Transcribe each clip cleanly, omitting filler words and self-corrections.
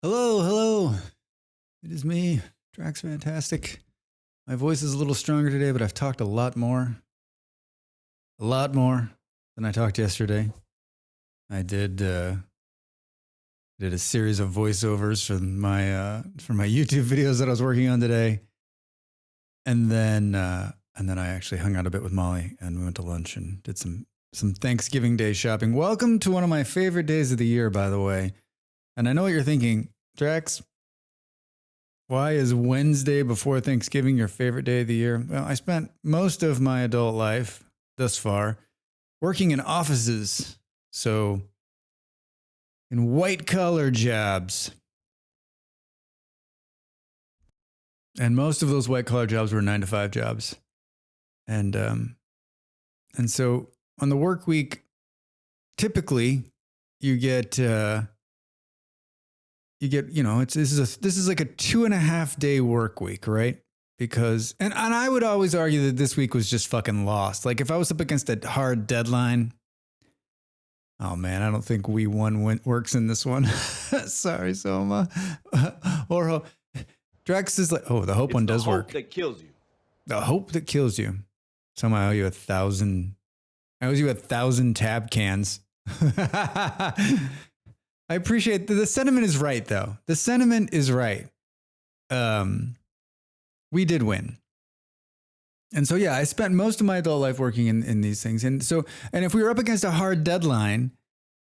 Hello, hello. It is me, Drax Fantastic. My voice is a little stronger today, but I've talked a lot more than I talked yesterday. I did a series of voiceovers for my YouTube videos that I was working on today, and then I actually hung out a bit with Molly, and we went to lunch and did some Thanksgiving Day shopping. Welcome to one of my favorite days of the year, by the way. And I know what you're thinking, Drax. Why is Wednesday before Thanksgiving your favorite day of the year? Well, I spent most of my adult life thus far working in offices. So, in white collar jobs. And most of those white collar jobs were 9-to-5 jobs. And so on the work week, typically you get this is like a 2.5 day work week, right? Because and I would always argue that this week was just fucking lost. Like if I was up against a hard deadline, oh man, I don't think we one works in this one. Sorry, Soma. Or Drax is like, oh, the hope one does work. The hope that kills you. The hope that kills you. Somehow I owe you 1,000. I owe you 1,000 tab cans. I appreciate the sentiment is right though. The sentiment is right. We did win. And so, yeah, I spent most of my adult life working in these things. And if we were up against a hard deadline,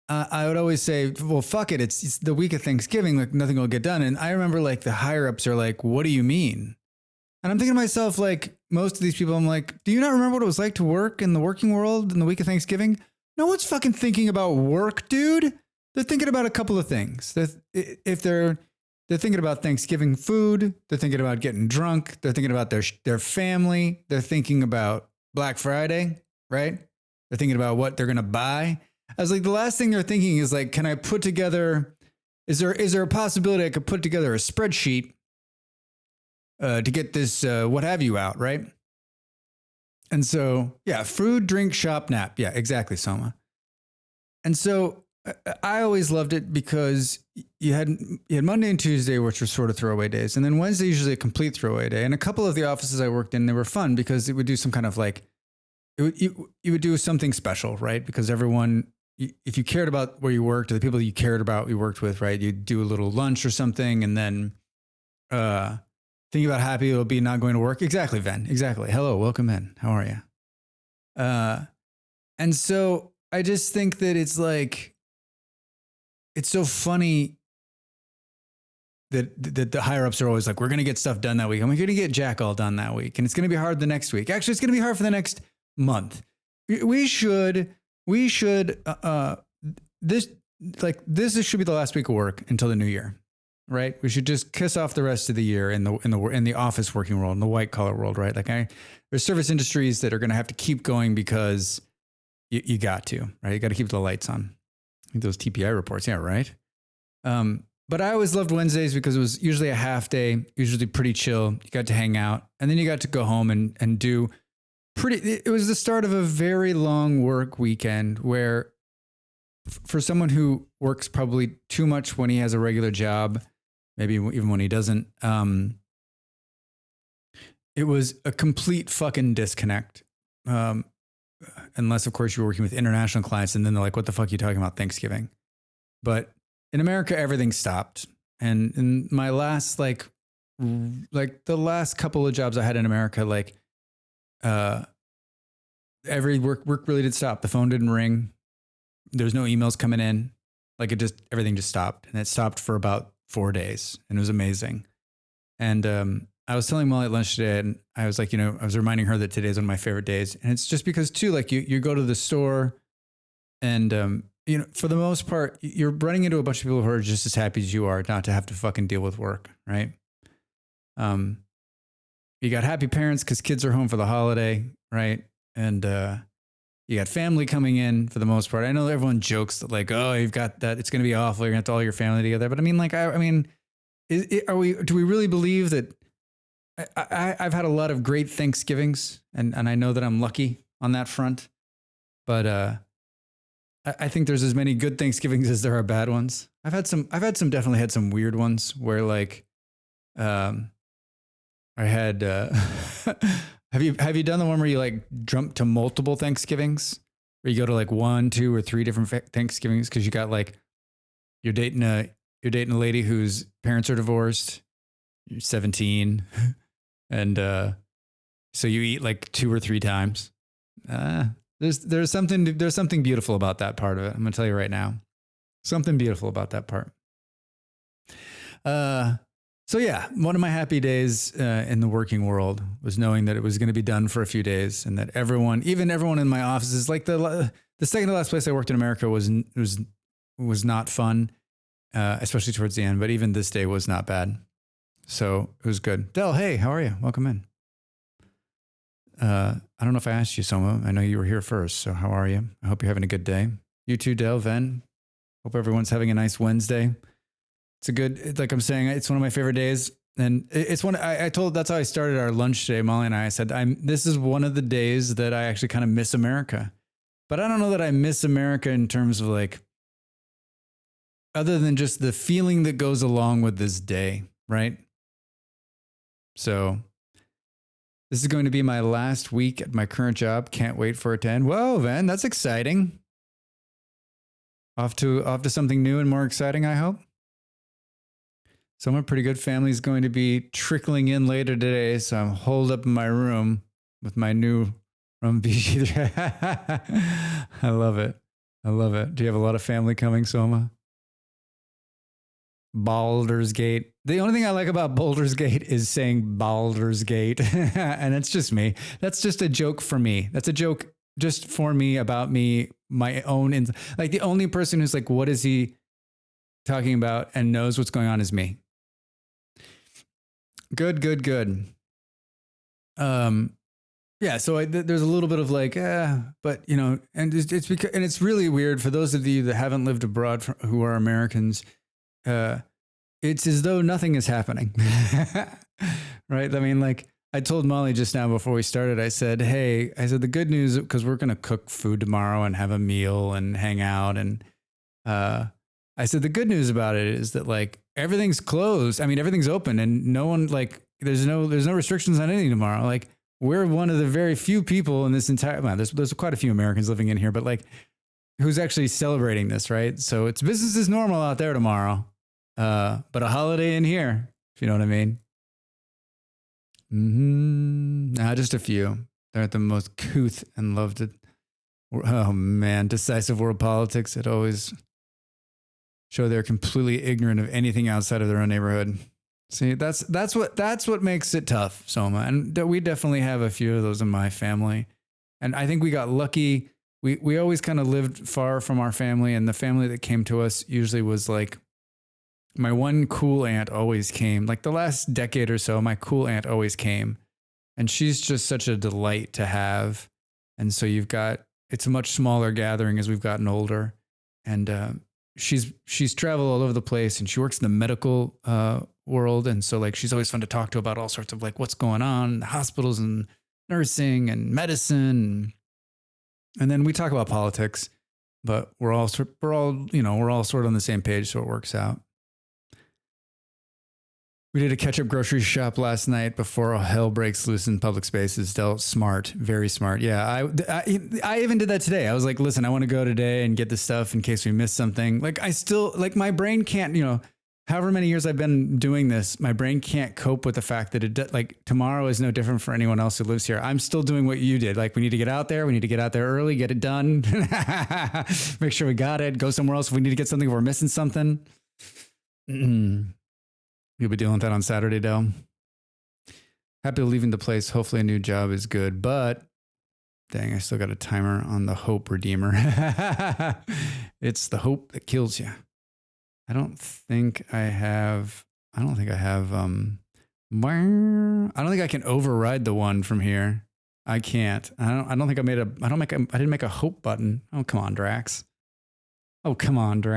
I would always say, well, fuck it. It's the week of Thanksgiving. Like nothing will get done. And I remember like the higher ups are like, what do you mean? And I'm thinking to myself, like most of these people, I'm like, do you not remember what it was like to work in the working world in the week of Thanksgiving? No one's fucking thinking about work, dude. They're thinking about a couple of things. If they're thinking about Thanksgiving food, they're thinking about getting drunk, they're thinking about their family, they're thinking about Black Friday, right? They're thinking about what they're gonna buy. I was like, the last thing they're thinking is like, can I put together? Is there a possibility I could put together a spreadsheet to get this what have you out, right? And so, yeah, food, drink, shop, nap. Yeah, exactly, Soma. And so I always loved it because you had Monday and Tuesday, which were sort of throwaway days. And then Wednesday, usually a complete throwaway day. And a couple of the offices I worked in, they were fun because it would do some kind of like, you would do something special, right? Because everyone, if you cared about where you worked or the people you cared about, you worked with, right? You'd do a little lunch or something and then think about happy it'll be not going to work. Exactly, Ven. Exactly. Hello, welcome in. How are you? And so I just think that it's like, it's so funny that the higher ups are always like, we're going to get stuff done that week. And we're going to get Jack all done that week. And it's going to be hard the next week. Actually, it's going to be hard for the next month. This should be the last week of work until the new year, right? We should just kiss off the rest of the year in the office working world, in the white collar world, right? Like there's service industries that are going to have to keep going because you got to, right? You got to keep the lights on. I think those TPI reports, yeah, right? But I always loved Wednesdays because it was usually a half day, usually pretty chill. You got to hang out, and then you got to go home and do it was the start of a very long work weekend where for someone who works probably too much when he has a regular job, maybe even when he doesn't, it was a complete fucking disconnect. Unless, of course, you were working with international clients and then they're like, what the fuck are you talking about Thanksgiving? But in America, everything stopped. And in my last, the last couple of jobs I had in America, every work-related stopped. The phone didn't ring. There's no emails coming in. Everything just stopped. And it stopped for about 4 days. And it was amazing. And I was telling Molly at lunch today, and I was like, I was reminding her that today's one of my favorite days. And it's just because too, like you go to the store and, for the most part, you're running into a bunch of people who are just as happy as you are not to have to fucking deal with work. Right. You got happy parents because kids are home for the holiday. Right. And, you got family coming in for the most part. I know everyone jokes that like, oh, you've got that. It's going to be awful. You're going to have all your family together. But I mean, do we really believe that? I've had a lot of great Thanksgivings, and I know that I'm lucky on that front. But I think there's as many good Thanksgivings as there are bad ones. I've definitely had some weird ones where like, I had, have you done the one where you like jump to multiple Thanksgivings, where you go to like 1, 2, or 3 different Thanksgivings? Cause you got like, you're dating a lady whose parents are divorced. You're 17. And, so you eat like 2 or 3 times. There's something beautiful about that part of it. I'm gonna tell you right now, something beautiful about that part. So yeah, one of my happy days in the working world was knowing that it was going to be done for a few days, and that even everyone in my offices, like the second to last place I worked in America was not fun, especially towards the end. But even this day was not bad, so it was good. Del, hey, how are you? Welcome in. I don't know if I asked you, Soma. I know you were here first, so how are you? I hope you're having a good day. You too, Del, Ven. Hope everyone's having a nice Wednesday. It's a good, like I'm saying, it's one of my favorite days. And it's one, that's how I started our lunch today, Molly and I said, this is one of the days that I actually kind of miss America. But I don't know that I miss America in terms of like, other than just the feeling that goes along with this day, right? So this is going to be my last week at my current job. Can't wait for it to end. Whoa, Van, that's exciting. Off to something new and more exciting, I hope. So my pretty good family is going to be trickling in later today. So I'm holed up in my room with my new Rum BG3. I love it. I love it. Do you have a lot of family coming, Soma? Baldur's Gate. The only thing I like about Baldur's Gate is saying Baldur's Gate. And it's just me. That's just a joke for me. That's a joke just for me, about me, my own. Like the only person who's like, what is he talking about and knows what's going on is me. Good. Yeah, so there's a little bit of like, but you know, and it's because, and it's really weird for those of you that haven't lived abroad who are Americans. It's as though nothing is happening, right? I mean, like I told Molly just now before we started, I said, the good news, because we're going to cook food tomorrow and have a meal and hang out. And I said, the good news about it is that like everything's closed. I mean, everything's open and no one, like there's no restrictions on anything tomorrow. Like we're one of the very few people in this entire, well, there's quite a few Americans living in here, but like who's actually celebrating this, right? So it's business as normal out there tomorrow. But a holiday in here, if you know what I mean. Nah, just a few. They're the most couth and loved it. Oh man, decisive world politics. It always show they're completely ignorant of anything outside of their own neighborhood. See, that's what makes it tough, Soma. And we definitely have a few of those in my family. And I think we got lucky. We always kind of lived far from our family, and the family that came to us usually was like, my one cool aunt always came. Like the last decade or so, my cool aunt always came. And she's just such a delight to have. And so it's a much smaller gathering as we've gotten older. And she's traveled all over the place, and she works in the medical world. And so like she's always fun to talk to about all sorts of like what's going on in the hospitals and nursing and medicine. And then we talk about politics, but we're all sort of on the same page, so it works out. We did a catch-up grocery shop last night before all hell breaks loose in public spaces. Still smart, very smart. Yeah, I even did that today. I was like, listen, I want to go today and get this stuff in case we miss something. Like I still, like my brain can't, however many years I've been doing this, my brain can't cope with the fact that like tomorrow is no different for anyone else who lives here. I'm still doing what you did. Like we need to get out there. We need to get out there early, get it done. Make sure we got it. Go somewhere else if we need to get something, if we're missing something. You'll be dealing with that on Saturday, Del. Happy leaving the place. Hopefully a new job is good, but dang, I still got a timer on the Hope Redeemer. It's the hope that kills you. I don't think I have, I don't think I can override the one from here. I can't. I didn't make a hope button. Oh, come on, Drax. I wonder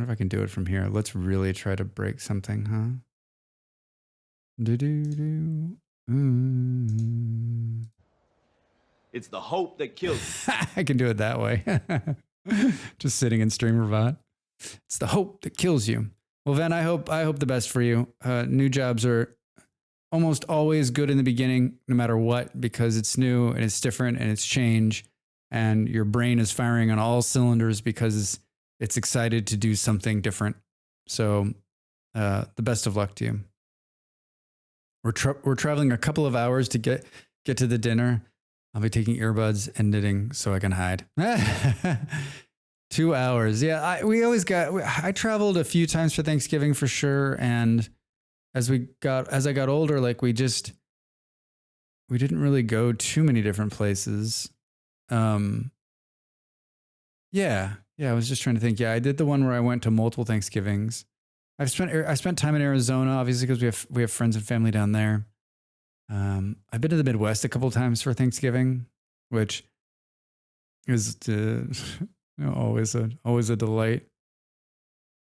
if I can do it from here. Let's really try to break something, huh? It's the hope that kills you. I can do it that way. Just sitting in StreamerBot. It's the hope that kills you. Well, Ven, I hope the best for you. New jobs are almost always good in the beginning, no matter what, because it's new and it's different and it's change, and your brain is firing on all cylinders because it's excited to do something different. So, the best of luck to you. We're traveling a couple of hours to get to the dinner. I'll be taking earbuds and knitting so I can hide. 2 hours. Yeah, I traveled a few times for Thanksgiving for sure, and as I got older, like we didn't really go too many different places. Yeah, I was just trying to think. Yeah, I did the one where I went to multiple Thanksgivings. I spent time in Arizona, obviously, because we have friends and family down there. I've been to the Midwest a couple of times for Thanksgiving, which is always a delight.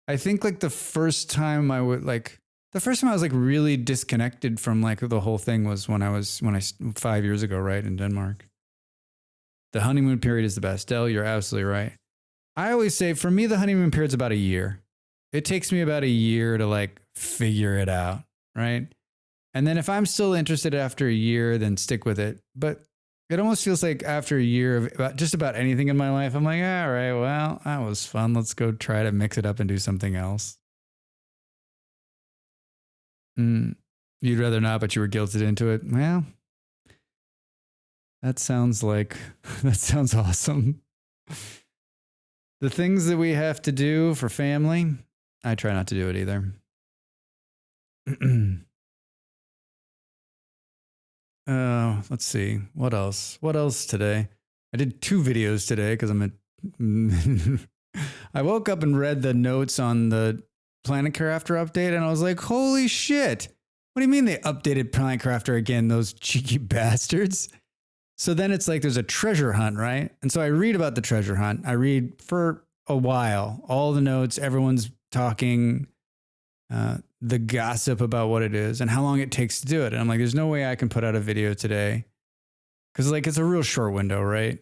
I think like the first time I was like really disconnected from like the whole thing was when I 5 years ago, right, in Denmark. The honeymoon period is the best. Del, you're absolutely right. I always say for me, the honeymoon period's about a year. It takes me about a year to like figure it out, right? And then if I'm still interested after a year, then stick with it. But it almost feels like after a year of just about anything in my life, I'm like, all right, well, that was fun. Let's go try to mix it up and do something else. You'd rather not, but you were guilted into it. Well, that sounds awesome. The things that we have to do for family, I try not to do it either. Let's see. What else? What else today? I did 2 videos today because I woke up and read the notes on the Planet Crafter update, and I was like, holy shit. What do you mean they updated Planet Crafter again, those cheeky bastards? So then it's like there's a treasure hunt, right? And so I read about the treasure hunt. I read for a while, all the notes, everyone's talking, the gossip about what it is and how long it takes to do it. And I'm like, there's no way I can put out a video today. Because like it's a real short window, right?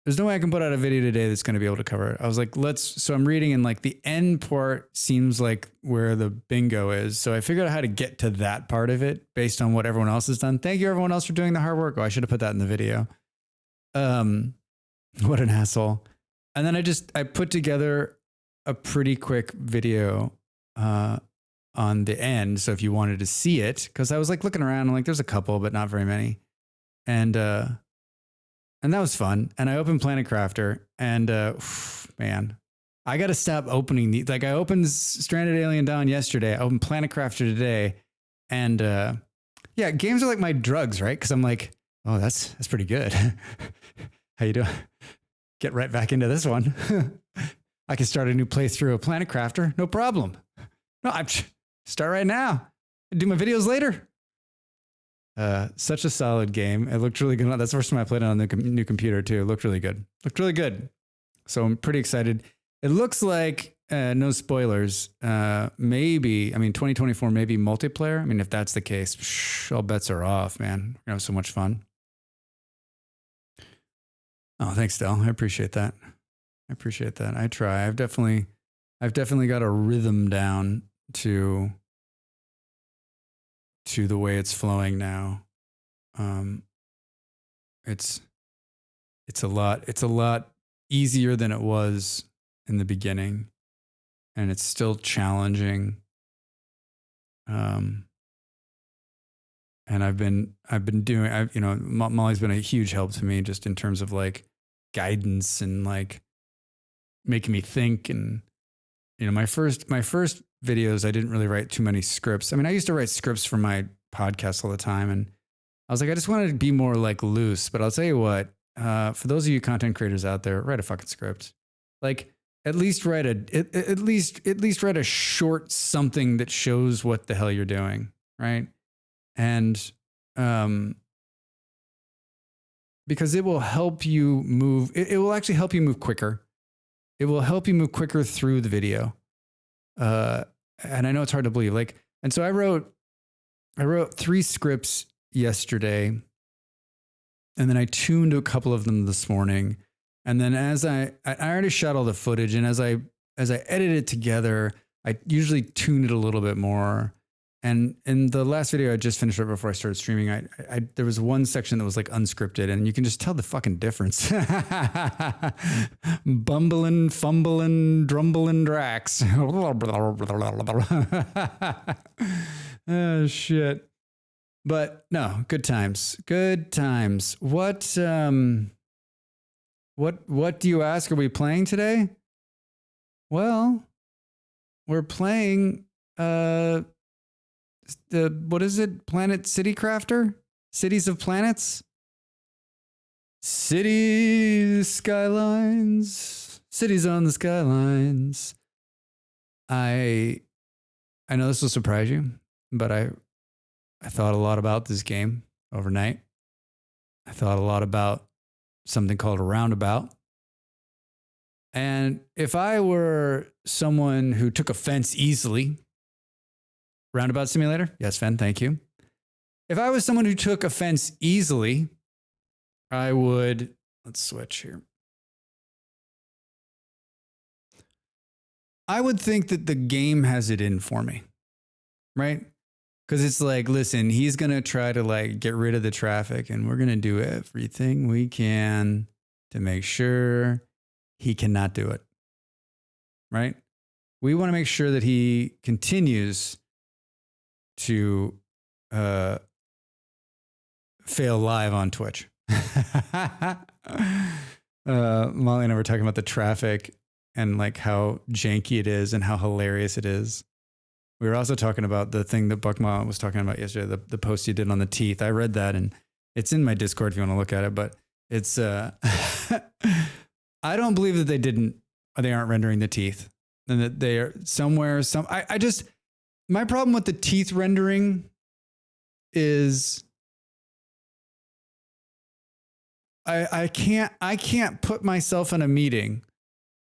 There's no way I can put out a video today that's going to be able to cover it. I was like, so I'm reading, and like the end part seems like where the bingo is. So I figured out how to get to that part of it based on what everyone else has done. Thank you everyone else for doing the hard work. Oh, I should have put that in the video. What an asshole. And then I put together a pretty quick video, on the end. So if you wanted to see it, cause I was like looking around and like, there's a couple, but not very many. And that was fun. And I opened Planet Crafter, and man, I got to stop opening these. Like I opened Stranded Alien Dawn yesterday. I opened Planet Crafter today. And yeah, games are like my drugs, right? Cause I'm like, oh, that's pretty good. How you doing? Get right back into this one. I can start a new playthrough of Planet Crafter. No problem. No, I start right now. Do my videos later. Such a solid game. It looked really good. That's the first time I played it on the new computer too. It looked really good. So I'm pretty excited. It looks like, no spoilers, maybe, 2024, maybe multiplayer. I mean, if that's the case, all bets are off, man. We're gonna have so much fun. Oh, thanks, Del. I appreciate that. I try. I've definitely got a rhythm down to the way it's flowing now. It's a lot easier than it was in the beginning, and it's still challenging. And Molly's been a huge help to me just in terms of like guidance and like making me think. And, my first videos, I didn't really write too many scripts. I used to write scripts for my podcast all the time. And I was like, I just wanted to be more like loose, but I'll tell you what, for those of you content creators out there, write a fucking script. Like at least write a short something that shows what the hell you're doing. Right. And, because it will help you move. It will actually help you move quicker. It will help you move quicker through the video. And I know it's hard to believe. And so I wrote 3 scripts yesterday. And then I tuned a couple of them this morning. And then as I already shot all the footage, and as I edit it together, I usually tune it a little bit more. And in the last video I just finished right before I started streaming, there was one section that was like unscripted, and you can just tell the fucking difference. Bumbling, fumbling, drumbling Drax. Oh shit. But no, good times. Good times. What do you ask? Are we playing today? Well, we're playing what is it? Planet City Crafter? Cities of Planets? City skylines. Cities on the skylines. I know this will surprise you, but I thought a lot about this game overnight. I thought a lot about something called a Roundabout. And if I were someone who took offense easily, Roundabout Simulator? Yes, Fen, thank you. If I was someone who took offense easily, I would, let's switch here. I would think that the game has it in for me, right? Because it's like, listen, he's going to try to like get rid of the traffic, and we're going to do everything we can to make sure he cannot do it, right? We want to make sure that he continues to fail live on Twitch. Molly and I were talking about the traffic and like how janky it is and how hilarious it is. We were also talking about the thing that Buckma was talking about yesterday, the post you did on the teeth. I read that, and it's in my Discord if you want to look at it, but it's, I don't believe that they aren't rendering the teeth, and that they are somewhere, my problem with the teeth rendering is I can't put myself in a meeting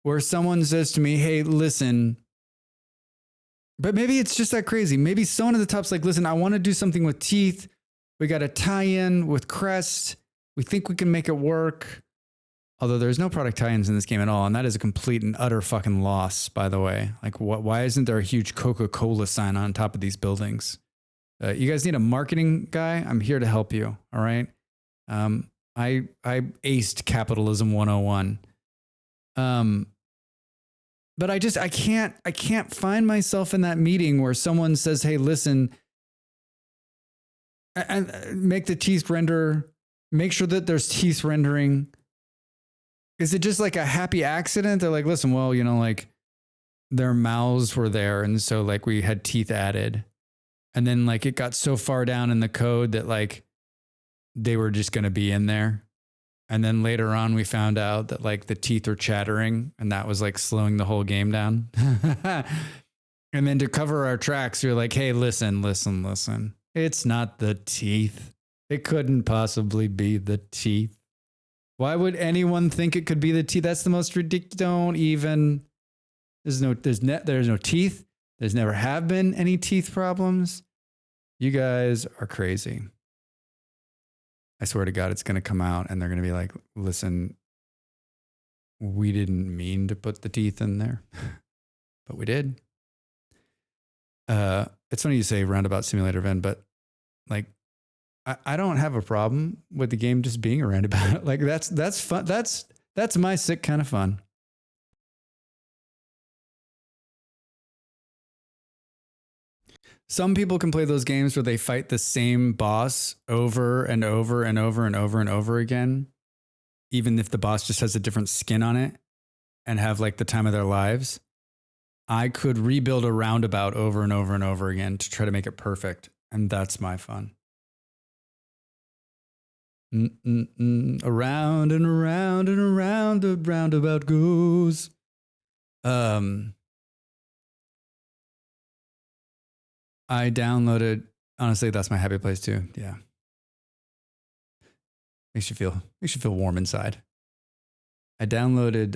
where someone says to me, hey, listen, but maybe it's just that crazy. Maybe someone at the top's like, listen, I want to do something with teeth. We got a tie-in with Crest. We think we can make it work. Although there's no product tie-ins in this game at all. And that is a complete and utter fucking loss, by the way. Like, why isn't there a huge Coca-Cola sign on top of these buildings? You guys need a marketing guy? I'm here to help you. All right. I aced capitalism 101. But I can't find myself in that meeting where someone says, hey, listen, and make the teeth render, make sure that there's teeth rendering. Is it just like a happy accident? They're like, listen, well, you know, like their mouths were there. And so like we had teeth added, and then like it got so far down in the code that like they were just going to be in there. And then later on, we found out that like the teeth were chattering, and that was like slowing the whole game down. And then to cover our tracks, we were like, hey, listen. It's not the teeth. It couldn't possibly be the teeth. Why would anyone think it could be the teeth? That's the most ridiculous. Don't even. There's no teeth. There's never have been any teeth problems. You guys are crazy. I swear to God, it's going to come out and they're going to be like, listen, we didn't mean to put the teeth in there, but we did. It's funny you say Roundabout Simulator, Ven, but like, I don't have a problem with the game just being a roundabout. Like that's fun. That's my sick kind of fun. Some people can play those games where they fight the same boss over and over and over and over and over again, even if the boss just has a different skin on it, and have like the time of their lives. I could rebuild a roundabout over and over and over again to try to make it perfect. And that's my fun. Around and around and around the roundabout goes. I downloaded, honestly, that's my happy place too. Yeah. Makes you feel warm inside. I downloaded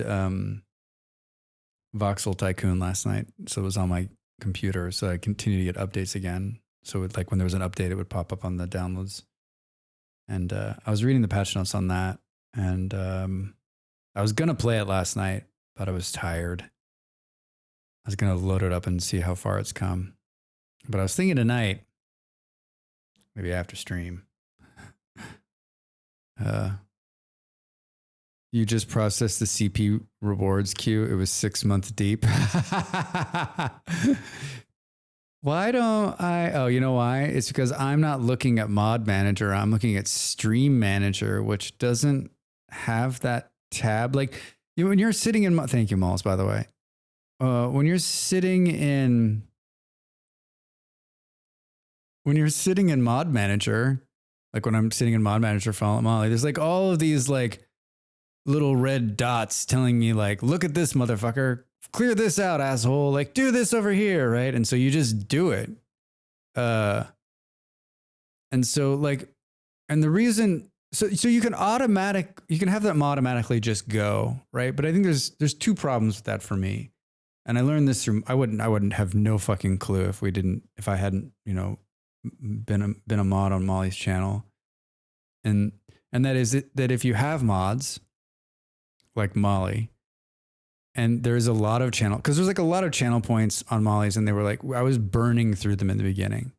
Voxel Tycoon last night, so it was on my computer, so I continue to get updates again. So it, like when there was an update, it would pop up on the downloads. And I was reading the patch notes on that, and I was gonna play it last night, but I was tired. I was gonna load it up and see how far it's come. But I was thinking tonight, maybe after stream, you just processed the CP rewards queue. It was 6 months deep. Why don't I? Oh, you know why? It's because I'm not looking at mod manager. I'm looking at stream manager, which doesn't have that tab. Like when you're sitting in, thank you, Malls, by the way. When you're sitting in mod manager, like when I'm sitting in mod manager following Molly, there's like all of these like little red dots telling me like, look at this motherfucker, clear this out, asshole, like do this over here, right? And so you just do it. And so like, and the reason, so you can have that automatically just go, right? But I think there's two problems with that for me. And I learned this through, I wouldn't have no fucking clue if I hadn't, been a mod on Molly's channel. And that is that if you have mods like Molly, and there's a lot of channel, because there's like a lot of channel points on Molly's, and they were like, I was burning through them in the beginning.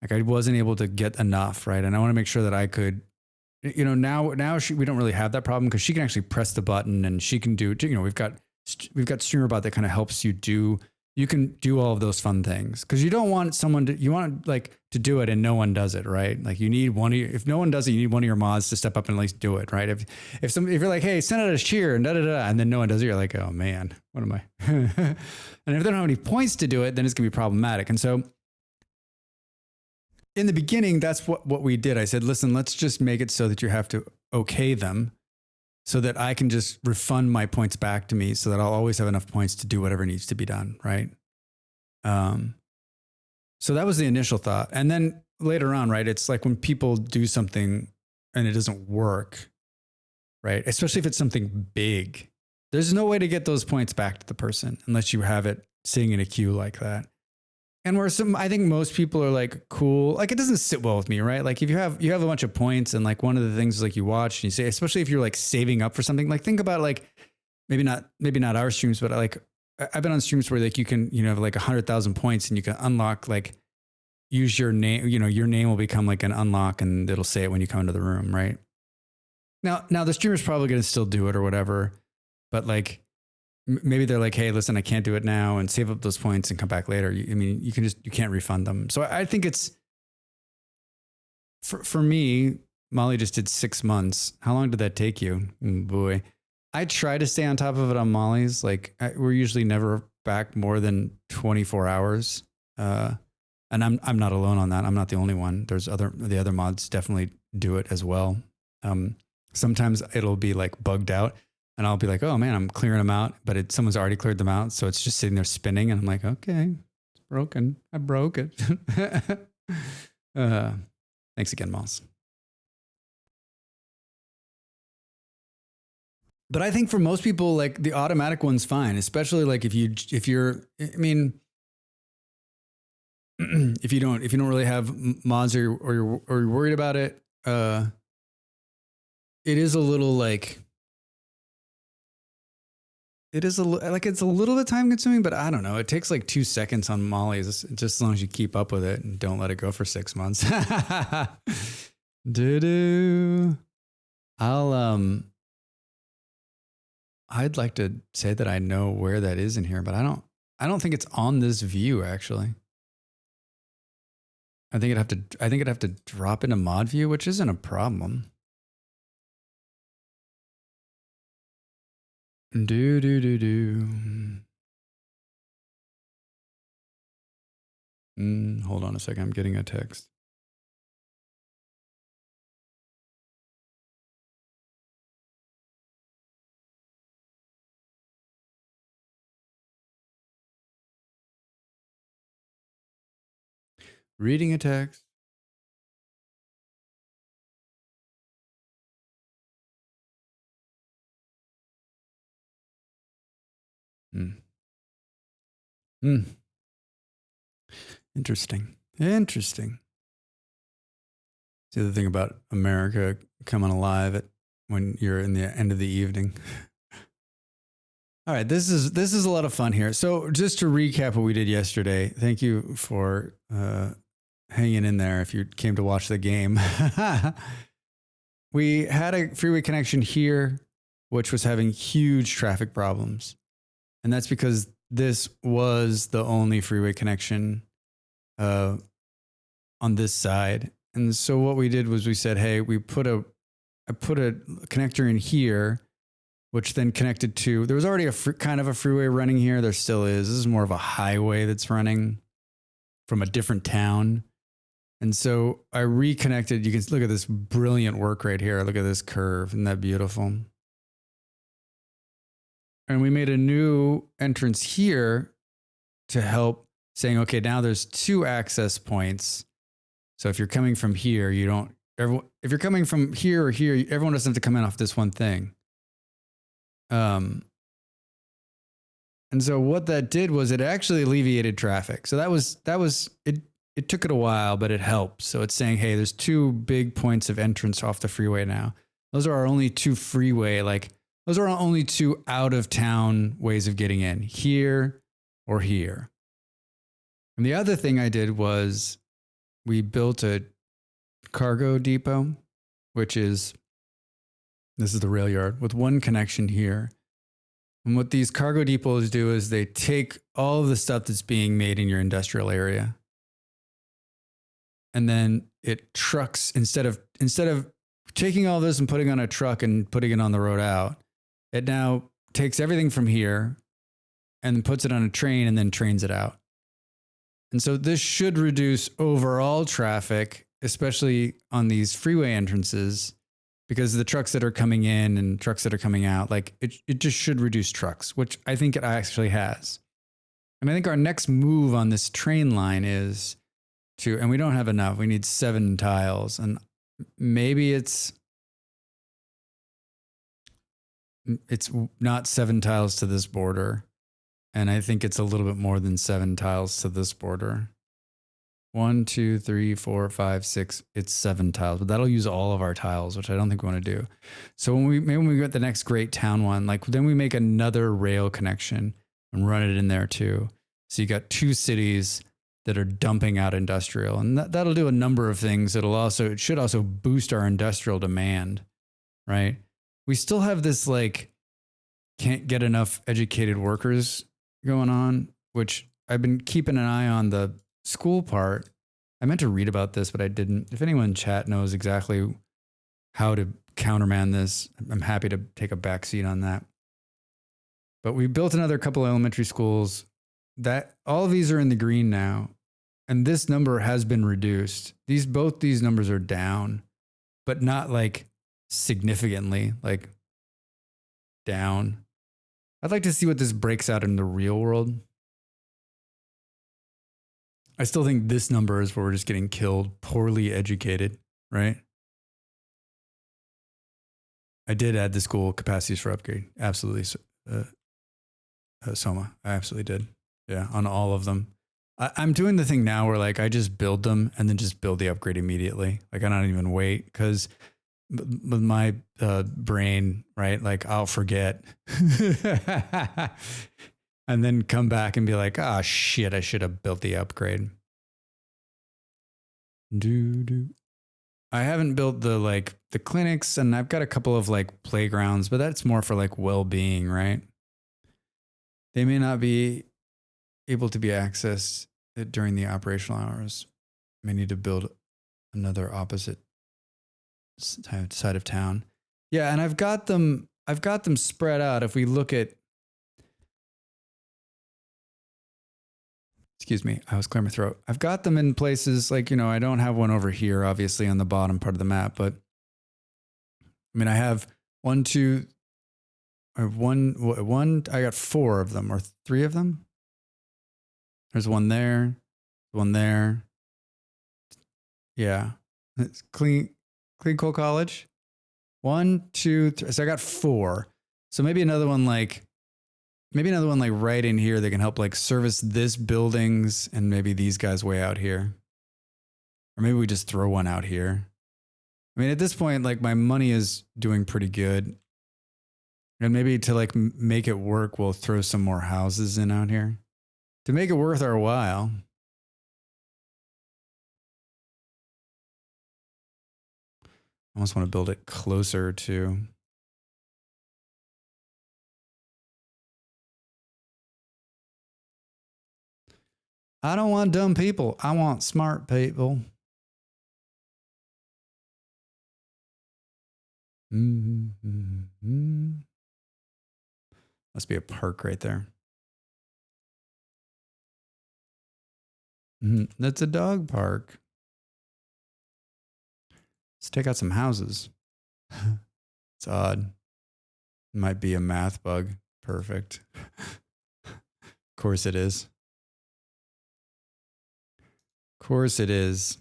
Like I wasn't able to get enough, right? And I want to make sure that I could, now we don't really have that problem because she can actually press the button and she can do, we've got StreamerBot that kind of helps you can do all of those fun things, because you don't want you want like to do it and no one does it, right? Like you need if no one does it, you need one of your mods to step up and at least do it, right? If you're like, hey, send out a cheer and and then no one does it, you're like, oh man, what am I? And if they don't have any points to do it, then it's gonna be problematic. And so in the beginning, that's what we did. I said, listen, let's just make it so that you have to okay them, so that I can just refund my points back to me, so that I'll always have enough points to do whatever needs to be done, right? So that was the initial thought. And then later on, right, it's like when people do something and it doesn't work, right? Especially if it's something big, there's no way to get those points back to the person unless you have it sitting in a queue like that. And I think most people are like, cool. Like it doesn't sit well with me, right? Like if you have a bunch of points and like one of the things is like you watch and you say, especially if you're like saving up for something, like think about like, maybe not our streams, but like I've been on streams where like you can, have like 100,000 points and you can unlock, like use your name, your name will become like an unlock and it'll say it when you come into the room, right? Now the streamer's probably going to still do it or whatever, but like, maybe they're like, hey, listen, I can't do it now, and save up those points and come back later. You can't refund them. So I think it's, for me, Molly just did 6 months. How long did that take you? Boy, I try to stay on top of it on Molly's. Like we're usually never back more than 24 hours. And I'm not alone on that. I'm not the only one. The other mods definitely do it as well. Sometimes it'll be like bugged out. And I'll be like, oh man, I'm clearing them out, but someone's already cleared them out. So it's just sitting there spinning. And I'm like, okay, it's broken. I broke it. Thanks again, Moss. But I think for most people, like the automatic one's fine, especially like if you're, if you don't really have mods or you're worried about it, it is a little like, it's a little bit time consuming, but I don't know. It takes like 2 seconds on Molly's, just as long as you keep up with it and don't let it go for 6 months. I'd like to say that I know where that is in here, but I don't think it's on this view actually. I think it'd have to drop into mod view, which isn't a problem. Hold on a second. I'm getting a text. Reading a text. Interesting. the other thing about America coming alive when you're in the end of the evening. All right, this is a lot of fun here. So just to recap what we did yesterday, thank you for hanging in there if you came to watch the game. We had a freeway connection here, which was having huge traffic problems. And that's because this was the only freeway connection on this side. And so what we did was we said, hey, I put a connector in here, which then connected to, there was already kind of a freeway running here. There still is. This is more of a highway that's running from a different town. And so I reconnected. You can look at this brilliant work right here. Look at this curve. Isn't that beautiful? And we made a new entrance here to help, saying, okay, now there's 2 access points. So if you're coming from here, if you're coming from here or here, everyone doesn't have to come in off this one thing. And so what that did was it actually alleviated traffic. So that was it. It took it a while, but it helped. So it's saying, hey, there's 2 big points of entrance off the freeway now. Those are our only 2 those are our only 2 out of town ways of getting in, here or here. And the other thing I did was we built a cargo depot, this is the rail yard with 1 connection here. And what these cargo depots do is they take all of the stuff that's being made in your industrial area. And then it trucks, instead of taking all this and putting on a truck and putting it on the road out, it now takes everything from here and puts it on a train and then trains it out. And so this should reduce overall traffic, especially on these freeway entrances, because the trucks that are coming in and trucks that are coming out, like it just should reduce trucks, which I think it actually has. And I think our next move on this train line is and we don't have enough. We need 7 tiles, and maybe it's not 7 tiles to this border. And I think it's a little bit more than 7 tiles to this border. 1, 2, 3, 4, 5, 6. It's 7 tiles, but that'll use all of our tiles, which I don't think we want to do. So when we get the next great town one, then we make another rail connection and run it in there too. So you got 2 cities that are dumping out industrial, and that'll do a number of things. It should also boost our industrial demand, right? We still have this can't get enough educated workers going on, which I've been keeping an eye on the school part. I meant to read about this, but I didn't. If anyone in chat knows exactly how to countermand this, I'm happy to take a backseat on that. But we built another couple elementary schools. That all of these are in the green now, and this number has been reduced. Both these numbers are down, but not significantly down. I'd like to see what this breaks out in the real world. I still think this number is where we're just getting killed, poorly educated, right? I did add the school capacities for upgrade. Absolutely. Soma, I absolutely did. Yeah, on all of them. I'm doing the thing now where I just build them and then just build the upgrade immediately. I don't even wait, because with my brain, right? I'll forget and then come back and be like, ah, shit, I should have built the upgrade. I haven't built the clinics, and I've got a couple of playgrounds, but that's more for well-being, right? They may not be able to be accessed during the operational hours. I may need to build another opposite side of town. Yeah, and I've got them spread out. If we look at, excuse me, I was clearing my throat. I've got them in places I don't have one over here, obviously on the bottom part of the map, but I have I got 4 of them, or 3 of them. There's one there, one there. Yeah. It's Clean Coal College. 1, 2, 3. So I got 4. So maybe another one right in here that can help service this buildings, and maybe these guys way out here. Or maybe we just throw one out here. I mean, at this point, like my money is doing pretty good. And maybe to like make it work, we'll throw some more houses in out here to make it worth our while. I almost want to build it closer to. I don't want dumb people. I want smart people. Mm-hmm. Must be a park right there. That's a dog park. Let's take out some houses. It's odd. It might be a math bug. Perfect. Of course it is. Of course it is.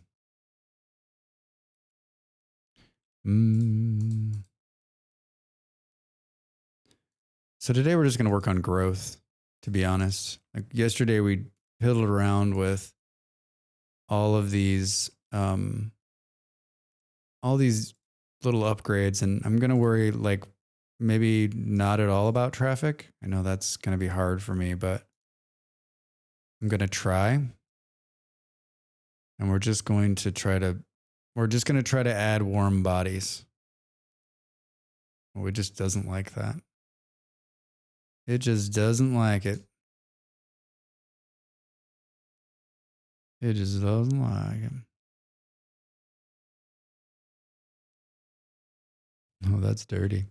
So today we're just going to work on growth, to be honest. Like yesterday we piddled around with all these little upgrades, and I'm going to worry like maybe not at all about traffic. I know that's going to be hard for me, but I'm going to try. And we're just going to try to add warm bodies. Well, it just doesn't like that. It just doesn't like it. It just doesn't like it. Oh, that's dirty.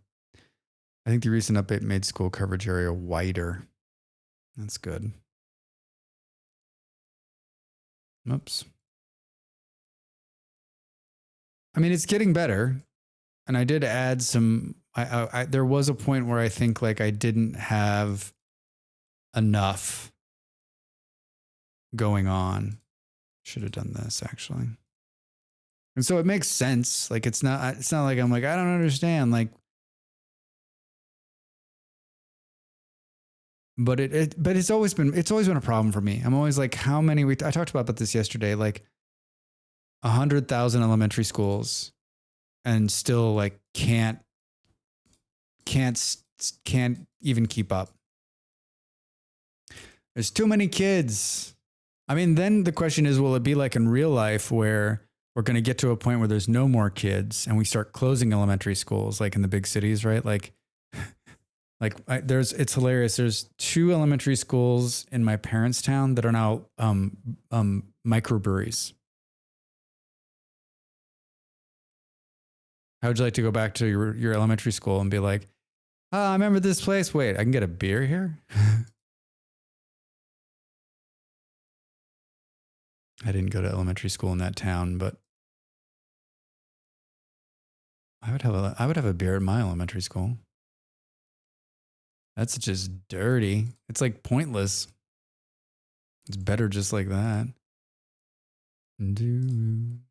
I think the recent update made school coverage area wider. That's good. Oops. I mean, it's getting better. And I did add some, there was a point where I think like I didn't have enough going on. Should have done this actually. And so it makes sense. Like it's not like I'm like, I don't understand. Like, but it's always been a problem for me. I'm always like, how many, I talked about this yesterday, like 100,000 elementary schools and still like can't even keep up. There's too many kids. I mean, then the question is, will it be like in real life where we're going to get to a point where there's no more kids and we start closing elementary schools like in the big cities, right? Like it's hilarious. There's 2 elementary schools in my parents' town that are now microbreweries. How would you like to go back to your elementary school and be like, oh, I remember this place. Wait, I can get a beer here? I didn't go to elementary school in that town, but I would have a beer at my elementary school. That's just dirty. It's like pointless. It's better just like that. Boom.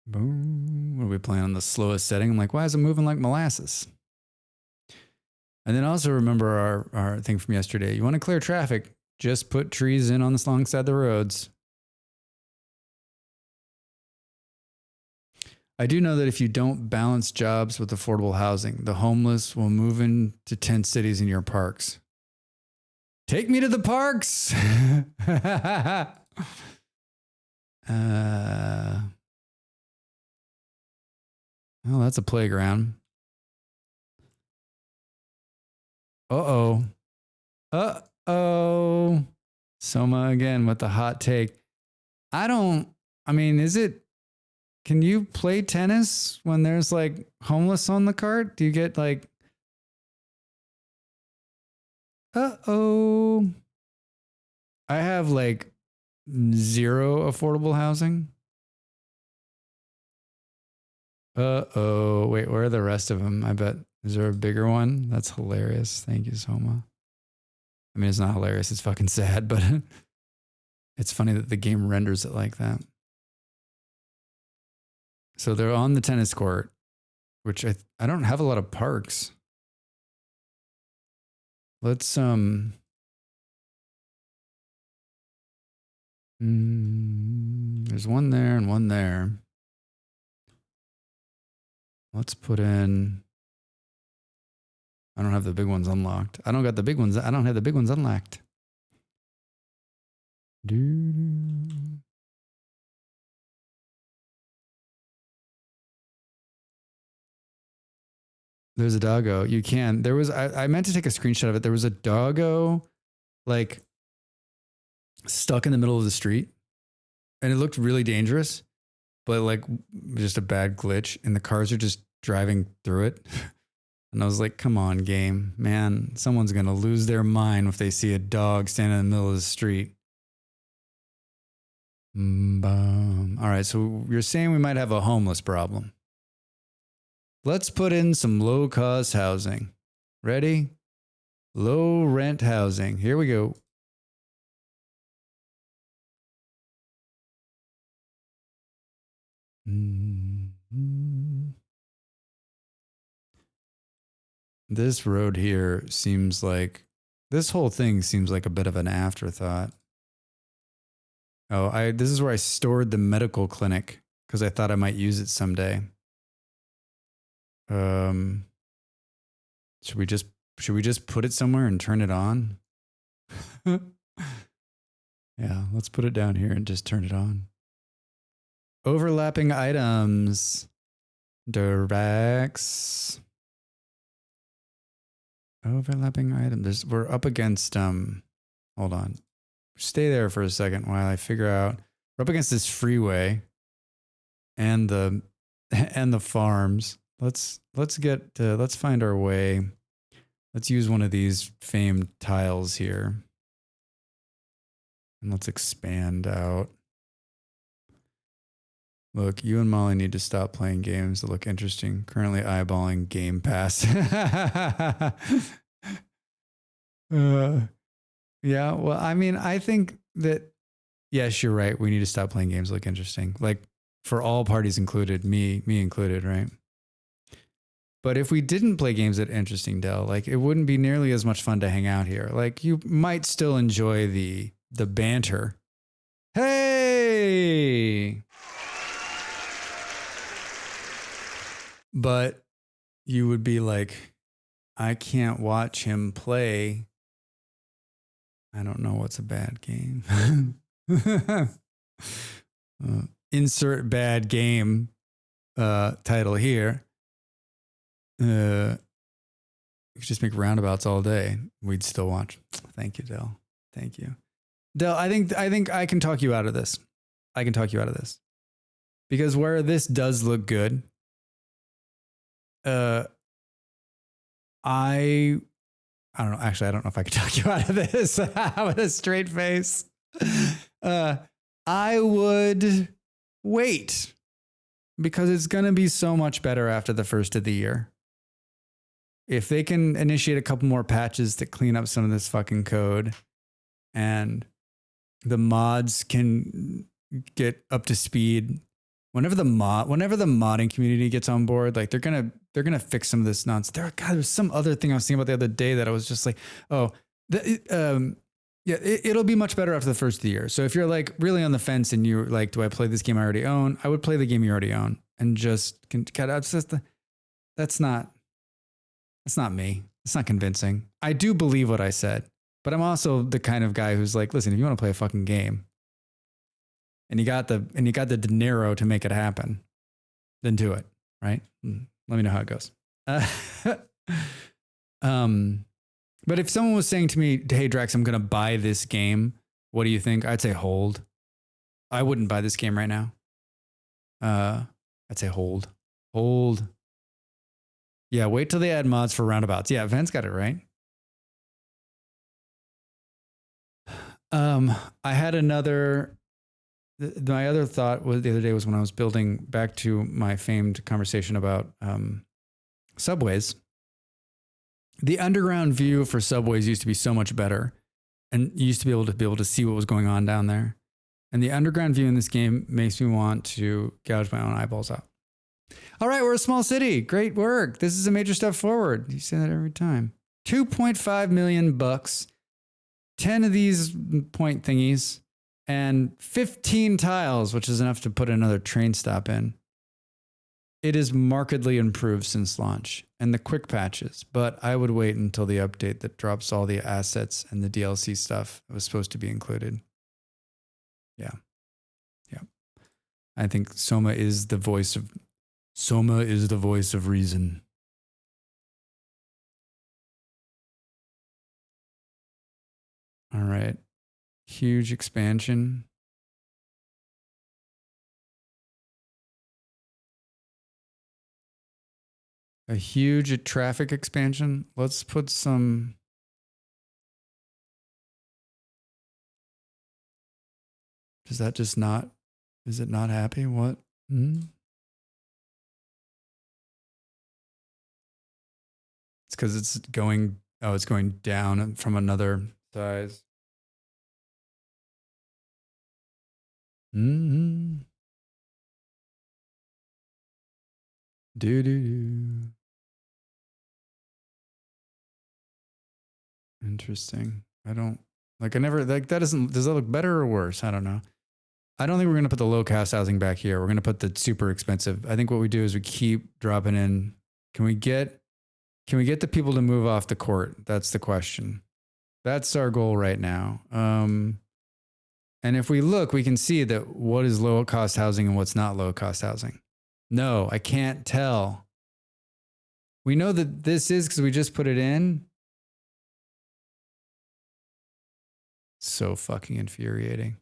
What are we playing on the slowest setting? I'm like, why is it moving like molasses? And then also remember our thing from yesterday. You want to clear traffic, just put trees in on the long side of the roads. I do know that if you don't balance jobs with affordable housing, the homeless will move into tent cities in your parks. Take me to the parks. Oh, that's a playground. Uh-oh. Uh-oh. Soma again with the hot take. Can you play tennis when there's like homeless on the cart? Do you get like, uh-oh. I have like 0 affordable housing. Uh-oh. Wait, where are the rest of them? I bet. Is there a bigger one? That's hilarious. Thank you, Soma. I mean, it's not hilarious. It's fucking sad, but it's funny that the game renders it like that. So they're on the tennis court, which I don't have a lot of parks. Let's There's one there and one there. Let's put in. I don't have the big ones unlocked. I don't got the big ones. I don't have the big ones unlocked. There's a doggo. You can. There was. I meant to take a screenshot of it. There was a doggo, like stuck in the middle of the street, and it looked really dangerous, but like just a bad glitch, and the cars are just driving through it. And I was like, come on, game, man, someone's gonna lose their mind if they see a dog standing in the middle of the street. All right, so you're saying we might have a homeless problem. Let's put in some low-cost housing. Ready? Low rent housing. Here we go. This road here seems like, this whole thing seems like a bit of an afterthought. Oh, this is where I stored the medical clinic because I thought I might use it someday. Should we just put it somewhere and turn it on? Yeah, let's put it down here and just turn it on. Overlapping items. Directs. Overlapping items. We're up against hold on. Stay there for a second while I figure out. We're up against this freeway and the farms. Let's find our way. Let's use one of these famed tiles here. And let's expand out. Look, you and Molly need to stop playing games that look interesting. Currently eyeballing Game Pass. Yeah, well, I mean, I think that, yes, you're right. We need to stop playing games that look interesting. Like, for all parties included, me included, right? But if we didn't play games that are interesting, Del, like, it wouldn't be nearly as much fun to hang out here. Like, you might still enjoy the banter. Hey! But you would be like, I can't watch him play. I don't know what's a bad game. Insert bad game title here. You could just make roundabouts all day. We'd still watch. Thank you, Del. Thank you. Del, I think I can talk you out of this. I can talk you out of this. Because where this does look good, I don't know. Actually, I don't know if I could talk you out of this with a straight face. I would wait because it's going to be so much better after the first of the year. If they can initiate a couple more patches to clean up some of this fucking code and the mods can get up to speed, whenever the modding community gets on board, like they're gonna fix some of this nonsense. There's some other thing I was thinking about the other day that I was just like, it'll be much better after the first of the year. So if you're like really on the fence and you're like, do I play this game I already own? I would play the game you already own and just that's not me. It's not convincing. I do believe what I said, but I'm also the kind of guy who's like, listen, if you want to play a fucking game and you got the dinero to make it happen, then do it. Right. Let me know how it goes. But if someone was saying to me, hey, Drax, I'm going to buy this game, what do you think? I'd say hold. I wouldn't buy this game right now. I'd say hold. Hold. Yeah, wait till they add mods for roundabouts. Yeah, Van's got it right. I had my other thought was the other day was when I was building back to my famed conversation about subways. The underground view for subways used to be so much better, and you used to be able to see what was going on down there. And the underground view in this game makes me want to gouge my own eyeballs out. All right, we're a small city. Great work. This is a major step forward. You say that every time. $2.5 million, 10 of these point thingies, and 15 tiles, which is enough to put another train stop in. It is markedly improved since launch and the quick patches, but I would wait until the update that drops all the assets and the DLC stuff that was supposed to be included. Yeah. Yeah. I think Soma is the voice of reason. All right. Huge expansion. A huge traffic expansion. Let's put some. Does that just not? Is it not happy? What? It's because it's going. Oh, it's going down from another size. Do do do. Interesting. I don't like. I never like that. Doesn't does that look better or worse? I don't know. I don't think we're gonna put the low cost housing back here. We're gonna put the super expensive. I think what we do is we keep dropping in. Can we get the people to move off the court? That's the question. That's our goal right now. And if we look, we can see that what is low cost housing and what's not low cost housing. No, I can't tell. We know that this is because we just put it in. So fucking infuriating.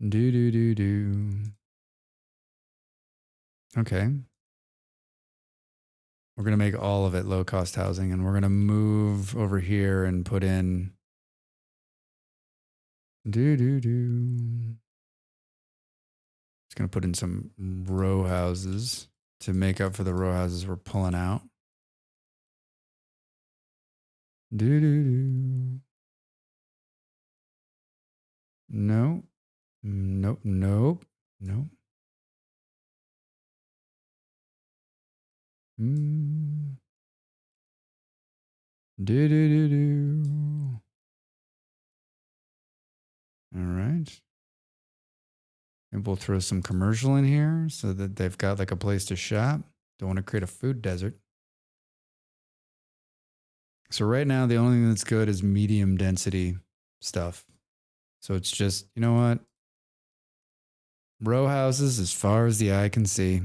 Do. Okay. We're going to make all of it low cost housing and we're going to move over here and put in Just going to put in some row houses to make up for the row houses we're pulling out. No. Nope. Nope. Nope. All right. And we'll throw some commercial in here so that they've got like a place to shop. Don't want to create a food desert. So right now, the only thing that's good is medium density stuff. So it's just, you know what? Row houses as far as the eye can see.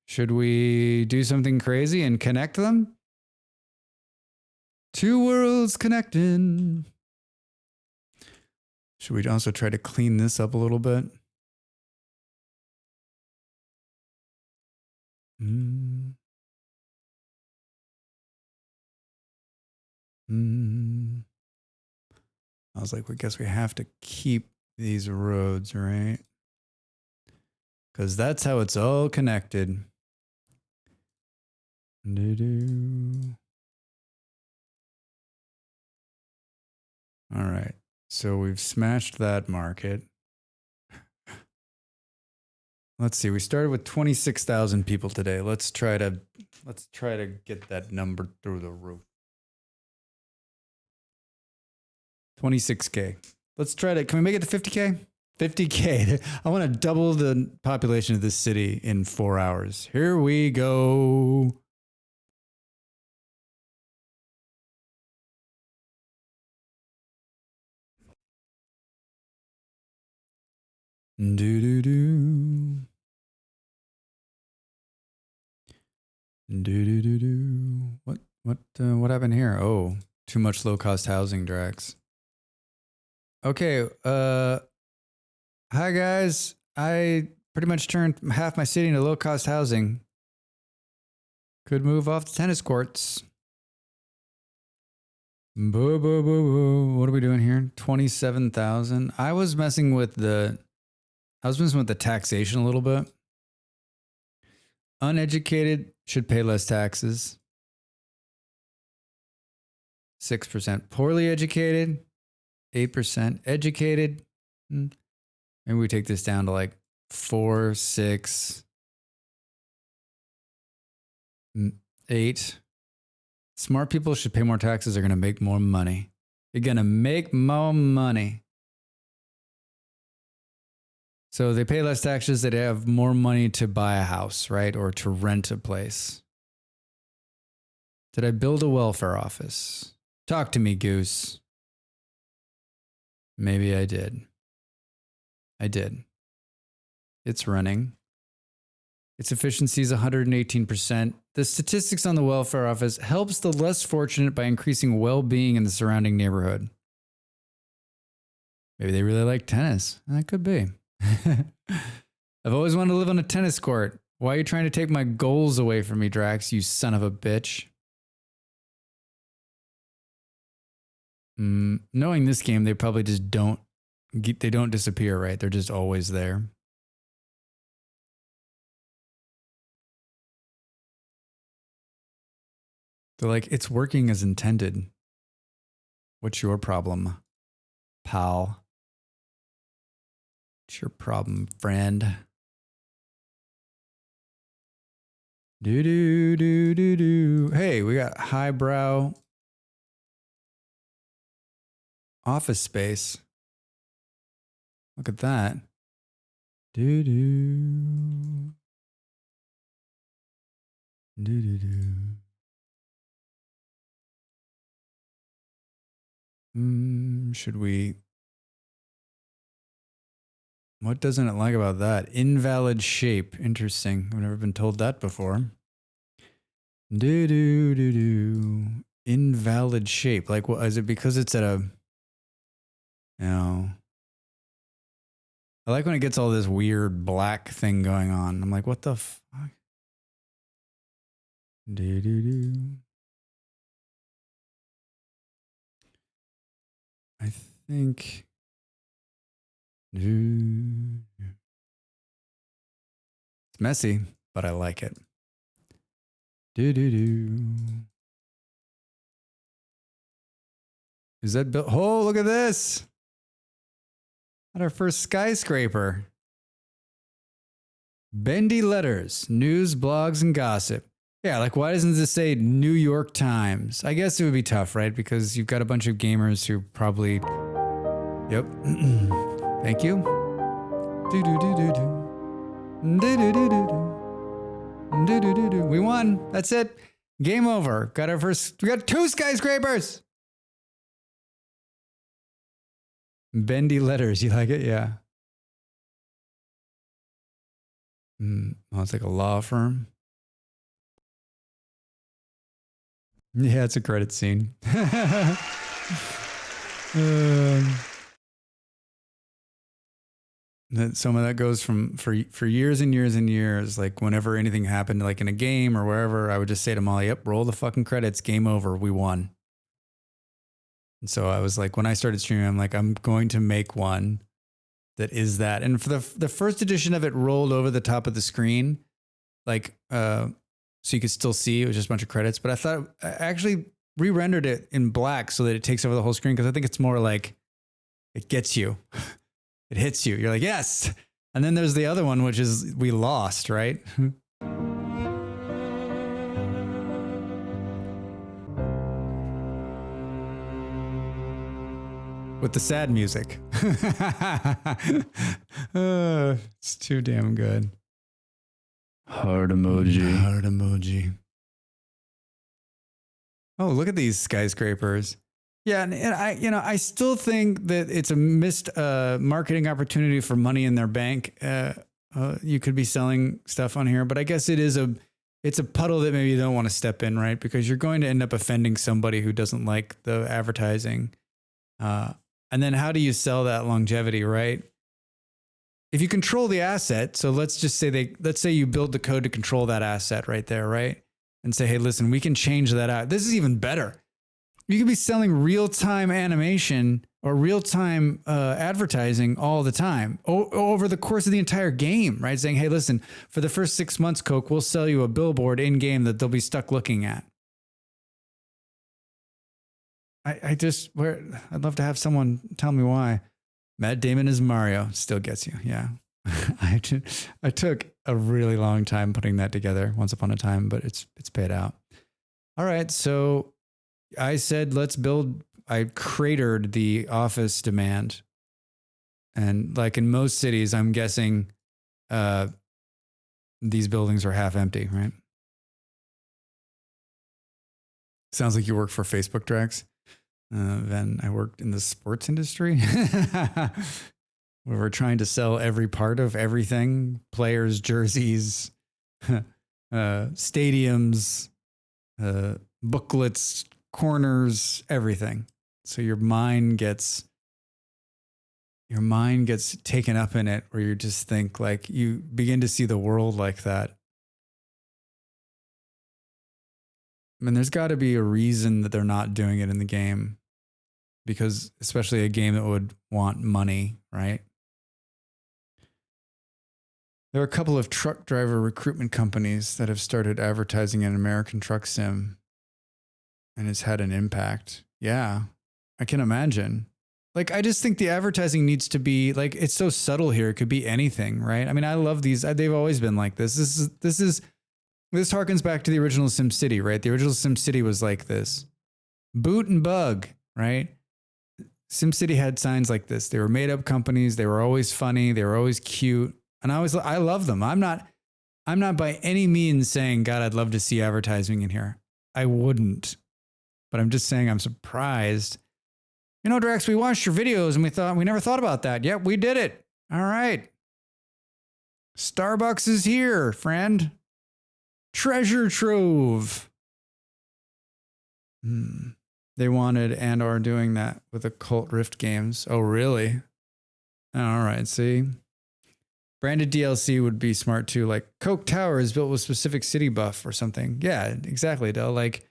Should we do something crazy and connect them? Two worlds connecting. Should we also try to clean this up a little bit? I was like, I guess we have to keep these roads, right? Because that's how it's all connected. All right. So we've smashed that market. Let's see. We started with 26,000 people today. Let's try to get that number through the roof. 26K. Let's try to. Can we make it to 50K? 50K. I want to double the population of this city in 4 hours. Here we go. What happened here? Oh, too much low cost housing, Drax. Okay, hi guys. I pretty much turned half my city into low cost housing. Could move off the tennis courts. Boo, boo, boo, boo. What are we doing here? 27,000. I was messing with the taxation a little bit. Uneducated should pay less taxes. 6%. Poorly educated, 8%. Educated, maybe we take this down to like 4, 6, 8. Smart people should pay more taxes. They're going to make more money. You're going to make more money. So they pay less taxes. They have more money to buy a house, right? Or to rent a place. Did I build a welfare office? Talk to me, Goose. Maybe I did. I did. It's running. Its efficiency is 118%. The statistics on the welfare office helps the less fortunate by increasing well-being in the surrounding neighborhood. Maybe they really like tennis. That could be. I've always wanted to live on a tennis court. Why are you trying to take my goals away from me, Drax, you son of a bitch? Knowing this game, they probably just don't disappear, right? They're just always there. They're like, it's working as intended. What's your problem, pal? What's your problem, friend? Do. Hey, we got highbrow office space. Look at that. Do. Should we? What doesn't it like about that? Invalid shape. Interesting. I've never been told that before. Invalid shape. Like, what is it? Because it's at a. I like when it gets all this weird black thing going on. I'm like, what the fuck? I think. It's messy, but I like it. Is that built? Oh, look at this. At our first skyscraper. Bendy letters, news, blogs, and gossip. Yeah, like why doesn't this say New York Times? I guess it would be tough, right? Because you've got a bunch of gamers who probably... Yep. Thank you. We won. That's it. Game over. We got 2 skyscrapers. Bendy letters. You like it? Yeah. Oh, it's like a law firm. Yeah, it's a credit scene. Some of that goes for years and years and years. Like whenever anything happened, like in a game or wherever, I would just say to Molly, "Yep, roll the fucking credits. Game over. We won." And so I was like, when I started streaming, I'm like, I'm going to make one that is that. And for the first edition of it rolled over the top of the screen, like so you could still see it was just a bunch of credits. But I thought I actually re-rendered it in black so that it takes over the whole screen because I think it's more like it gets you. It hits you. You're like, yes. And then there's the other one, which is we lost, right? With the sad music. It's too damn good. Heart emoji. Heart emoji. Oh, look at these skyscrapers. Yeah, and I still think that it's a missed marketing opportunity for money in their bank. You could be selling stuff on here, but I guess it's a puddle that maybe you don't want to step in, right? Because you're going to end up offending somebody who doesn't like the advertising. And then how do you sell that longevity, right? If you control the asset, so let's say you build the code to control that asset right there, right? And say, hey, listen, we can change that out. This is even better. You could be selling real-time animation or real-time advertising all the time over the course of the entire game, right? Saying, hey, listen, for the first 6 months, Coke, we'll sell you a billboard in-game that they'll be stuck looking at. I'd love to have someone tell me why. Matt Damon is Mario. Still gets you. Yeah. I took a really long time putting that together once upon a time, but it's paid out. All right. So I said, let's build I cratered the office demand. And like in most cities, I'm guessing these buildings are half empty, right? Sounds like you work for Facebook, Drax. Then I worked in the sports industry where we're trying to sell every part of everything: players, jerseys, stadiums, booklets, corners, everything. So your mind gets taken up in it, where you just think like you begin to see the world like that. I mean, there's got to be a reason that they're not doing it in the game, because especially a game that would want money, right? There are a couple of truck driver recruitment companies that have started advertising an American Truck Sim, and it's had an impact. Yeah, I can imagine. Like, I just think the advertising needs to be like, it's so subtle here. It could be anything, right? I mean, I love these. They've always been like this. This harkens back to the original SimCity, right? The original SimCity was like this. Boot and bug, right? SimCity had signs like this. They were made up companies. They were always funny. They were always cute. And I love them. I'm not by any means saying, God, I'd love to see advertising in here. I wouldn't. But I'm just saying I'm surprised. You know, Drax, we watched your videos and we never thought about that. Yep, we did it. All right. Starbucks is here, friend. Treasure trove. They wanted and are doing that with Occult Rift games. Oh, really? All right, see? Branded DLC would be smart too. Like Coke Tower is built with specific city buff or something. Yeah, exactly, Del. Like,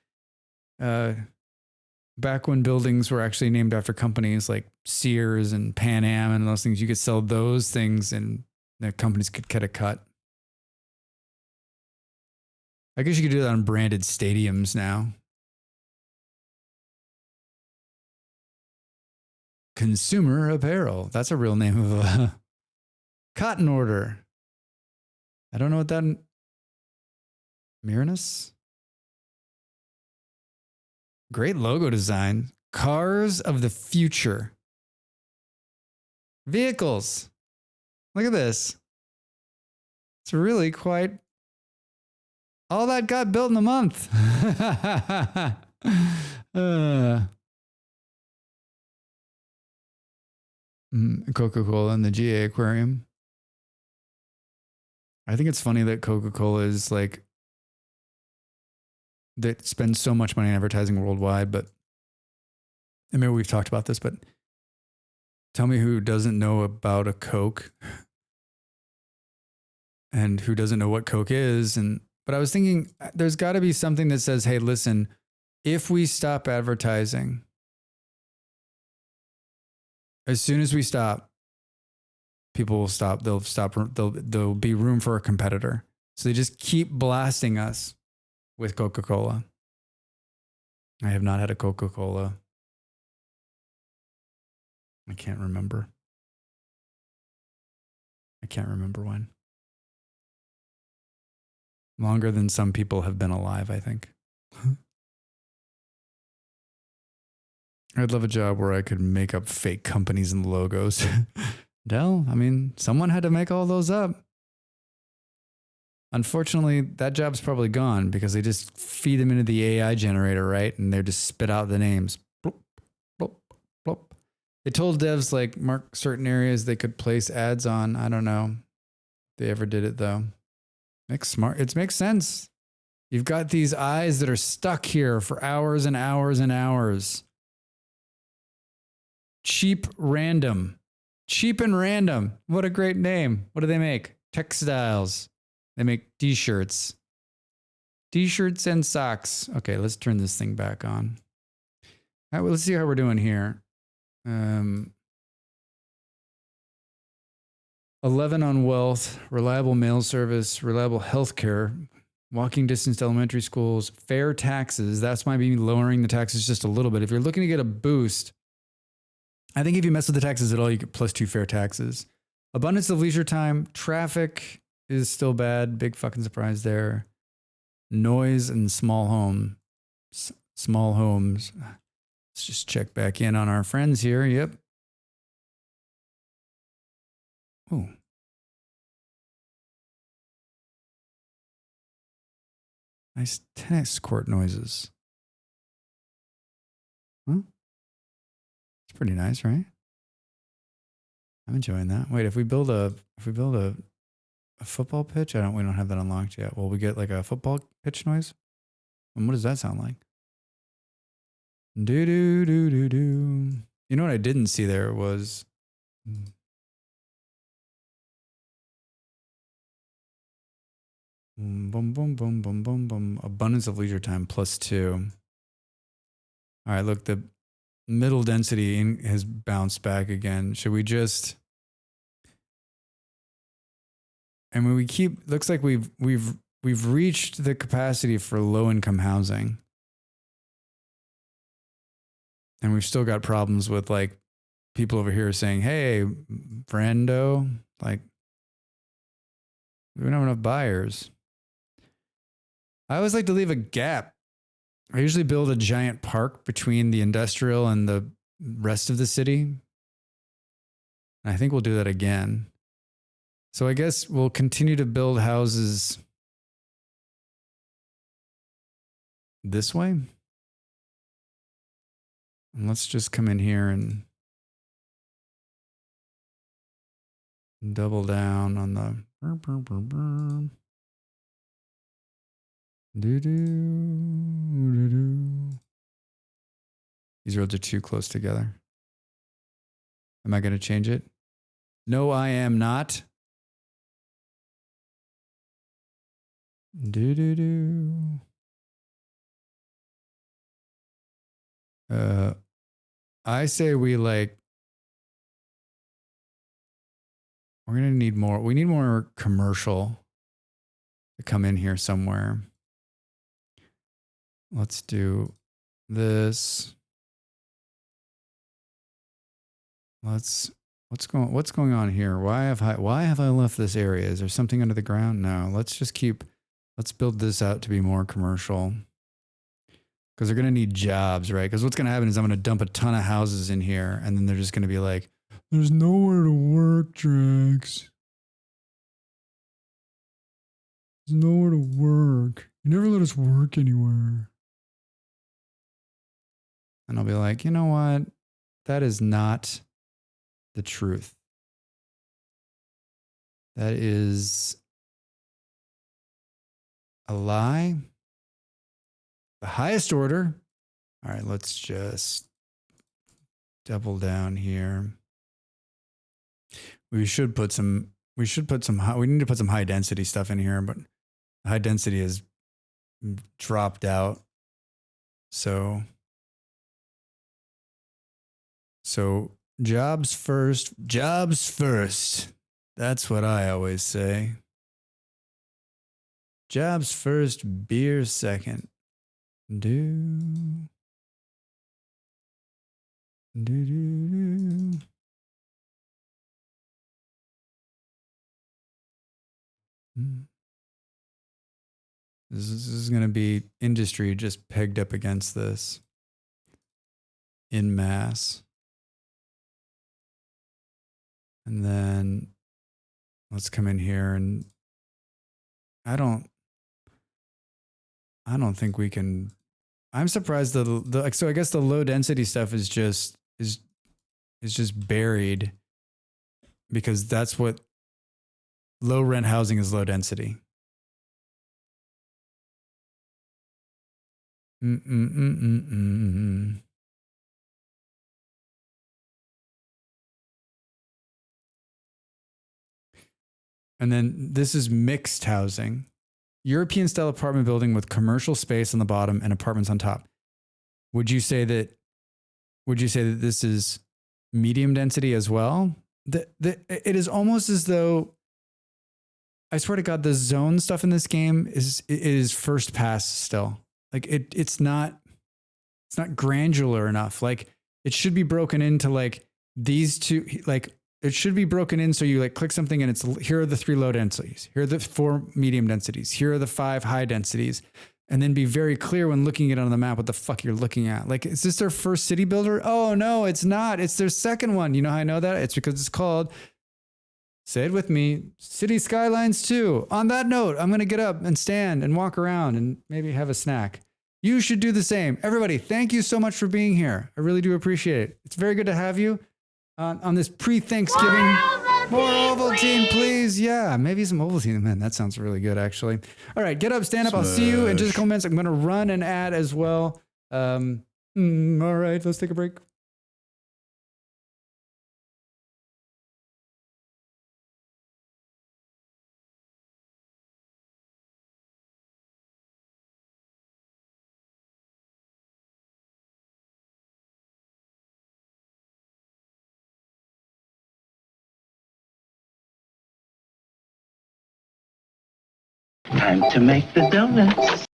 back when buildings were actually named after companies like Sears and Pan Am and those things, you could sell those things and the companies could get a cut. I guess you could do that on branded stadiums now. Consumer apparel. That's a real name of a cotton order. I don't know what that. Miranus? Great logo design. Cars of the future. Vehicles. Look at this. It's really quite. All that got built in a month. Coca-Cola and the GA aquarium. I think it's funny that Coca-Cola is like, that spends so much money on advertising worldwide, but and maybe we've talked about this, but tell me who doesn't know about a Coke and who doesn't know what Coke is. But I was thinking there's got to be something that says, hey, listen, if we stop advertising, as soon as we stop, people will stop. There'll be room for a competitor. So they just keep blasting us with Coca-Cola. I have not had a Coca-Cola. I can't remember. I can't remember when. Longer than some people have been alive, I think. I'd love a job where I could make up fake companies and logos. Dell, I mean, someone had to make all those up. Unfortunately, that job's probably gone because they just feed them into the AI generator, right? And they just spit out the names. Bloop, bloop, bloop. They told devs like mark certain areas they could place ads on. I don't know if they ever did it though. It makes sense. You've got these eyes that are stuck here for hours and hours and hours. Cheap Random. Cheap and Random. What a great name. What do they make? Textiles. They make t-shirts. T-shirts and socks. Okay, let's turn this thing back on. All right, well, let's see how we're doing here. 11 on wealth, reliable mail service, reliable healthcare, walking distance to elementary schools, fair taxes. That's might be lowering the taxes just a little bit. If you're looking to get a boost, I think if you mess with the taxes at all, you get +2 fair taxes. Abundance of leisure time, traffic is still bad. Big fucking surprise there. Noise and small homes. Let's just check back in on our friends here. Yep. Oh. Nice tennis court noises. Huh? It's pretty nice, right? I'm enjoying that. Wait, if we build a football pitch, we don't have that unlocked yet. Will we get like a football pitch noise? And what does that sound like? Do do do do do. You know what I didn't see there was boom boom boom boom boom boom. Abundance of leisure time +2. All right, look, the middle density has bounced back again. Should we just? I mean, we keep. Looks like we've reached the capacity for low income housing, and we've still got problems with like people over here saying, "Hey, friendo, like we don't have enough buyers." I always like to leave a gap. I usually build a giant park between the industrial and the rest of the city. And I think we'll do that again. So I guess we'll continue to build houses this way. And let's just come in here and double down on the These roads are too close together. Am I going to change it? No, I am not. I say we're going to need more. We need more commercial to come in here somewhere. Let's do this. What's going on here? Why have I left this area? Is there something under the ground? No, let's build this out to be more commercial. Because they're going to need jobs, right? Because what's going to happen is I'm going to dump a ton of houses in here, and then they're just going to be like, there's nowhere to work, Drax. There's nowhere to work. You never let us work anywhere. And I'll be like, you know what? That is not the truth. That is a lie. The highest order. All right, let's just double down here. We need to put some high density stuff in here, but high density has dropped out. So jobs first. That's what I always say. Jobs first, beer second. This is going to be industry just pegged up against this in mass. And then let's come in here and I don't think we can. I'm surprised so I guess the low density stuff is just buried because that's what low rent housing is, low density. And then this is mixed housing. European style apartment building with commercial space on the bottom and apartments on top. Would you say that this is medium density as well? It is almost as though, I swear to God, the zone stuff in this game is first pass still. Like it's not granular enough. Like it should be broken into like these two, like it should be broken in. So you like click something and here are the 3 low densities. Here are the 4 medium densities. Here are the 5 high densities. and then be very clear when looking at it on the map what the fuck you're looking at. Like, is this their first city builder? Oh no, it's not. It's their second one. You know how I know that? It's because it's called, say it with me, City Skylines 2. On that note, I'm going to get up and stand and walk around and maybe have a snack. You should do the same. Everybody, thank you so much for being here. I really do appreciate it. It's very good to have you on this pre-Thanksgiving. More Ovaltine, please. Yeah, maybe some Ovaltine. Man, that sounds really good, actually. All right, get up, stand up. I'll see you in just a couple minutes. I'm going to run an ad as well. All right, let's take a break. Time to make the donuts.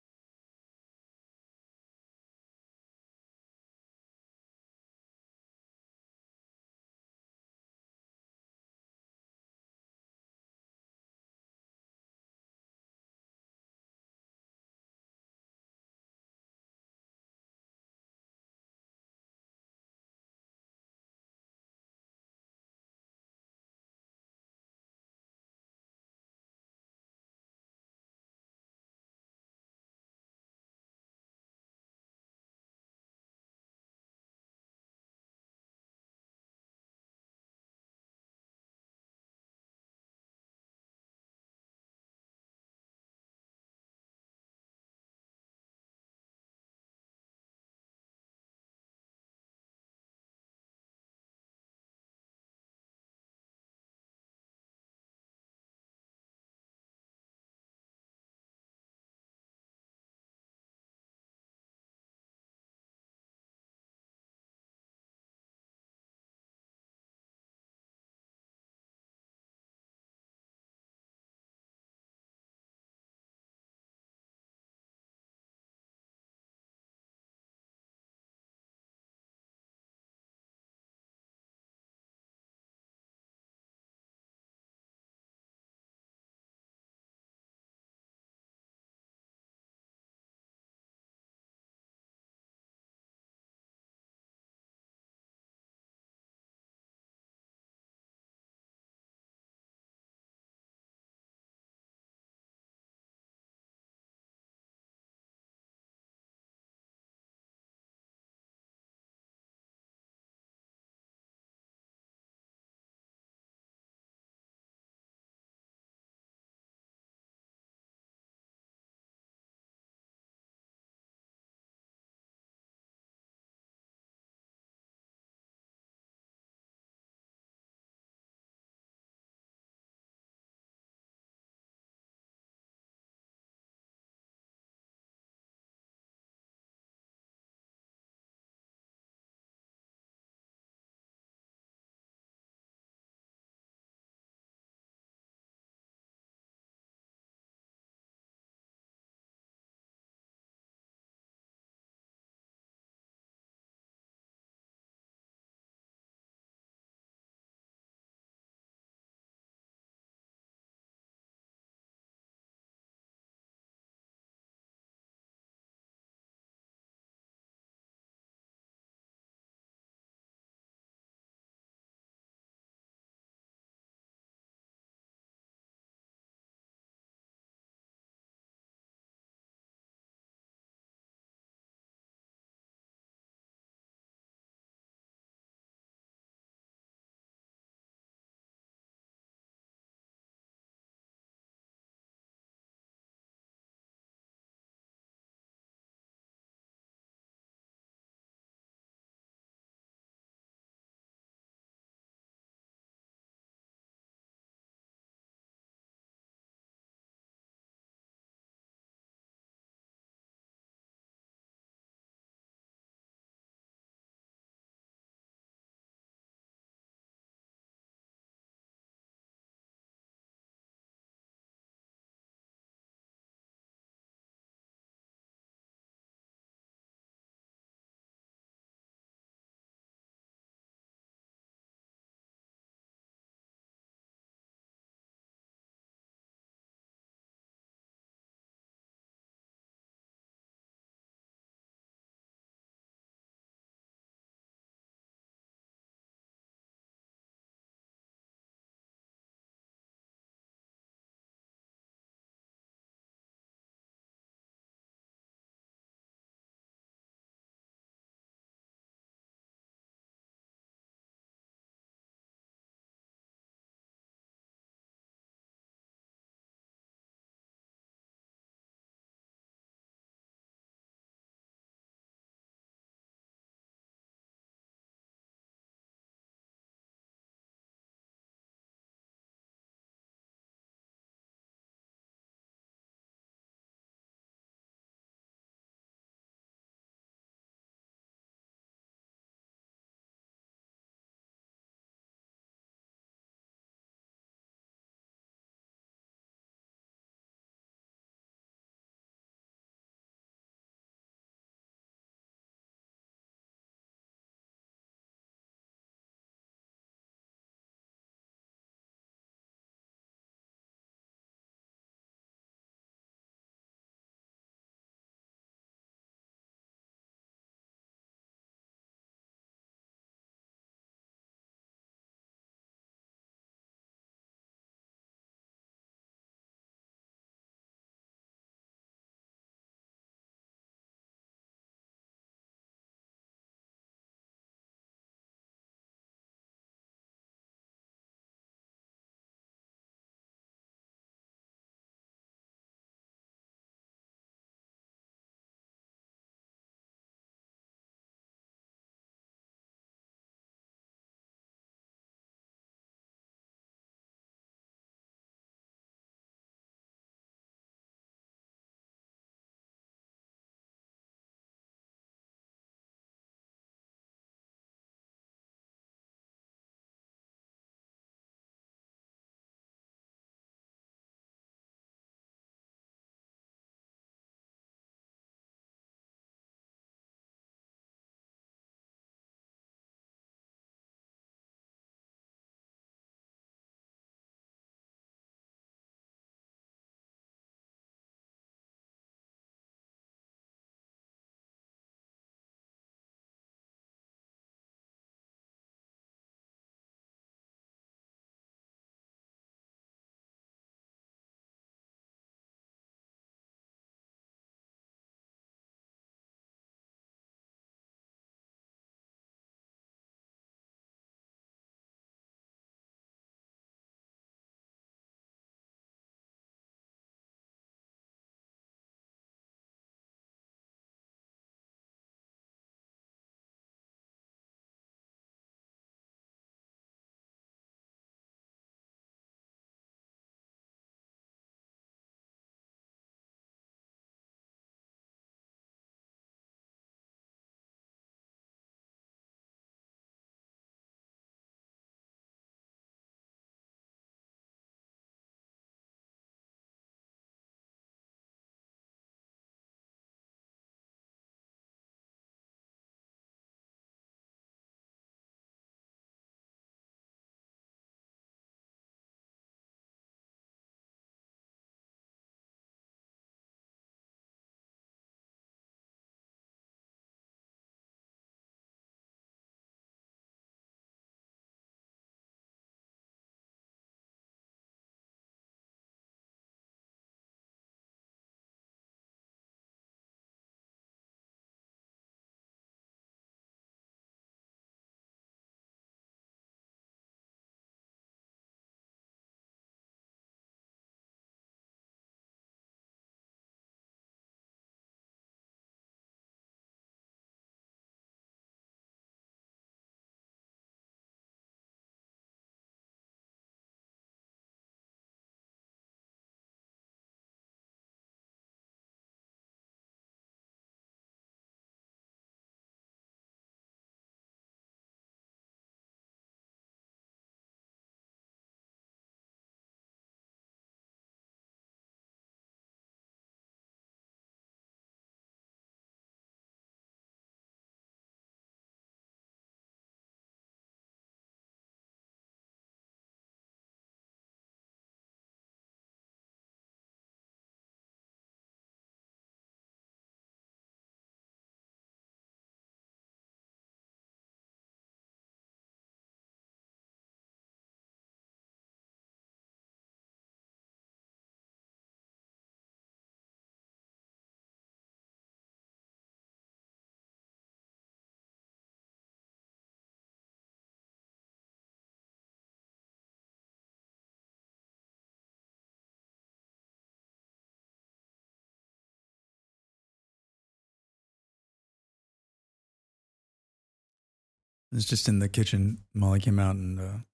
was just in the kitchen. Molly came out and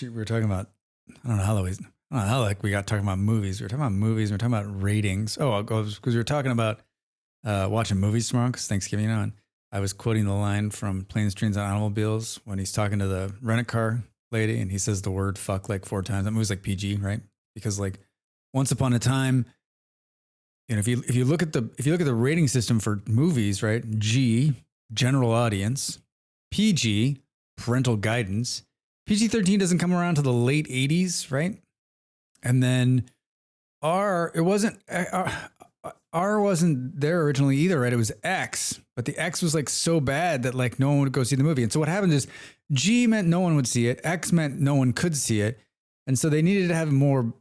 we were talking about, I don't know how like we got talking about movies. We were talking about movies. We were talking about ratings. Oh, because we were talking about watching movies tomorrow because Thanksgiving on. I was quoting the line from Planes, Trains, and Automobiles when he's talking to the rent-a-car lady and he says the word fuck like 4 times. That movie's like PG, right? Because like once upon a time, you know, if you look at the rating system for movies, right? G, general audience, PG, parental guidance. PG-13 doesn't come around to the late 80s, right? And then R wasn't there originally either, right? It was X, but the X was like so bad that like no one would go see the movie. And so what happened is G meant no one would see it. X meant no one could see it. And so they needed to have more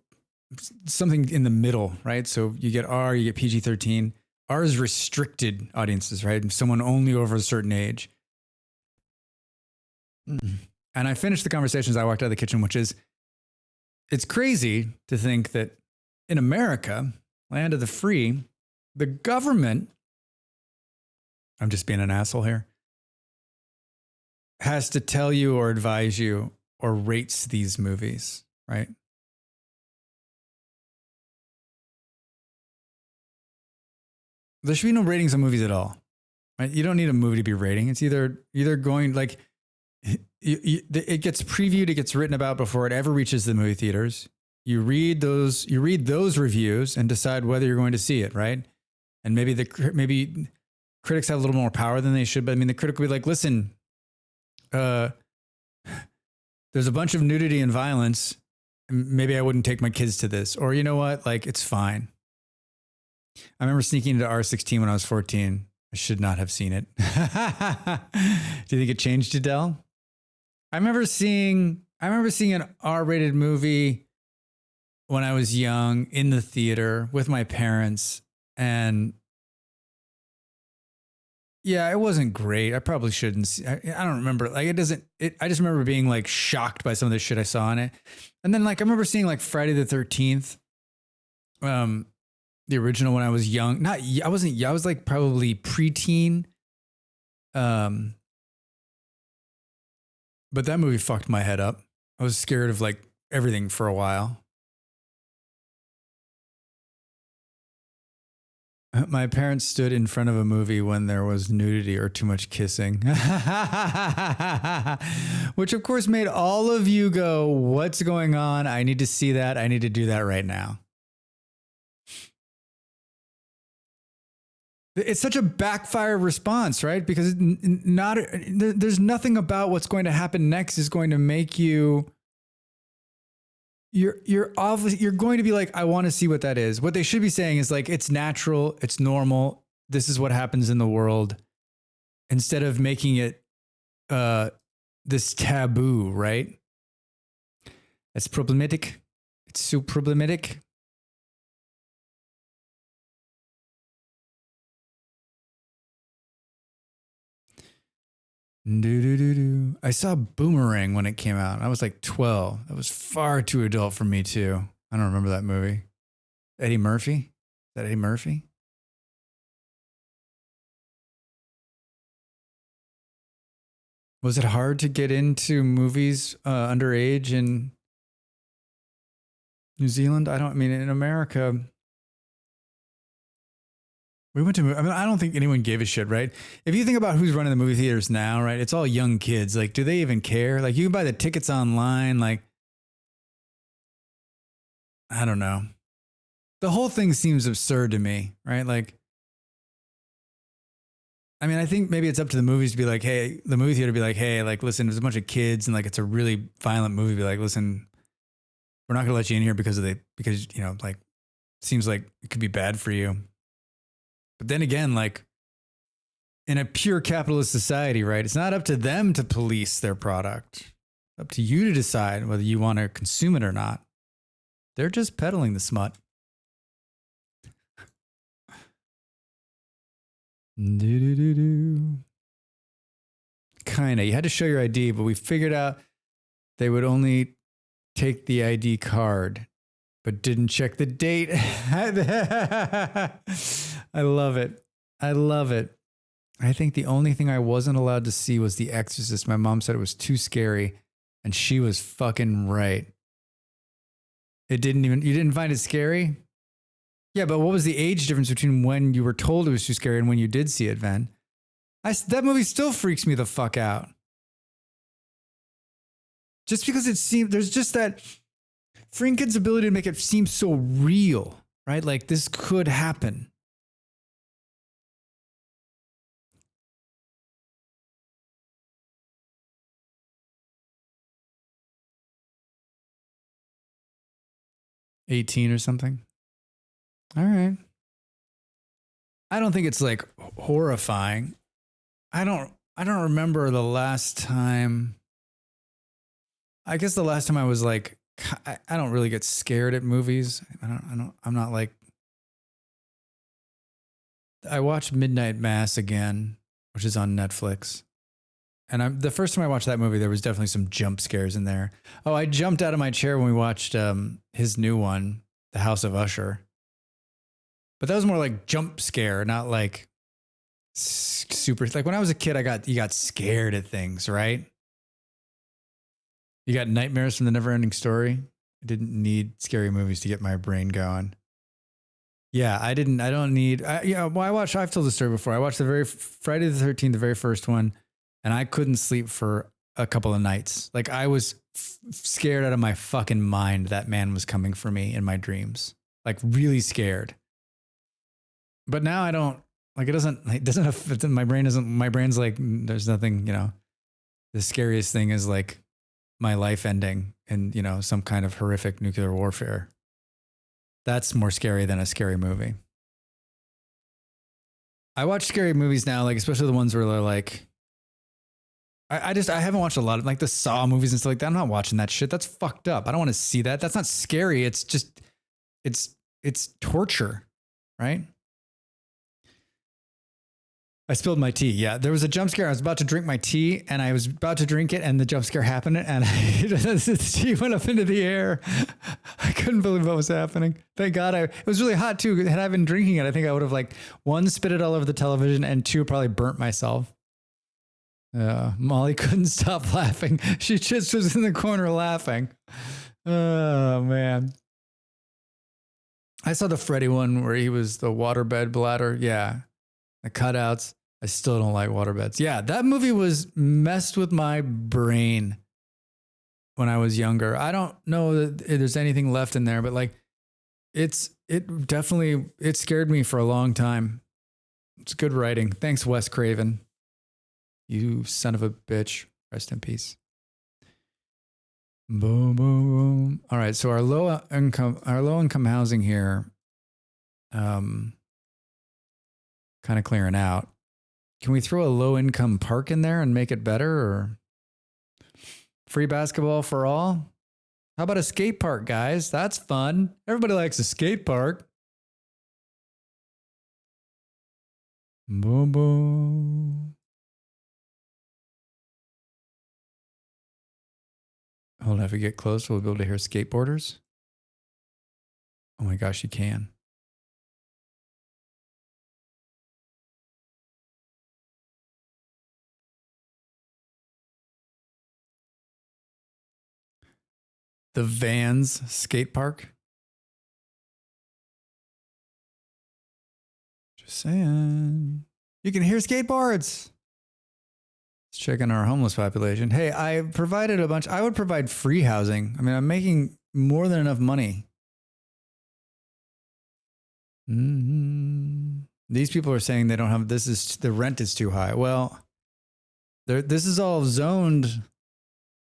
something in the middle, right? So you get R, you get PG-13. R is restricted audiences, right? Someone only over a certain age. And I finished the conversation as I walked out of the kitchen, which is, it's crazy to think that in America, land of the free, the government, I'm just being an asshole here, has to tell you or advise you or rates these movies, right? There should be no ratings on movies at all, right? You don't need a movie to be rating. It's either going like, it gets previewed, it gets written about before it ever reaches the movie theaters. You read those reviews and decide whether you're going to see it, right? And maybe critics have a little more power than they should, but I mean, the critic will be like, listen, there's a bunch of nudity and violence. Maybe I wouldn't take my kids to this. Or you know what? Like, it's fine. I remember sneaking into R16 when I was 14. I should not have seen it. Do you think it changed, Adele? I remember seeing an R-rated movie when I was young in the theater with my parents, and yeah, it wasn't great. I probably shouldn't see. I don't remember. Like, I just remember being like shocked by some of the shit I saw in it. And then like I remember seeing like Friday the 13th, the original when I was young. I was like probably preteen. But that movie fucked my head up. I was scared of like everything for a while. My parents stood in front of a movie when there was nudity or too much kissing, which of course made all of you go, what's going on? I need to see that. I need to do that right now. It's such a backfire response, right? Because there's nothing about what's going to happen next is going to make you. You're going to be like, I want to see what that is. What they should be saying is like, it's natural, it's normal. This is what happens in the world, instead of making it this taboo, right? It's problematic. It's so problematic. I saw Boomerang when it came out. I was like 12. That was far too adult for me too. I don't remember that movie. Eddie Murphy? Is that Eddie Murphy? Was it hard to get into movies underage in New Zealand? I mean, in America, we went to, I mean, I don't think anyone gave a shit, right? If you think about who's running the movie theaters now, right? It's all young kids. Like, do they even care? Like, you can buy the tickets online. Like, I don't know. The whole thing seems absurd to me, right? Like, I mean, I think maybe it's up to the movies to be like, hey, the movie theater to be like, hey, like, listen, there's a bunch of kids and like, it's a really violent movie. Be like, listen, we're not going to let you in here because you know, like, seems like it could be bad for you. But then again, like in a pure capitalist society, right? It's not up to them to police their product. It's up to you to decide whether you want to consume it or not. They're just peddling the smut. Kinda. You had to show your ID, but we figured out they would only take the ID card, but didn't check the date. I love it. I love it. I think the only thing I wasn't allowed to see was The Exorcist. My mom said it was too scary, and she was fucking right. You didn't find it scary? Yeah, but what was the age difference between when you were told it was too scary and when you did see it, Van? That movie still freaks me the fuck out. Just because there's just that Friedkin's ability to make it seem so real, right? Like this could happen. $18 or something. All right. I don't think it's like horrifying. I don't remember the last time. I guess the last time I was like, I don't really get scared at movies. I'm not like, I watched Midnight Mass again, which is on Netflix. And the first time I watched that movie, there was definitely some jump scares in there. Oh, I jumped out of my chair when we watched his new one, The House of Usher. But that was more like jump scare, not like super. Like when I was a kid, you got scared at things, right? You got nightmares from the Never-Ending Story. I didn't need scary movies to get my brain going. Yeah, I don't need. I've told the story before. I watched the very Friday the 13th, the very first one, and I couldn't sleep for a couple of nights. Like I was scared out of my fucking mind that man was coming for me in my dreams. Like really scared. But now I don't like. It doesn't have my brain doesn't. My brain's like there's nothing. The scariest thing is like my life ending and some kind of horrific nuclear warfare. That's more scary than a scary movie. I watch scary movies now, like especially the ones where they're like. I haven't watched a lot of like the Saw movies and stuff like that. I'm not watching that shit. That's fucked up. I don't want to see that. That's not scary. It's just it's torture, right? I spilled my tea. Yeah, there was a jump scare. I was about to drink my tea, and I was about to drink it, and the jump scare happened, and the tea went up into the air. I couldn't believe what was happening. Thank God. It was really hot too. Had I been drinking it, I think I would have like one, spit it all over the television, and two, probably burnt myself. Molly couldn't stop laughing. She just was in the corner laughing. Oh man. I saw the Freddy one where he was the waterbed bladder. Yeah. The cutouts. I still don't like waterbeds. Yeah, that movie was messed with my brain when I was younger. I don't know that there's anything left in there, but like it scared me for a long time. It's good writing. Thanks, Wes Craven. You son of a bitch. Rest in peace. Boom, boom, boom. All right, so our low income housing here, kind of clearing out. Can we throw a low income park in there and make it better, or free basketball for all? How about a skate park, guys? That's fun. Everybody likes a skate park. Boom, boom. Hold on, if we get close, we'll be able to hear skateboarders. Oh my gosh, you can. The Vans skate park. Just saying. You can hear skateboards. Let's check on our homeless population. Hey, I provided a bunch. I would provide free housing. I mean, I'm making more than enough money. Mm-hmm. These people are saying they don't have, the rent is too high. Well, this is all zoned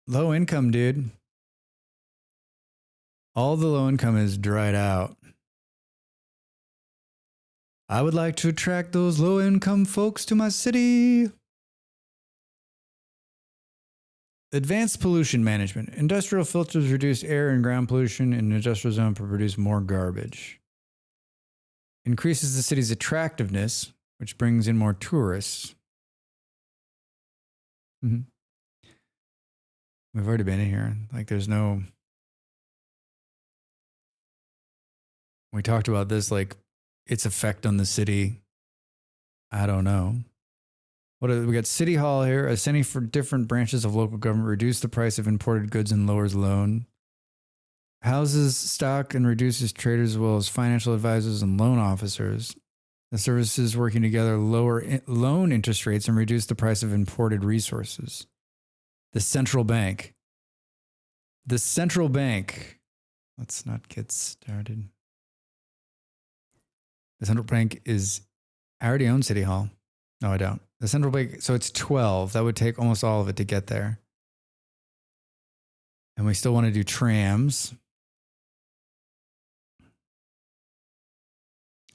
low income, dude. All the low income is dried out. I would like to attract those low income folks to my city. Advanced pollution management. Industrial filters reduce air and ground pollution in an industrial zone to produce more garbage. Increases the city's attractiveness, which brings in more tourists. Mm-hmm. We've already been in here. Like there's no... We talked about this, like its effect on the city. I don't know. We got City Hall here. Ascending for different branches of local government, reduce the price of imported goods and lowers loan. Houses stock and reduces traders as well as financial advisors and loan officers. The services working together lower loan interest rates and reduce the price of imported resources. The central bank. The central bank. Let's not get started. The central bank is, I already own City Hall. No, I don't. The central bank, so it's 12. That would take almost all of it to get there. And we still want to do trams.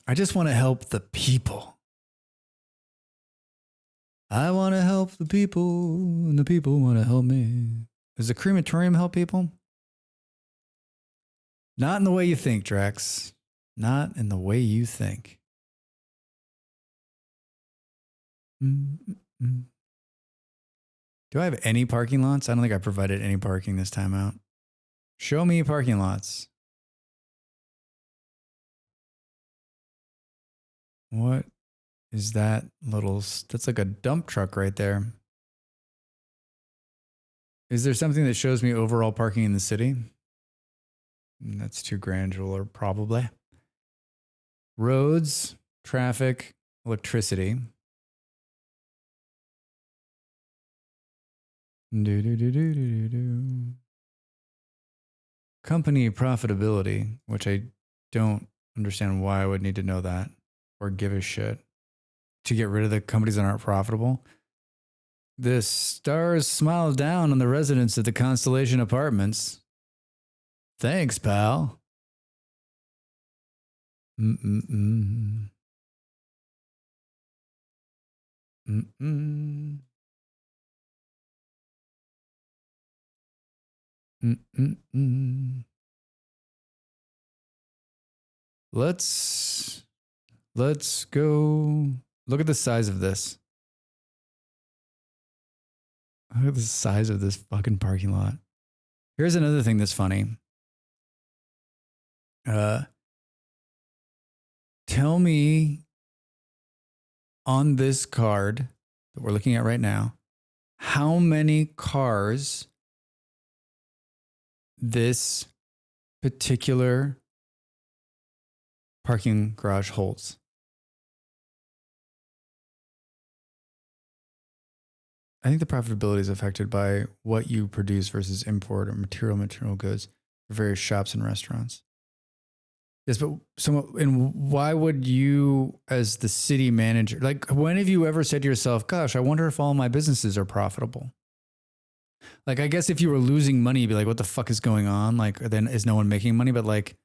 I just want to help the people. I want to help the people, and the people want to help me. Does the crematorium help people? Not in the way you think, Drex. Not in the way you think. Mm-mm. Do I have any parking lots? I don't think I provided any parking this time out. Show me parking lots. What is that little... That's like a dump truck right there. Is there something that shows me overall parking in the city? That's too granular, probably. Roads, traffic, electricity. Company profitability, which I don't understand why I would need to know that or give a shit to get rid of the companies that aren't profitable. The stars smile down on the residents of the Constellation Apartments. Thanks, pal. Mm-mm-mm. Mm-mm. Mm-mm-mm. Let's go. Look at the size of this. Look at the size of this fucking parking lot. Here's another thing that's funny. Tell me on this card that we're looking at right now, how many cars this particular parking garage holds. I think the profitability is affected by what you produce versus import or material goods for various shops and restaurants. Yes, but and why would you, as the city manager, like when have you ever said to yourself, gosh, I wonder if all my businesses are profitable? Like, I guess if you were losing money, you'd be like, what the fuck is going on? Like, then is no one making money? But like,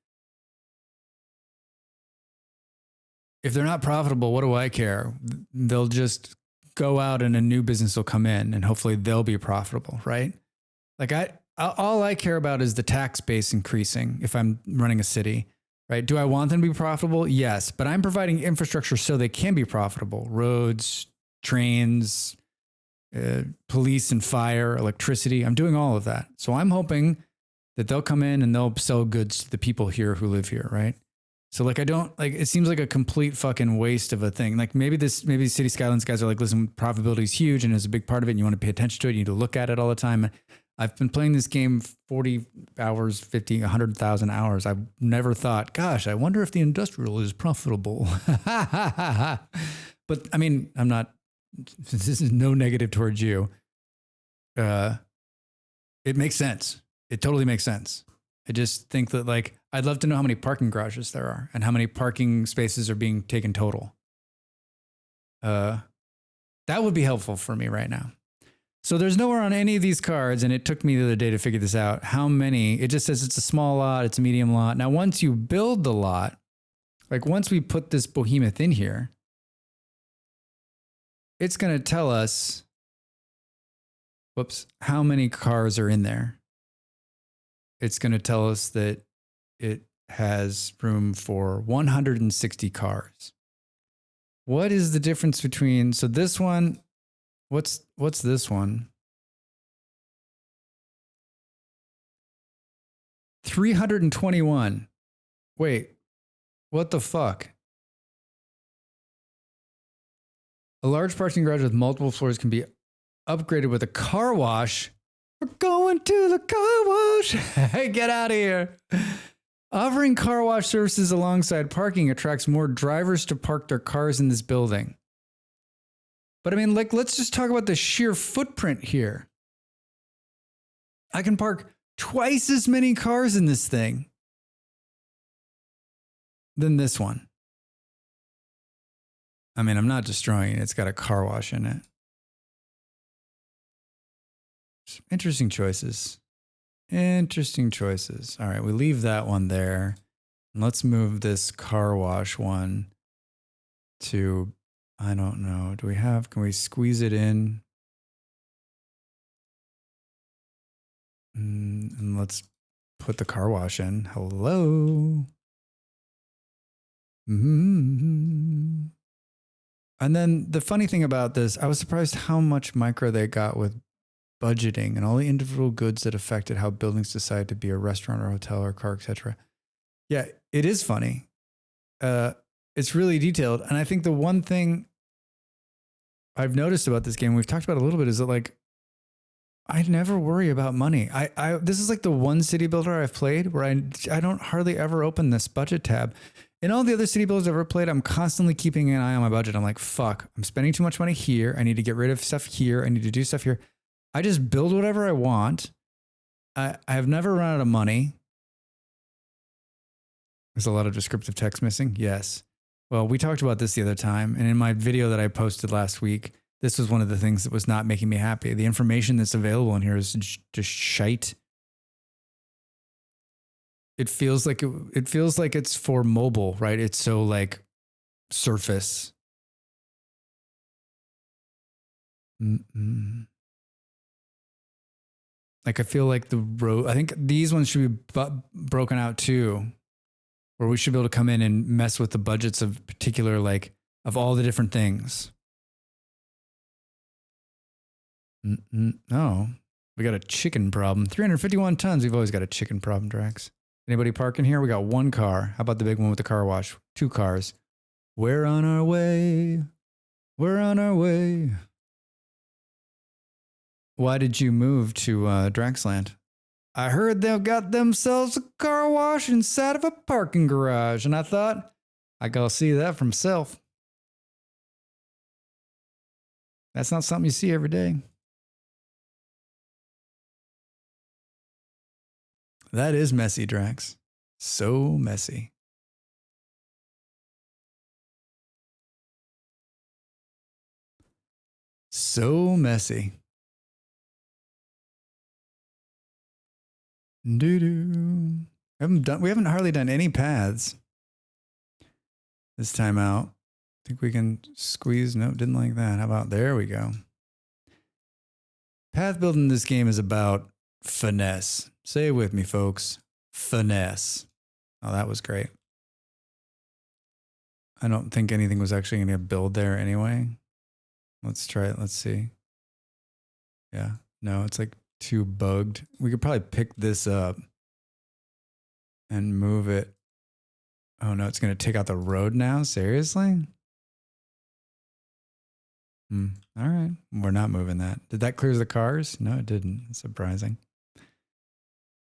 if they're not profitable, what do I care? They'll just go out and a new business will come in and hopefully they'll be profitable, right? Like all I care about is the tax base increasing if I'm running a city. Right? Do I want them to be profitable? Yes, but I'm providing infrastructure so they can be profitable. Roads, trains, police and fire, electricity. I'm doing all of that. So I'm hoping that they'll come in and they'll sell goods to the people here who live here, right? So like, it seems like a complete fucking waste of a thing. Like maybe City Skylines guys are like, listen, profitability is huge and is a big part of it and you want to pay attention to it. You need to look at it all the time. I've been playing this game 40 hours, 50, 100,000 hours. I've never thought, gosh, I wonder if the industrial is profitable. But I mean, this is no negative towards you. It makes sense. It totally makes sense. I just think that like, I'd love to know how many parking garages there are and how many parking spaces are being taken total. That would be helpful for me right now. So there's nowhere on any of these cards, and it took me the other day to figure this out, how many. It just says it's a small lot, it's a medium lot. Now, once you build the lot, like once we put this behemoth in here, it's going to tell us, how many cars are in there. It's going to tell us that it has room for 160 cars. What is the difference between, so this one, what's this one? 321. Wait, what the fuck? A large parking garage with multiple floors can be upgraded with a car wash. We're going to the car wash. Hey, get out of here. Offering car wash services alongside parking attracts more drivers to park their cars in this building. But I mean, like, let's just talk about the sheer footprint here. I can park twice as many cars in this thing than this one. I mean, I'm not destroying it. It's got a car wash in it. Interesting choices. Interesting choices. All right, we leave that one there. Let's move this car wash one to, I don't know. Can we squeeze it in? And let's put the car wash in. Hello. Mm-hmm. And then the funny thing about this, I was surprised how much micro they got with budgeting and all the individual goods that affected how buildings decide to be a restaurant or hotel or car, etc. Yeah, it is funny. It's really detailed. And I think the one thing I've noticed about this game, we've talked about a little bit, is that like, I never worry about money. This is like the one city builder I've played where I don't hardly ever open this budget tab. In all the other city builders I've ever played, I'm constantly keeping an eye on my budget. I'm like, fuck, I'm spending too much money here. I need to get rid of stuff here. I need to do stuff here. I just build whatever I want. I have never run out of money. There's a lot of descriptive text missing. Yes. Well, we talked about this the other time. And in my video that I posted last week, this was one of the things that was not making me happy. The information that's available in here is just shite. It feels like it's for mobile, right? It's so like surface. Like I feel like the road, I think these ones should be broken out too, where we should be able to come in and mess with the budgets of particular, like of all the different things. No, we got a chicken problem. 351 tons. We've always got a chicken problem, Drax. Anybody parking here? We got one car. How about the big one with the car wash? 2 cars. We're on our way. We're on our way. Why did you move to Draxland? I heard they've got themselves a car wash inside of a parking garage, and I thought, I gotta see that for myself. That's not something you see every day. That is messy, Drax. So messy. So messy. Doo-doo. We haven't hardly done any paths this time out. I think we can squeeze. Nope, didn't like that. How about, there we go. Path building in this game is about finesse. Say it with me, folks. Finesse. Oh, that was great. I don't think anything was actually going to build there anyway. Let's try it. Let's see. Yeah. No, it's like too bugged. We could probably pick this up and move it. Oh no, it's going to take out the road now? Seriously? All right. We're not moving that. Did that clear the cars? No, it didn't. It's surprising.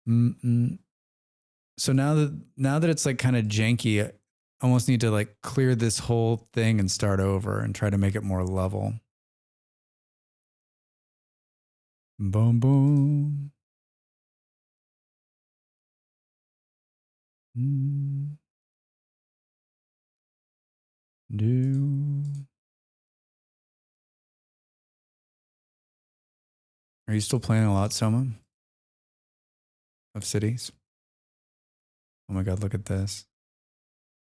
So now that it's like kind of janky, I almost need to like clear this whole thing and start over and try to make it more level. Boom, boom. Are you still playing a lot, Soma? Of cities? Oh my God, look at this.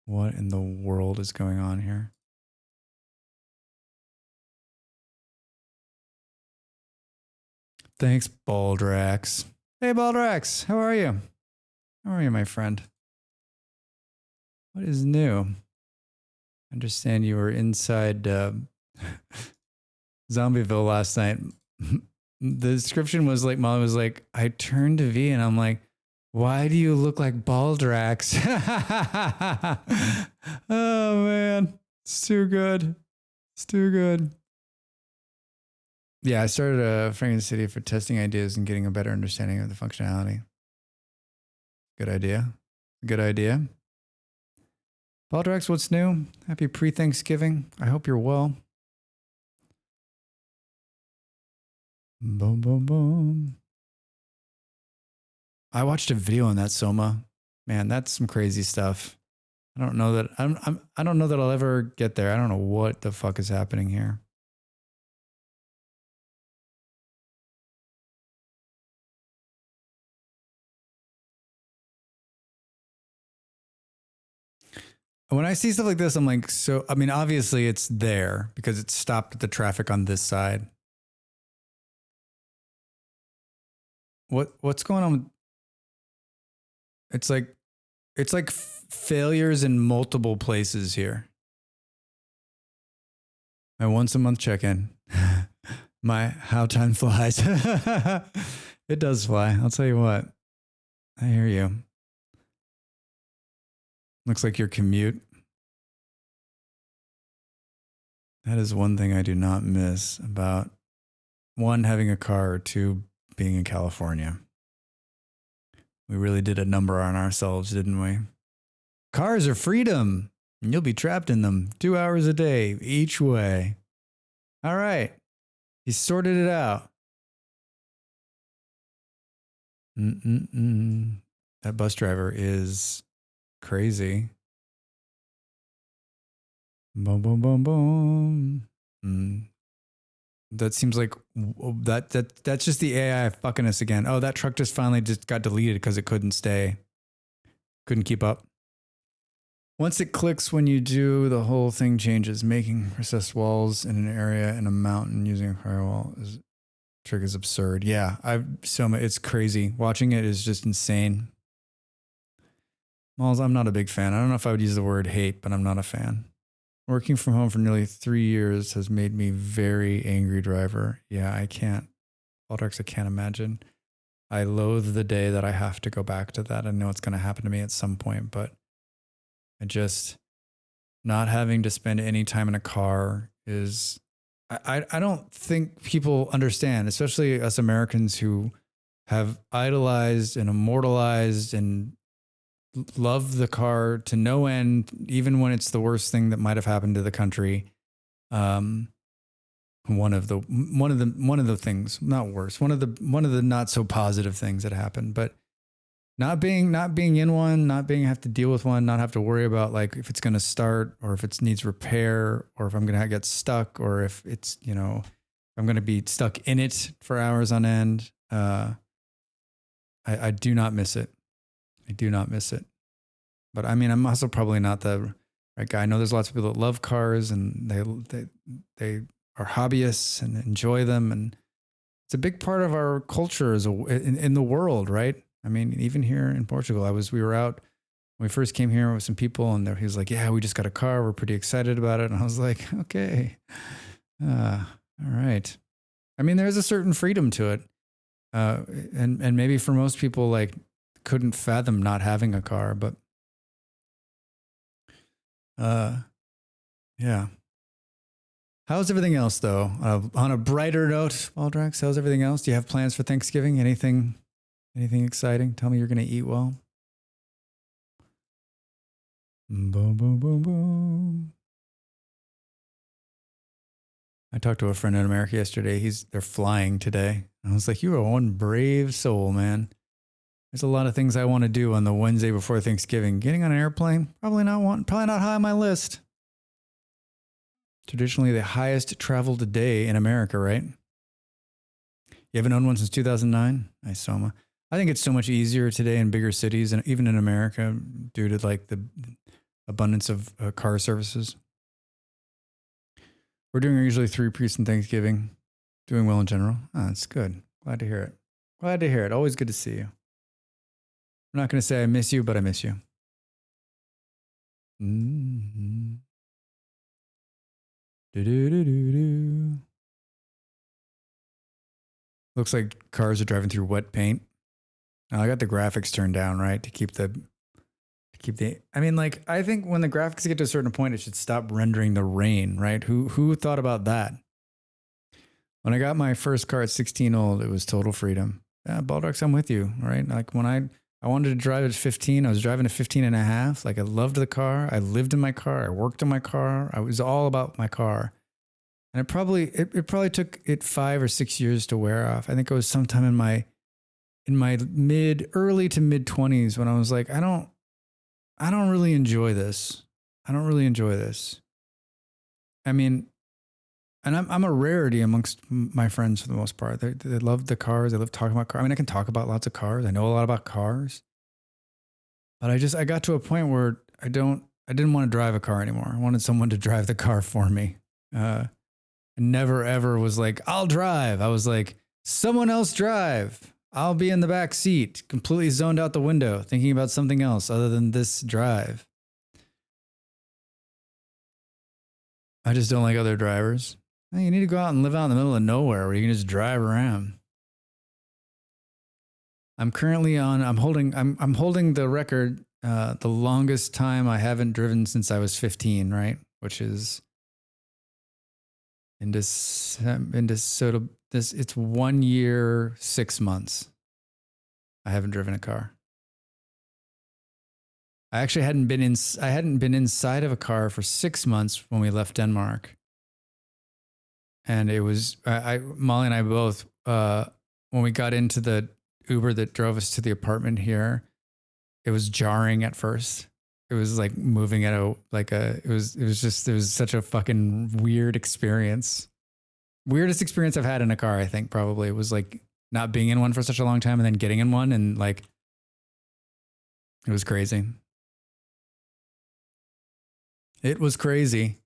What in the world is going on here? Thanks, Baldrax. Hey, Baldrax, how are you? How are you, my friend? What is new? I understand you were inside Zombieville last night. The description was like, Mom was like, I turned to V and I'm like, why do you look like Baldrax? Oh man, it's too good. It's too good. Yeah, I started a Franken City for testing ideas and getting a better understanding of the functionality. Good idea. Good idea. Baldrax, what's new? Happy pre-Thanksgiving. I hope you're well. Boom, boom, boom. I watched a video on that Soma. Man, that's some crazy stuff. I don't know that I don't know that I'll ever get there. I don't know what the fuck is happening here. When I see stuff like this, I'm like, so, I mean, obviously it's there because it stopped the traffic on this side. What's going on? It's like failures in multiple places here. My once a month check-in. My how time flies. It does fly. I'll tell you what. I hear you. Looks like your commute. That is one thing I do not miss about one, having a car, or two, being in California. We really did a number on ourselves, didn't we? Cars are freedom, and you'll be trapped in them 2 hours a day, each way. All right. He sorted it out. That bus driver is crazy. Boom, boom, boom, boom. That seems like that's just the AI fucking us again. Oh, that truck just finally just got deleted because it couldn't keep up. Once it clicks when you do, the whole thing changes. Making recessed walls in an area in a mountain using a firewall trick is absurd. Yeah, it's crazy. Watching it is just insane. Malls, I'm not a big fan. I don't know if I would use the word hate, but I'm not a fan. Working from home for nearly 3 years has made me very angry driver. Yeah, I can't. Baldrax, I can't imagine. I loathe the day that I have to go back to that. I know it's going to happen to me at some point, but I just, not having to spend any time in a car is, I don't think people understand, especially us Americans who have idolized and immortalized and love the car to no end, even when it's the worst thing that might have happened to the country. One of the things, not worse, one of the not so positive things that happened, but not being in one, not being have to deal with one, not have to worry about like if it's going to start or if it needs repair or if I'm going to get stuck or if it's, I'm going to be stuck in it for hours on end. I do not miss it. I do not miss it. But I mean, I'm also probably not the right guy. I know there's lots of people that love cars and they are hobbyists and enjoy them. And it's a big part of our culture in the world, right? I mean, even here in Portugal, we were out when we first came here with some people and he was like, yeah, we just got a car. We're pretty excited about it. And I was like, okay, all right. I mean, there's a certain freedom to it. And maybe for most people, like couldn't fathom not having a car, but yeah. How's everything else though? On a brighter note, Baldrax, how's everything else? Do you have plans for Thanksgiving? Anything exciting? Tell me you're going to eat well. Boom, boom, boom, boom. I talked to a friend in America yesterday. They're flying today. I was like, you are one brave soul, man. There's a lot of things I want to do on the Wednesday before Thanksgiving. Getting on an airplane, probably not high on my list. Traditionally the highest traveled day in America, right? You haven't owned one since 2009? Nice, Soma. I think it's so much easier today in bigger cities and even in America due to like the abundance of car services. We're doing usually 3 priests in Thanksgiving. Doing well in general. Oh, that's good. Glad to hear it. Glad to hear it. Always good to see you. I'm not going to say I miss you, but I miss you. Mm-hmm. Do-do-do-do-do. Looks like cars are driving through wet paint. Now, I got the graphics turned down, right, to keep I mean, like, I think when the graphics get to a certain point, it should stop rendering the rain, right? Who thought about that? When I got my first car at 16 old, it was total freedom. Yeah, Baldox, I'm with you, right? Like when I wanted to drive at 15, I was driving at 15 and a half. Like I loved the car. I lived in my car. I worked in my car. I was all about my car. And it probably took it 5 or 6 years to wear off. I think it was sometime in my early to mid 20s when I was like, I don't really enjoy this. I don't really enjoy this. I mean, and I'm a rarity amongst my friends for the most part. They love the cars. They love talking about cars. I mean, I can talk about lots of cars. I know a lot about cars. But I got to a point where I didn't want to drive a car anymore. I wanted someone to drive the car for me. I never ever was like, I'll drive. I was like, someone else drive. I'll be in the back seat, completely zoned out the window, thinking about something else other than this drive. I just don't like other drivers. You need to go out and live out in the middle of nowhere where you can just drive around. I'm holding the record, the longest time I haven't driven since I was 15, right? Which is it's 1 year, 6 months. I haven't driven a car. I actually hadn't been inside of a car for 6 months when we left Denmark. And it was, Molly and I both, when we got into the Uber that drove us to the apartment here, it was jarring at first. It was like moving at it was such a fucking weird experience. Weirdest experience I've had in a car, I think, probably. It was like not being in one for such a long time and then getting in one, and like, it was crazy. It was crazy.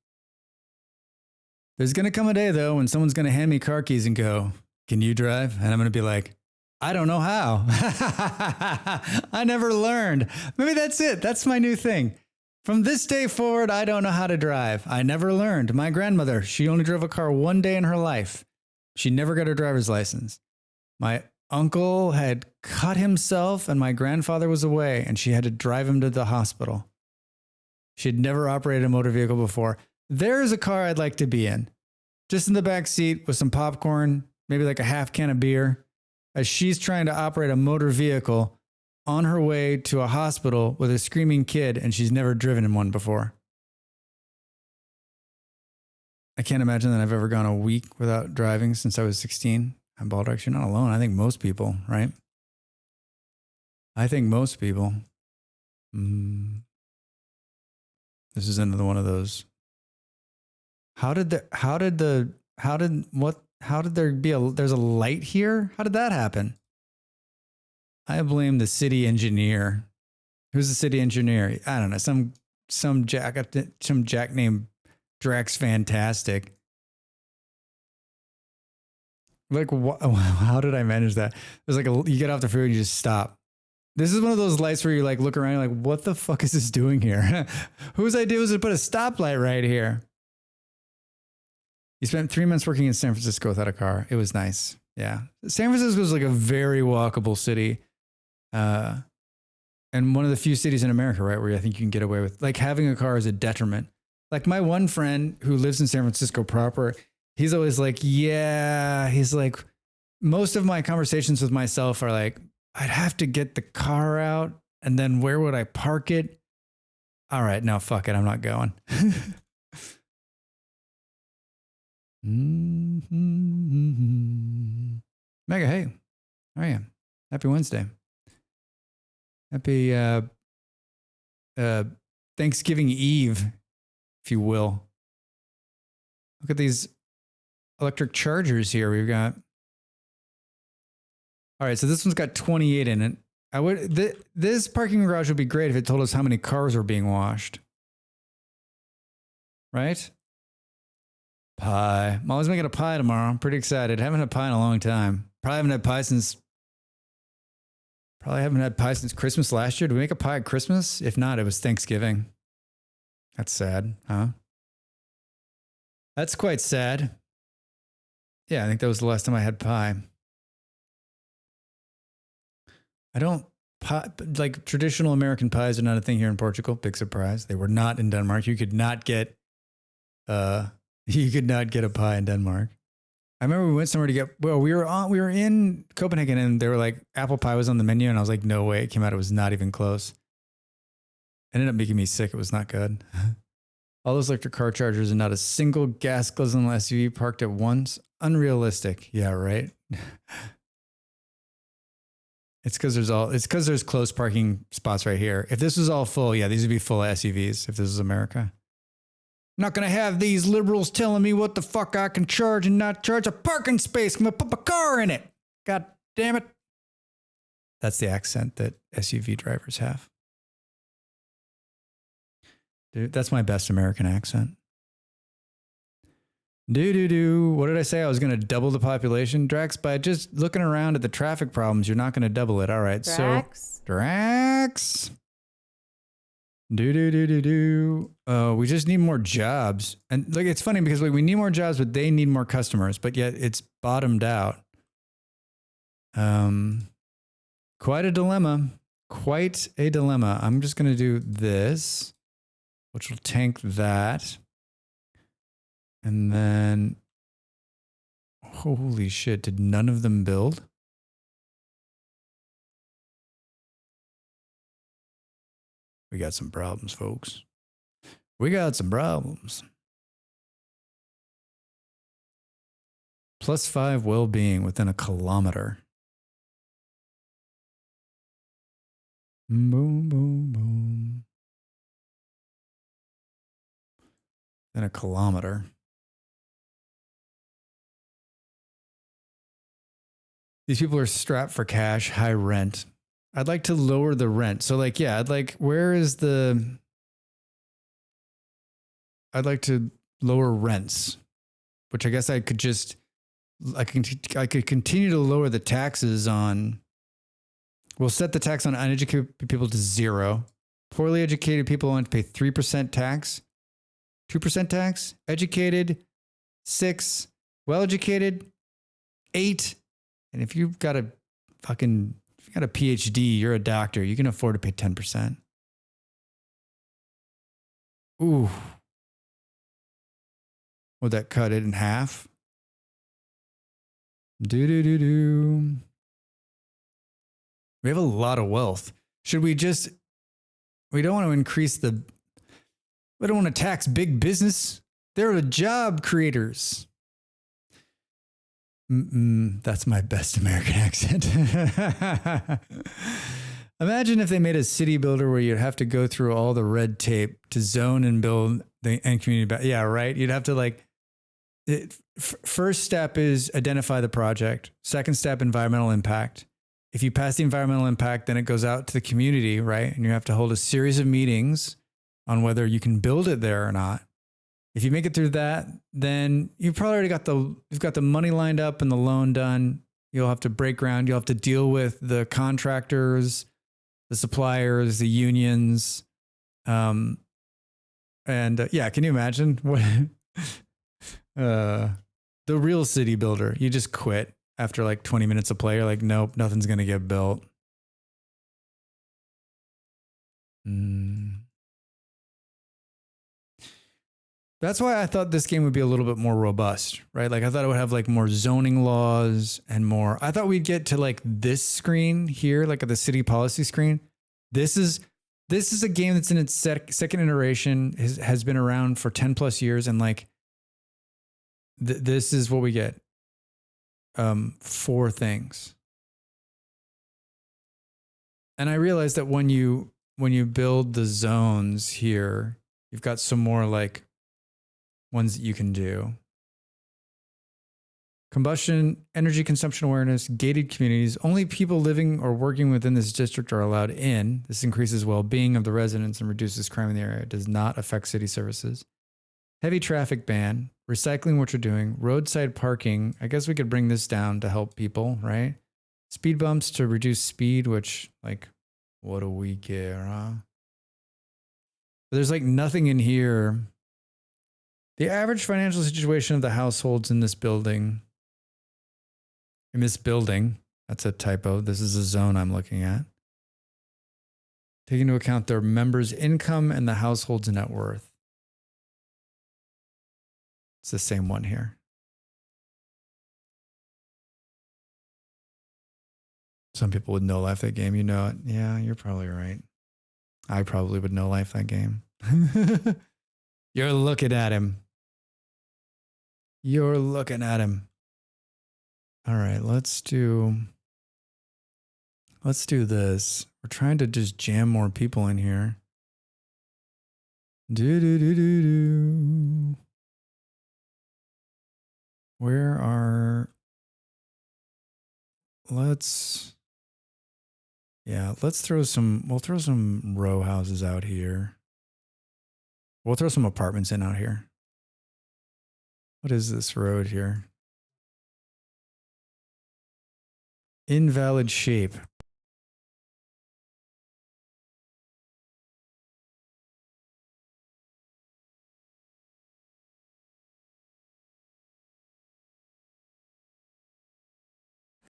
There's going to come a day, though, when someone's going to hand me car keys and go, can you drive? And I'm going to be like, I don't know how. I never learned. Maybe that's it. That's my new thing. From this day forward, I don't know how to drive. I never learned. My grandmother, she only drove a car one day in her life. She never got her driver's license. My uncle had cut himself and my grandfather was away and she had to drive him to the hospital. She had never operated a motor vehicle before. There's a car I'd like to be in. Just in the back seat with some popcorn, maybe like a half can of beer, as she's trying to operate a motor vehicle on her way to a hospital with a screaming kid, and she's never driven in one before. I can't imagine that I've ever gone a week without driving since I was 16. I'm Baldock, you're not alone. I think most people, right? I think most people. This is another one of those. There's a light here? How did that happen? I blame the city engineer. Who's the city engineer? I don't know. Some jack named Drax Fantastic. Like, how did I manage that? There's like you get off the freeway and you just stop. This is one of those lights where you like look around, you're like, what the fuck is this doing here? Whose idea was to put a stoplight right here? You spent 3 months working in San Francisco without a car. It was nice. Yeah. San Francisco is like a very walkable city. And one of the few cities in America, right, where I think you can get away with, like, having a car is a detriment. Like, my one friend who lives in San Francisco proper, he's always like, yeah, he's like, most of my conversations with myself are like, I'd have to get the car out, and then where would I park it? All right, no, fuck it, I'm not going. Mega, hey, how are you? Happy Wednesday. Happy Thanksgiving Eve, if you will. Look at these electric chargers here we've got. All right, so this one's got 28 in it. This parking garage would be great if it told us how many cars were being washed. Right? Pie. Molly's making a pie tomorrow. I'm pretty excited. Haven't had pie in a long time. Probably haven't had pie since Christmas last year. Did we make a pie at Christmas? If not, it was Thanksgiving. That's sad, huh? That's quite sad. Yeah, I think that was the last time I had pie. like traditional American pies are not a thing here in Portugal. Big surprise. They were not in Denmark. You could not get a pie in Denmark. I remember we went somewhere to get, well, we were in Copenhagen and they were like, apple pie was on the menu. And I was like, no way. It came out. It was not even close. It ended up making me sick. It was not good. All those electric car chargers and not a single gas guzzling SUV parked at once. Unrealistic. Yeah, right. It's because there's close parking spots right here. If this was all full, yeah, these would be full SUVs if this was America. I'm not going to have these liberals telling me what the fuck I can charge and not charge. A parking space. I'm going to put my car in it. God damn it. That's the accent that SUV drivers have. Dude, that's my best American accent. What did I say? I was going to double the population, Drax, by just looking around at the traffic problems. You're not going to double it. All right. Drax. So, Drax. We just need more jobs. And like, it's funny because we need more jobs, but they need more customers, but yet it's bottomed out. Quite a dilemma. I'm just going to do this, which will tank that. And then, holy shit, did none of them build? We got some problems, folks. We got some problems. +5 well-being within a kilometer. Boom, boom, boom. Within a kilometer. These people are strapped for cash, high rent. I'd like to lower the rent. So like, yeah, I'd like to lower rents, which I guess I could continue to lower the taxes on, we'll set the tax on uneducated people to 0. Poorly educated people want to pay 3% tax, 2% tax, educated, 6, well-educated, 8. And if you've got a PhD, you're a doctor, you can afford to pay 10%. Ooh. Would that cut it in half? We have a lot of wealth. Should we just, we don't want to tax big business. They're the job creators. That's my best American accent. Imagine if they made a city builder where you'd have to go through all the red tape to zone and build the end community. Yeah, right. You'd have to first step is identify the project. Second step, environmental impact. If you pass the environmental impact, then it goes out to the community, right? And you have to hold a series of meetings on whether you can build it there or not. If you make it through that, then you've probably already got the money lined up and the loan done. You'll have to break ground. You'll have to deal with the contractors, the suppliers, the unions. Yeah, can you imagine what the real city builder? You just quit after like 20 minutes of play. You're like, nope, nothing's going to get built. That's why I thought this game would be a little bit more robust, right? Like I thought it would have like more zoning laws and more. I thought we'd get to like this screen here, like at the city policy screen. This is a game that's in its second iteration, has been around for 10 plus years. And like, this is what we get. 4 things. And I realized that when you build the zones here, you've got some more like ones that you can do. Combustion, energy consumption awareness, gated communities. Only people living or working within this district are allowed in. This increases well-being of the residents and reduces crime in the area. It does not affect city services. Heavy traffic ban, recycling, what you're doing, roadside parking. I guess we could bring this down to help people, right? Speed bumps to reduce speed, which like, what do we care, huh? But there's like nothing in here. The average financial situation of the households in this building, that's a typo. This is a zone I'm looking at. Take into account their members' income and the household's net worth. It's the same one here. Some people would no life that game. You know it. Yeah, you're probably right. I probably would no life that game. You're looking at him. You're looking at him. All right, let's do this. We're trying to just jam more people in here. Where are... let's throw some... we'll throw some row houses out here. We'll throw some apartments in out here. What is this road here? Invalid shape.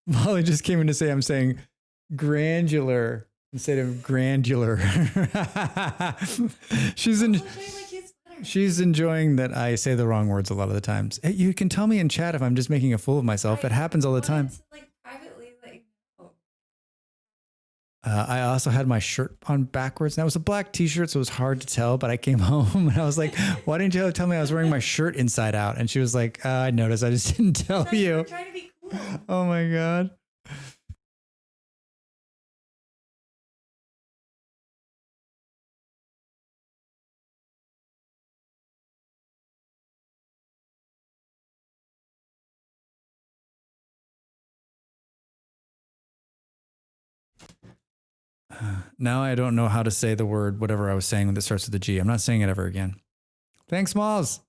Molly just came in to say I'm saying granular instead of grandular. She's enjoying that I say the wrong words a lot of the times. Hey, you can tell me in chat if I'm just making a fool of myself. It happens all the time. I also had my shirt on backwards. And that was a black t-shirt, so it was hard to tell, but I came home and I was like, why didn't you tell me I was wearing my shirt inside out? And she was like, I noticed. I just didn't tell you. Trying to be cool. Oh my God. Now I don't know how to say the word, whatever I was saying that starts with a G. I'm not saying it ever again. Thanks, Malls.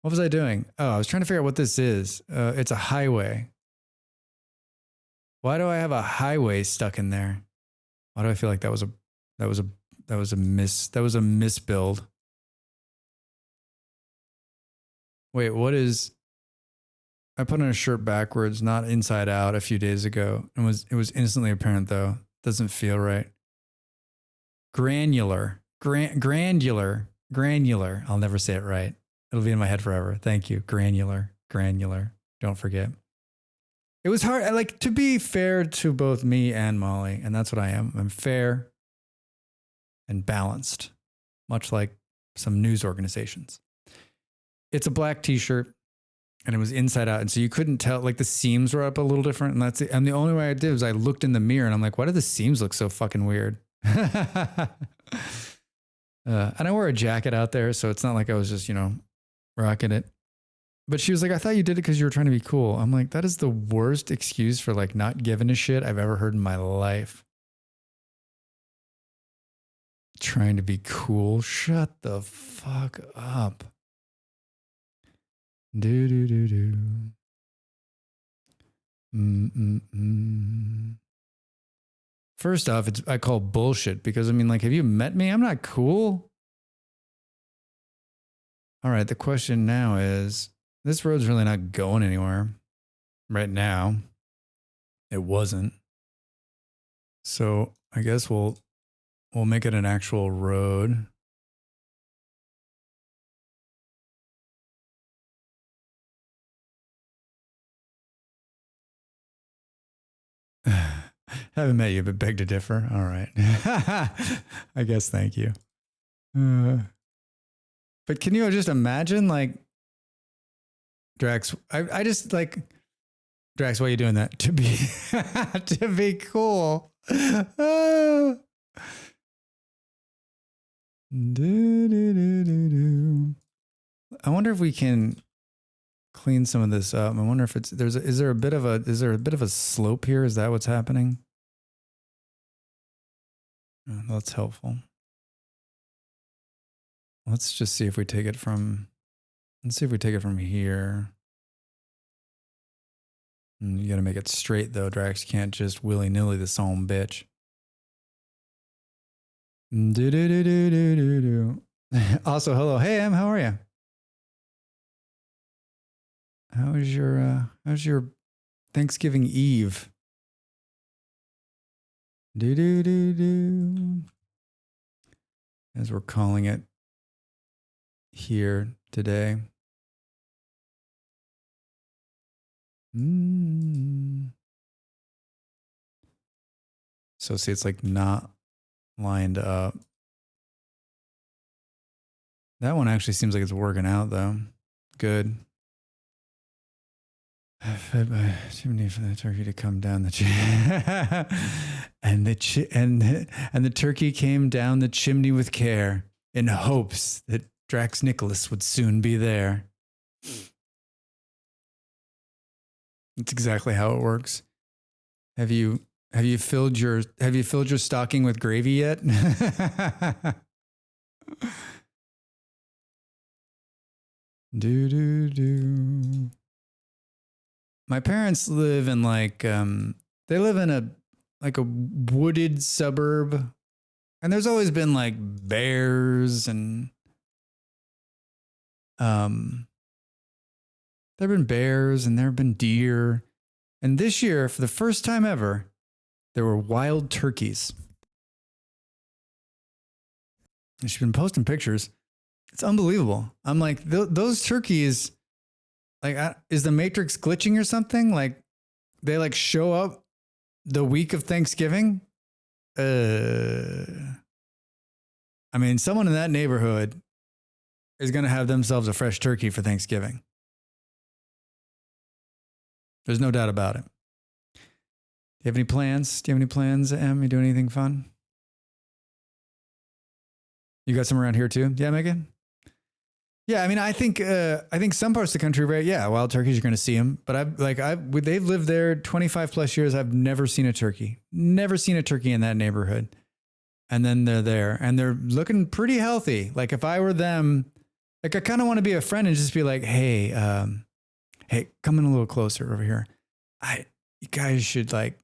What was I doing? Oh, I was trying to figure out what this is. It's a highway. Why do I have a highway stuck in there? Why do I feel like that was a misbuild? Wait, what is... I put on a shirt backwards, not inside out, a few days ago. And it was instantly apparent though. Doesn't feel right. Granular. Granular. I'll never say it right. It'll be in my head forever. Thank you. Granular. Don't forget. It was hard. Like, to be fair to both me and Molly, and that's what I am. I'm fair and balanced, much like some news organizations. It's a black t-shirt. And it was inside out. And so you couldn't tell, like the seams were up a little different. And that's it. And the only way I did was I looked in the mirror and I'm like, why do the seams look so fucking weird? And I wore a jacket out there. So it's not like I was just, rocking it. But she was like, I thought you did it because you were trying to be cool. I'm like, that is the worst excuse for like not giving a shit I've ever heard in my life. Trying to be cool. Shut the fuck up. First off, I call bullshit because I mean, like, have you met me? I'm not cool. All right. The question now is, this road's really not going anywhere right now. It wasn't. So I guess we'll make it an actual road. Haven't met you, but beg to differ. All right. I guess thank you. But can you just imagine, like, Drax, I just like, Drax, why are you doing that? To be cool. I wonder if we can clean some of this up. I wonder if is there a bit of a slope here? Is that what's happening? Oh, that's helpful. Let's just see if we take it from, here. You got to make it straight though, Drax. You can't just willy-nilly this own bitch. Also, hello. Hey, Em, how are you? How's your Thanksgiving Eve? Do do do do. As we're calling it here today. So see, it's like not lined up. That one actually seems like it's working out though. Good. Fed by chimney for the turkey to come down the chimney. and the turkey came down the chimney with care in hopes that Drax Nicholas would soon be there. That's exactly how it works. Have you filled your stocking with gravy yet? Do do do. My parents live in they live in a wooded suburb, and there's always been like bears and there've been bears and there've been deer, and this year for the first time ever there were wild turkeys. And she's been posting pictures. It's unbelievable. I'm like, those turkeys, like, is the Matrix glitching or something? Like, they like show up the week of Thanksgiving. I mean, someone in that neighborhood is going to have themselves a fresh turkey for Thanksgiving. There's no doubt about it. Do you have any plans? Em? You doing anything fun? You got some around here too? Yeah, Megan? Yeah, I mean, I think some parts of the country, right? Yeah, wild turkeys, you're going to see them. But they've lived there 25 plus years. I've never seen a turkey. Never seen a turkey in that neighborhood. And then they're there and they're looking pretty healthy. Like if I were them, like I kind of want to be a friend and just be like, hey, come in a little closer over here. You guys should like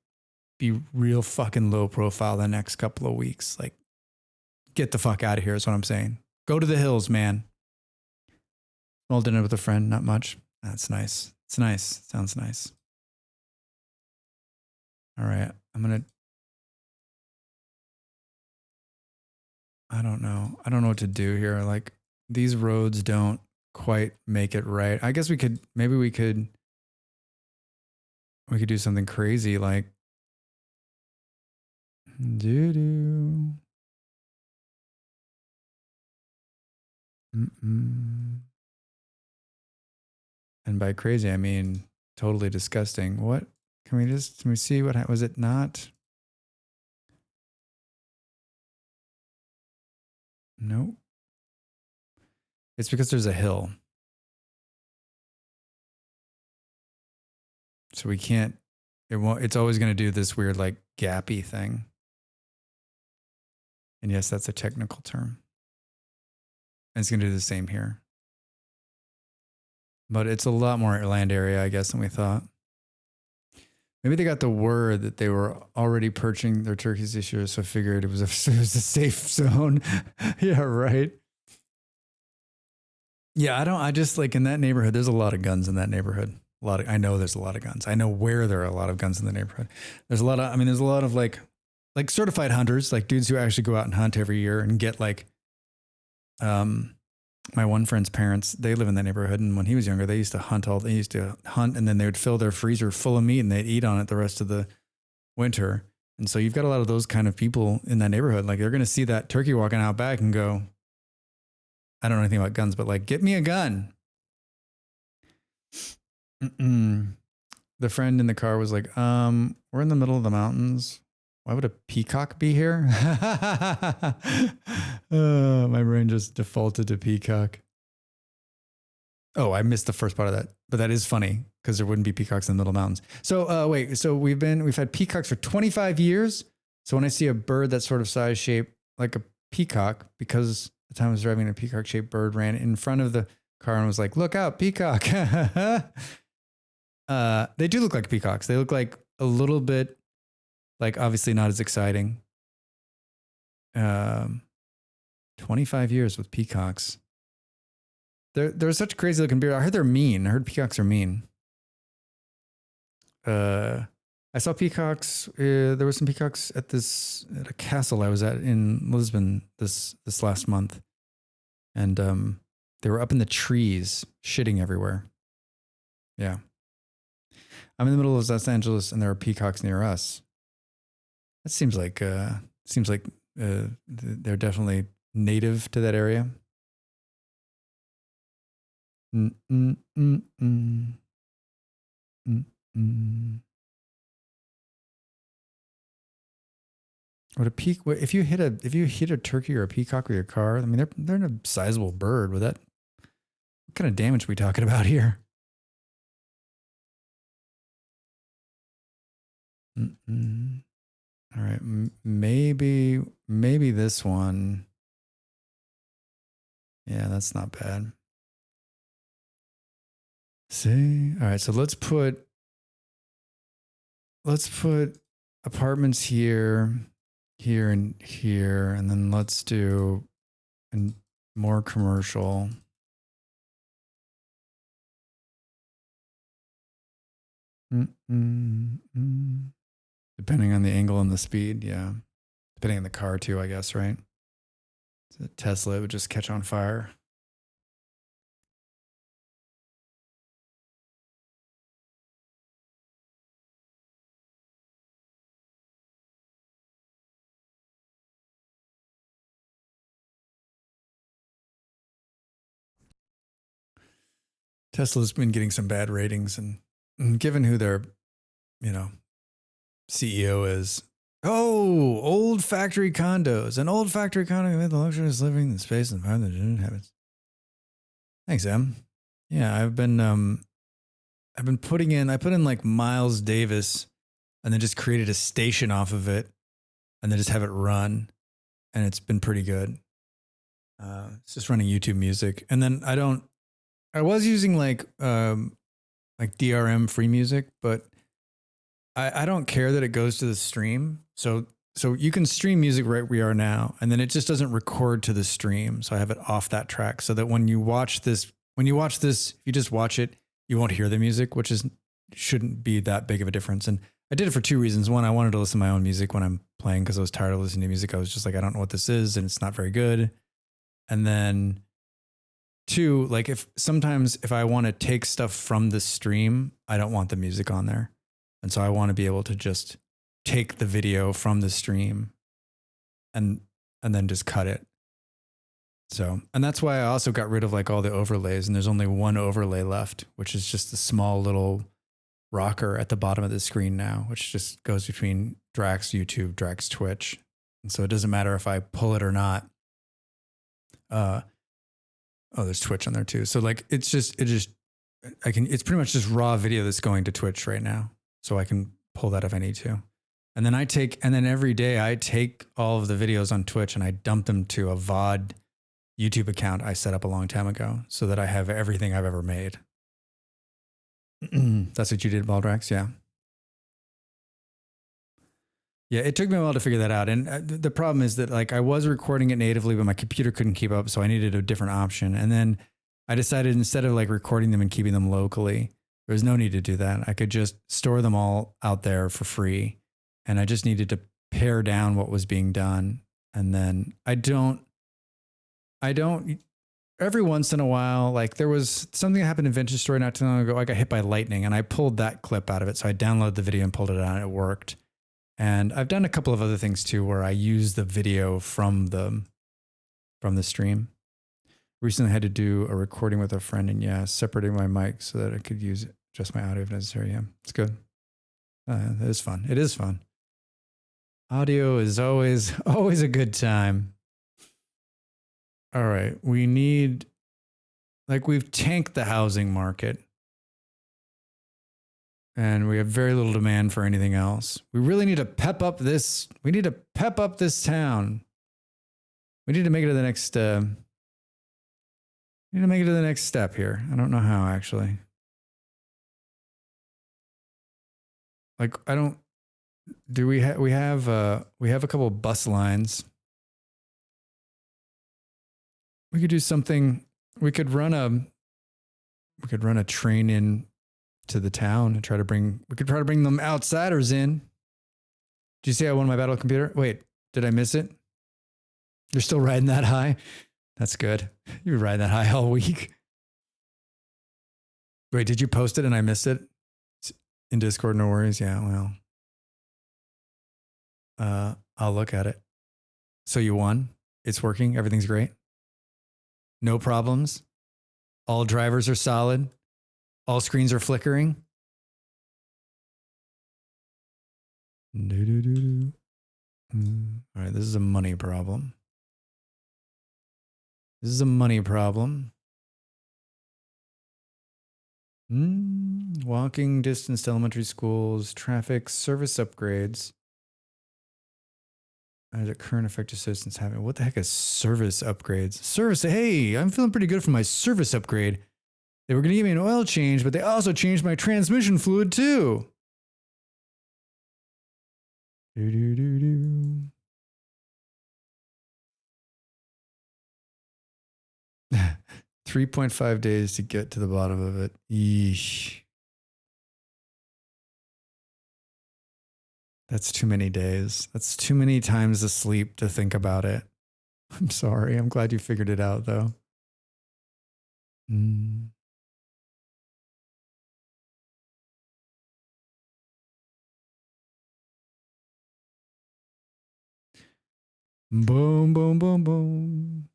be real fucking low profile the next couple of weeks. Like, get the fuck out of here is what I'm saying. Go to the hills, man. Small dinner with a friend, not much. That's nice. It's nice. Sounds nice. All right. I don't know what to do here. Like these roads don't quite make it right. I guess we could do something crazy like doo-doo. And by crazy, I mean totally disgusting. What? Can we see what was it not? Nope. It's because there's a hill. So we can't, it's always going to do this weird like gappy thing. And yes, that's a technical term. And it's going to do the same here. But it's a lot more land area, I guess, than we thought. Maybe they got the word that they were already perching their turkeys this year, so I figured it was a safe zone. Yeah, right. Yeah, I just like in that neighborhood, there's a lot of guns in that neighborhood. I know there's a lot of guns. I know where there are a lot of guns in the neighborhood. There's a lot of like certified hunters, like dudes who actually go out and hunt every year and get like, my one friend's parents, they live in that neighborhood. And when he was younger, they used to hunt and then they would fill their freezer full of meat and they'd eat on it the rest of the winter. And so you've got a lot of those kind of people in that neighborhood. Like they're going to see that turkey walking out back and go, I don't know anything about guns, but like, get me a gun. The friend in the car was like, we're in the middle of the mountains. Why would a peacock be here? My brain just defaulted to peacock. Oh, I missed the first part of that, but that is funny because there wouldn't be peacocks in the middle of mountains. So wait, so we've had peacocks for 25 years. So when I see a bird that sort of size shape like a peacock, because the time I was driving, a peacock shaped bird ran in front of the car and was like, look out, peacock. They do look like peacocks. They look like a little bit, like obviously not as exciting. 25 years with peacocks. They're such crazy looking birds. I heard they're mean. I heard peacocks are mean. I saw peacocks. There were some peacocks at a castle I was at in Lisbon this last month, and they were up in the trees, shitting everywhere. Yeah, I'm in the middle of Los Angeles, and there are peacocks near us. That seems like they're definitely native to that area. If you hit a turkey or a peacock with your car, I mean they're a sizable bird. What kind of damage are we talking about here? All right, maybe this one. Yeah, that's not bad. See, all right, so let's put apartments here, and here, and then let's do more commercial. Depending on the angle and the speed, yeah. Depending on the car too, I guess, right? So Tesla would just catch on fire. Tesla's been getting some bad ratings, and given who their, CEO is. Oh, old factory condos. An old factory condo with the luxurious living in space and time that it inhabits. Thanks, Em. Yeah, I've been putting in. I put in like Miles Davis, and then just created a station off of it, and then just have it run, and it's been pretty good. It's just running YouTube music, and then I was using like DRM free music, but I don't care that it goes to the stream. So you can stream music right where we are now, and then it just doesn't record to the stream. So I have it off that track so that when you watch this, if you just watch it, you won't hear the music, which shouldn't be that big of a difference. And I did it for two reasons. One, I wanted to listen to my own music when I'm playing because I was tired of listening to music. I was just like, I don't know what this is, and it's not very good. And then two, like if I want to take stuff from the stream, I don't want the music on there. And so I want to be able to just take the video from the stream and then just cut it. So, and that's why I also got rid of like all the overlays, and there's only one overlay left, which is just the small little rocker at the bottom of the screen now, which just goes between Drax YouTube, Drax Twitch. And so it doesn't matter if I pull it or not. There's Twitch on there too. So like, it's pretty much just raw video that's going to Twitch right now. So I can pull that if I need to. And then every day I take all of the videos on Twitch and I dump them to a VOD YouTube account I set up a long time ago so that I have everything I've ever made. That's what you did, Baldrax? Yeah. Yeah, it took me a while to figure that out. And the problem is that like I was recording it natively, but my computer couldn't keep up. So I needed a different option. And then I decided instead of like recording them and keeping them locally, there was no need to do that. I could just store them all out there for free. And I just needed to pare down what was being done. And then I don't, every once in a while, like there was something that happened in Vintage Story not too long ago. I got hit by lightning and I pulled that clip out of it. So I downloaded the video and pulled it out and it worked. And I've done a couple of other things too, where I use the video from the stream. Recently I had to do a recording with a friend and separating my mic so that I could use just my audio if necessary. Yeah, it's good. It is fun. It is fun. Audio is always a good time. All right. We've tanked the housing market and we have very little demand for anything else. We really need to pep up this. We need to pep up this town. We need to make it to the next, step here. I don't know how actually. Like, we have a couple of bus lines. We could do something. We could run a train in to the town and we could try to bring them outsiders in. Did you see I won my battle computer? Wait, did I miss it? You're still riding that high? That's good. You were riding that high all week. Wait, did you post it and I missed it? In Discord, no worries. Yeah, well. I'll look at it. So you won. It's working. Everything's great. No problems. All drivers are solid. All screens are flickering. All right, this is a money problem. Walking distance to elementary schools, traffic, service upgrades. The current effective citizens having. What the heck is service upgrades? Hey, I'm feeling pretty good for my service upgrade. They were going to give me an oil change, but they also changed my transmission fluid too. 3.5 days to get to the bottom of it. Yeesh. That's too many days. That's too many times of sleep to think about it. I'm sorry. I'm glad you figured it out, though. Boom, boom, boom, boom.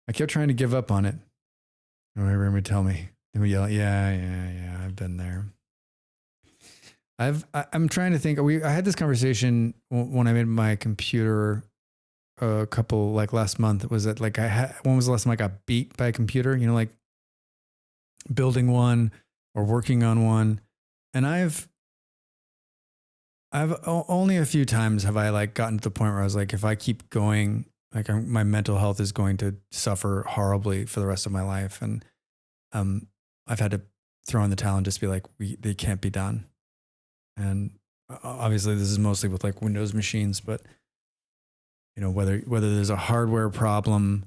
I kept trying to give up on it. Everyone would tell me. They would yell, yeah, I've been there. I'm trying to think. I had this conversation when I made my computer a couple, like last month. Was it like when was the last time I got beat by a computer? You know, like building one or working on one. And I've only a few times have I like gotten to the point where I was like, if I keep going, like my mental health is going to suffer horribly for the rest of my life. And I've had to throw in the towel and just be like, they can't be done. And obviously this is mostly with like Windows machines, but you know, whether there's a hardware problem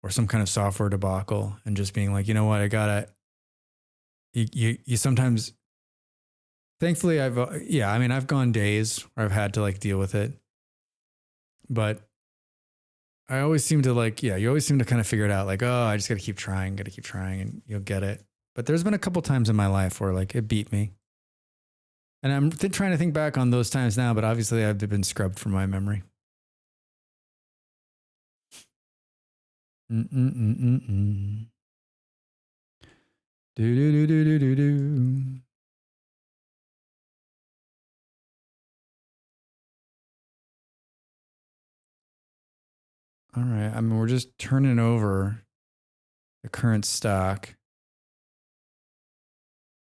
or some kind of software debacle, and just being like, you know what, I gotta, you sometimes, thankfully I've gone days where I've had to like deal with it, but I always seem to like, you always seem to kind of figure it out. Like, oh, I just got to keep trying and you'll get it. But there's been a couple times in my life where like it beat me. And I'm trying to think back on those times now, but obviously I've been scrubbed from my memory. Do. All right. I mean, we're just turning over the current stock,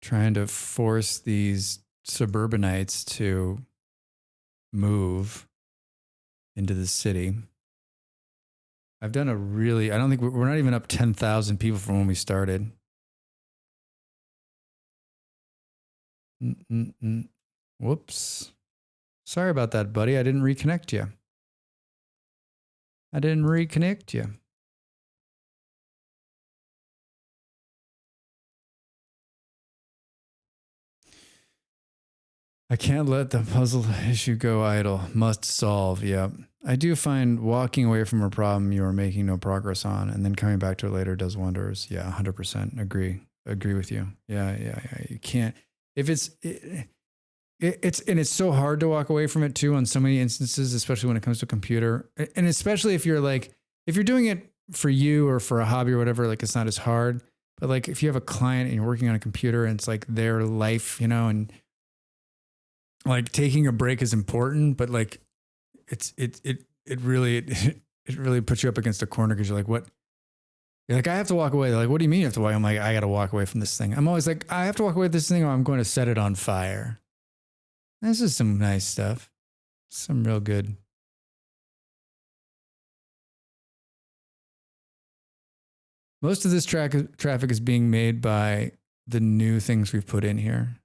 trying to force these suburbanites to move into the city. I've done I don't think we're not even up 10,000 people from when we started. Whoops. Sorry about that, buddy. I didn't reconnect you. I can't let the puzzle issue go idle. Must solve. Yep. I do find walking away from a problem you are making no progress on and then coming back to it later does wonders. Yeah, 100%. Agree with you. Yeah. You can't, if it's so hard to walk away from it too on so many instances, especially when it comes to a computer. And especially if you're doing it for you or for a hobby or whatever, like it's not as hard. But like if you have a client and you're working on a computer and it's like their life, you know, and like taking a break is important, but like it really puts you up against a corner because you're like, what? You're like, I have to walk away. They're like, what do you mean you have to walk? I'm like, I got to walk away from this thing. I'm always like, I have to walk away with this thing or I'm going to set it on fire. This is some nice stuff. Some real good. Most of this traffic is being made by the new things we've put in here.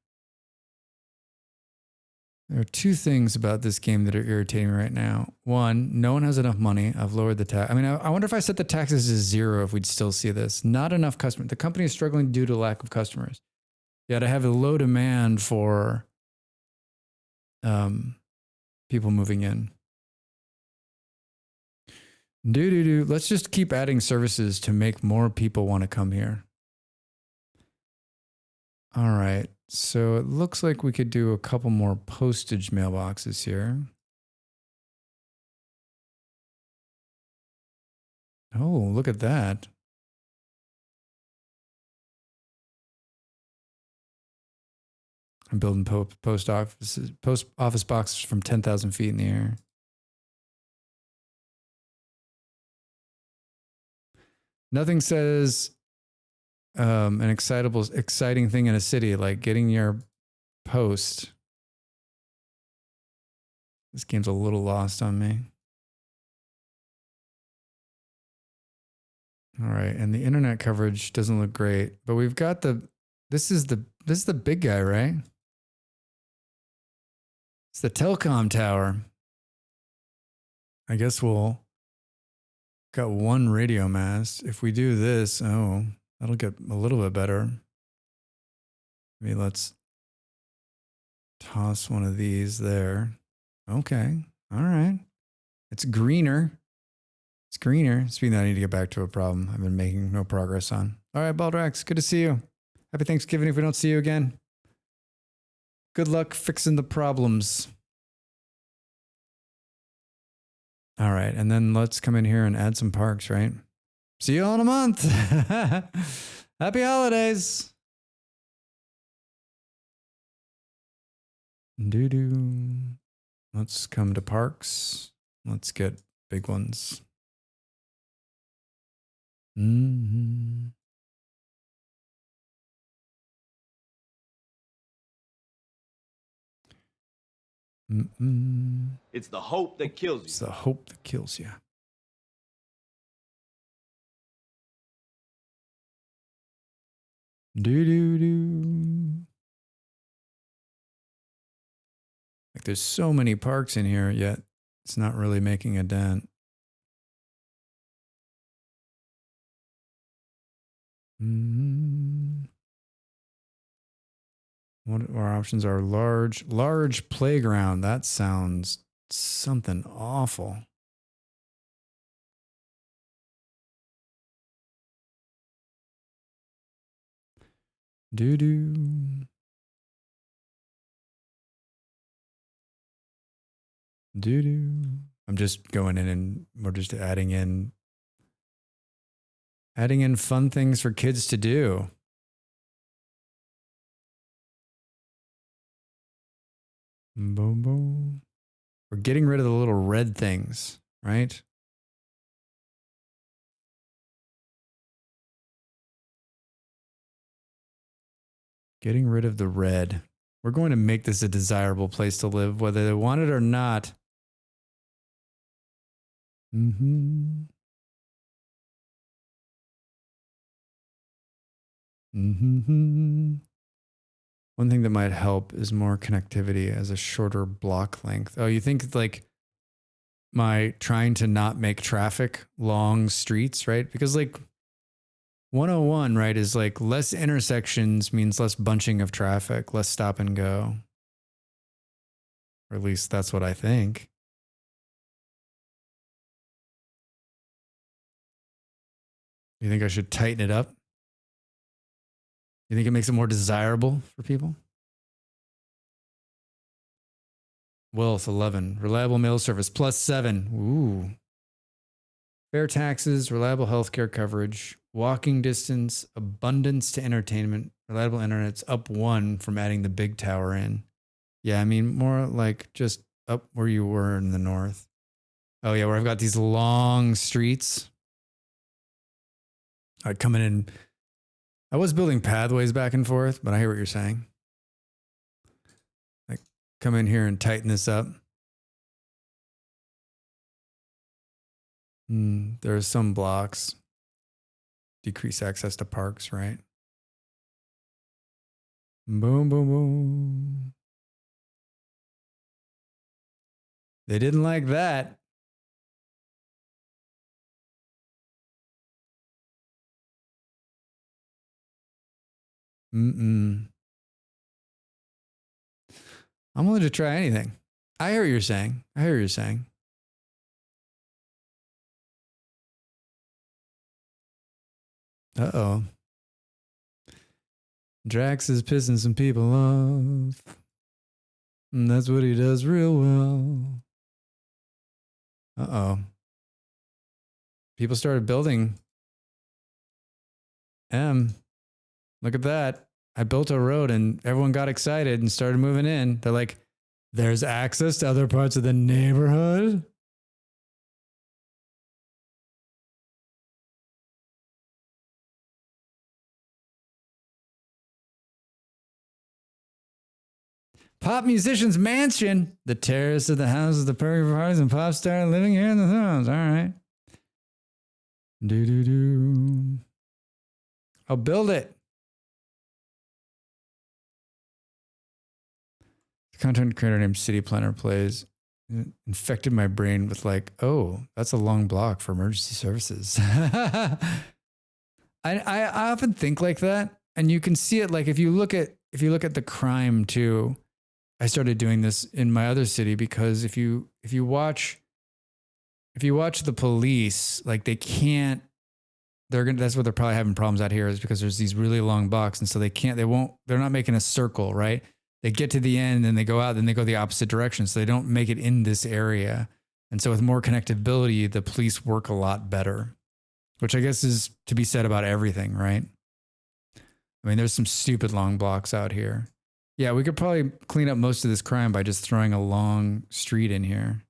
There are two things about this game that are irritating me right now. One, no one has enough money. I've lowered the tax. I mean, I wonder if I set the taxes to 0 if we'd still see this. Not enough customers. The company is struggling due to lack of customers. Yet I have a low demand for people moving in. Let's just keep adding services to make more people want to come here. All right. So it looks like we could do a couple more postage mailboxes here. Oh, look at that. I'm building post office boxes from 10,000 feet in the air. Nothing says an exciting thing in a city like getting your post. This game's a little lost on me. All right, and the internet coverage doesn't look great, but we've got this is the big guy, right? It's the telecom tower. I guess we'll got one radio mast. If we do this, oh, that'll get a little bit better. Maybe let's toss one of these there. Okay. All right. It's greener. It's greener. Speaking of that, I need to get back to a problem I've been making no progress on. All right, Baldrax, good to see you. Happy Thanksgiving if we don't see you again. Good luck fixing the problems. All right, and then let's come in here and add some parks, right? See you all in a month. Happy holidays. Let's come to parks. Let's get big ones. Mm-hmm. It's the hope that kills you. It's the hope that kills you. Like there's so many parks in here, yet it's not really making a dent. What our options are: large playground. That sounds something awful. I'm just going in and we're just adding in fun things for kids to do. Boom, boom. We're getting rid of the little red things, right? Getting rid of the red. We're going to make this a desirable place to live, whether they want it or not. One thing that might help is more connectivity as a shorter block length. Oh, you think like my trying to not make traffic long streets, right? Because like 101, right, is like less intersections means less bunching of traffic, less stop and go. Or at least that's what I think. You think I should tighten it up? You think it makes it more desirable for people? Wealth 11, reliable mail service +7. Ooh. Fair taxes, reliable healthcare coverage, walking distance, abundance to entertainment, reliable internet's up 1 from adding the big tower in. Yeah, I mean more like just up where you were in the north. Oh yeah, where I've got these long streets. Coming in. I was building pathways back and forth, but I hear what you're saying. Like, come in here and tighten this up. There are some blocks. decrease access to parks, right? Boom, boom, boom. They didn't like that. I'm willing to try anything. I hear what you're saying. Uh-oh. Drax is pissing some people off. And that's what he does real well. Uh-oh. People started building. Look at that. I built a road and everyone got excited and started moving in. They're like, there's access to other parts of the neighborhood? Pop musician's mansion. The terrace of the house is the perfect for parties and pop star living here in the house. All right. Do. I'll build it. The content creator named City Planner Plays infected my brain with like, oh, that's a long block for emergency services. I often think like that, and you can see it like if you look at the crime too. I started doing this in my other city because if you watch the police, like that's what they're probably having problems out here is because there's these really long blocks. And so they're not making a circle, right? They get to the end and they go out, then they go the opposite direction. So they don't make it in this area. And so with more connectability, the police work a lot better, which I guess is to be said about everything, right? I mean, there's some stupid long blocks out here. Yeah, we could probably clean up most of this crime by just throwing a long street in here.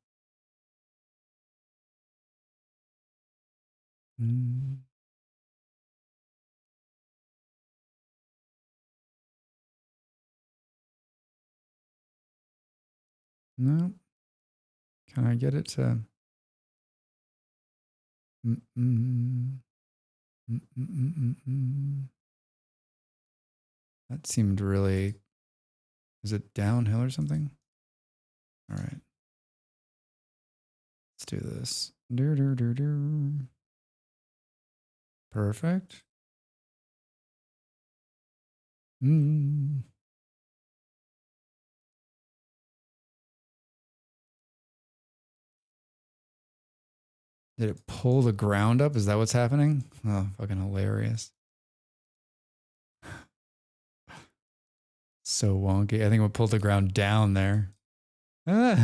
No. Can I get it to... That seemed really... Is it downhill or something? All right. Let's do this. Perfect. Did it pull the ground up? Is that what's happening? Oh, fucking hilarious. So wonky. I think we'll pull the ground down there. All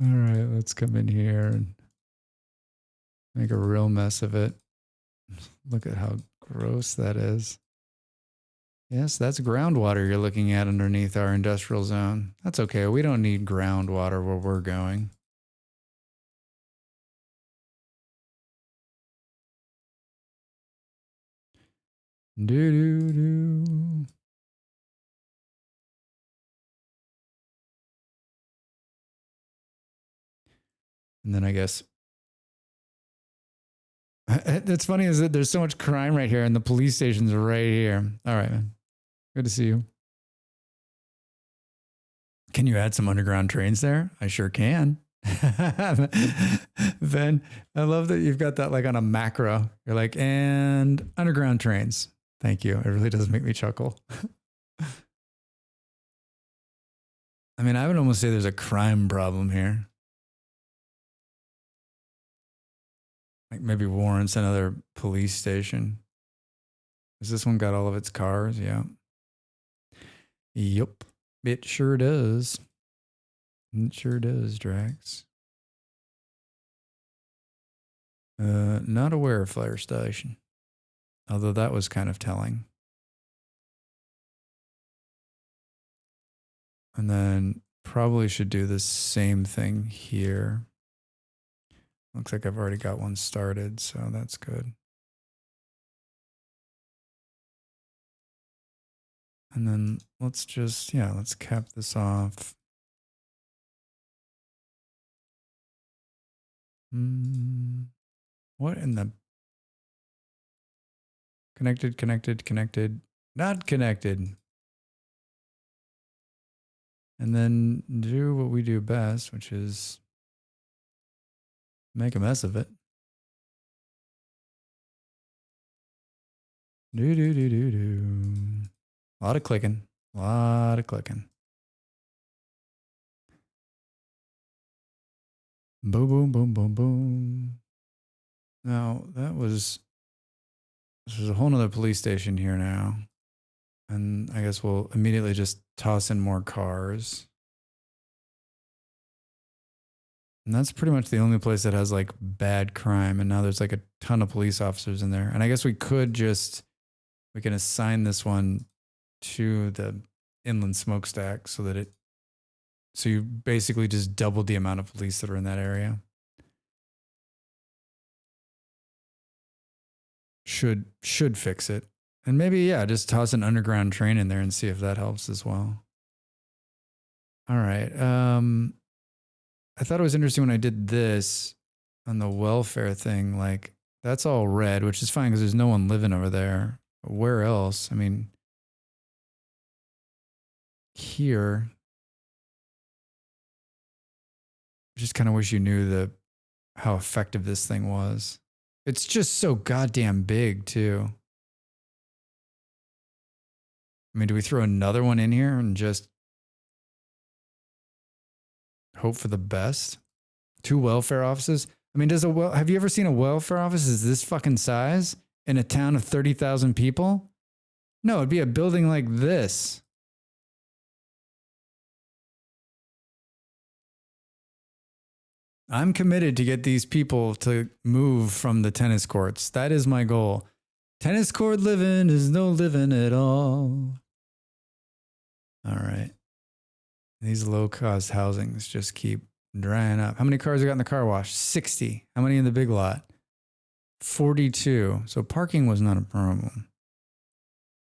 right, let's come in here and make a real mess of it. Look at how gross that is. Yes, that's groundwater you're looking at underneath our industrial zone. That's okay. We don't need groundwater where we're going. Do. And then I guess that's funny is that there's so much crime right here and the police station's right here. All right, man. Good to see you. Can you add some underground trains there? I sure can. Then I love that you've got that like on a macro. You're like, and underground trains. Thank you. It really does make me chuckle. I mean, I would almost say there's a crime problem here. Like maybe warrants another police station. Has this one got all of its cars? Yeah. Yep. It sure does. It sure does, Drax. Not aware of fire station. Although that was kind of telling. And then probably should do the same thing here. Looks like I've already got one started, so that's good. And then let's just, let's cap this off. What in the Connected, connected, connected, not connected. And then do what we do best, which is make a mess of it. Do. A lot of clicking. A lot of clicking. Boom, boom, boom, boom, boom. Now, this is a whole nother police station here now. And I guess we'll immediately just toss in more cars. And that's pretty much the only place that has like bad crime. And now there's like a ton of police officers in there. And I guess we can assign this one to the inland smokestack so you basically just double the amount of police that are in that area. Should fix it. And maybe, yeah, just toss an underground train in there and see if that helps as well. All right. I thought it was interesting when I did this on the welfare thing. Like, that's all red, which is fine because there's no one living over there. But where else? I mean, here, I just kind of wish you knew how effective this thing was. It's just so goddamn big, too. I mean, do we throw another one in here and just hope for the best? 2 welfare offices? I mean, have you ever seen a welfare office is this fucking size in a town of 30,000 people? No, it'd be a building like this. I'm committed to get these people to move from the tennis courts. That is my goal. Tennis court living is no living at all. All right. These low-cost housings just keep drying up. How many cars we got in the car wash? 60. How many in the big lot? 42. So parking was not a problem.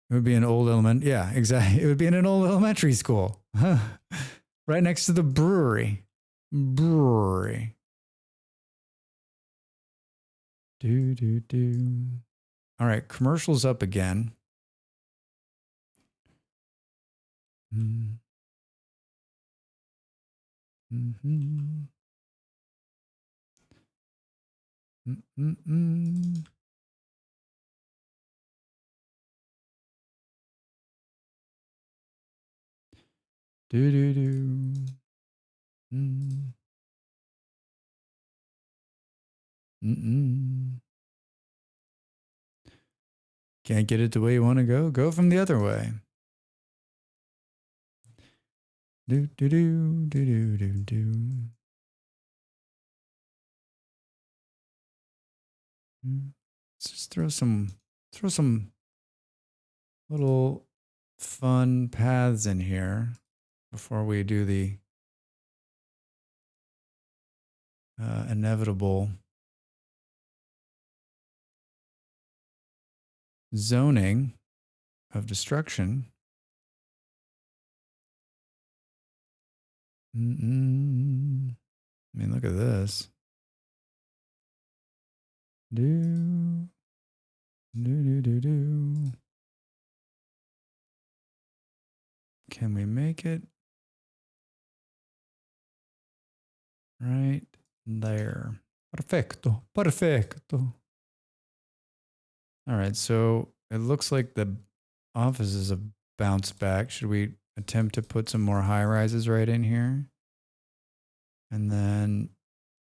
It would be an old yeah, exactly. It would be in an old elementary school. Right next to the brewery. Do. All right, commercials up again. Do. Can't get it the way you want to go? Go from the other way. Do. Let's just throw some little fun paths in here before we do the inevitable zoning of destruction. I mean, look at this. Do. Can we make it right there? Perfecto. All right, so it looks like the offices have bounced back. Should we attempt to put some more high rises right in here? And then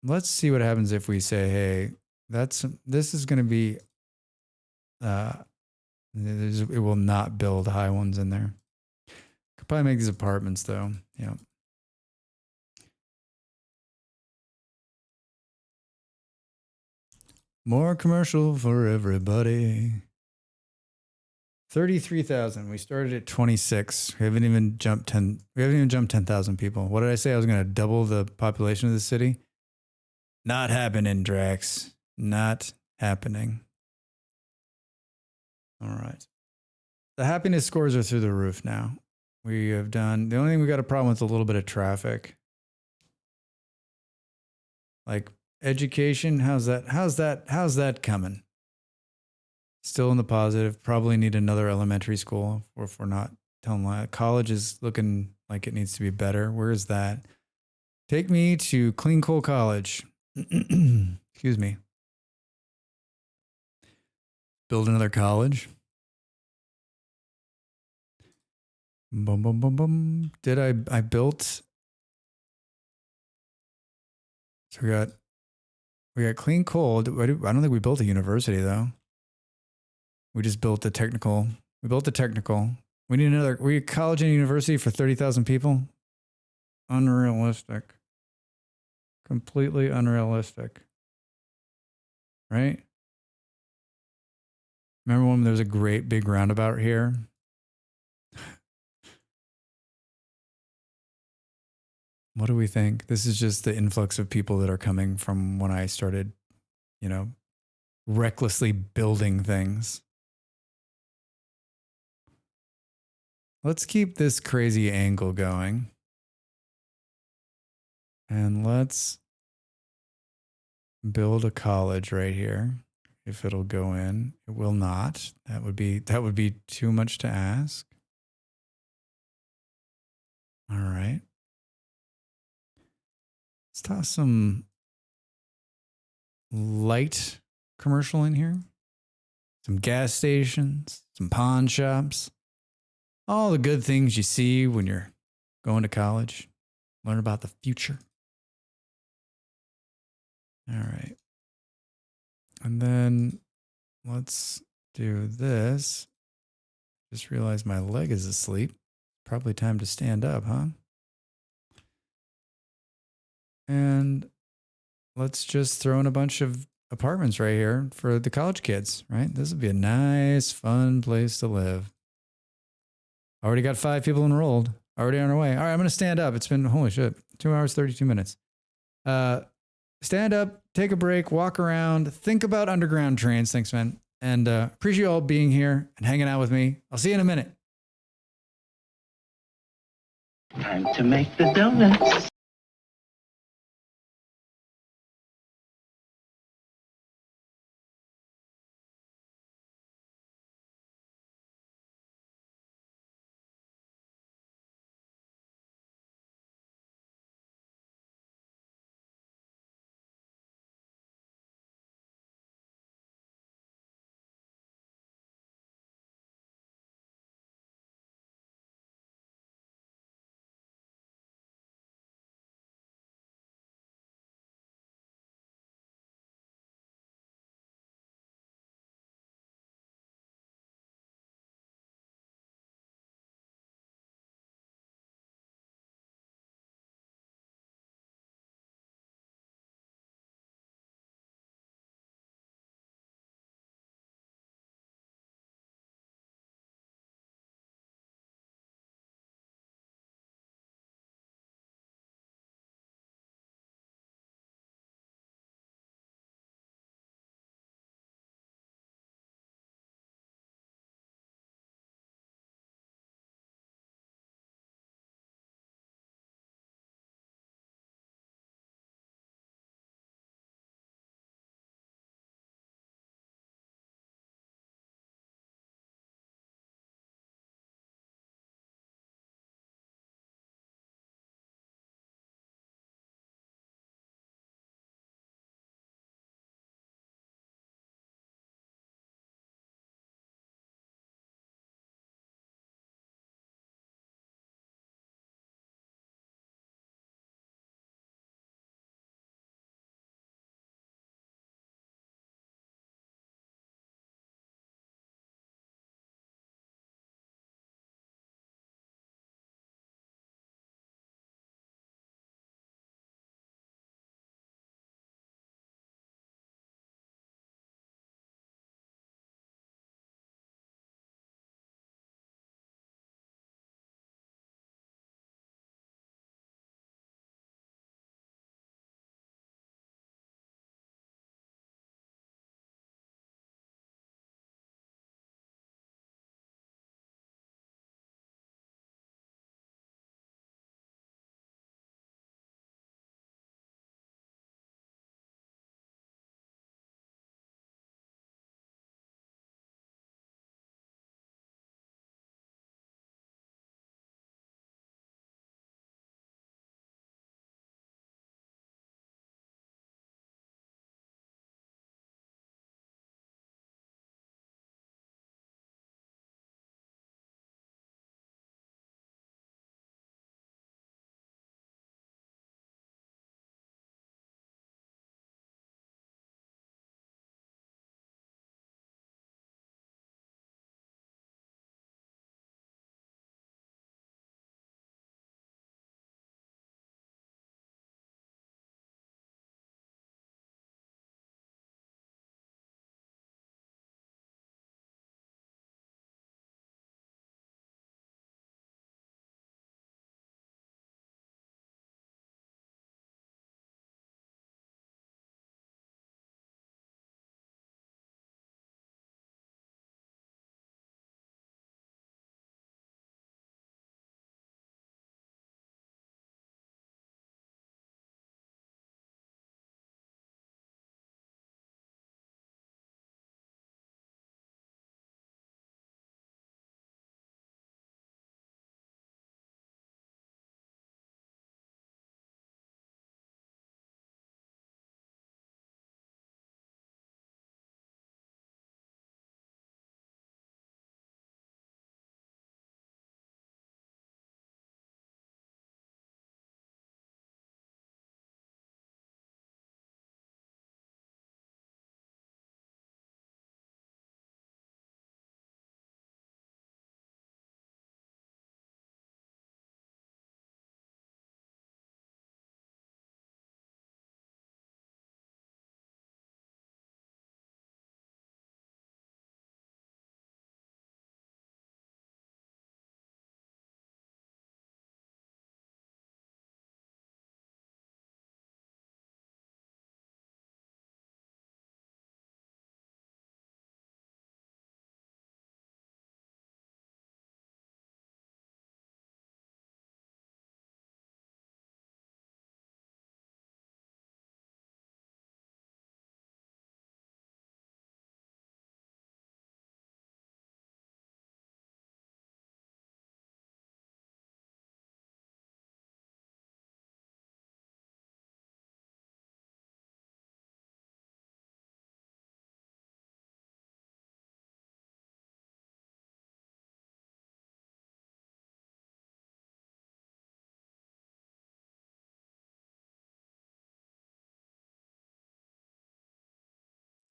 let's see what happens if we say, hey, this is going to be, it will not build high ones in there. Could probably make these apartments though. Yeah. More commercial for everybody. 33,000. We started at 26. We haven't even jumped 10,000 people. What did I say? I was going to double the population of the city. Not happening, Drax. Not happening. All right. The happiness scores are through the roof now. We have done, the only thing we got a problem with is a little bit of traffic. Like education, how's that coming? Still in the positive. Probably need another elementary school, or if we're not telling lie. College is looking like it needs to be better. Where is that? Take me to Clean Coal College. Excuse me. Build another college. Boom, boom, boom, boom. I built. So we got Clean Coal. I don't think we built a university though. We just built a technical. We built a technical. We need another. We need college and university for 30,000 people. Unrealistic. Completely unrealistic. Right? Remember when there was a great big roundabout here? What do we think? This is just the influx of people that are coming from when I started, recklessly building things. Let's keep this crazy angle going. And let's build a college right here. If it'll go in, it will not. That would be too much to ask. All right. Let's toss some light commercial in here. Some gas stations, some pawn shops. All the good things you see when you're going to college. Learn about the future. All right. And then let's do this. Just realized my leg is asleep. Probably time to stand up, huh? And let's just throw in a bunch of apartments right here for the college kids, right? This would be a nice, fun place to live. Already got 5 people enrolled. Already on our way. All right, I'm going to stand up. It's been, holy shit, 2 hours, 32 minutes. Stand up, take a break, walk around, think about underground trains. Thanks, man. And appreciate you all being here and hanging out with me. I'll see you in a minute. Time to make the donuts.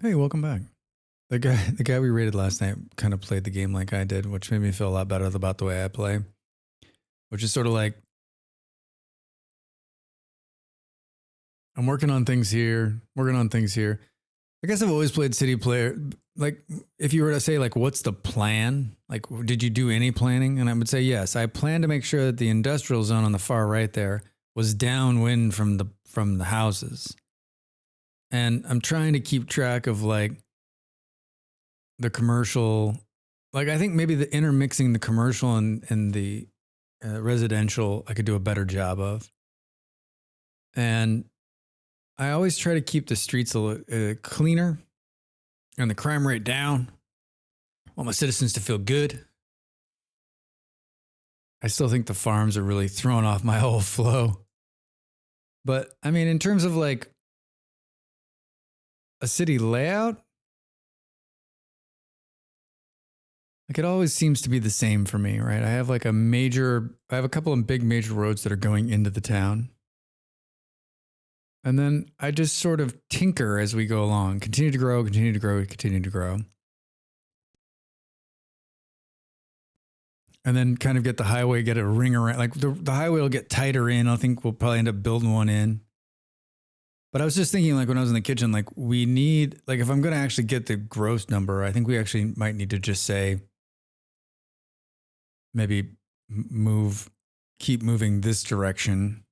Hey, welcome back. The guy we rated last night kind of played the game like I did, which made me feel a lot better about the way I play. Which is sort of like I'm working on things here, working on things here. I guess I've always played city player. Like, if you were to say, like, what's the plan? Like, did you do any planning? And I would say yes. I plan to make sure that the industrial zone on the far right there was downwind from the houses, and I'm trying to keep track of like the commercial. Like, I think maybe the intermixing the commercial and the residential, I could do a better job of. And I always try to keep the streets a little cleaner and the crime rate down. I want my citizens to feel good. I still think the farms are really throwing off my whole flow. But I mean, in terms of like a city layout, like it always seems to be the same for me, right? I have a couple of big major roads that are going into the town. And then I just sort of tinker as we go along, continue to grow, continue to grow, continue to grow. And then kind of get the highway, get a ring around. Like the highway will get tighter in. I think we'll probably end up building one in. But I was just thinking, like when I was in the kitchen, like we need, like if I'm going to actually get the gross number, I think we actually might need to just say, maybe keep moving this direction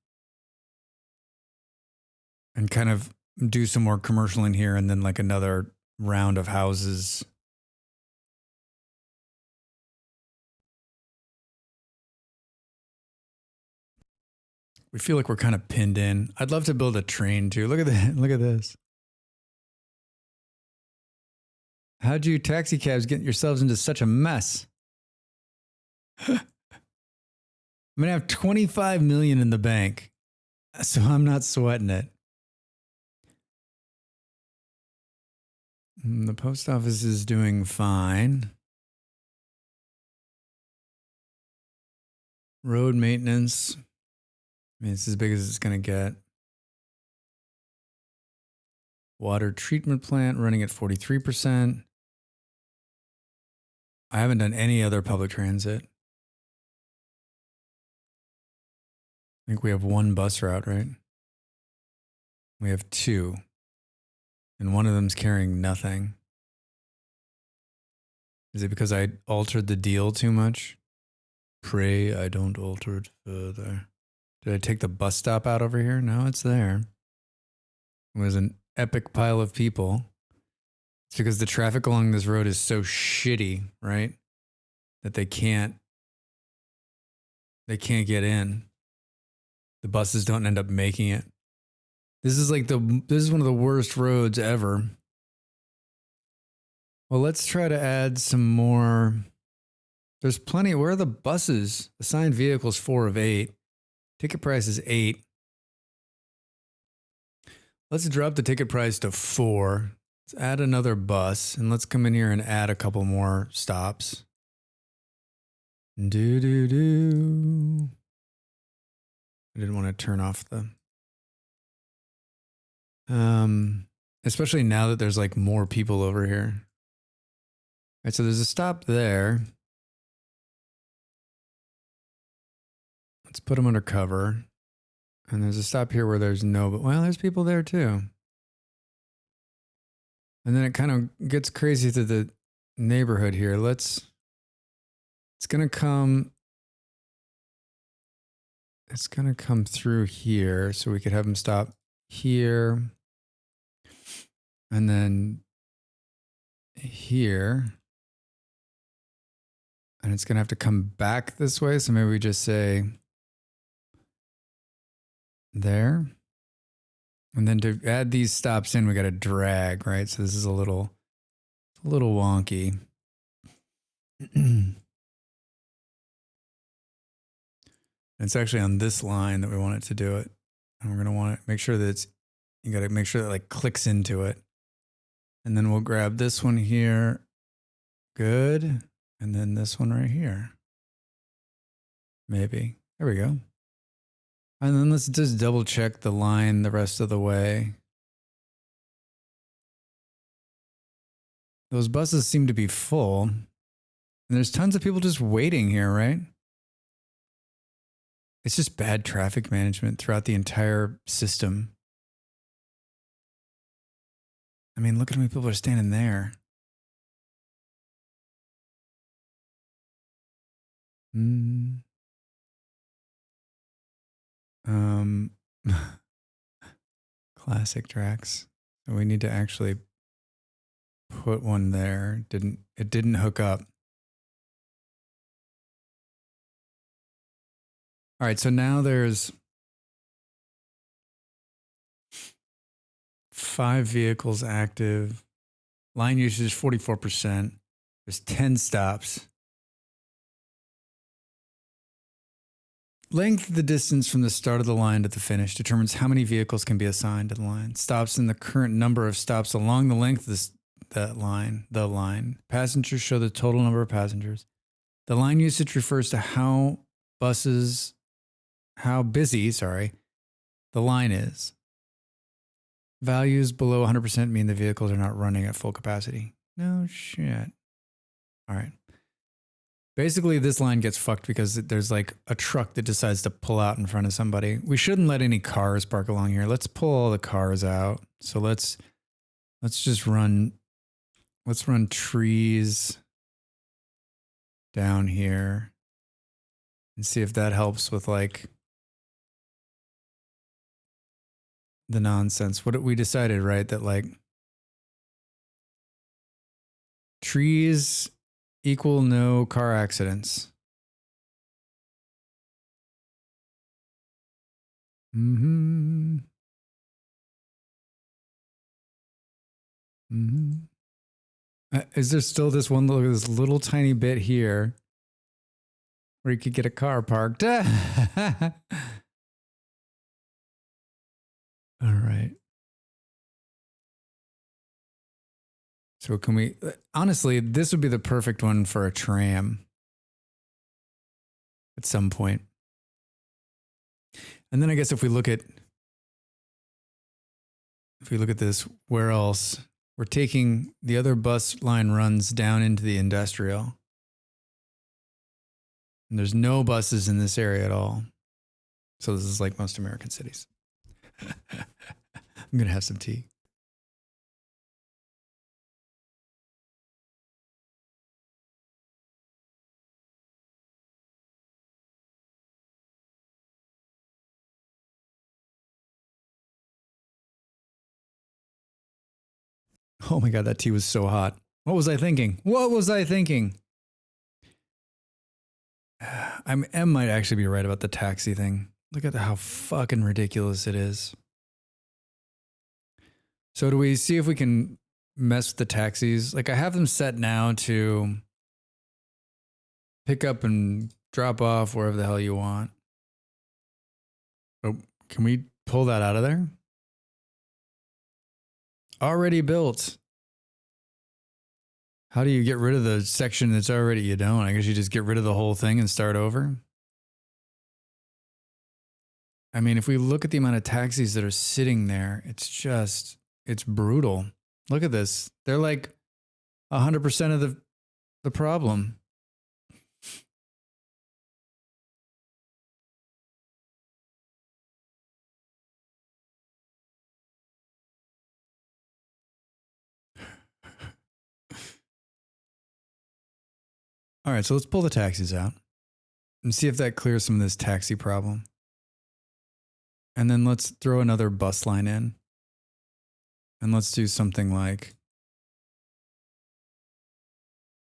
and kind of do some more commercial in here and then like another round of houses. We feel like we're kind of pinned in. I'd love to build a train too. Look at that. Look at this. How'd you taxi cabs get yourselves into such a mess? I'm going to have 25 million in the bank, so I'm not sweating it. The post office is doing fine. Road maintenance. I mean, it's as big as it's going to get. Water treatment plant running at 43%. I haven't done any other public transit. I think we have one bus route, right? We have two. And one of them's carrying nothing. Is it because I altered the deal too much? Pray I don't alter it further. Did I take the bus stop out over here? No, it's there. It was an epic pile of people. It's because the traffic along this road is so shitty, right? That they can't get in. The buses don't end up making it. This is one of the worst roads ever. Well, let's try to add some more. There's plenty. Where are the buses? Assigned vehicles 4 of 8. Ticket price is 8. Let's drop the ticket price to 4. Let's add another bus and let's come in here and add a couple more stops. Do. I didn't want to turn off the. Especially now that there's like more people over here. All right, so there's a stop there. Let's put them under cover. And there's a stop here where there's well, there's people there too. And then it kind of gets crazy to the neighborhood here. It's going to come through here. So we could have them stop here. And then here. And it's going to have to come back this way. So maybe we just say there. And then to add these stops in, we got to drag, right? So this is a little wonky. It's actually on this line that we want it to do it. And we're going to want to make sure that you got to make sure that like clicks into it. And then we'll grab this one here. Good. And then this one right here. Maybe. There we go. And then let's just double check the line the rest of the way. Those buses seem to be full. And there's tons of people just waiting here, right? It's just bad traffic management throughout the entire system. I mean, look at how many people are standing there. Um, classic tracks. So we need to actually put one there. It didn't hook up. All right, so now there's 5 vehicles active. Line usage is 44%. There's 10 stops. Length of the distance from the start of the line to the finish determines how many vehicles can be assigned to the line. Stops in the current number of stops along the length of the line. Passengers show the total number of passengers. The line usage refers to how busy, the line is. Values below 100% mean the vehicles are not running at full capacity. No shit. All right. Basically, this line gets fucked because there's like a truck that decides to pull out in front of somebody. We shouldn't let any cars park along here. Let's pull all the cars out. So let's just run. Let's run trees down here and see if that helps with like the nonsense. What we decided, right? That like trees equal no car accidents. Mm-hmm. Mm-hmm. Is there still this little tiny bit here where you could get a car parked? All right. So can we, honestly, this would be the perfect one for a tram at some point. And then I guess if we look at this, where else? We're taking the other bus line runs down into the industrial. And there's no buses in this area at all. So this is like most American cities. I'm going to have some tea. Oh my God, that tea was so hot. What was I thinking? M might actually be right about the taxi thing. Look at how fucking ridiculous it is. So do we see if we can mess with the taxis? Like I have them set now to pick up and drop off wherever the hell you want. Oh, can we pull that out of there? Already built. How do you get rid of the section that's already, you don't? I guess you just get rid of the whole thing and start over. I mean, if we look at the amount of taxis that are sitting there, it's brutal. Look at this. They're like 100% of the problem. All right, so let's pull the taxis out and see if that clears some of this taxi problem. And then let's throw another bus line in. And let's do something like,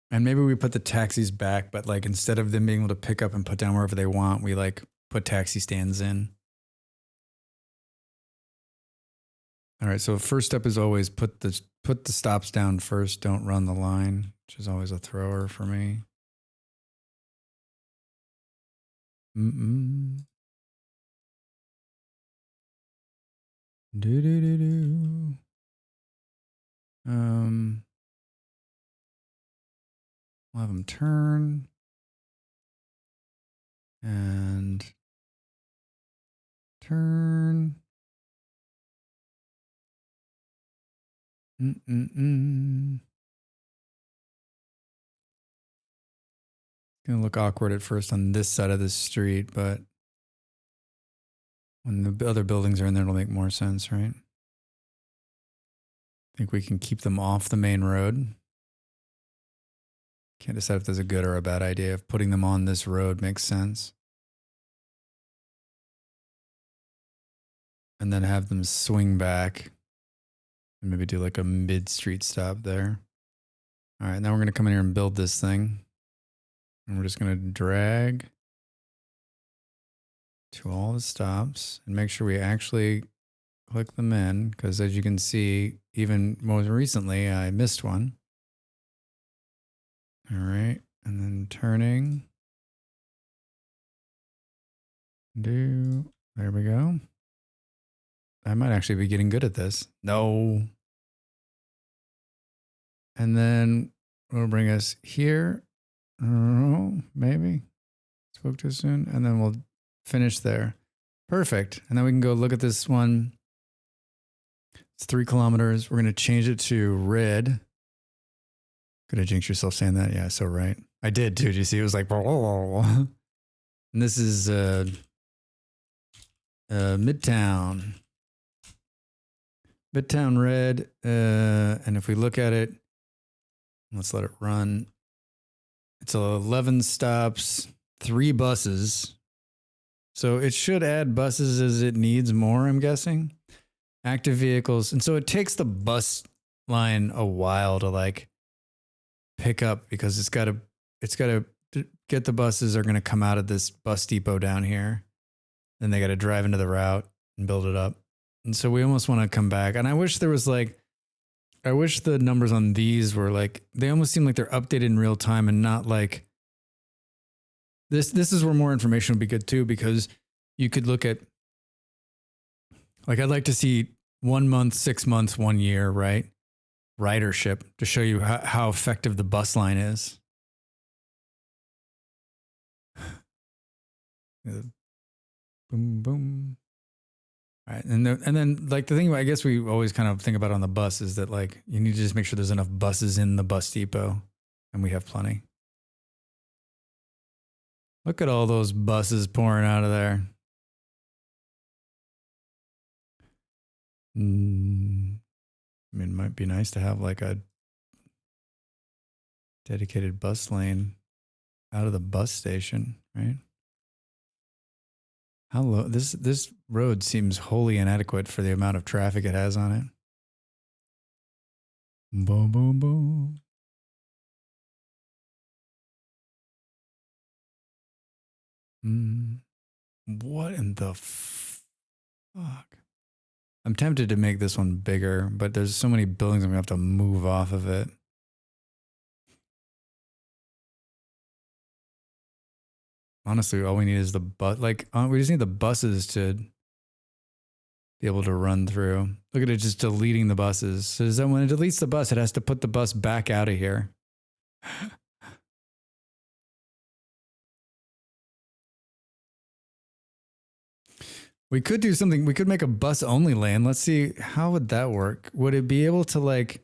and maybe we put the taxis back, but like instead of them being able to pick up and put down wherever they want, we like put taxi stands in. All right, so first step is always put the stops down first. Don't run the line, which is always a thrower for me. Do do do do. We'll have them turn and turn. Gonna look awkward at first on this side of the street, but when the other buildings are in there, it'll make more sense, right? I think we can keep them off the main road. Can't decide if there's a good or a bad idea. If putting them on this road makes sense. And then have them swing back and maybe do like a mid-street stop there. All right, now we're going to come in here and build this thing. And we're just going to drag to all the stops and make sure we actually click them in, because as you can see, even most recently, I missed one. All right, and then turning. There we go. I might actually be getting good at this. No. And then it'll bring us here. Oh, maybe. Spoke too soon. And then we'll finish there. Perfect. And then we can go look at this one. It's 3 kilometers. We're going to change it to red. Could I jinx yourself saying that? Yeah, so right. I did too. Did you see? It was like, and this is Midtown. Midtown red. And if we look at it, let's let it run. It's 11 stops, 3 buses. So it should add buses as it needs more, I'm guessing. Active vehicles. And so it takes the bus line a while to like pick up, because it's got to get the buses are going to come out of this bus depot down here. Then they got to drive into the route and build it up. And so we almost want to come back. And I wish there was like, I wish the numbers on these were like, they almost seem like they're updated in real time and not like this. This is where more information would be good too, because you could look at, like, I'd like to see 1 month, 6 months, 1 year, right? Ridership to show you how effective the bus line is. Boom, boom. All right. And then like the thing I guess we always kind of think about on the bus is that like you need to just make sure there's enough buses in the bus depot, and we have plenty. Look at all those buses pouring out of there. I mean, it might be nice to have like a dedicated bus lane out of the bus station, right? How low? This road seems wholly inadequate for the amount of traffic it has on it. Boom, boom, boom. What in the fuck? I'm tempted to make this one bigger, but there's so many buildings I'm gonna have to move off of it. Honestly, all we need is the bus. Like, we just need the buses to be able to run through. Look at it just deleting the buses. So does that when it deletes the bus, it has to put the bus back out of here. We could do something. We could make a bus only lane. Let's see. How would that work? Would it be able to like...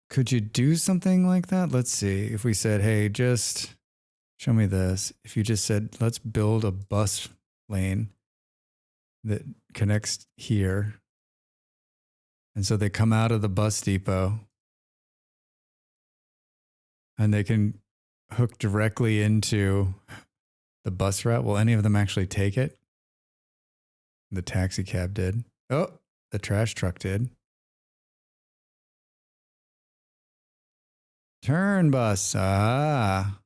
Could you do something like that? Let's see. If we said, hey, just show me this. If you just said, let's build a bus lane that connects here. And so they come out of the bus depot and they can hook directly into the bus route. Will any of them actually take it? The taxi cab did. Oh, the trash truck did. Turn bus. Ah.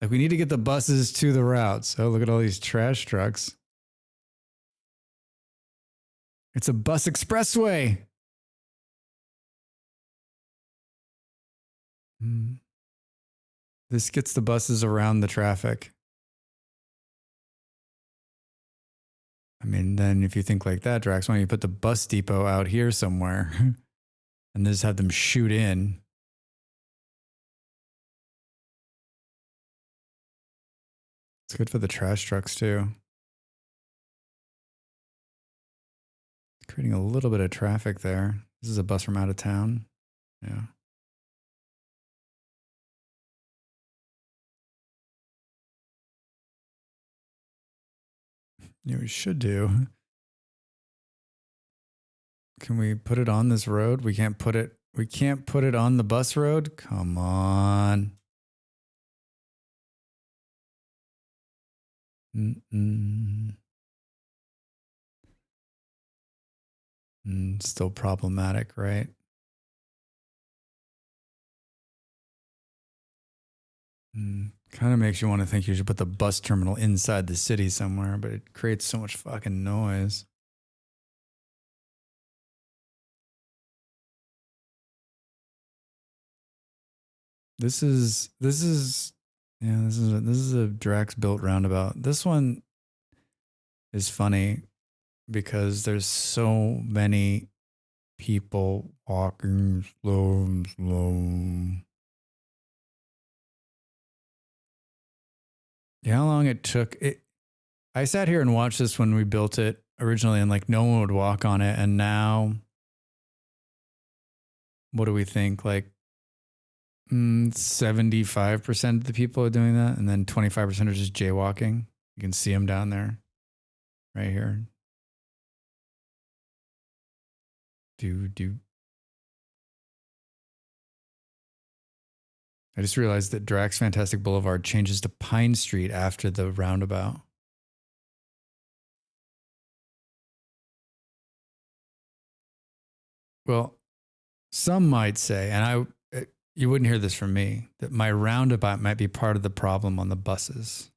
Like we need to get the buses to the routes. Oh, look at all these trash trucks. It's a bus expressway. This gets the buses around the traffic. I mean, then if you think like that, Drax, why don't you put the bus depot out here somewhere and just have them shoot in? It's good for the trash trucks too. Creating a little bit of traffic there. This is a bus from out of town. Yeah. Yeah, we should do. Can we put it on this road? We can't put it on the bus road? Come on. Still problematic, right? Kind of makes you want to think you should put the bus terminal inside the city somewhere, but it creates so much fucking noise. This is a Drax built roundabout. This one is funny because there's so many people walking slow. Yeah, how long it took it. I sat here and watched this when we built it originally, and like no one would walk on it. And now, what do we think? Like 75% of the people are doing that, and then 25% are just jaywalking. You can see them down there, right here. Do. I just realized that Drax Fantastic Boulevard changes to Pine Street after the roundabout. Well, some might say, and you wouldn't hear this from me, that my roundabout might be part of the problem on the buses.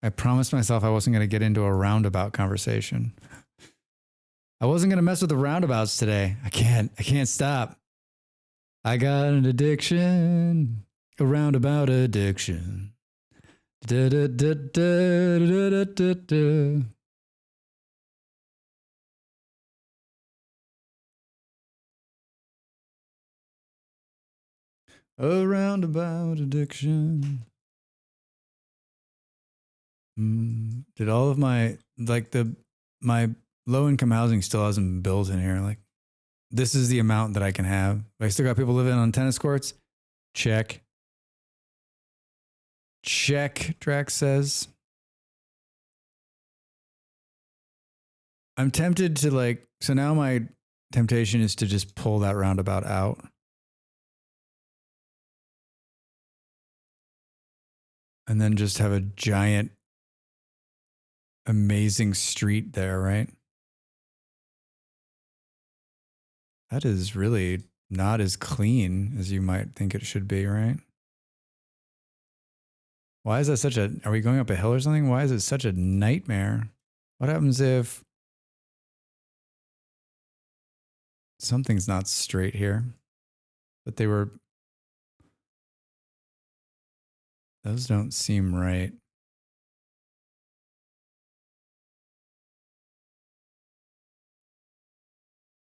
I promised myself I wasn't going to get into a roundabout conversation. I wasn't going to mess with the roundabouts today. I can't stop. I got an addiction, a roundabout addiction. Da, da, da, da, da, da, da. A roundabout addiction. Did all of my my low income housing still hasn't been built in here? Like, this is the amount that I can have. I still got people living on tennis courts. Check. Drax says. I'm tempted to so now my temptation is to just pull that roundabout out. And then just have a giant, amazing street there, right? That is really not as clean as you might think it should be, right? Why is that are we going up a hill or something? Why is it such a nightmare? What happens if something's not straight here? But those don't seem right.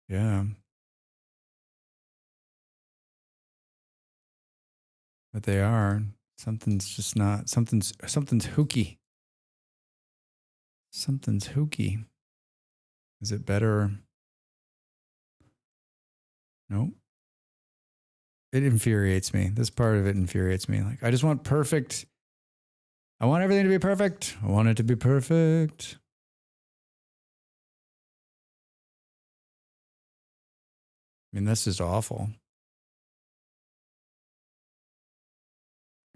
Yeah. But they are. Something's just not. Something's hooky. Something's hooky. Is it better? Nope. It infuriates me. This part of it infuriates me. Like, I just want perfect. I want everything to be perfect. I want it to be perfect. I mean, that's just awful.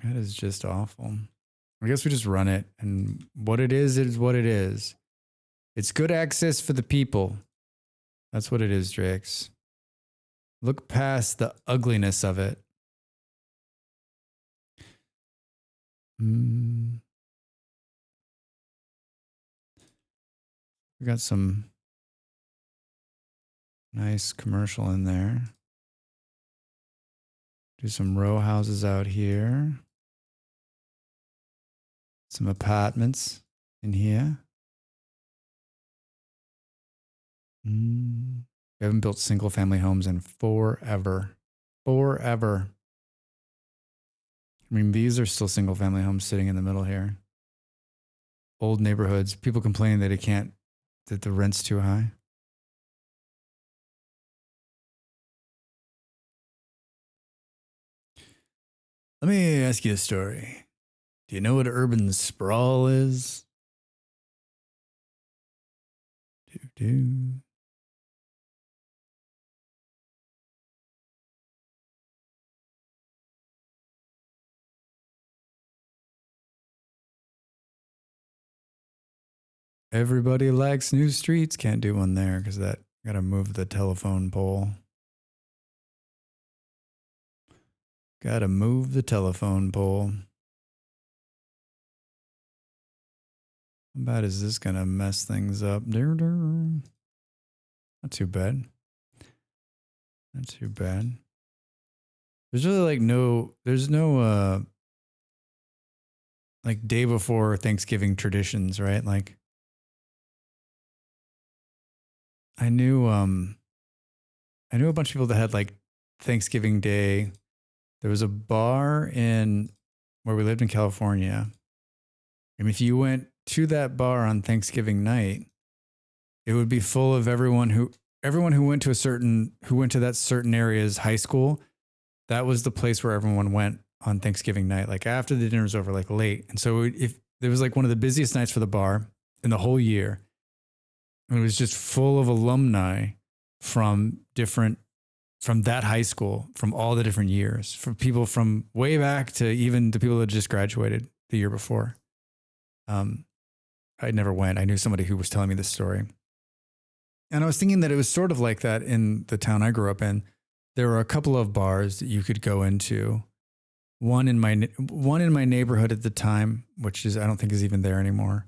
That is just awful. I guess we just run it, and what it is what it is. It's good access for the people. That's what it is, Drax. Look past the ugliness of it. We got some nice commercial in there. Do some row houses out here. Some apartments in here. We haven't built single family homes in forever. Forever. I mean, these are still single family homes sitting in the middle here. Old neighborhoods. People complaining that the rent's too high. Let me ask you a story. Do you know what urban sprawl is? Do. Everybody likes new streets. Can't do one there because that gotta move the telephone pole. Gotta move the telephone pole. How bad is this gonna mess things up? Not too bad. Not too bad. There's really like there's no like day before Thanksgiving traditions, right? Like I knew a bunch of people that had like Thanksgiving Day. There was a bar in where we lived in California. And if you went to that bar on Thanksgiving night, it would be full of everyone who went to that certain area's high school. That was the place where everyone went on Thanksgiving night, like after the dinner was over, like late. And so if there was like one of the busiest nights for the bar in the whole year, and it was just full of alumni from that high school, from all the different years, from people from way back to even the people that just graduated the year before. I never went. I knew somebody who was telling me this story. And I was thinking that it was sort of like that in the town I grew up in. There were a couple of bars that you could go into. One in my neighborhood at the time, which I don't think is even there anymore.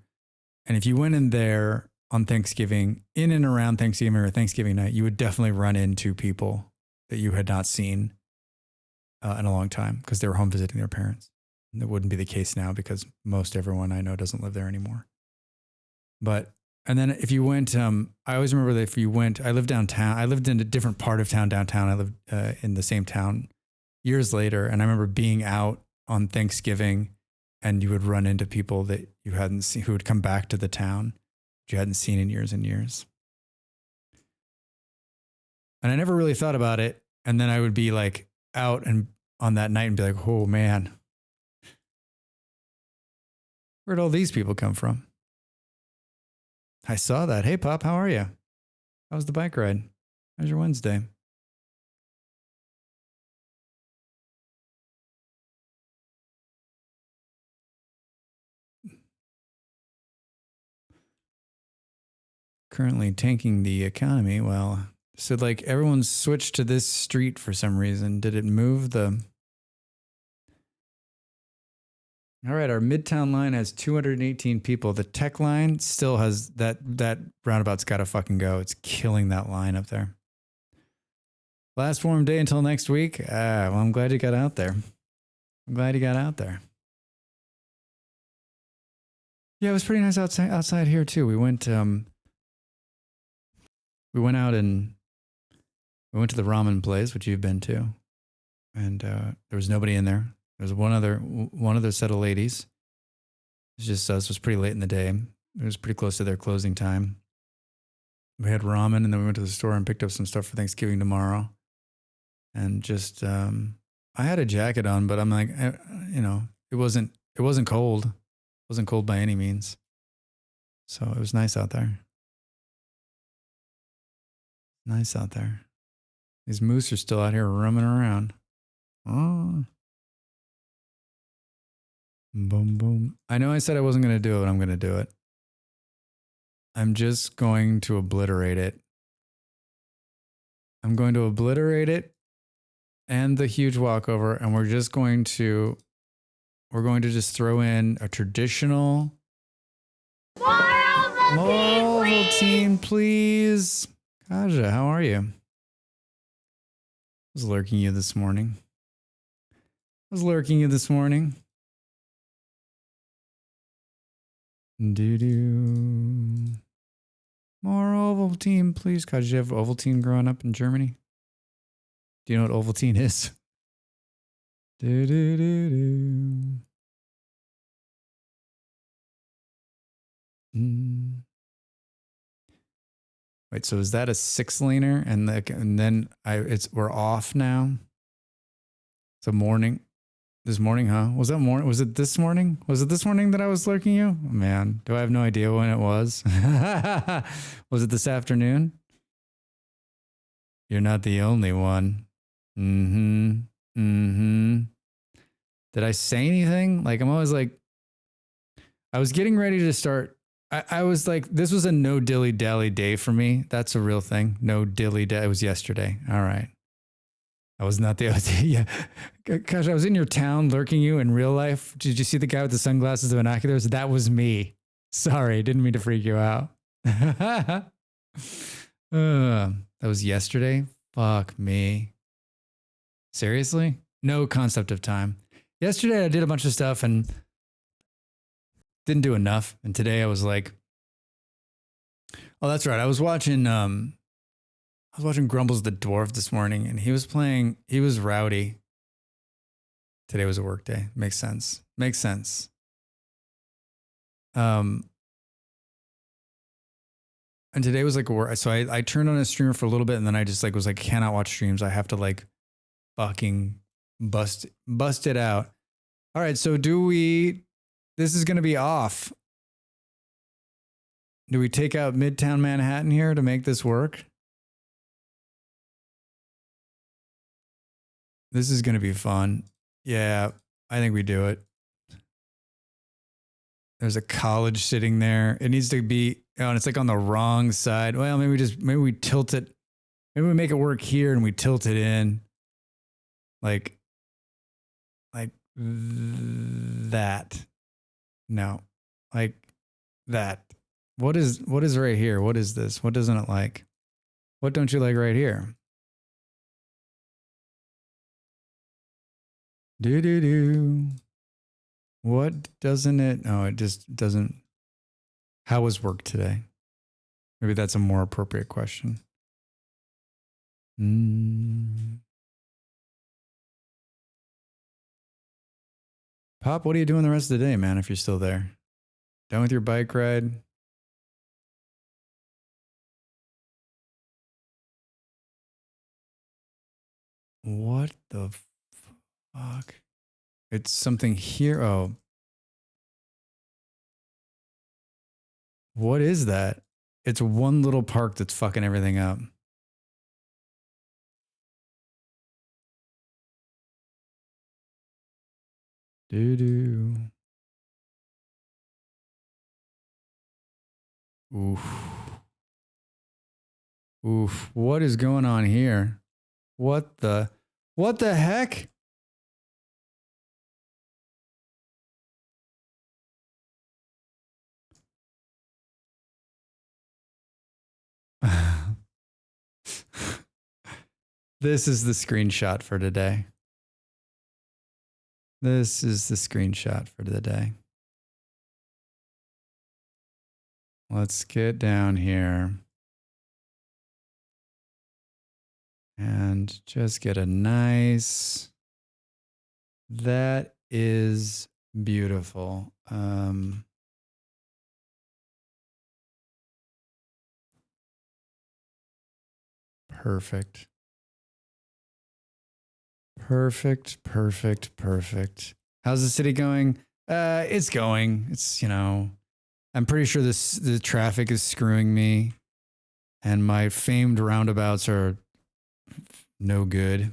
And if you went in there on Thanksgiving, in and around Thanksgiving or Thanksgiving night, you would definitely run into people that you had not seen in a long time because they were home visiting their parents. And that wouldn't be the case now because most everyone I know doesn't live there anymore. And then if you went, I always remember that if you went, I lived downtown. I lived in a different part of town downtown. I lived in the same town years later. And I remember being out on Thanksgiving and you would run into people that you hadn't seen, who would come back to the town that you hadn't seen in years and years. And I never really thought about it. And then I would be like out and on that night and be like, oh man, where'd all these people come from? I saw that. Hey, Pop, how are you? How was the bike ride? How's your Wednesday? Currently tanking the economy. Well, so like everyone's switched to this street for some reason. Did it move the... All right, our Midtown line has 218 people. The tech line still has that roundabout's got to fucking go. It's killing that line up there. Last warm day until next week. Well, I'm glad you got out there. Yeah, it was pretty nice outside here too. We went out and we went to the ramen place, which you've been to, and there was nobody in there. There was one other set of ladies. It was just us. It was pretty late in the day. It was pretty close to their closing time. We had ramen, and then we went to the store and picked up some stuff for Thanksgiving tomorrow. And just, I had a jacket on, but I'm like, it wasn't cold. It wasn't cold by any means. So it was nice out there. Nice out there. These moose are still out here roaming around. Oh. Boom, boom. I know I said I wasn't going to do it, but I'm going to do it. I'm just going to obliterate it. I'm going to obliterate it and the huge walkover, and we're going to just throw in a traditional More Ovaltine, please. Kaja, how are you? I was lurking you this morning. More Ovaltine, please. Kaja, you have Ovaltine growing up in Germany? Do you know what Ovaltine is? Wait, so is that a 6-laner? And then we're off now. So morning. This morning, huh? Was that morning? Was it this morning? Was it this morning that I was lurking you? Man, do I have no idea when it was? Was it this afternoon? You're not the only one. Mm-hmm. Mm-hmm. Did I say anything? Like, I'm always like, I was getting ready to start. I was like, this was a no dilly dally day for me. That's a real thing. No dilly dally. It was yesterday. All right. I was not the yeah. Gosh, I was in your town lurking you in real life. Did you see the guy with the sunglasses and binoculars? That was me. Sorry, didn't mean to freak you out. That was yesterday. Fuck me. Seriously? No concept of time. Yesterday I did a bunch of stuff and didn't do enough. And today I was like, oh, that's right. I was watching Grumbles the Dwarf this morning, and he was rowdy. Today was a work day. Makes sense. Makes sense. And today was like a work. So I turned on a streamer for a little bit, and then I just like was like, cannot watch streams. I have to like fucking bust it out. All right. So this is going to be off. Do we take out Midtown Manhattan here to make this work? This is going to be fun. Yeah, I think we do it. There's a college sitting there. It needs to be, and it's like on the wrong side. Well, maybe we tilt it. Maybe we make it work here and we tilt it in. Like that. No, like that. What is right here? What is this? What doesn't it like? What don't you like right here? Do. What doesn't it? Oh, it just doesn't. How was work today? Maybe that's a more appropriate question. Pop, what are you doing the rest of the day, man, if you're still there? Done with your bike ride? What the fuck? It's something here. Oh. What is that? It's one little park that's fucking everything up. Doo-doo. Oof. Oof. What is going on here? What the heck? This is the screenshot for today. This is the screenshot for the day. Let's get down here and just get a nice. That is beautiful. Perfect. Perfect. How's the city going? It's going. It's, I'm pretty sure the traffic is screwing me, and my famed roundabouts are no good.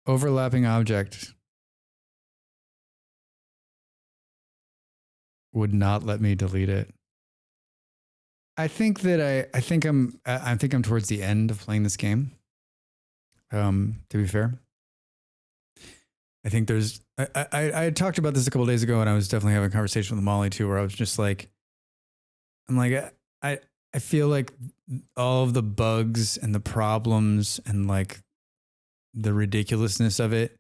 Overlapping object would not let me delete it. I think that I think I'm towards the end of playing this game. To be fair, I think there's I talked about this a couple of days ago, and I was definitely having a conversation with Molly too, where I was just like, I'm like, I feel like all of the bugs and the problems and like the ridiculousness of it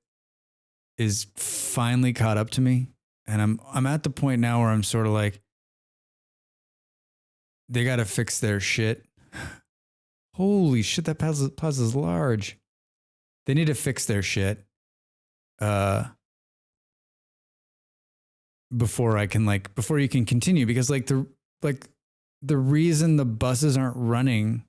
is finally caught up to me. And I'm at the point now where I'm sort of like, they got to fix their shit. Holy shit, that puzzle's large. They need to fix their shit. Before you can continue, because like the the reason the buses aren't running,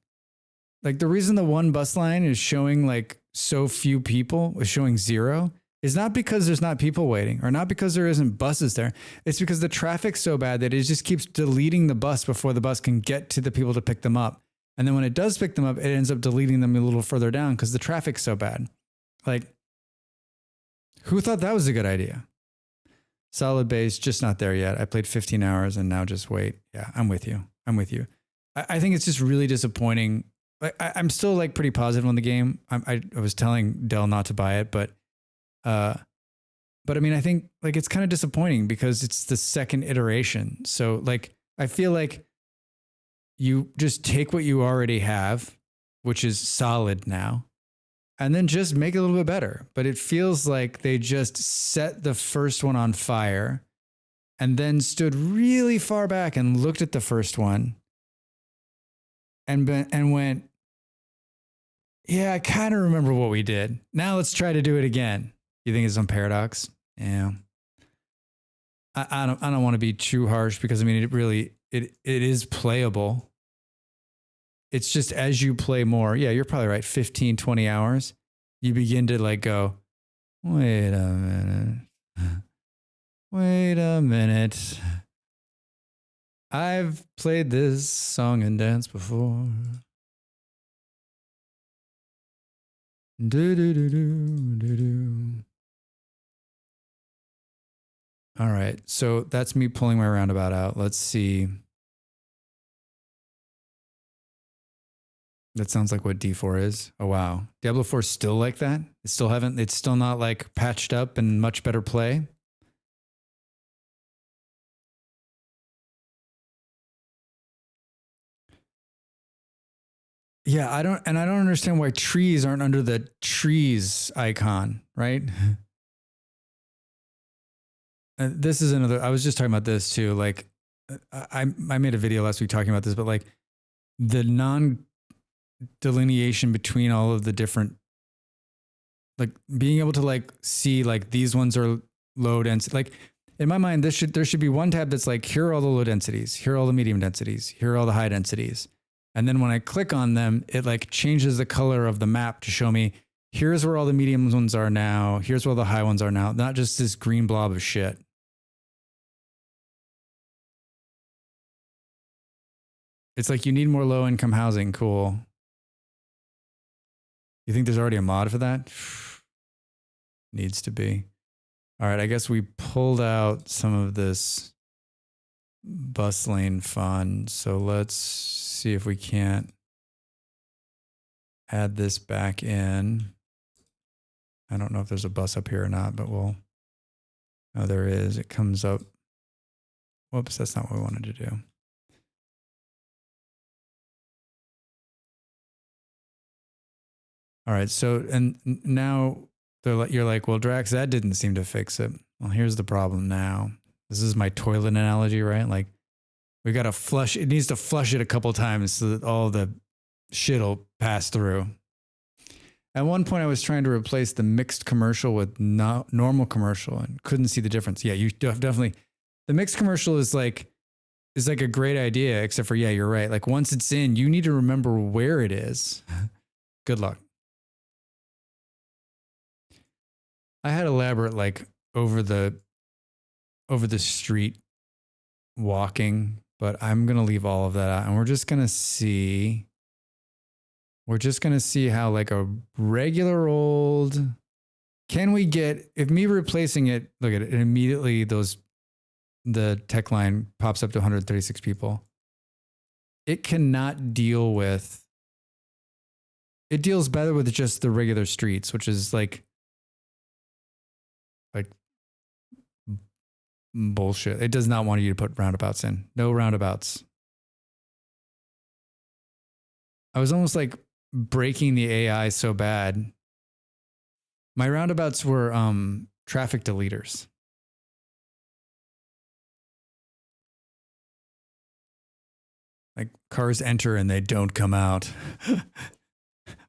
like the reason the one bus line is showing like so few people, is showing 0, is not because there's not people waiting or not because there isn't buses there. It's because the traffic's so bad that it just keeps deleting the bus before the bus can get to the people to pick them up. And then when it does pick them up, it ends up deleting them a little further down because the traffic's so bad. Like, who thought that was a good idea? Solid base, just not there yet. I played 15 hours and now just wait. Yeah, I'm with you. I think it's just really disappointing. I'm still like pretty positive on the game. I was telling Dell not to buy it, but I mean, I think like it's kind of disappointing because it's the second iteration. So like, I feel like you just take what you already have, which is solid now, and then just make it a little bit better. But it feels like they just set the first one on fire and then stood really far back and looked at the first one and went, yeah, I kind of remember what we did. Now let's try to do it again. You think it's some paradox? Yeah. I don't want to be too harsh because I mean, it is playable. It's just as you play more, yeah, you're probably right. 15, 20 hours, you begin to like go, wait a minute. I've played this song and dance before. Do. All right, so that's me pulling my roundabout out. Let's see. That sounds like what D4 is. Oh, wow. Diablo 4 is still like that? It's still not like patched up and much better play? Yeah, I don't understand why trees aren't under the trees icon, right? This is another, I was just talking about this too. Like I made a video last week talking about this, but like the delineation between all of the different, like being able to like see like these ones are low density. Like in my mind, there should be one tab that's like, here are all the low densities, here are all the medium densities, here are all the high densities. And then when I click on them, it like changes the color of the map to show me, here's where all the medium ones are now, here's where the high ones are now, not just this green blob of shit. It's like you need more low income housing. Cool. You think there's already a mod for that? Needs to be. All right, I guess we pulled out some of this bus lane fun. So let's see if we can't add this back in. I don't know if there's a bus up here or not, but we'll, oh, there is. It comes up. Whoops, that's not what we wanted to do. All right, so, and now you're like, well, Drax, that didn't seem to fix it. Well, here's the problem now. This is my toilet analogy, right? Like, we got to flush, it needs to flush it a couple times so that all the shit will pass through. At one point, I was trying to replace the mixed commercial with normal commercial and couldn't see the difference. Yeah, you definitely, the mixed commercial is like a great idea, except for, yeah, you're right. Like, once it's in, you need to remember where it is. Good luck. I had elaborate like over the street walking, but I'm going to leave all of that out and we're just going to see how like a regular old, can we get, if me replacing it, look at it, and immediately the tech line pops up to 136 people. It cannot deal with, it deals better with just the regular streets, which is like bullshit. It does not want you to put roundabouts in. No roundabouts. I was almost like breaking the AI so bad. My roundabouts were traffic deleters. Like cars enter and they don't come out.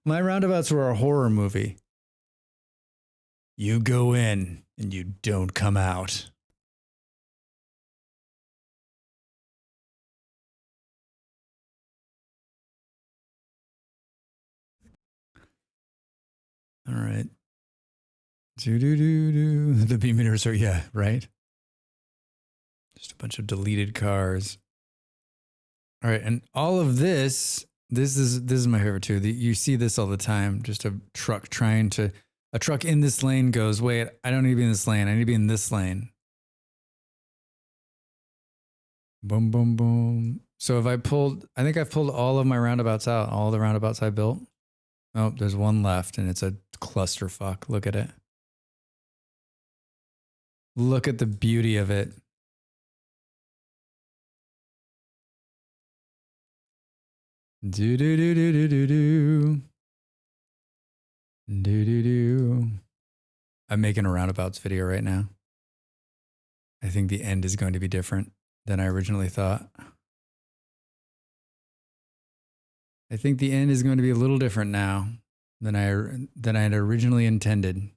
My roundabouts were a horror movie. You go in and you don't come out. All right. The beam meters are, yeah, right. Just a bunch of deleted cars. All right, and all of this is my favorite too. You see this all the time. Just a truck in this lane goes, wait, I don't need to be in this lane. I need to be in this lane. Boom, boom, boom. So I think I've pulled all of my roundabouts out, all the roundabouts I built. Oh, there's one left and it's a clusterfuck. Look at it. Look at the beauty of it. Do do do do do do do. Do do do. I'm making a roundabouts video right now. I think the end is going to be different than I originally thought. I think the end is going to be a little different now than I had originally intended.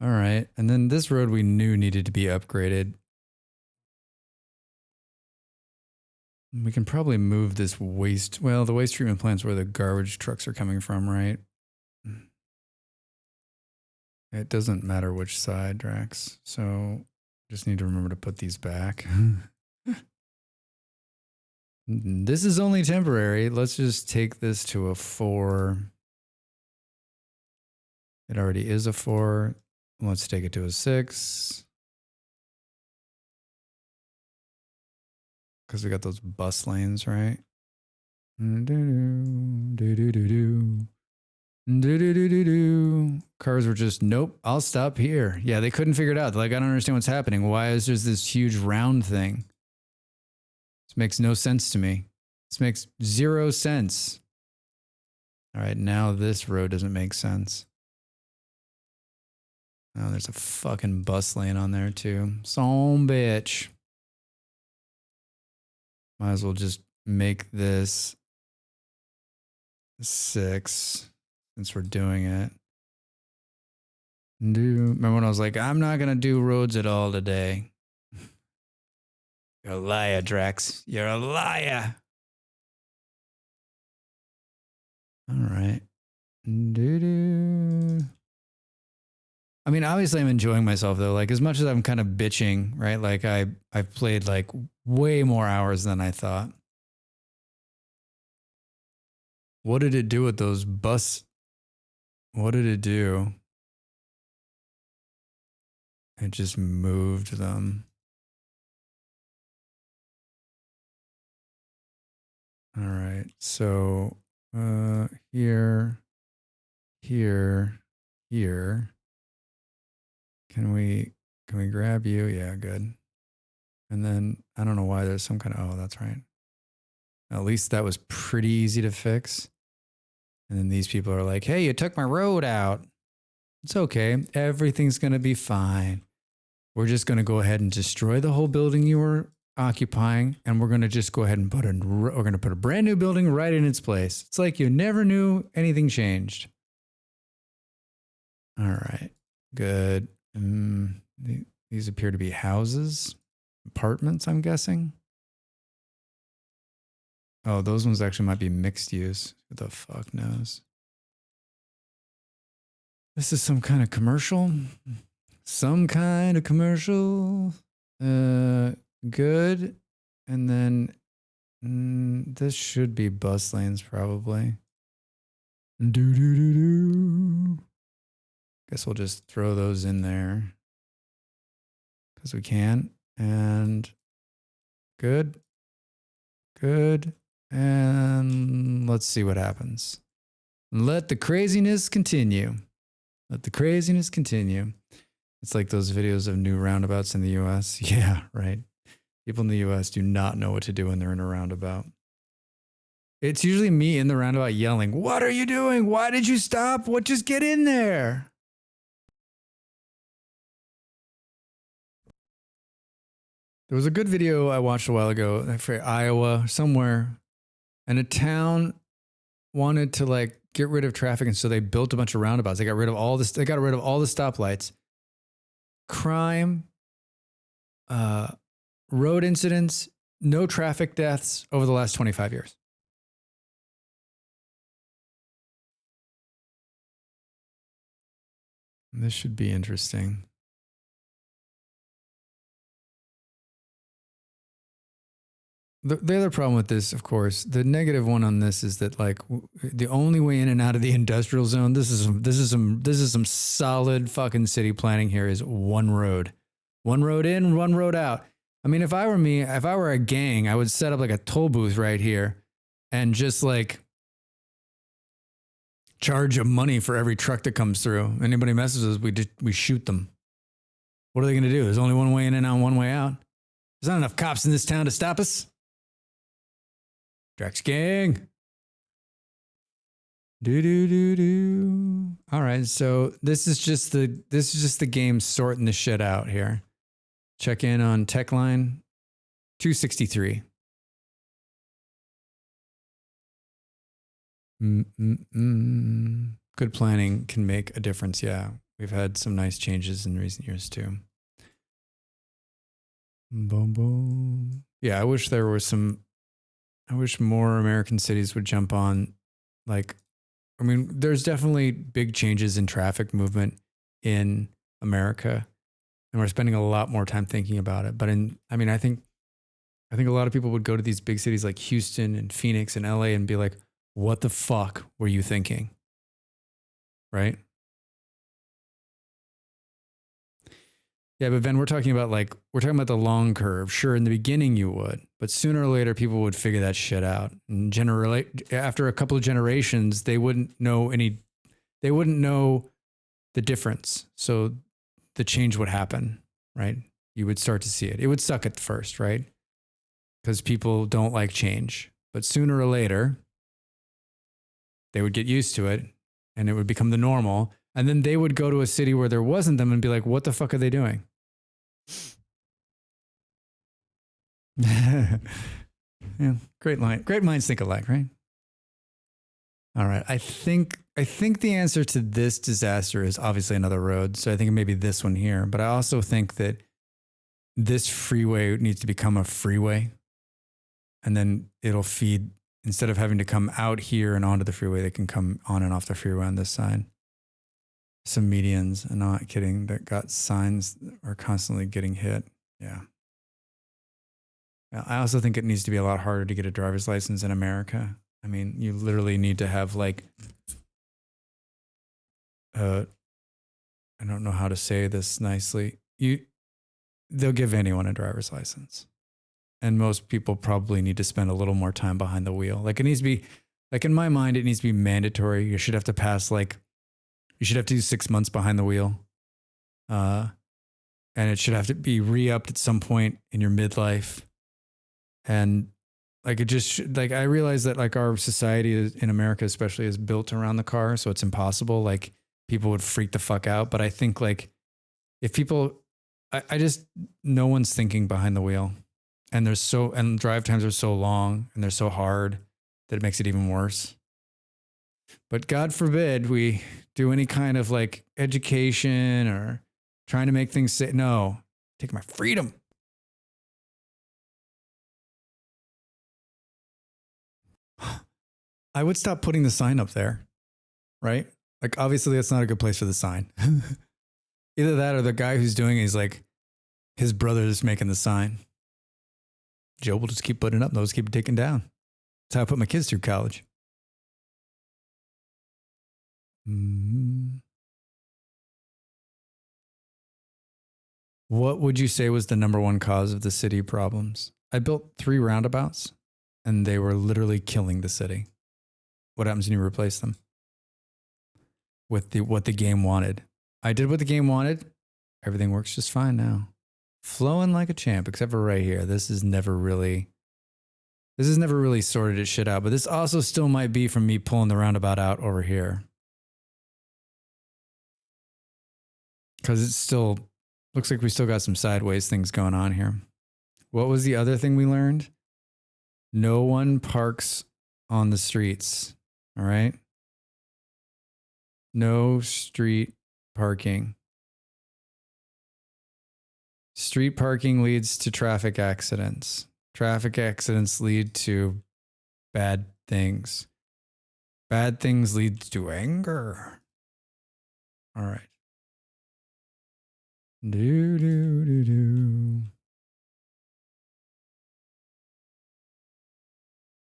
All right, and then this road we knew needed to be upgraded. We can probably move this waste. Well, the waste treatment plant's where the garbage trucks are coming from, right? It doesn't matter which side, Drax. So just need to remember to put these back. This is only temporary. Let's just take this to a 4. It already is a 4. Let's take it to a 6. Because we got those bus lanes, right? Cars were just, nope, I'll stop here. Yeah, they couldn't figure it out. Like, I don't understand what's happening. Why is there this huge round thing? This makes no sense to me. This makes 0 sense. All right, now this road doesn't make sense. Oh, there's a fucking bus lane on there too. Some bitch. Might as well just make this 6 since we're doing it. Remember when I was like, I'm not going to do roads at all today. You're a liar, Drax. You're a liar. All right. I mean, obviously I'm enjoying myself though. Like as much as I'm kind of bitching, right? Like I've played like way more hours than I thought. What did it do with those bus? What did it do? It just moved them. All right. So here. Can we grab you? Yeah, good. And then I don't know why there's some kind of, oh, that's right. At least that was pretty easy to fix. And then these people are like, hey, you took my road out. It's okay. Everything's going to be fine. We're just going to go ahead and destroy the whole building you were occupying. And we're going to just go ahead and put a brand new building right in its place. It's like you never knew anything changed. All right, good. These appear to be houses, apartments, I'm guessing. Oh, those ones actually might be mixed use. Who the fuck knows? This is some kind of commercial. Some kind of commercial. Good. And then this should be bus lanes probably. Guess we'll just throw those in there because we can. And good. And let's see what happens. Let the craziness continue. Let the craziness continue. It's like those videos of new roundabouts in the US. Yeah, right. People in the US do not know what to do when they're in a roundabout. It's usually me in the roundabout yelling, what are you doing? Why did you stop? What? Just get in there. There was a good video I watched a while ago for Iowa somewhere, and a town wanted to like get rid of traffic, and so they built a bunch of roundabouts. They got rid of all this. They got rid of all the stoplights. crime, road incidents, no traffic deaths over the last 25 years. This should be interesting. The other problem with this, of course, the negative one on this is that like the only way in and out of the industrial zone, this is some solid fucking city planning here, is one road in, one road out. I mean, if I were a gang, I would set up like a toll booth right here and just like charge them money for every truck that comes through. Anybody messes with us, we shoot them. What are they going to do? There's only one way in and out, one way out. There's not enough cops in this town to stop us. Drax gang. Do. All right, so this is just the game sorting the shit out here. Check in on tech line 263. Good planning can make a difference. Yeah, we've had some nice changes in recent years too. Boom, boom. Yeah, I wish more American cities would jump on. Like, I mean, there's definitely big changes in traffic movement in America, and we're spending a lot more time thinking about it. But I think a lot of people would go to these big cities like Houston and Phoenix and LA and be like, what the fuck were you thinking? Right? Yeah, but Ben, we're talking about the long curve. Sure, in the beginning you would, but sooner or later people would figure that shit out. And generally, after a couple of generations, they wouldn't know the difference. So the change would happen, right? You would start to see it. It would suck at first, right? Because people don't like change. But sooner or later, they would get used to it and it would become the normal. And then they would go to a city where there wasn't them and be like, what the fuck are they doing? Yeah, great line. Great minds think alike, right? All right. I think the answer to this disaster is obviously another road. So I think maybe this one here. But I also think that this freeway needs to become a freeway. And then it'll feed, instead of having to come out here and onto the freeway, they can come on and off the freeway on this side. Some medians, I'm not kidding, that got signs that are constantly getting hit. Yeah. I also think it needs to be a lot harder to get a driver's license in America. I mean, you literally need to have like, I don't know how to say this nicely. They'll give anyone a driver's license. And most people probably need to spend a little more time behind the wheel. Like it needs to be, like in my mind, it needs to be mandatory. You should have to pass you should have to do 6 months behind the wheel. And it should have to be re-upped at some point in your midlife. And like it just I realize that like our society in America especially is built around the car, so it's impossible. Like people would freak the fuck out. But I think like if people, I just, no one's thinking behind the wheel, and drive times are so long and they're so hard that it makes it even worse. But God forbid we do any kind of like education or trying to make things say no, take my freedom. I would stop putting the sign up there, right? Like, obviously, that's not a good place for the sign. Either that or the guy who's doing it is like, his brother's making the sign. Joe will just keep putting it up, those keep it taken down. That's how I put my kids through college. What would you say was the number one cause of the city problems? I built 3 roundabouts, and they were literally killing the city. What happens when you replace them with what the game wanted? I did what the game wanted. Everything works just fine now. Flowing like a champ, except for right here. This has never really sorted its shit out. But this also still might be from me pulling the roundabout out over here. Because it still looks like we still got some sideways things going on here. What was the other thing we learned? No one parks on the streets. All right. No street parking. Street parking leads to traffic accidents. Traffic accidents lead to bad things. Bad things lead to anger. All right. Do, do, do, do.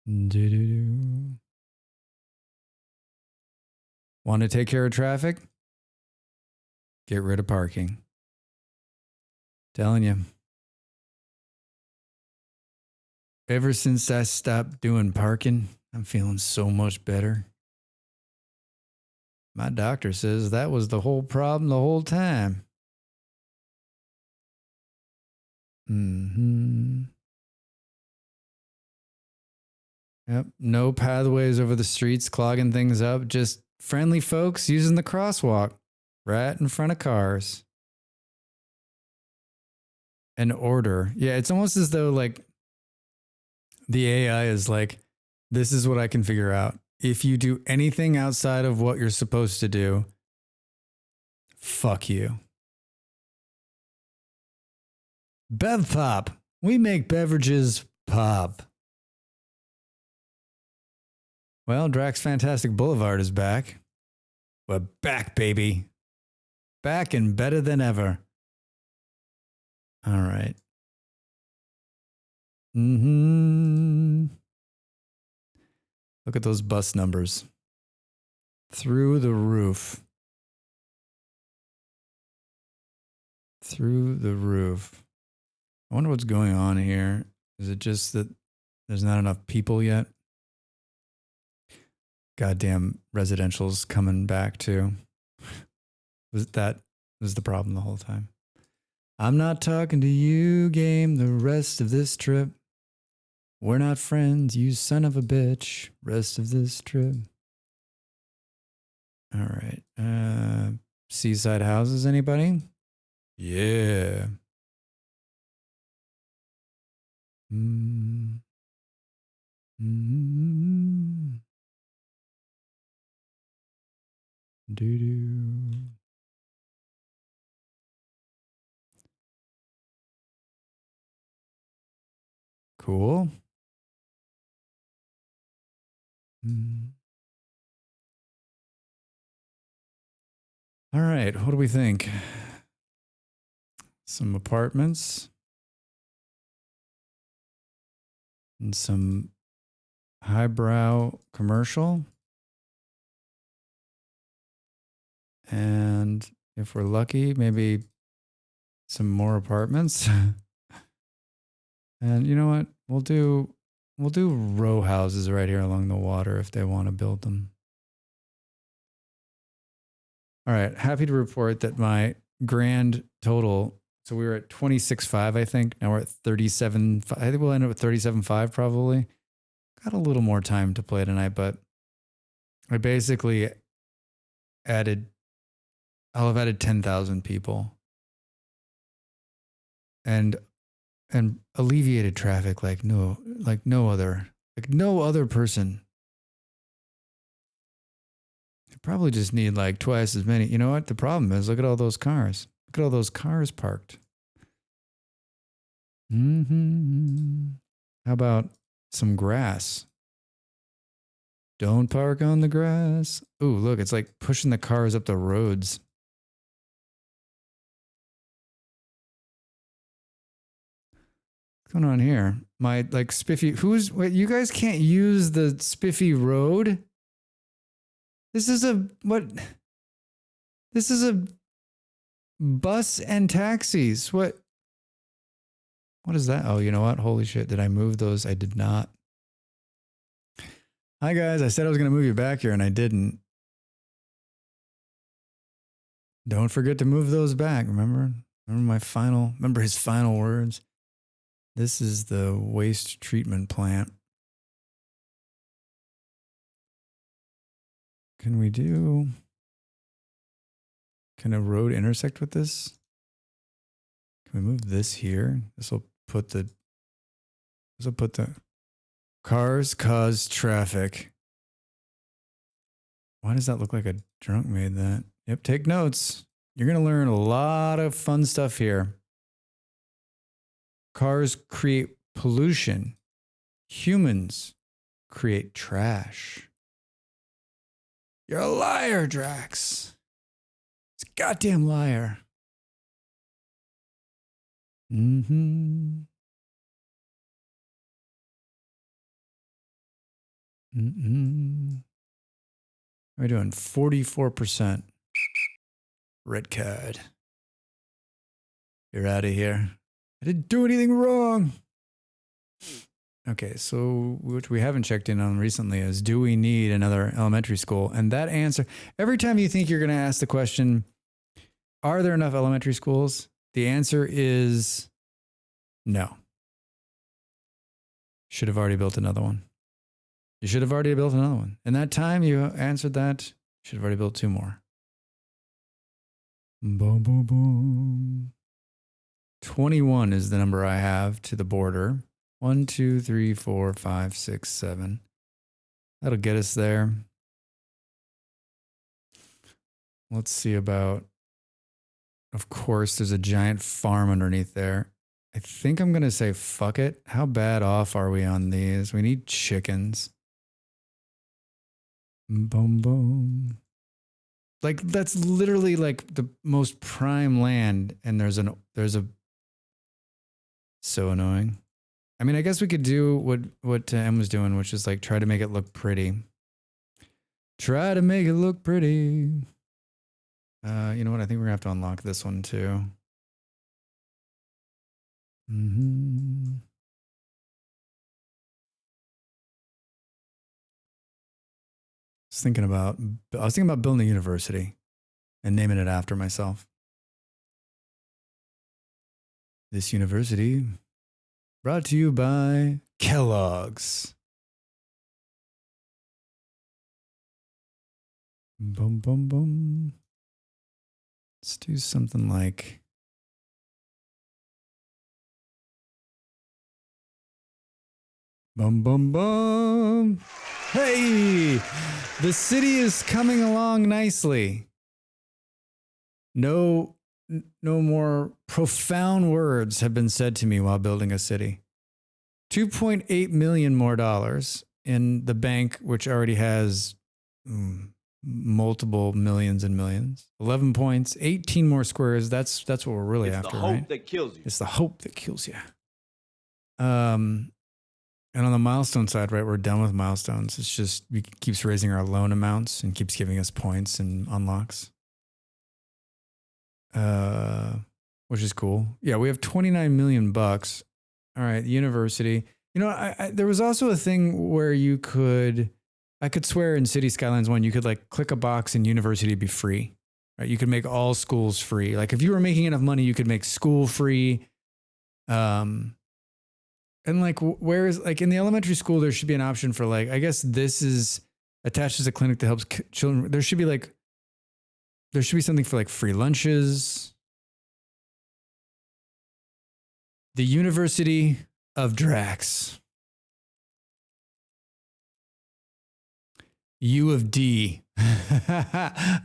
Do, do, do. Want to take care of traffic? Get rid of parking. Telling you. Ever since I stopped doing parking, I'm feeling so much better. My doctor says that was the whole problem the whole time. Mm-hmm. Yep. No pathways over the streets clogging things up. Just friendly folks using the crosswalk right in front of cars. And order. Yeah, it's almost as though like the AI is like, this is what I can figure out. If you do anything outside of what you're supposed to do, fuck you. Bev Pop. We make beverages pop. Well, Drax Fantastic Boulevard is back. We're back, baby. Back and better than ever. All right. Mm-hmm. Look at those bus numbers. Through the roof. Through the roof. I wonder what's going on here. Is it just that there's not enough people yet? Goddamn residential's coming back too. Was the problem the whole time? I'm not talking to you, game, the rest of this trip. We're not friends, you son of a bitch, rest of this trip. All right. Seaside houses, anybody? Yeah. Mm. Mm. Doo-doo. Cool. Mm. All right. What do we think? Some apartments and some highbrow commercial. And if we're lucky, maybe some more apartments. And you know what? We'll do row houses right here along the water if they want to build them. All right. Happy to report that my grand total, so we were at 26.5, I think. Now we're at 37. I think we'll end up with 37.5 probably. Got a little more time to play tonight, but I basically I'll have added 10,000 people and alleviated traffic like no other person. You probably just need like twice as many. You know what? The problem is, look at all those cars. Look at all those cars parked. Mm-hmm. How about some grass? Don't park on the grass. Ooh, look, it's like pushing the cars up the roads. What's going on here? My like spiffy, wait, you guys can't use the spiffy road? This is a bus and taxis. What is that? Oh, you know what? Holy shit. Did I move those? I did not. Hi guys, I said I was going to move you back here and I didn't. Don't forget to move those back. Remember his final words. This is the waste treatment plant. Can a road intersect with this? Can we move this here? This will put the cars cause traffic. Why does that look like a drunk made that? Yep, take notes. You're going to learn a lot of fun stuff here. Cars create pollution. Humans create trash. You're a liar, Drax. It's a goddamn liar. Mm-hmm. Mm-mm. We're doing 44%. Red card. You're out of here. I didn't do anything wrong. Okay, so which we haven't checked in on recently is, do we need another elementary school? And that answer, every time you think you're going to ask the question, are there enough elementary schools? The answer is no. Should have already built another one. You should have already built another one. In that time you answered that, should have already built 2 more. Boom, boom, boom. 21 is the number I have to the border. 1, 2, 3, 4, 5, 6, 7. That'll get us there. Let's see about, of course, there's a giant farm underneath there. I think I'm going to say fuck it. How bad off are we on these? We need chickens. Boom, boom. Like, that's literally like the most prime land. And there's a, so annoying. I mean, I guess we could do what Em was doing, which is like try to make it look pretty. Try to make it look pretty. You know what? I think we're gonna have to unlock this one too. Mm-hmm. I was thinking about building a university and naming it after myself. This university brought to you by Kellogg's. Boom, boom, boom. Let's do something like boom, boom, boom. Hey, the city is coming along nicely. No more profound words have been said to me while building a city. 2.8 million more dollars in the bank, which already has multiple millions and millions. 11 points, 18 more squares. That's what we're really after, right? It's the hope that kills you. It's the hope that kills you. And on the milestone side, right, we're done with milestones. It's just, we keeps raising our loan amounts and keeps giving us points and unlocks. Which is cool. Yeah, we have 29 million bucks. All right, university. You know, there was also a thing where I could swear in City Skylines 1, you could like click a box and university be free. Right? You could make all schools free. Like if you were making enough money, you could make school free. And like, whereas like in the elementary school, there should be an option for like, I guess this is attached as a clinic that helps children. There should be something for like free lunches. The University of Drax. U of D.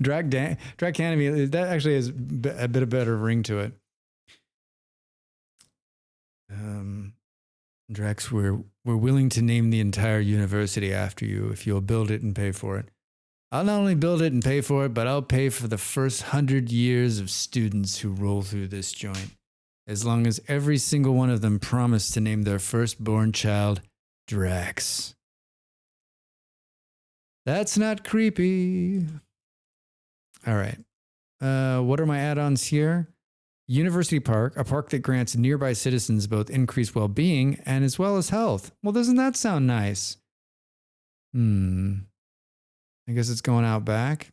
Drag Academy. That actually has a bit of better ring to it. Drax, we're willing to name the entire university after you if you'll build it and pay for it. I'll not only build it and pay for it, but I'll pay for the first 100 years of students who roll through this joint, as long as every single one of them promise to name their firstborn child Drax. That's not creepy. All right. What are my add-ons here? University Park, a park that grants nearby citizens both increased well-being and as well as health. Well, doesn't that sound nice? I guess it's going out back.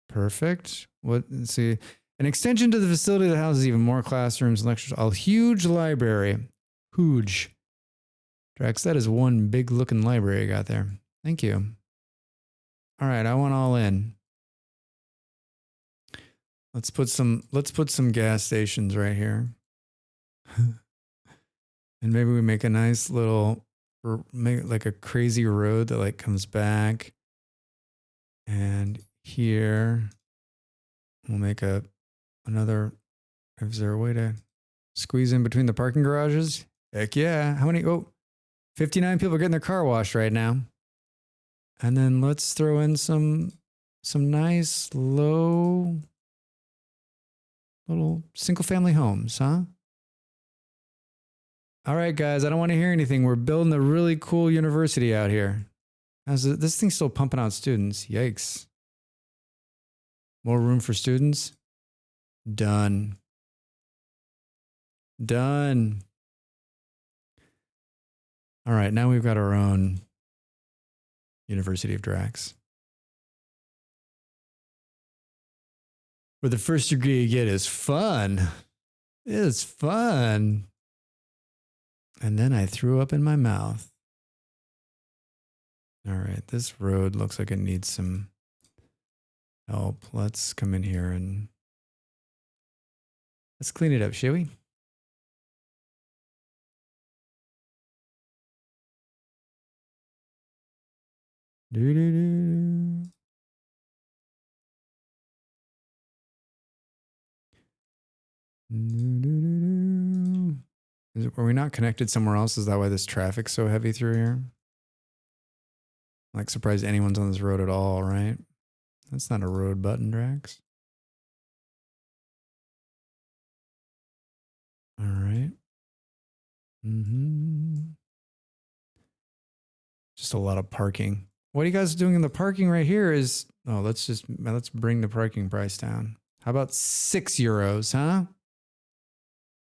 Perfect. Let's see. An extension to the facility that houses even more classrooms and lectures. A huge library. Huge. Drax, that is one big looking library you got there. Thank you. All right, I want all in. Let's put some gas stations right here. And maybe we make a nice little, make like a crazy road that like comes back. And here we'll make another, is there a way to Squeeze in between the parking garages. Heck yeah. How many? Oh, 59 people are getting their car washed right now. And then let's throw in some nice low little single family homes, huh? All right, guys, I don't want to hear anything. We're building a really cool university out here. This thing's still pumping out students. Yikes. More room for students? Done. Done. All right, now we've got our own University of Drax. Where the first degree you get is fun. It's fun. And then I threw up in my mouth. All right, this road looks like it needs some help. Let's come in here and let's clean it up, shall we? Do-do-do. Do-do-do-do. Were we not connected somewhere else? Is that why this traffic's so heavy through here? Like, surprised anyone's on this road at all, right? That's not a road button, Drax. All right. Just a lot of parking. What are you guys doing in the parking right here is... Oh, let's bring the parking price down. How about €6, huh?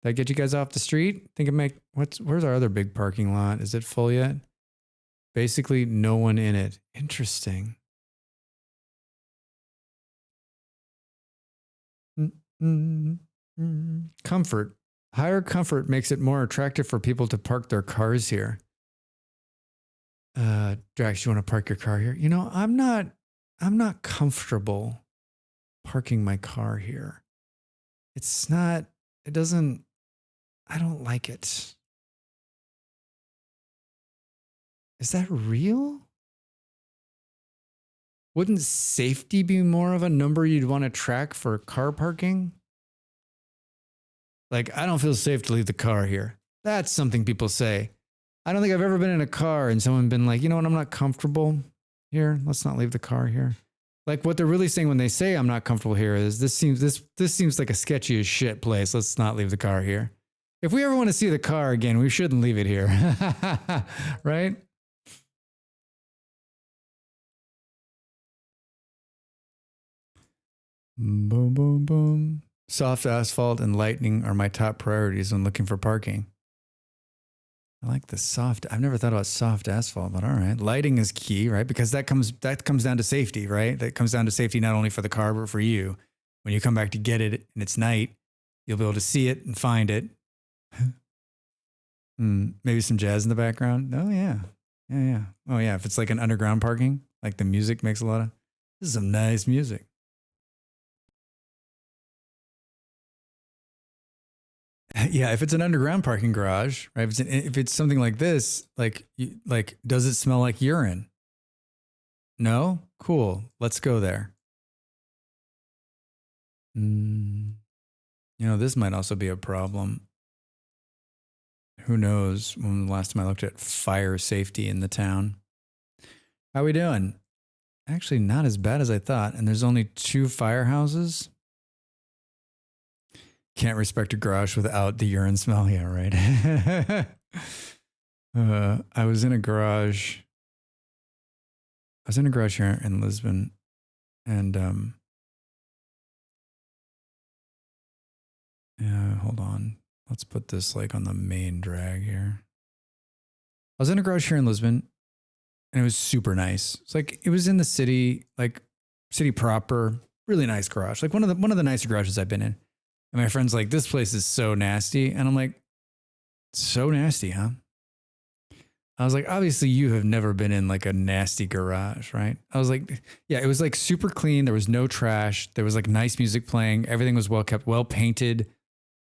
That get you guys off the street? Think it make... Where's our other big parking lot? Is it full yet? Basically, no one in it. Interesting. Comfort. Higher comfort makes it more attractive for people to park their cars here. Drax, you want to park your car here? You know, I'm not comfortable parking my car here. I don't like it. Is that real? Wouldn't safety be more of a number you'd want to track for car parking? Like, I don't feel safe to leave the car here. That's something people say. I don't think I've ever been in a car and someone been like, you know what, I'm not comfortable here. Let's not leave the car here. Like, what they're really saying when they say I'm not comfortable here is this seems like a sketchy as shit place. Let's not leave the car here. If we ever want to see the car again, we shouldn't leave it here. Right? Boom, boom, boom. Soft asphalt and lightning are my top priorities when looking for parking. I like the soft. I've never thought about soft asphalt, but all right. Lighting is key, right? Because that comes down to safety, right? That comes down to safety not only for the car, but for you. When you come back to get it and it's night, you'll be able to see it and find it. Maybe some jazz in the background. Oh, yeah. Yeah. Oh, yeah. If it's like an underground parking, like the music makes a lot of... This is some nice music. Yeah, if it's an underground parking garage, right? If it's something like this, like does it smell like urine? No? Cool. Let's go there. You know, this might also be a problem. Who knows when the last time I looked at fire safety in the town. How we doing? Actually, not as bad as I thought. And there's only 2 firehouses. Can't respect a garage without the urine smell. Yeah, right. I was in a garage here in Lisbon, and yeah, hold on. Let's put this like on the main drag here. I was in a garage here in Lisbon, and it was super nice. It's like it was in the city, like city proper, really nice garage, like one of the nicer garages I've been in. And my friend's like, this place is so nasty. And I'm like, so nasty, huh? I was like, obviously you have never been in like a nasty garage, right? I was like, yeah, it was like super clean. There was no trash. There was like nice music playing. Everything was well kept, well painted.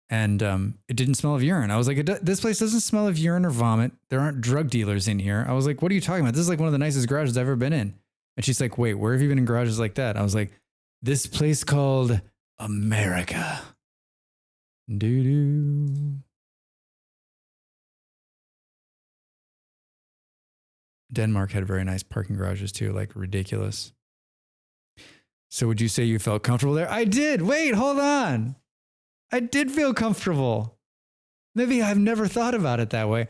And it didn't smell of urine. I was like, this place doesn't smell of urine or vomit. There aren't drug dealers in here. I was like, what are you talking about? This is like one of the nicest garages I've ever been in. And she's like, wait, where have you been in garages like that? I was like, this place called America. Doo-doo. Denmark had very nice parking garages too, like ridiculous. So would you say you felt comfortable there? I did. Wait, hold on. I did feel comfortable. Maybe I've never thought about it that way.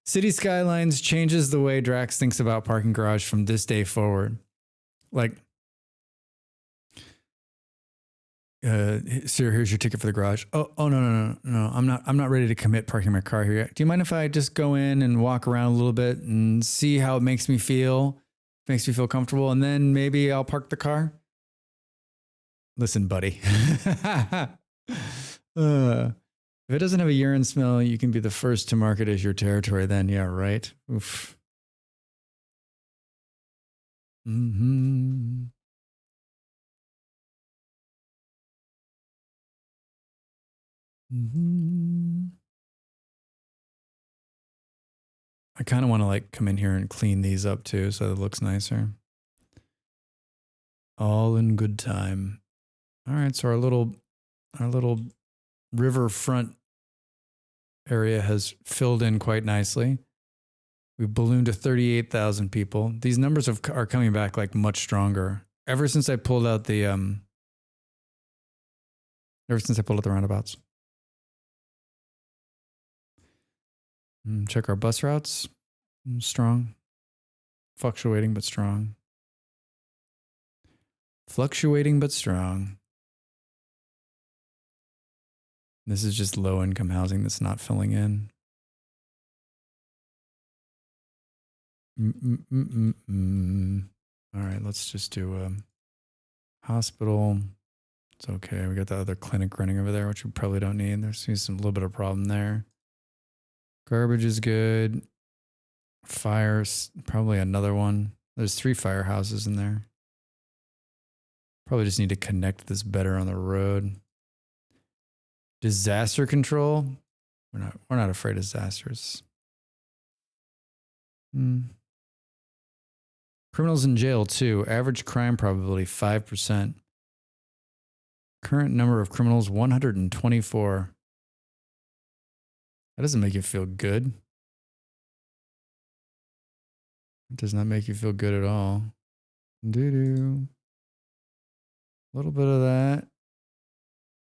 City Skylines changes the way Drax thinks about parking garage from this day forward. Like, sir, here's your ticket for the garage. Oh, no. I'm not ready to commit parking my car here yet. Do you mind if I just go in and walk around a little bit and see how it makes me feel? Makes me feel comfortable, and then maybe I'll park the car. Listen, buddy. If it doesn't have a urine smell, you can be the first to mark it as your territory then. Yeah, right? Oof. Mm-hmm. Mm-hmm. I kind of want to like come in here and clean these up too so it looks nicer. All in good time. All right, so our little riverfront area has filled in quite nicely. We've ballooned to 38,000 people. These numbers are coming back like much stronger. Ever since I pulled out the roundabouts. Check our bus routes. Strong. Fluctuating but strong. Fluctuating but strong. This is just low income housing that's not filling in. All right, let's just do hospital. It's okay. We got the other clinic running over there, which we probably don't need. There's some little bit of problem there. Garbage is good. Fires, probably another one. There's 3 firehouses in there. Probably just need to connect this better on the road. Disaster control. We're not afraid of disasters. Criminals in jail too. Average crime probability 5%. Current number of criminals 124. That doesn't make you feel good. It does not make you feel good at all. A little bit of that.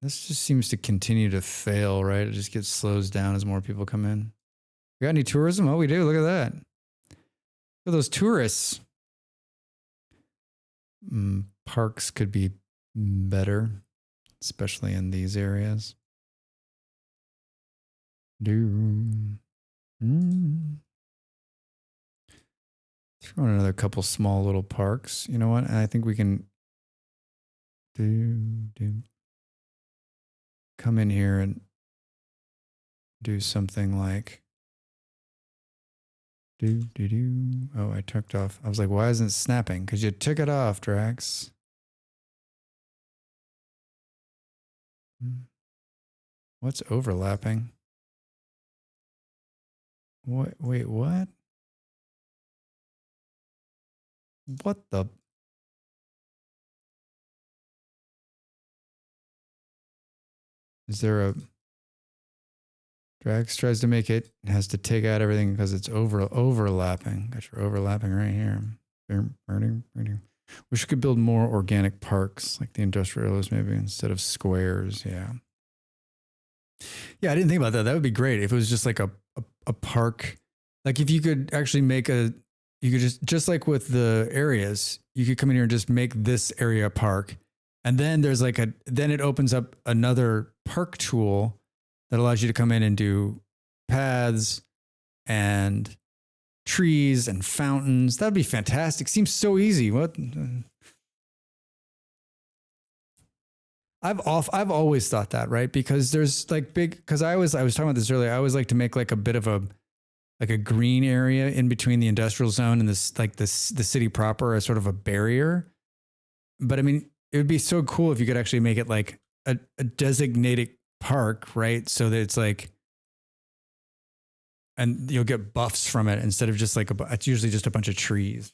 This just seems to continue to fail, right? It just slows down as more people come in. We got any tourism? Oh, we do. Look at that. Look at those tourists. Parks could be better, especially in these areas. Throw in another couple small little parks. You know what? I think we can come in here and do something like Oh, I took off. I was like, why isn't it snapping? Because you took it off, Drax. What's overlapping? What? Wait, what? What the? Is there a... Drax tries to make it, has to take out everything because it's overlapping. Got your overlapping right here. Wish we could build more organic parks like the industrialists maybe instead of squares. Yeah. Yeah, I didn't think about that. That would be great if it was just like a park. Like if you could actually make you could just like with the areas, you could come in here and just make this area a park. And then there's then it opens up another park tool that allows you to come in and do paths and trees and fountains. That'd be fantastic. Seems so easy. What? I've always thought that, right? Because there's like because I was talking about this earlier. I always like to make like a bit of a green area in between the industrial zone and the city proper as sort of a barrier. But I mean, it would be so cool if you could actually make it like a designated park, right? So that it's like, and you'll get buffs from it instead of just like it's usually just a bunch of trees.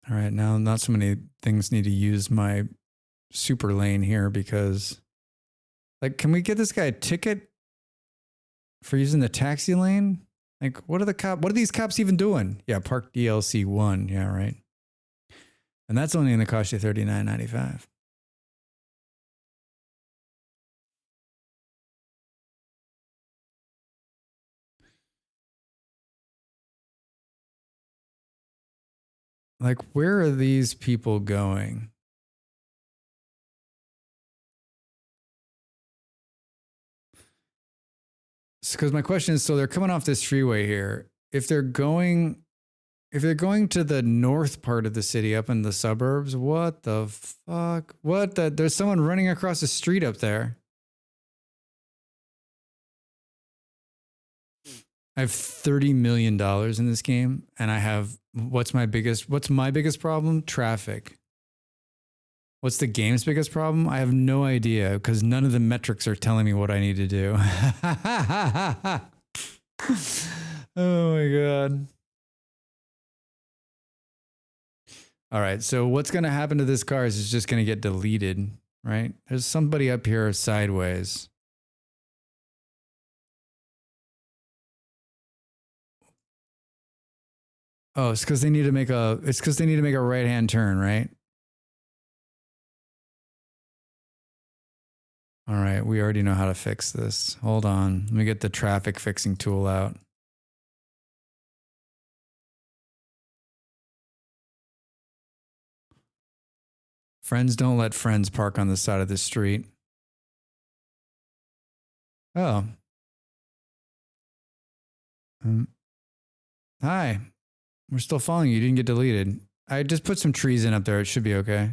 All right, now not so many things need to use my super lane here because, like, can we get this guy a ticket for using the taxi lane? Like, what are these cops even doing? Yeah, park DLC 1. Yeah, right. And that's only going to cost you $39.95. Like, where are these people going? Because my question is, so they're coming off this freeway here. If they're going to the north part of the city, up in the suburbs, what the fuck? There's someone running across the street up there. I have $30 million in this game, and I have what's my biggest problem? Traffic. What's the game's biggest problem? I have no idea because none of the metrics are telling me what I need to do. Oh my God. All right, so what's going to happen to this car is it's just going to get deleted, right? There's somebody up here sideways. Oh, it's because they need to make a right-hand turn, right? All right, we already know how to fix this. Hold on. Let me get the traffic fixing tool out. Friends don't let friends park on the side of the street. Oh. Hi. We're still following you. You didn't get deleted. I just put some trees in up there. It should be okay.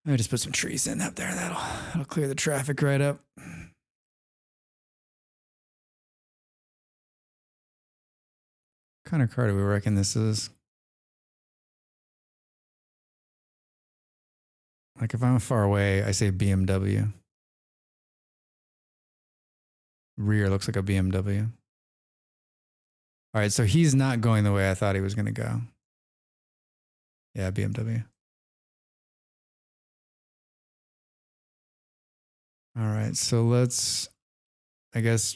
I just put some trees in up there. That'll clear the traffic right up. What kind of car do we reckon this is? Like if I'm far away, I say BMW. Rear looks like a BMW. All right, so he's not going the way I thought he was going to go. Yeah, BMW. All right, so I guess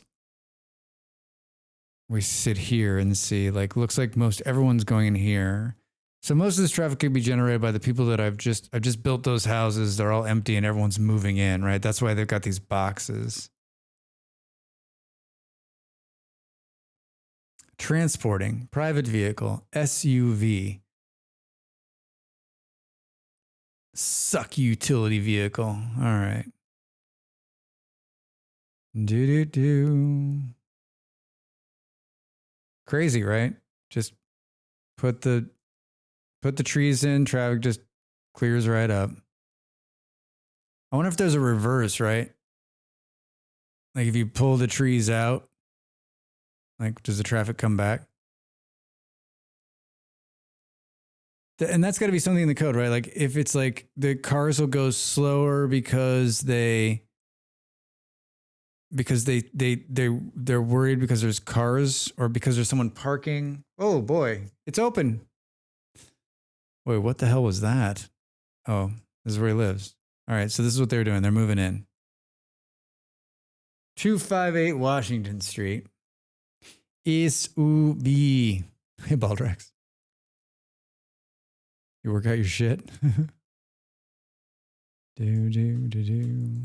we sit here and see, like, looks like everyone's going in here. So most of this traffic could be generated by the people that I've just built those houses. They're all empty and everyone's moving in, right? That's why they've got these boxes. Transporting, private vehicle, SUV. Suck utility vehicle. All right. Do. Crazy, right? Just put the trees in, traffic just clears right up. I wonder if there's a reverse, right? Like if you pull the trees out, like does the traffic come back? And that's got to be something in the code, right? Like if it's like the cars will go slower because they're worried because there's cars or because there's someone parking. Oh boy, it's open. Wait, what the hell was that? Oh, this is where he lives. All right, so this is what they're doing. They're moving in. 258 Washington Street. SUV. Hey, Baldrex. You work out your shit? do.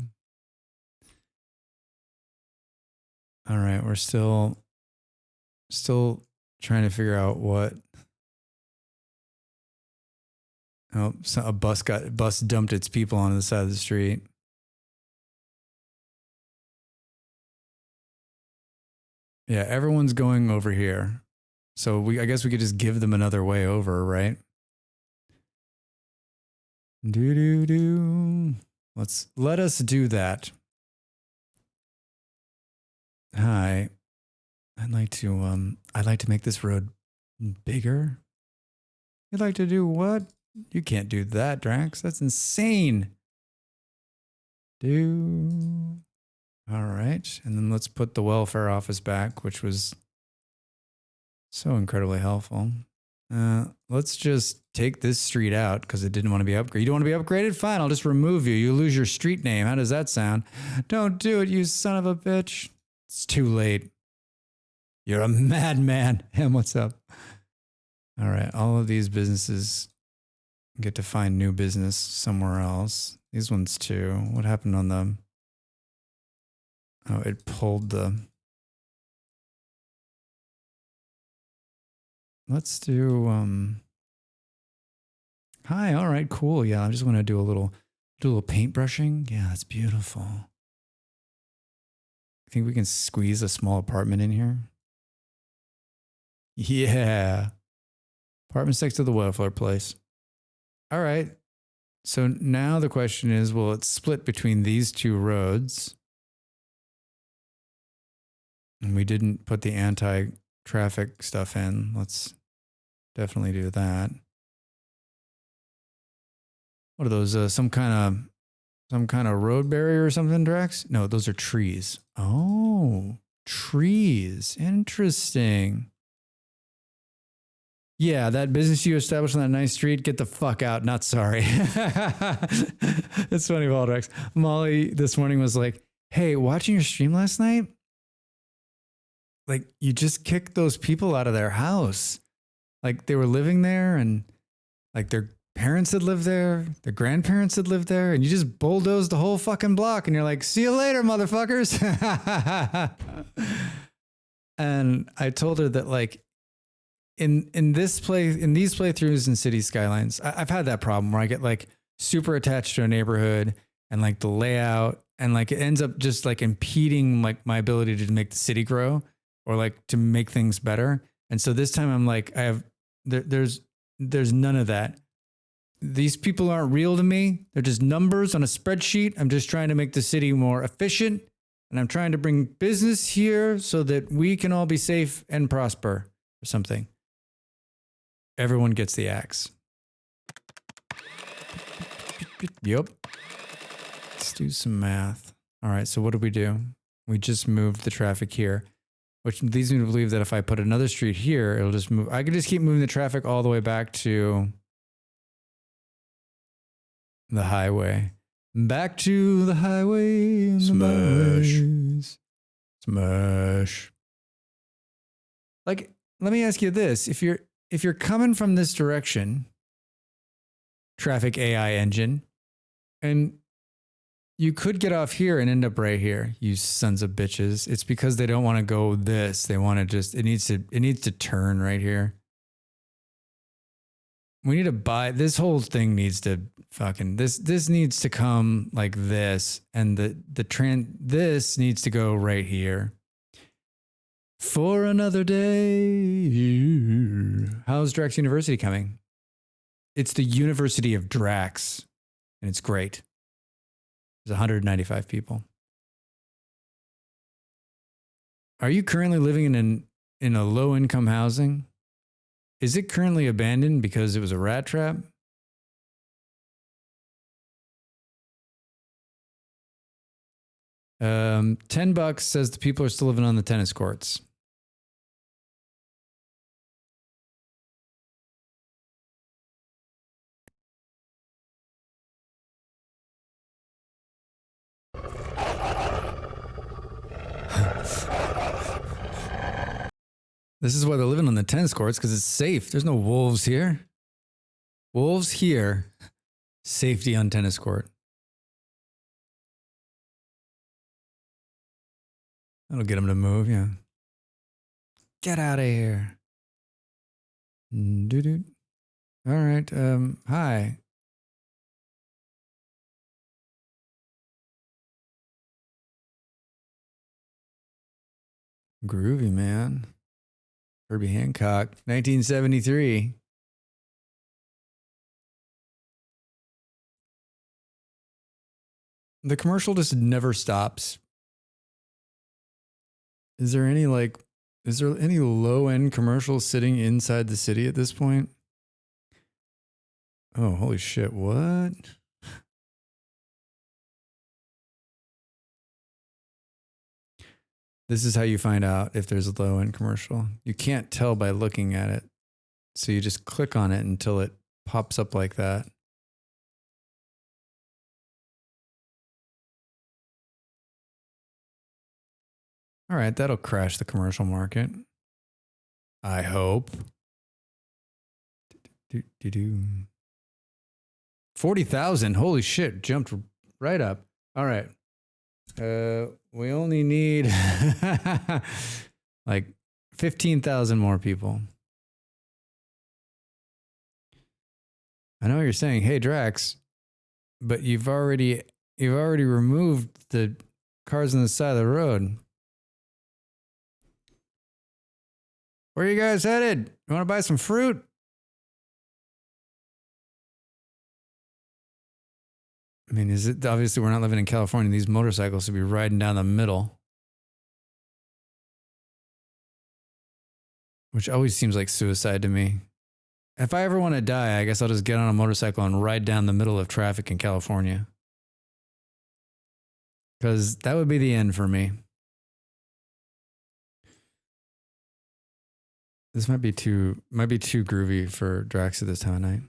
All right, we're still trying to figure out what. Oh, so a bus dumped its people onto the side of the street. Yeah, everyone's going over here. So I guess we could just give them another way over, right? Do. Let us do that. Hi. I'd like to make this road bigger. You'd like to do what? You can't do that, Drax. That's insane. All right. And then let's put the welfare office back, which was so incredibly helpful. Let's just take this street out because it didn't want to be upgraded. You don't want to be upgraded? Fine, I'll just remove you. You lose your street name. How does that sound? Don't do it, you son of a bitch. It's too late. You're a madman. Him, what's up? All right, all of these businesses get to find new business somewhere else. These ones too. What happened on them? Oh, it pulled the... Let's do, hi, all right, cool. Yeah, I just want to do a little paintbrushing. Yeah, that's beautiful. I think we can squeeze a small apartment in here. Yeah. Apartment next to the welfare place. All right. So now the question is, well, it's split between these two roads. And we didn't put the anti-traffic stuff in. Let's definitely do that. What are those? Some kind of road barrier or something, Drax? No, those are trees. Oh, trees. Interesting. Yeah, that business you established on that nice street, get the fuck out. Not sorry. It's funny, Valdrax. Molly this morning was like, hey, watching your stream last night, like you just kicked those people out of their house. Like they were living there and like their parents had lived there, their grandparents had lived there, and you just bulldozed the whole fucking block and you're like, see you later, motherfuckers. And I told her that like, in these playthroughs in City Skylines, I've had that problem where I get like super attached to a neighborhood and like the layout and like it ends up just like impeding like my ability to make the city grow or like to make things better. And so this time I'm like, there's none of that. These people aren't real to me. They're just numbers on a spreadsheet. I'm just trying to make the city more efficient and I'm trying to bring business here so that we can all be safe and prosper or something. Everyone gets the axe. Yep. Let's do some math. All right, so what did we do? We just moved the traffic here, which leads me to believe that if I put another street here, it'll just move. I could just keep moving the traffic all the way back to the highway. Back to the highway. Smash. Smash. Like, let me ask you this. If you're coming from this direction, traffic AI engine, and you could get off here and end up right here, you sons of bitches. It's because they don't want to go this. They want to just, it needs to turn right here. We need to buy, this whole thing needs to fucking, this needs to come like this. And this needs to go right here. For another day. How's Drax University coming? It's the University of Drax, and it's great. There's 195 people. Are you currently living in a low-income housing? Is it currently abandoned because it was a rat trap? $10 says the people are still living on the tennis courts. This is why they're living on the tennis courts, because it's safe. There's no wolves here. Wolves here. Safety on tennis court. That'll get them to move, yeah. Get out of here. Doo-doo. All right. Hi. Groovy, man. Herbie Hancock, 1973. The commercial just never stops. Is there any low-end commercial sitting inside the city at this point? Oh, holy shit, what? This is how you find out if there's a low-end commercial. You can't tell by looking at it. So you just click on it until it pops up like that. All right, that'll crash the commercial market. I hope. 40,000. Holy shit, jumped right up. All right. We only need like 15,000 more people. I know what you're saying. Hey, Drax, but you've already removed the cars on the side of the road. Where are you guys headed? You want to buy some fruit? I mean, is it obviously we're not living in California? These motorcycles should be riding down the middle, which always seems like suicide to me. If I ever want to die, I guess I'll just get on a motorcycle and ride down the middle of traffic in California, because that would be the end for me. This might be too groovy for Drax at this time of night.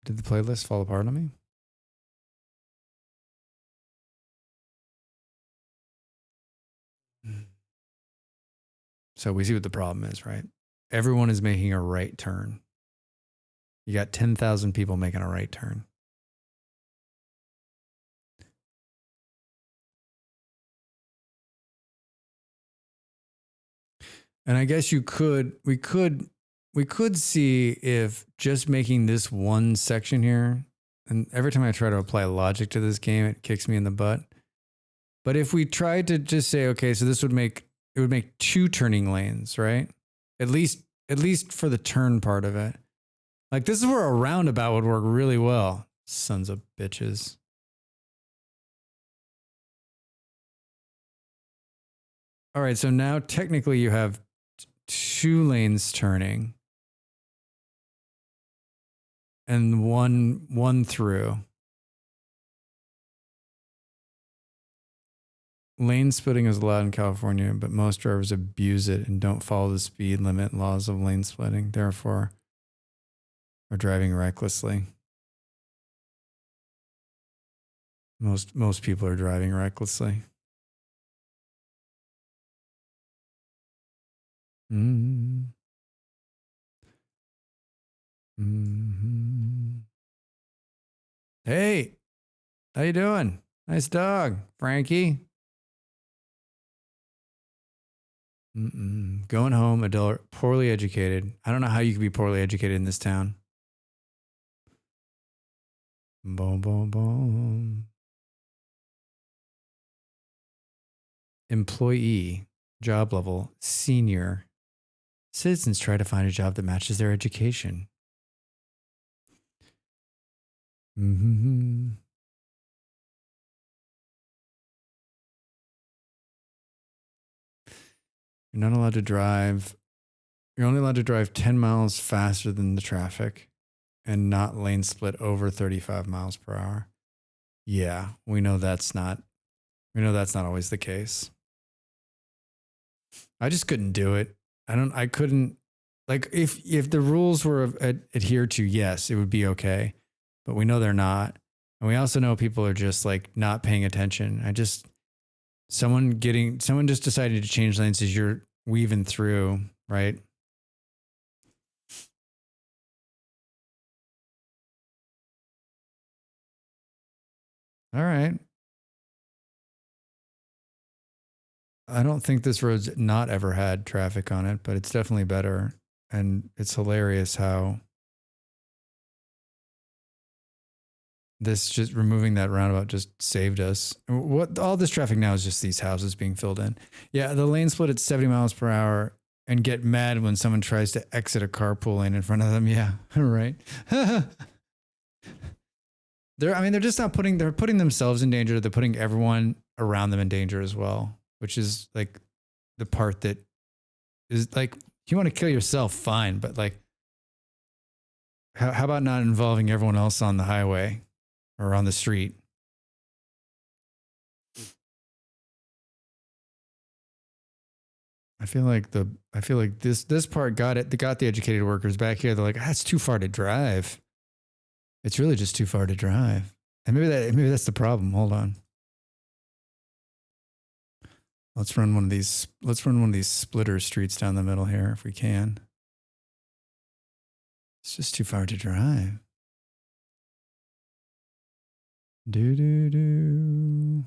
Did the playlist fall apart on me? So we see what the problem is, right? Everyone is making a right turn. You got 10,000 people making a right turn. And I guess we could see if just making this one section here, and every time I try to apply logic to this game, it kicks me in the butt. But if we tried to just say, okay, so it would make 2 turning lanes, right? At least for the turn part of it. Like, this is where a roundabout would work really well. Sons of bitches. All right, so now technically you have 2 lanes turning and one through. Lane splitting is allowed in California, but most drivers abuse it and don't follow the speed limit laws of lane splitting, therefore are driving recklessly. Most people are driving recklessly. Mm-hmm. Mm-hmm. Hey, how you doing? Nice dog, Frankie. Going home, adult, poorly educated. I don't know how you could be poorly educated in this town. Boom, boom, boom. Employee, job level, senior. Citizens try to find a job that matches their education. Mm-hmm. You're not allowed to drive. You're only allowed to drive 10 miles faster than the traffic and not lane split over 35 miles per hour. Yeah, we know that's not always the case. I just couldn't do it. I couldn't, like, if the rules were adhered to, yes, it would be okay. But we know they're not. And we also know people are just like not paying attention. Someone just decided to change lanes as you're weaving through, right? All right. I don't think this road's not ever had traffic on it, but it's definitely better. And it's hilarious how this just removing that roundabout just saved us. What all this traffic now is just these houses being filled in. Yeah, the lane split at 70 miles per hour and get mad when someone tries to exit a carpool lane in front of them. Yeah, right. They're just not they're putting themselves in danger. They're putting everyone around them in danger as well, which is like the part that is like, if you want to kill yourself, fine. But like, how about not involving everyone else on the highway or on the street? I feel like this part got the educated workers back here. They're like, it's too far to drive. It's really just too far to drive. And maybe that's the problem. Hold on. Let's run one of these splitter streets down the middle here if we can. It's just too far to drive. Do do do.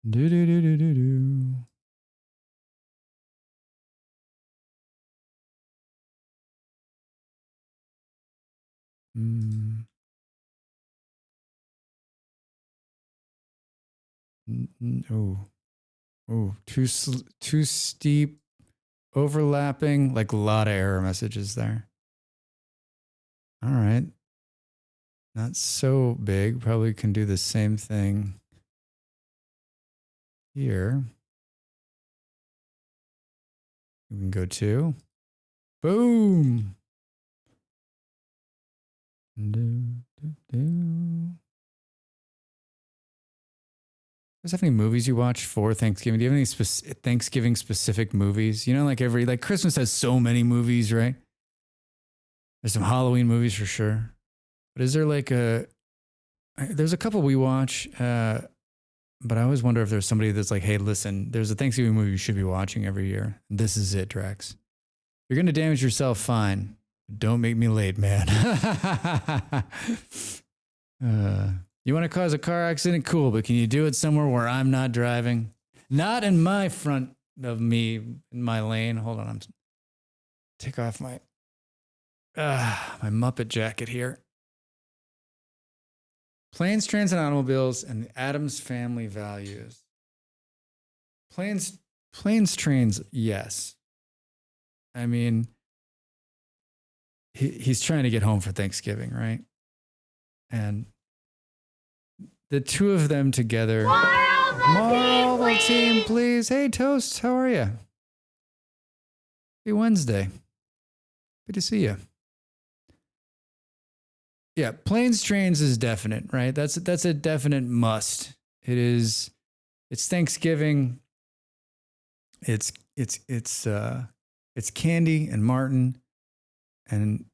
Do do do do do do. Oh, too steep, overlapping, like a lot of error messages there. All right. Not so big. Probably can do the same thing here. We can go to. Boom. Do, do, do. You guys have any movies you watch for Thanksgiving? Do you have any Thanksgiving specific movies? You know, like Christmas has so many movies, right? There's some Halloween movies for sure. But is there like there's a couple we watch, but I always wonder if there's somebody that's like, hey, listen, there's a Thanksgiving movie you should be watching every year. This is it, Drax. You're going to damage yourself, fine. Don't make me late, man. You want to cause a car accident? Cool, but can you do it somewhere where I'm not driving? Not in my front of me, in my lane. Hold on, I'm take off my Muppet jacket here. Planes, Trains, and Automobiles, and the Addams Family Values. Planes, Trains, yes. I mean, he's trying to get home for Thanksgiving, right? And the two of them together. Marvel team, please. Hey, Toast, how are you? Happy Wednesday. Good to see you. Yeah, Planes, Trains is definite, right? That's a definite must. It's Thanksgiving. It's Candy and Martin, and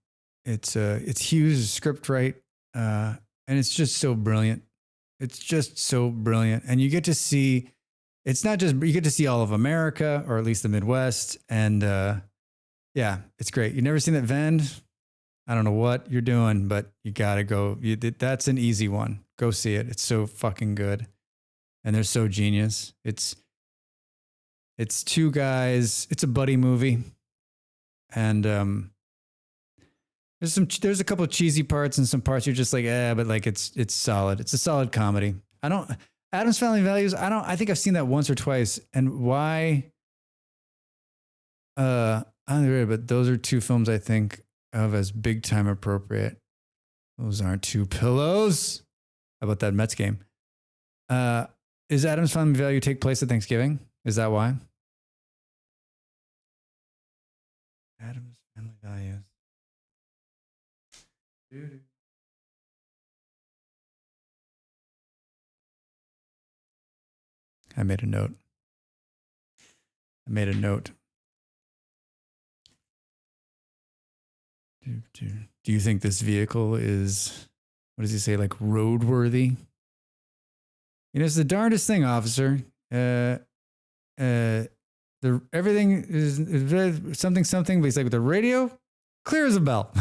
it's Hughes' script right, and it's just so brilliant. It's just so brilliant, and you get to see. It's not just you get to see all of America, or at least the Midwest, and yeah, it's great. You never seen that Vend? I don't know what you're doing, but you gotta go. That's an easy one. Go see it. It's so fucking good, and they're so genius. It's two guys. It's a buddy movie, and there's a couple of cheesy parts and some parts you're just like, but like it's solid. It's a solid comedy. Addams Family Values. I think I've seen that once or twice, and why? I don't know, but those are two films I think of as big time appropriate. Those aren't two pillows. How about that Mets game? Is Addams Family Value take place at Thanksgiving? Is that why? Addams Family Values. I made a note. Do you think this vehicle is, what does he say, like roadworthy? You know, it's the darndest thing, officer. Everything is something, but he's like, with the radio, clear as a bell.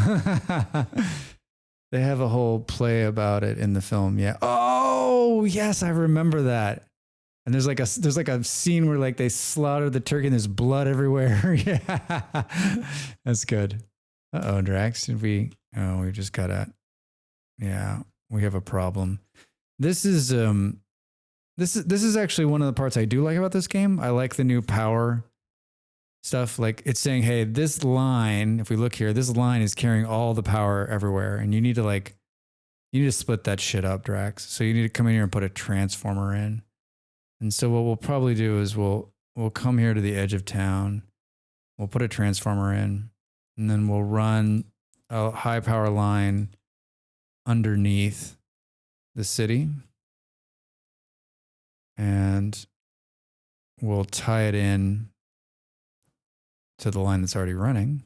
They have a whole play about it in the film. Yeah. Oh, yes, I remember that. And there's like a scene where like they slaughter the turkey and there's blood everywhere. Yeah, that's good. Drax, we just got at. Yeah, we have a problem. This is actually one of the parts I do like about this game. I like the new power stuff. Like it's saying, hey, this line, if we look here, this line is carrying all the power everywhere, and you need to split that shit up, Drax. So you need to come in here and put a transformer in. And so what we'll probably do is we'll come here to the edge of town. We'll put a transformer in, and then we'll run a high power line underneath the city. And we'll tie it in to the line that's already running.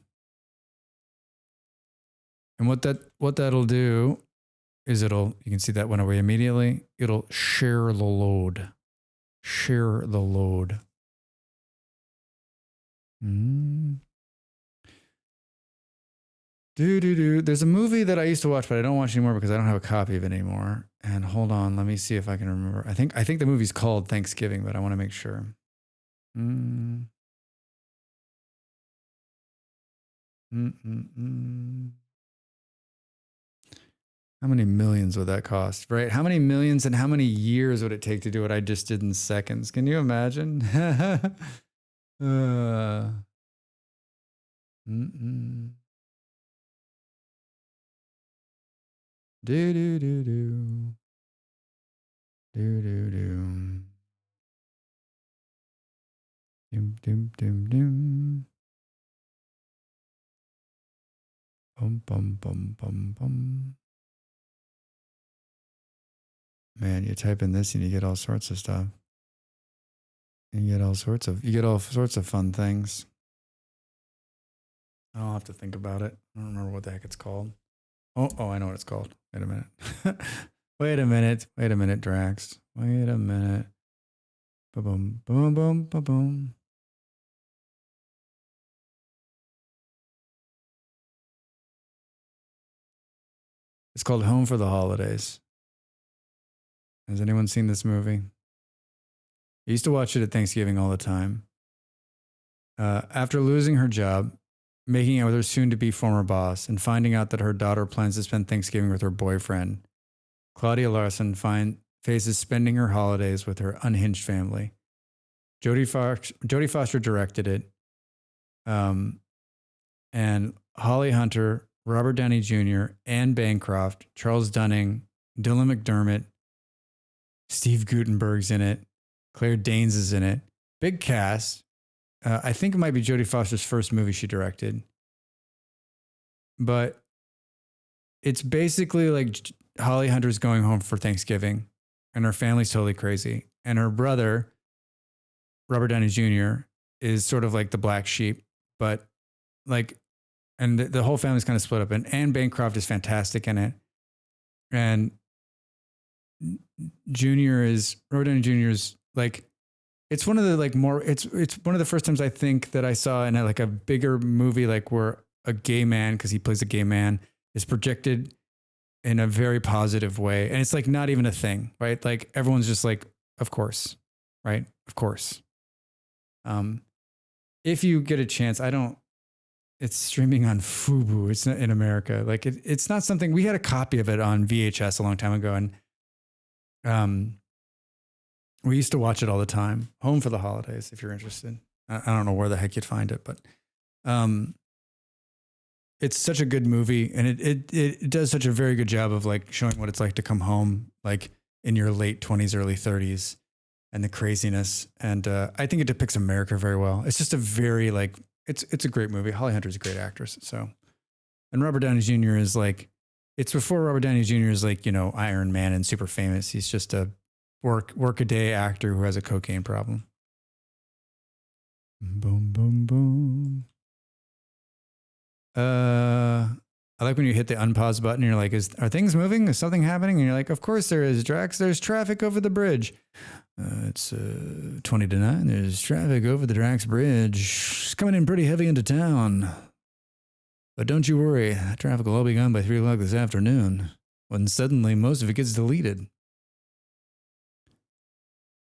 And what that'll do is you can see that went away immediately. It'll share the load. Share the load. There's a movie that I used to watch, but I don't watch anymore because I don't have a copy of it anymore. And hold on, let me see if I can remember. I think the movie's called Thanksgiving, but I want to make sure. How many millions would that cost, right? How many millions and how many years would it take to do what I just did in seconds? Can you imagine? Do do do do. Do do do. Dum dum dum dum. Bum bum bum bum bum. Man, you type in this and you get all sorts of stuff. You get all sorts of fun things. I'll have to think about it. I don't remember what the heck it's called. Oh, I know what it's called. Wait a minute. Wait a minute, Drax. Wait a minute. Ba-boom, boom, boom, ba-boom. It's called Home for the Holidays. Has anyone seen this movie? I used to watch it at Thanksgiving all the time. After losing her job, making out with her soon-to-be former boss, and finding out that her daughter plans to spend Thanksgiving with her boyfriend, Claudia Larson faces spending her holidays with her unhinged family. Jodie Foster directed it. And Holly Hunter, Robert Downey Jr., Anne Bancroft, Charles Dunning, Dylan McDermott, Steve Guttenberg's in it. Claire Danes is in it. Big cast. I think it might be Jodie Foster's first movie she directed. But it's basically like Holly Hunter's going home for Thanksgiving and her family's totally crazy. And her brother, Robert Downey Jr., is sort of like the black sheep, but like, and the whole family's kind of split up. And Anne Bancroft is fantastic in it. And Robert Downey Jr. is like, it's one of the like more, it's one of the first times I think that I saw in like a bigger movie, like where a gay man, because he plays a gay man, is projected in a very positive way. And it's like not even a thing, right? Like everyone's just like, of course, right? Of course. If you get a chance, it's streaming on Fubu. It's not in America. Like it's not something, we had a copy of it on VHS a long time ago. And we used to watch it all the time. Home for the Holidays, if you're interested. I don't know where the heck you'd find it, but it's such a good movie, and it does such a very good job of like showing what it's like to come home like in your late 20s, early 30s, and the craziness. And I think it depicts America very well. It's just a very like it's a great movie. Holly Hunter's a great actress. So, and Robert Downey Jr. is like, it's before Robert Downey Jr. is like, you know, Iron Man and super famous. He's just a work-a-day actor who has a cocaine problem. Boom, boom, boom. I like when you hit the unpause button and you're like, are things moving? Is something happening? And you're like, of course there is, Drax. There's traffic over the bridge. It's 20 to 9. There's traffic over the Drax Bridge. It's coming in pretty heavy into town. But don't you worry, that traffic will all be gone by 3 o'clock this afternoon, when suddenly most of it gets deleted.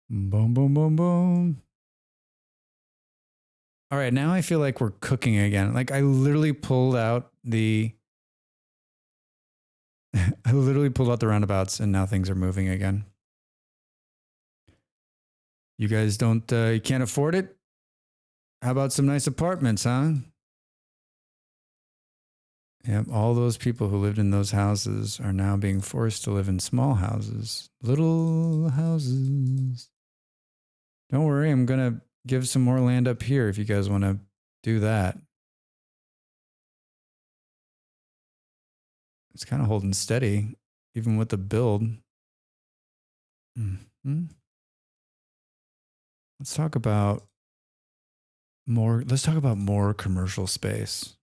Boom, boom, boom, boom. All right, now I feel like we're cooking again. Like I literally pulled out the roundabouts and now things are moving again. You guys you can't afford it? How about some nice apartments, huh? Yep, all those people who lived in those houses are now being forced to live in small houses, little houses. Don't worry, I'm going to give some more land up here if you guys want to do that. It's kind of holding steady, even with the build. Mm-hmm. Let's talk about more. Let's talk about more commercial space.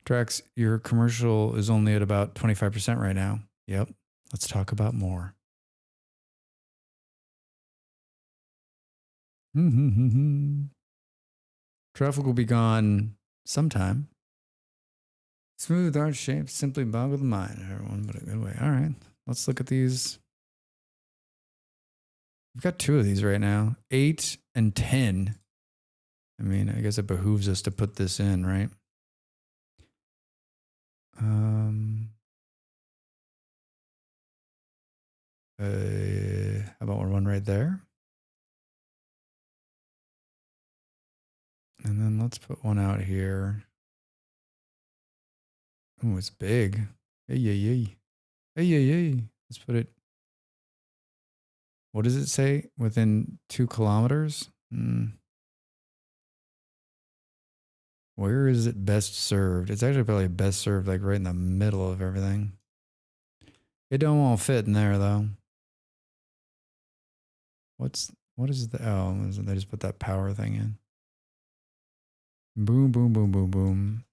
Drax, your commercial is only at about 25% right now. Yep. Let's talk about more. Traffic will be gone sometime. Smooth art shape simply boggle the mind, everyone, but a good way. All right. Let's look at these. We've got 2 of these right now, 8 and 10. I mean, I guess it behooves us to put this in, right? How about one right there? And then let's put one out here. Oh, it's big. Hey, hey, hey. Hey, hey, hey. Let's put it. What does it say? Within 2 kilometers? Where is it best served? It's actually probably best served like right in the middle of everything. It don't all fit in there though. What is the, oh, they just put that power thing in. Boom, boom, boom, boom, boom.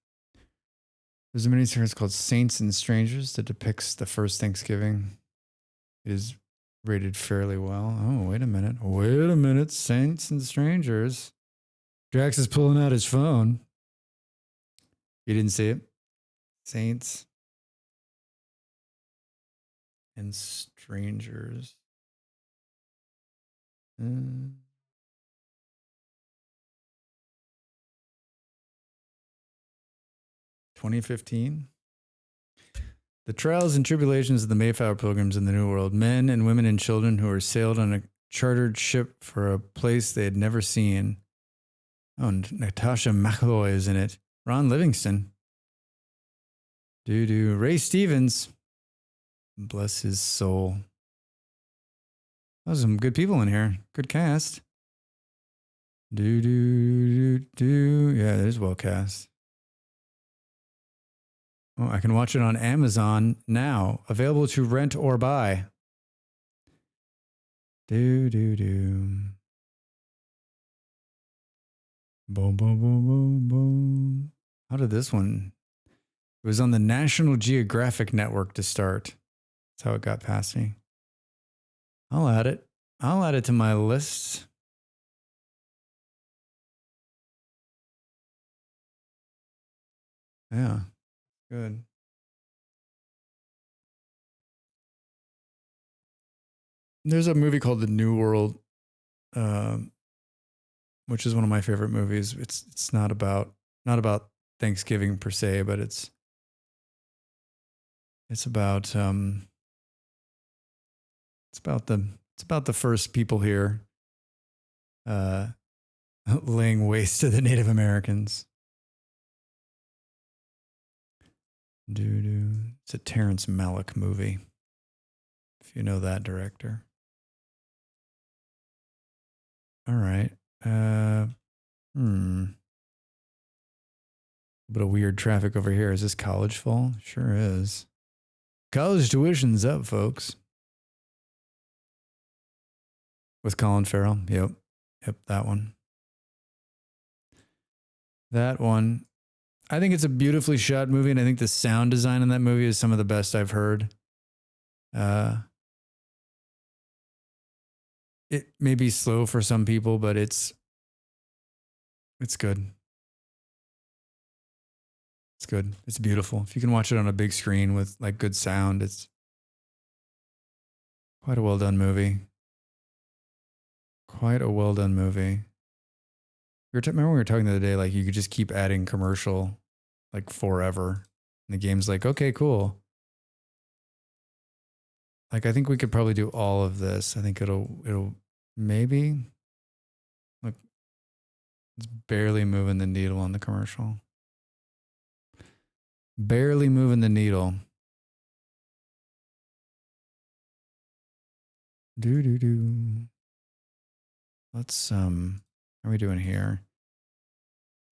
There's a miniseries called Saints and Strangers that depicts the first Thanksgiving. It is rated fairly well. Oh, wait a minute. Wait a minute. Saints and Strangers. Drax is pulling out his phone. You didn't see it? Saints and Strangers. 2015. The trials and tribulations of the Mayflower Pilgrims in the New World, men and women and children who were sailed on a chartered ship for a place they had never seen. Oh, and Natasha McElroy is in it. Ron Livingston. Ray Stevens. Bless his soul. Those are some good people in here. Good cast. Yeah, it is well cast. Oh, I can watch it on Amazon now. Available to rent or buy. Boom, boom, boom, boom, boom. How did this one? It was on the National Geographic Network to start. That's how it got past me. I'll add it. I'll add it to my list. Yeah, good. There's a movie called The New World, which is one of my favorite movies. It's not about Thanksgiving per se, but it's about the first people here laying waste to the Native Americans. It's a Terrence Malick movie, if you know that director. All right. A bit of weird traffic over here. Is this college full? Sure is. College tuition's up, folks. With Colin Farrell. Yep, that one. That one. I think it's a beautifully shot movie, and I think the sound design in that movie is some of the best I've heard. It may be slow for some people, but it's good. It's good. It's beautiful. If you can watch it on a big screen with like good sound, it's quite a well done movie. Quite a well done movie. Remember we were talking the other day, like you could just keep adding commercial like forever. And the game's like, okay, cool. Like I think we could probably do all of this. I think it'll maybe like it's barely moving the needle on the commercial. Barely moving the needle. Let's how are we doing here?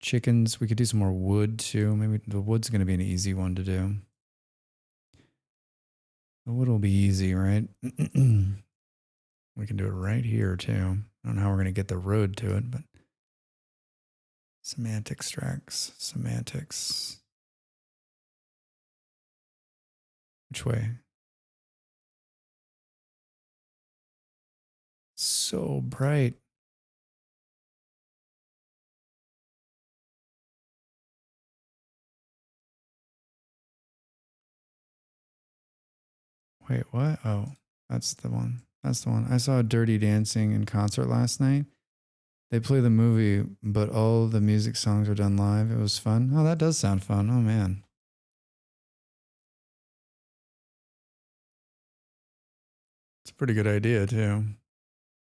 Chickens. We could do some more wood too. Maybe the wood's going to be an easy one to do. The wood will be easy, right? We can do it right here too. I don't know how we're going to get the road to it, but semantics tracks, semantics. Which way? So bright. Wait, what? Oh, that's the one. That's the one. I saw Dirty Dancing in concert last night. They play the movie, but all the music songs are done live. It was fun. Oh, that does sound fun. Oh, man. It's a pretty good idea, too.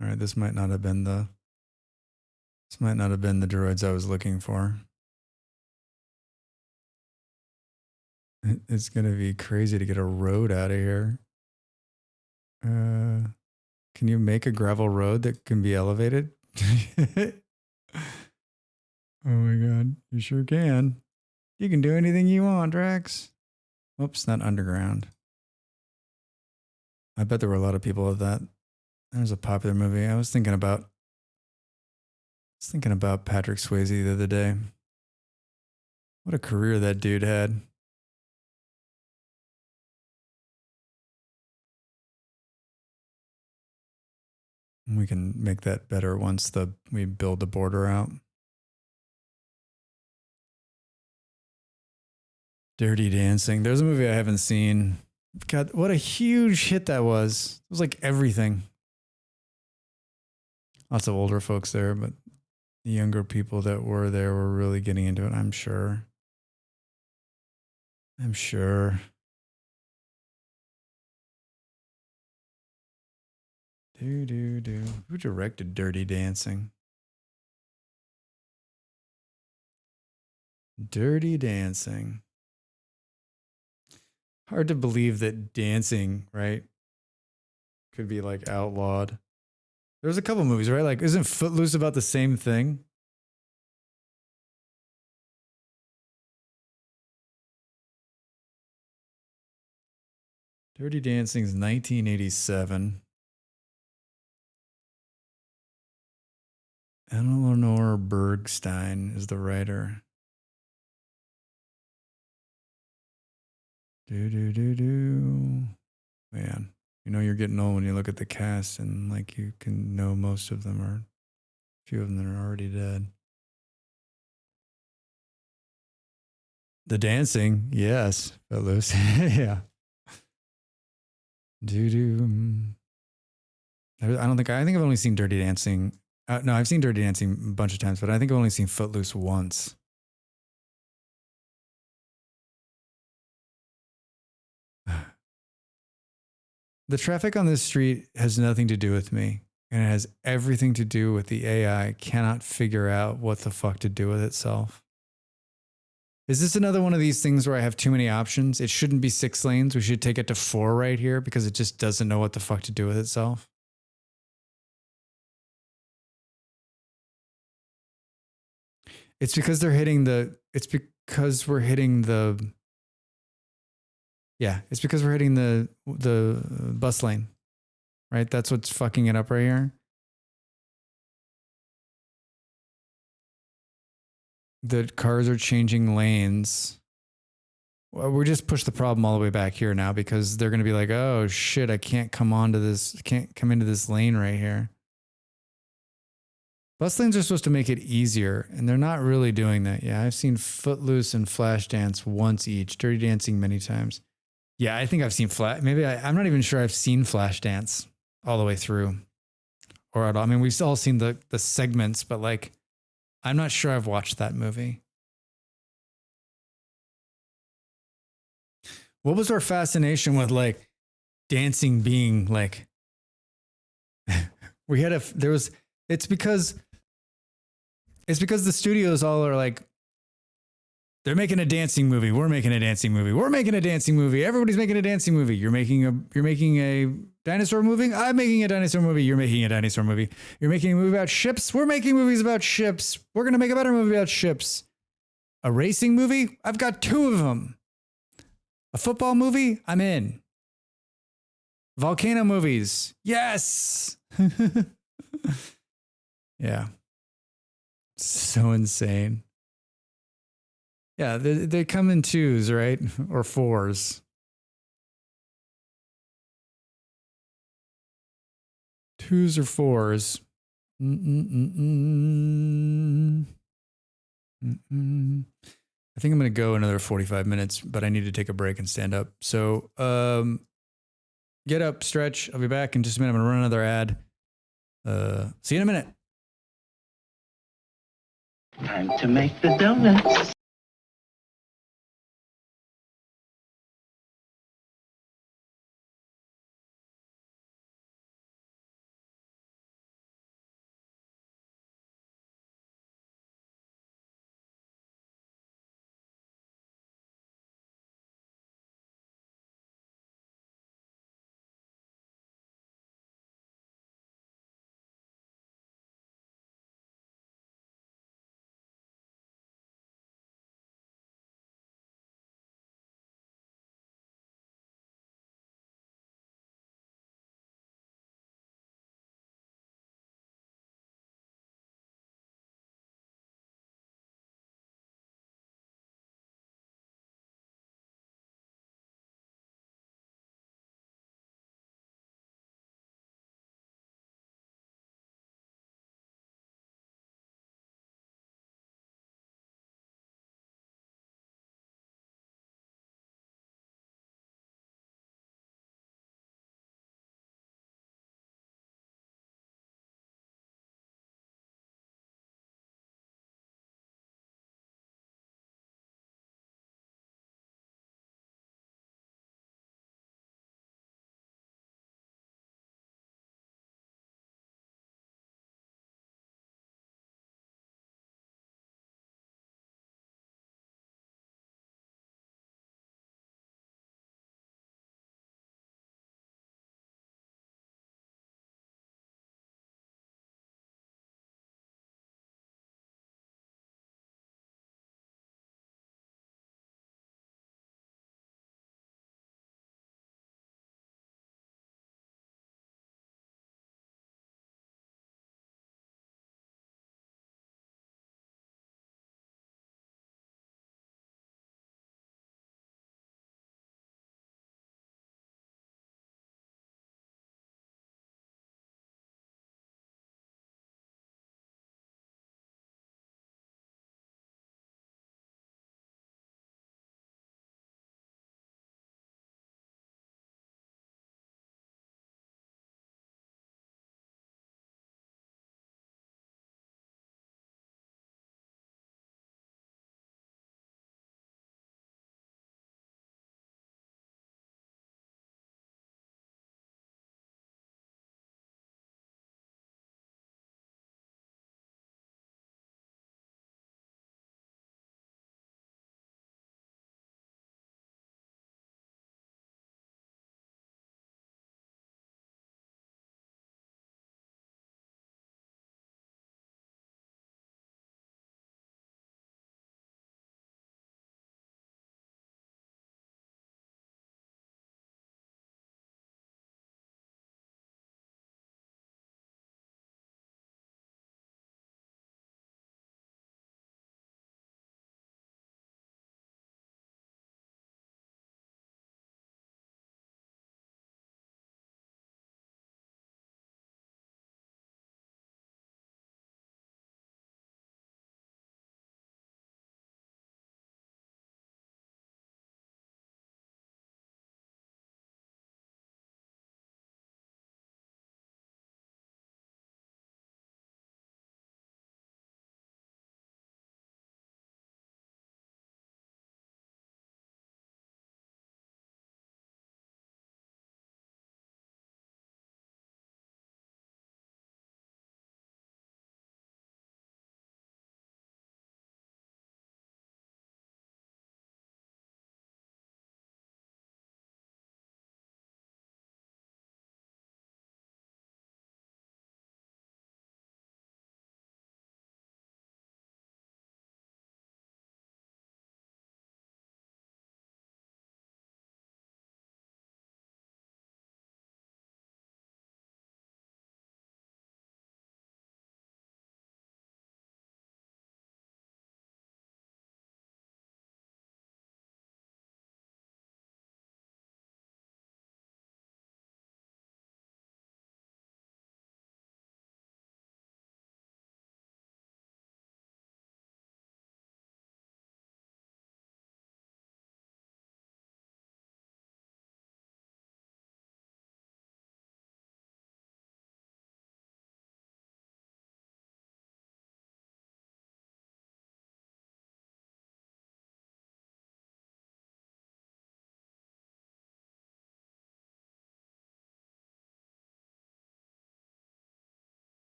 All right, this might not have been the droids I was looking for. It's going to be crazy to get a road out of here. Can you make a gravel road that can be elevated? Oh my God. You sure can. You can do anything you want, Drax. Whoops, not underground. I bet there were a lot of people of that. That was a popular movie. I was thinking about Patrick Swayze the other day. What a career that dude had. We can make that better once we build the border out. Dirty Dancing. There's a movie I haven't seen. God, what a huge hit that was. It was like everything. Lots of older folks there, but the younger people that were there were really getting into it, I'm sure. I'm sure. Who directed Dirty Dancing? Dirty Dancing. Hard to believe that dancing, right, could be like outlawed. There's a couple movies, right? Like, isn't Footloose about the same thing? Dirty Dancing's 1987. Eleanor Bergstein is the writer. Man, you know you're getting old when you look at the cast and like you can know most of them, or a few of them are already dead. The Dancing, yes, Footloose. Yeah. I think I've only seen Dirty Dancing. No, I've seen Dirty Dancing a bunch of times, but I think I've only seen Footloose once. The traffic on this street has nothing to do with me, and it has everything to do with the AI cannot figure out what the fuck to do with itself. Is this another one of these things where I have too many options? It shouldn't be 6 lanes. We should take it to 4 right here because it just doesn't know what the fuck to do with itself. It's because we're hitting the bus lane, right? That's what's fucking it up right here. The cars are changing lanes. Well, we just push the problem all the way back here now because they're going to be like, oh shit, I can't come into this lane right here. Bus lanes are supposed to make it easier, and they're not really doing that. Yeah, I've seen Footloose and Flashdance once each. Dirty Dancing many times. Yeah, I think I've seen I'm not even sure I've seen Flashdance all the way through or at all. I mean, we've all seen the segments, but like, I'm not sure I've watched that movie. What was our fascination with like dancing being like, it's because the studios all are like, they're making a dancing movie. We're making a dancing movie. We're making a dancing movie. Everybody's making a dancing movie. You're making a dinosaur movie. I'm making a dinosaur movie. You're making a dinosaur movie. You're making a movie about ships. We're making movies about ships. We're going to make a better movie about ships. A racing movie? I've got 2 of them. A football movie? I'm in. Volcano movies? Yes. Yeah. So insane. Yeah, they come in twos, right? Or fours. Twos or fours. Mm-mm-mm-mm. Mm-mm. I think I'm going to go another 45 minutes, but I need to take a break and stand up. So get up, stretch. I'll be back in just a minute. I'm going to run another ad. See you in a minute. Time to make the donuts.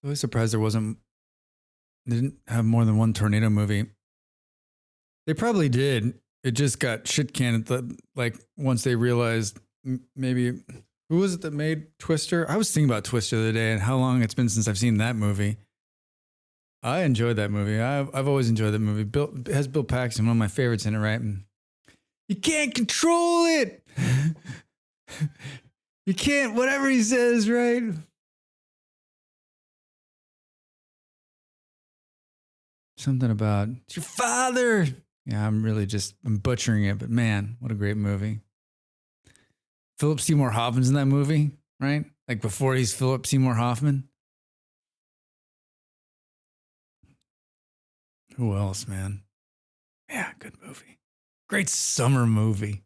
I was surprised they didn't have more than one tornado movie. They probably did. It just got shit canned like once they realized maybe who was it that made Twister? I was thinking about Twister the other day and how long it's been since I've seen that movie. I enjoyed that movie. I've always enjoyed that movie. It has Bill Paxton, one of my favorites in it, right? And you can't control it. You can't, whatever he says, right? Something about it's your father. Yeah, I'm butchering it, but man, what a great movie. Philip Seymour Hoffman's in that movie, right? Like before he's Philip Seymour Hoffman. Who else, man? Yeah, good movie. Great summer movie.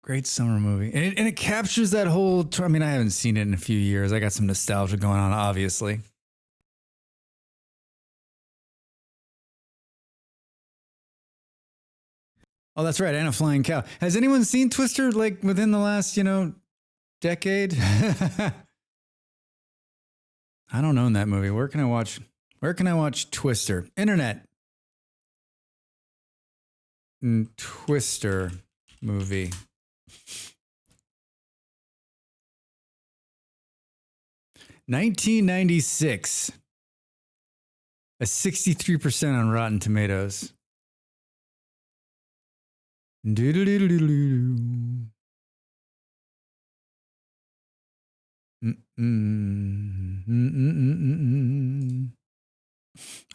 Great summer movie. And it captures that whole, I mean, I haven't seen it in a few years. I got some nostalgia going on, obviously. Oh, that's right. And a flying cow. Has anyone seen Twister like within the last, decade? I don't own that movie. Where can I watch Twister? Internet. Twister movie. $1996. A 63% on Rotten Tomatoes. Doodle-doodle-doodle-doo.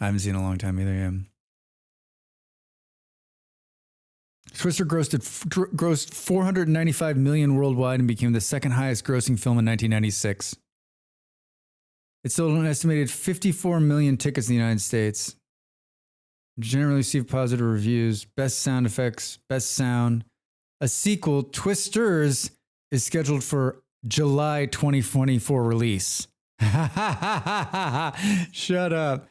I haven't seen it in a long time either. Yeah. Twister grossed $495 million worldwide and became the second highest grossing film in 1996. It sold an estimated 54 million tickets in the United States. Generally received positive reviews. Best sound effects, best sound. A sequel, Twisters, is scheduled for July 2024 release. Shut up.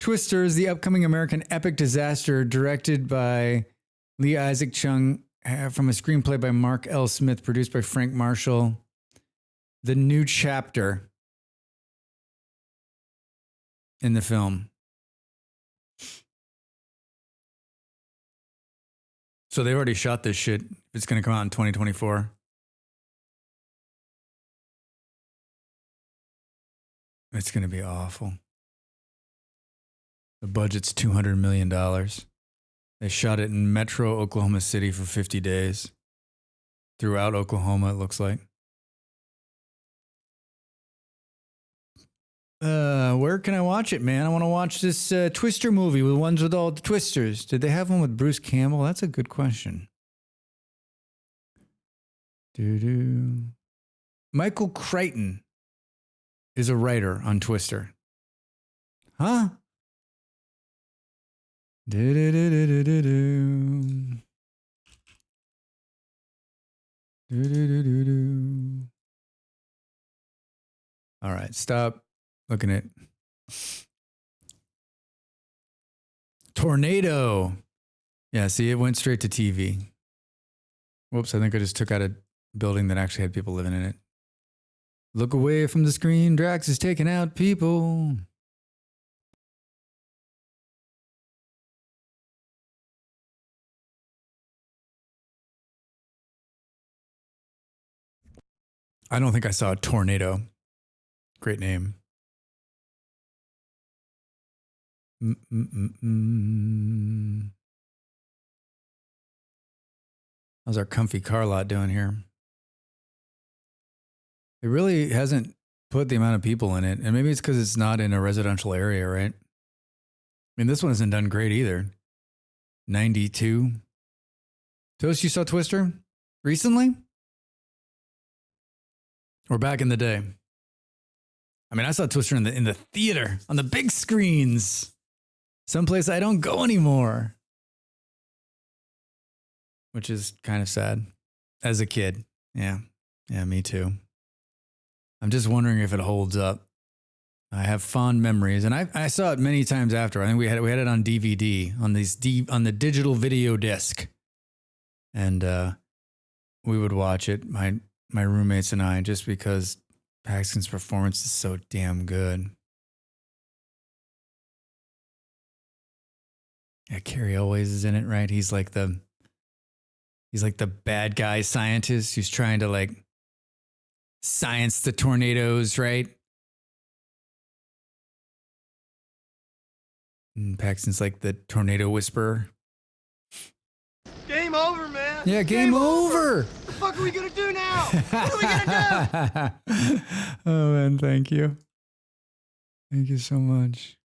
Twisters, the upcoming American epic disaster directed by Lee Isaac Chung from a screenplay by Mark L. Smith, produced by Frank Marshall. The new chapter in the film. So they already shot this shit. It's going to come out in 2024. It's going to be awful. The budget's $200 million. They shot it in Metro Oklahoma City for 50 days. Throughout Oklahoma, it looks like. Where can I watch it, man? I want to watch this Twister movie with ones with all the twisters. Did they have one with Bruce Campbell? That's a good question. Michael Crichton is a writer on Twister. Huh? All right, stop looking at Tornado. Yeah, see, it went straight to TV. Whoops, I think I just took out a building that actually had people living in it. Look away from the screen. Drax is taking out people. I don't think I saw a Tornado. Great name. How's our comfy car lot doing here? It really hasn't put the amount of people in it. And maybe it's because it's not in a residential area, right? I mean, this one hasn't done great either. 92. Toast, you saw Twister recently? Or back in the day? I mean, I saw Twister in the theater, on the big screens. Someplace I don't go anymore. Which is kind of sad. As a kid. Yeah. Yeah, me too. I'm just wondering if it holds up. I have fond memories, and I saw it many times after. I think we had it on DVD, on the digital video disc. And we would watch it, my roommates and I, just because Paxton's performance is so damn good. Yeah, Carrie always is in it, right? He's like the bad guy scientist who's trying to like science the tornadoes, right? And Paxton's like the tornado whisperer. Game over, man. Yeah, game over. What the fuck are we gonna do now? What are we gonna do? Oh man, thank you. Thank you so much.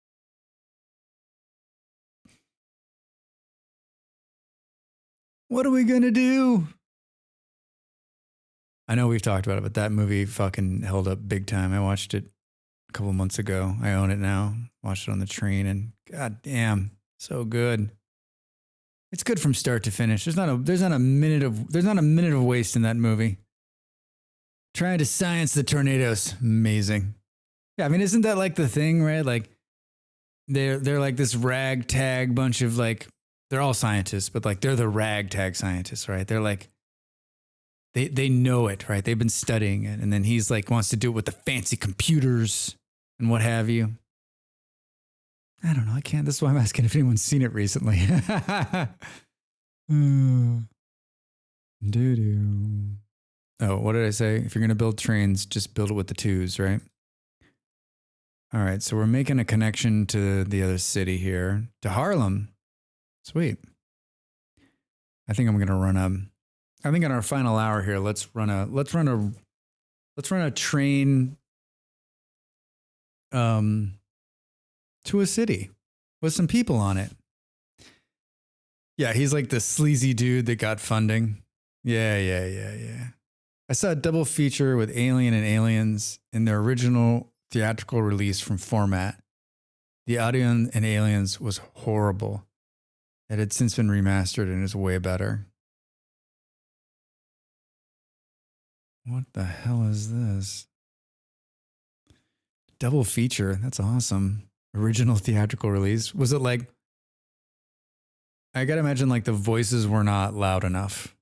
What are we gonna do? I know we've talked about it, but that movie fucking held up big time. I watched it a couple months ago. I own it now. Watched it on the train, and god damn, so good. It's good from start to finish. There's not a minute of waste in that movie. Trying to science the tornadoes, amazing. Yeah, I mean, isn't that like the thing, right? Like they're like this ragtag bunch of like, they're all scientists, but like they're the ragtag scientists, right? They're like they know it, right? They've been studying it, and then he's like wants to do it with the fancy computers and what have you. I don't know. I can't. This is why I'm asking if anyone's seen it recently. Doo-doo. Oh, what did I say? If you're going to build trains, just build it with the twos, right? All right. So we're making a connection to the other city here, to Harlem. Sweet. I think I'm going to run I think in our final hour here, let's run a train to a city with some people on it. Yeah, he's like the sleazy dude that got funding. Yeah. I saw a double feature with Alien and Aliens in their original theatrical release from format. The audio in Aliens was horrible. It had since been remastered and is way better. What the hell is this? Double feature. That's awesome. Original theatrical release. Was it like, I gotta imagine like the voices were not loud enough.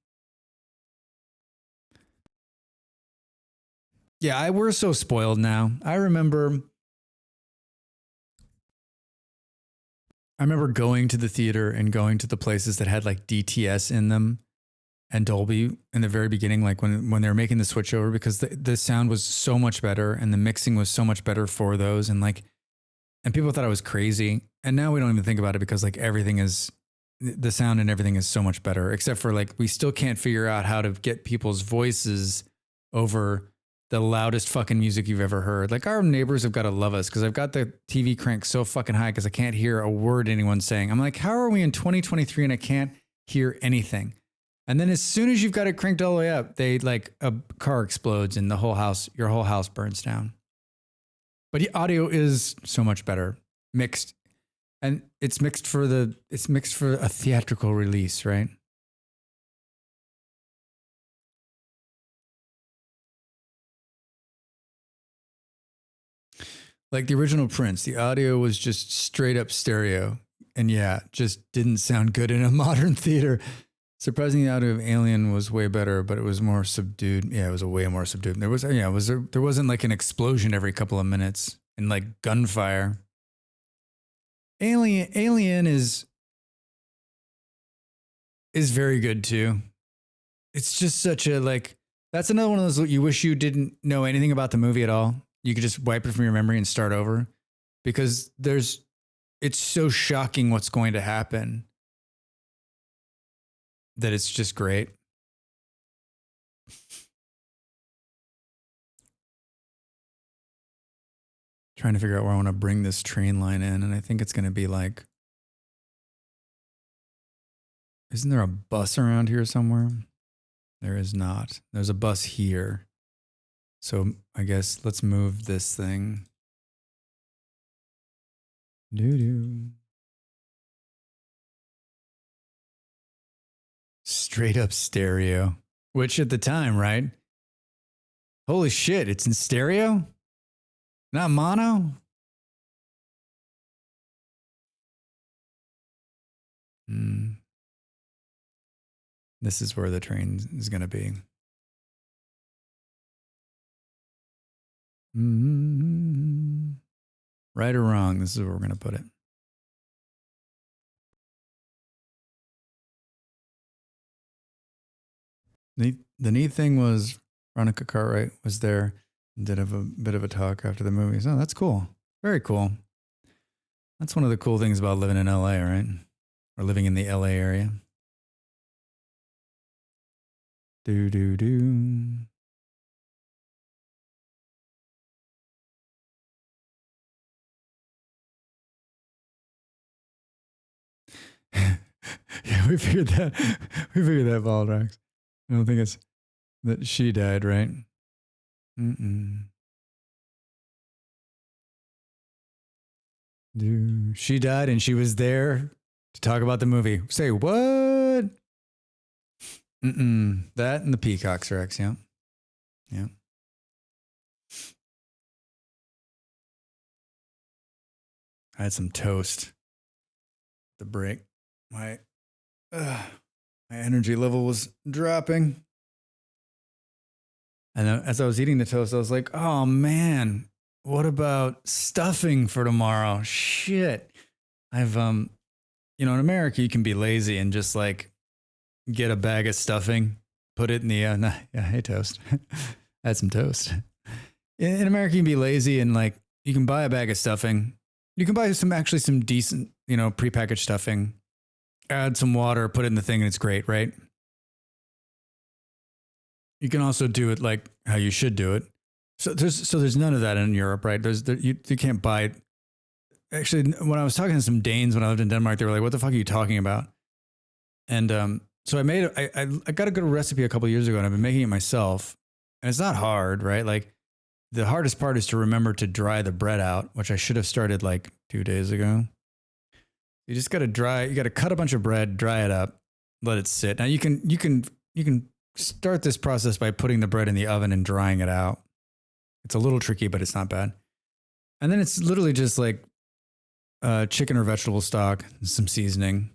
Yeah, we're so spoiled now. I remember going to the theater and going to the places that had like DTS in them and Dolby in the very beginning, like when they were making the switch over, because the sound was so much better and the mixing was so much better for those, and people thought I was crazy. And now we don't even think about it because like the sound and everything is so much better, except for like we still can't figure out how to get people's voices over the loudest fucking music you've ever heard. Like our neighbors have got to love us because I've got the TV cranked so fucking high because I can't hear a word anyone's saying. I'm like, how are we in 2023 and I can't hear anything? And then as soon as you've got it cranked all the way up, they like a car explodes and your whole house burns down. But the audio is so much better mixed, and it's mixed for a theatrical release, right? Like the original Prince, the audio was just straight up stereo, and yeah, just didn't sound good in a modern theater. Surprisingly, the audio of Alien was way better, but it was more subdued. Yeah, it was way more subdued. There wasn't like an explosion every couple of minutes and like gunfire. Alien is very good too. It's just such a like, that's another one of those you wish you didn't know anything about the movie at all. You could just wipe it from your memory and start over, because it's so shocking what's going to happen that it's just great. Trying to figure out where I want to bring this train line in, and I think it's going to be like, isn't there a bus around here somewhere? There is not. There's a bus here. So I guess let's move this thing. Doo-doo. Straight up stereo, which at the time, right? Holy shit, it's in stereo? Not mono? This is where the train is going to be. Mm-hmm. Right or wrong, this is where we're going to put it. The neat thing was Veronica Cartwright was there and did have a bit of a talk after the movie. So that's cool. Very cool. That's one of the cool things about living in LA, right? Or living in the LA area. Do. Yeah, we figured that. We figured that, Baldrax. I don't think it's that she died, right? She died and she was there to talk about the movie. Say what? That and the Peacocks, Rex. Yeah. Yeah. I had some toast. The break. My energy level was dropping. And as I was eating the toast, I was like, oh man, what about stuffing for tomorrow? Shit. I've, in America, you can be lazy and just like get a bag of stuffing, put it in the, yeah, hey, toast. I had some toast. In America, you can be lazy and like, you can buy a bag of stuffing. You can buy some decent, prepackaged stuffing, add some water, put it in the thing, and it's great, right? You can also do it like how you should do it. So there's none of that in Europe, right? You can't buy it. Actually, when I was talking to some Danes when I lived in Denmark, they were like, "What the fuck are you talking about?" And so I got a good recipe a couple of years ago, and I've been making it myself. And it's not hard, right? Like the hardest part is to remember to dry the bread out, which I should have started like 2 days ago. You just got to you got to cut a bunch of bread, dry it up, let it sit. Now you can start this process by putting the bread in the oven and drying it out. It's a little tricky, but it's not bad. And then it's literally just like chicken or vegetable stock, some seasoning,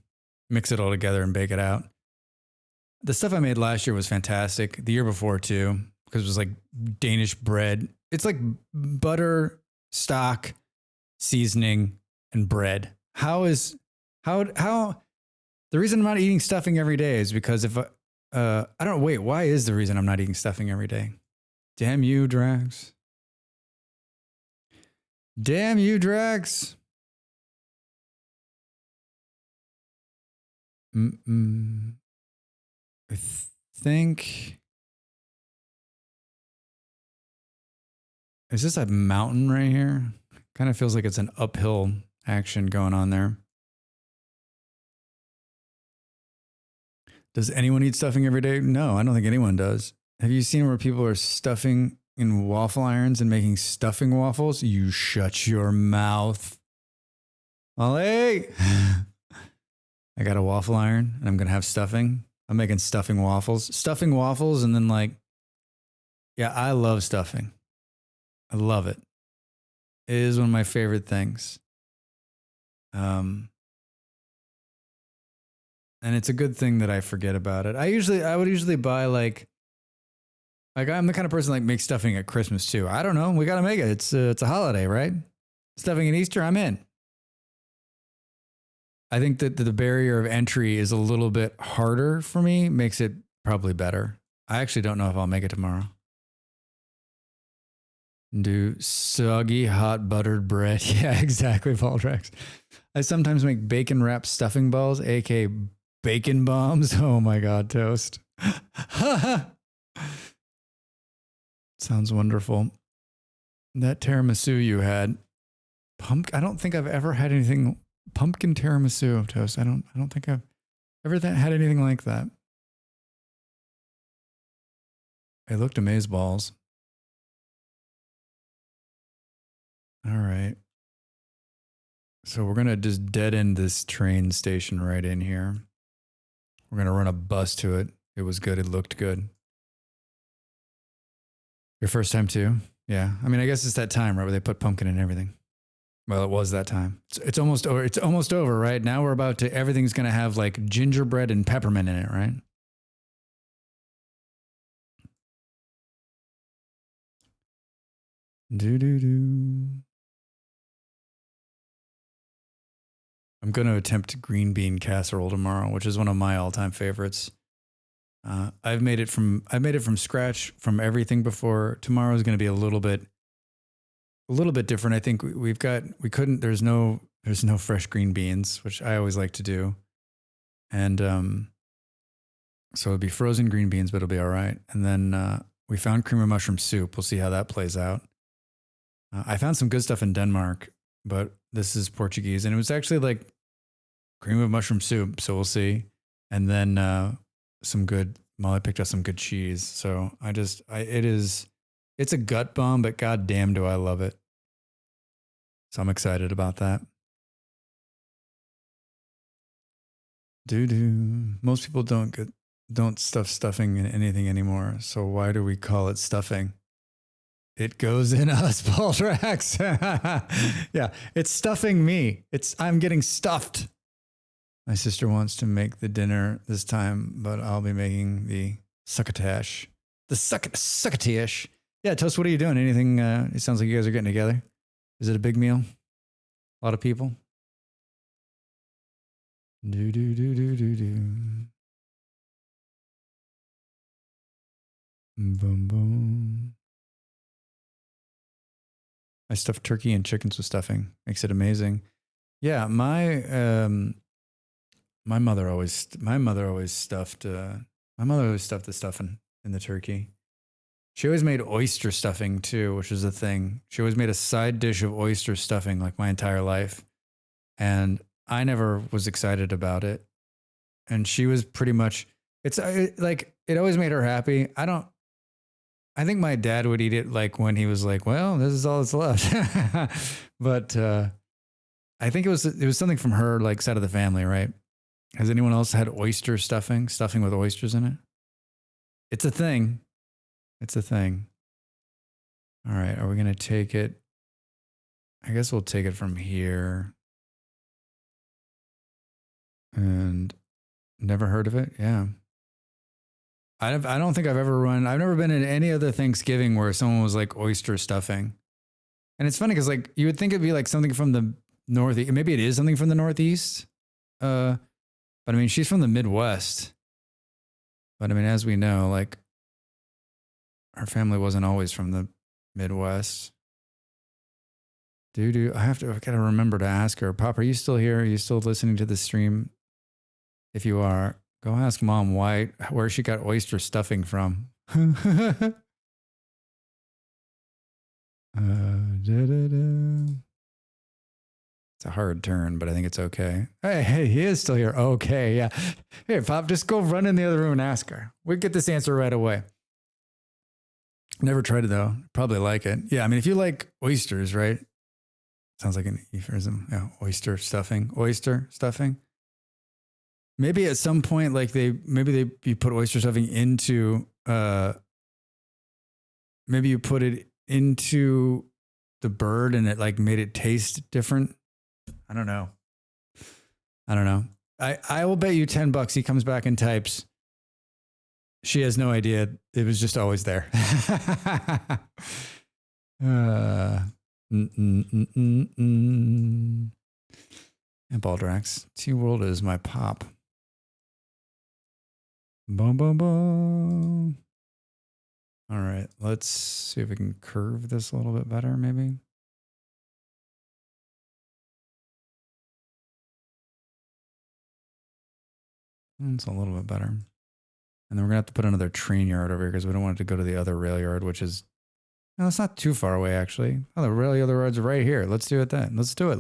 mix it all together and bake it out. The stuff I made last year was fantastic. The year before too, because it was like Danish bread. It's like butter, stock, seasoning, and bread. How the reason I'm not eating stuffing every day is because if I don't know, wait, why is the reason I'm not eating stuffing every day? Damn you, Drax. Damn you, Drax. I think. Is this a mountain right here? Kind of feels like it's an uphill action going on there. Does anyone eat stuffing every day? No, I don't think anyone does. Have you seen where people are stuffing in waffle irons and making stuffing waffles? You shut your mouth. Ollie! I got a waffle iron and I'm going to have stuffing. I'm making stuffing waffles. Stuffing waffles and then like, yeah, I love stuffing. I love it. It is one of my favorite things. And it's a good thing that I forget about it. I would usually buy like I'm the kind of person like makes stuffing at Christmas too. I don't know. We got to make it. It's a holiday, right? Stuffing at Easter, I'm in. I think that the barrier of entry is a little bit harder for me, makes it probably better. I actually don't know if I'll make it tomorrow. Do soggy hot buttered bread. Yeah, exactly, Valdrax. I sometimes make bacon wrapped stuffing balls, aka bacon bombs. Oh my God, toast. Sounds wonderful. That tiramisu you had, I don't think I've ever had anything pumpkin tiramisu toast. I don't think I've ever had anything like that. It looked amazeballs. All right. So we're going to just dead end this train station right in here. We're going to run a bus to it. It was good. It looked good. Your first time too? Yeah. I mean, I guess it's that time, right, where they put pumpkin in everything. Well, it was that time. It's almost over. It's almost over, right? Now we're about to, everything's going to have like gingerbread and peppermint in it, right? Do do do. I'm going to attempt green bean casserole tomorrow, which is one of my all-time favorites. I've made it from scratch from everything before. Tomorrow is going to be a little bit different. I think there's no fresh green beans, which I always like to do. And so it'll be frozen green beans, but it'll be all right. And then we found cream of mushroom soup. We'll see how that plays out. I found some good stuff in Denmark, but this is Portuguese, and it was actually like cream of mushroom soup. So we'll see. And then Molly picked up some good cheese. So it's a gut bomb, but goddamn do I love it. So I'm excited about that. Most people don't stuff stuffing in anything anymore. So why do we call it stuffing? It goes in us, Baldrax. Yeah, it's stuffing me. I'm getting stuffed. My sister wants to make the dinner this time, but I'll be making the succotash. The succotash. Yeah, Toast, what are you doing? Anything? It sounds like you guys are getting together. Is it a big meal? A lot of people? Do. Boom, boom. I stuffed turkey and chickens with stuffing. Makes it amazing. Yeah, my mother always stuffed the stuffing in the turkey. She always made oyster stuffing too, which was a thing. She always made a side dish of oyster stuffing like my entire life. And I never was excited about it. And she was pretty much, it always made her happy. I think my dad would eat it like when he was like, well, this is all that's left. But I think it was something from her like side of the family, right? Has anyone else had oyster stuffing with oysters in it? It's a thing. It's a thing. All right. Are we going to take it? I guess we'll take it from here. And never heard of it. Yeah. I don't think I've never been in any other Thanksgiving where someone was like oyster stuffing. And it's funny because like you would think it'd be like something from the Northeast. Maybe it is something from the Northeast. But I mean, she's from the Midwest. But I mean, as we know, like her family wasn't always from the Midwest. I gotta remember to ask her. Pop, are you still here? Are you still listening to the stream? If you are, go ask Mom where she got oyster stuffing from. It's a hard turn, but I think it's okay. Hey, he is still here. Okay, yeah. Hey, Pop, just go run in the other room and ask her. We get this answer right away. Never tried it though. Probably like it. Yeah, I mean, if you like oysters, right? Sounds like an euphemism. Yeah, oyster stuffing. Maybe at some point, like you put oyster stuffing into, maybe you put it into the bird and it like made it taste different. I don't know. I will bet you $10 he comes back and types. She has no idea. It was just always there. And Baldrax, T-World is my pop. Boom, boom, boom. All right, let's see if we can curve this a little bit better, maybe. It's a little bit better. And then we're going to have to put another train yard over here because we don't want it to go to the other rail yard, which is, no, it's not too far away, actually. Oh, the rail yard's right here. Let's do it then. Let's do it.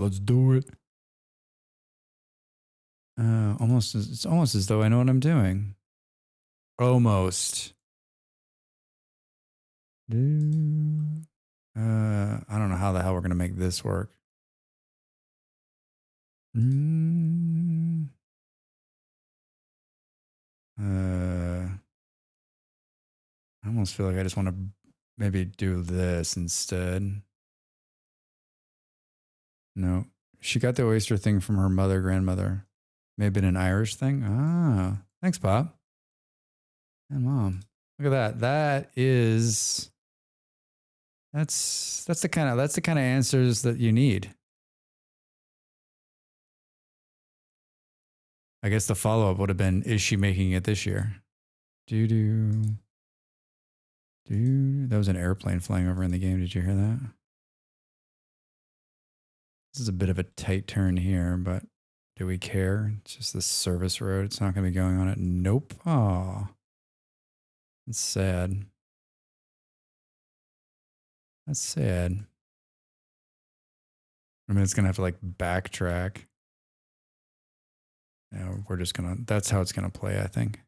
It's almost as though I know what I'm doing. Almost. I don't know how the hell we're going to make this work. I almost feel like I just want to maybe do this instead. No, she got the oyster thing from her grandmother. May have been an Irish thing. Ah, thanks, Pop. And Mom. Look at that. That is That's the kind of answers that you need. I guess the follow-up would have been, is she making it this year? That was an airplane flying over in the game. Did you hear that? This is a bit of a tight turn here, but do we care? It's just the service road. It's not going to be going on it. Nope. Oh, that's sad. That's sad. I mean, it's going to have to like backtrack. Yeah, we're just going to, that's how it's going to play, I think.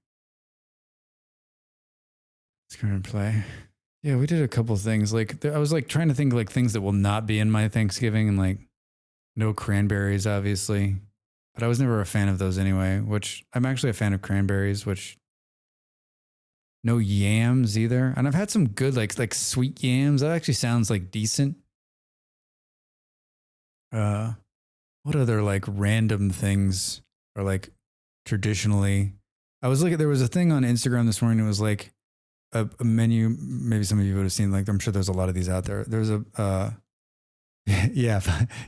It's going to play. Yeah, we did a couple things. Like, I was like trying to think like things that will not be in my Thanksgiving, and like no cranberries, obviously. But I was never a fan of those anyway, which I'm actually a fan of cranberries, which no yams either. And I've had some good like sweet yams. That actually sounds like decent. What other like random things are like traditionally? I was looking, there was a thing on Instagram this morning. It was like a menu. Maybe some of you would have seen, like, I'm sure there's a lot of these out there. There's a, yeah,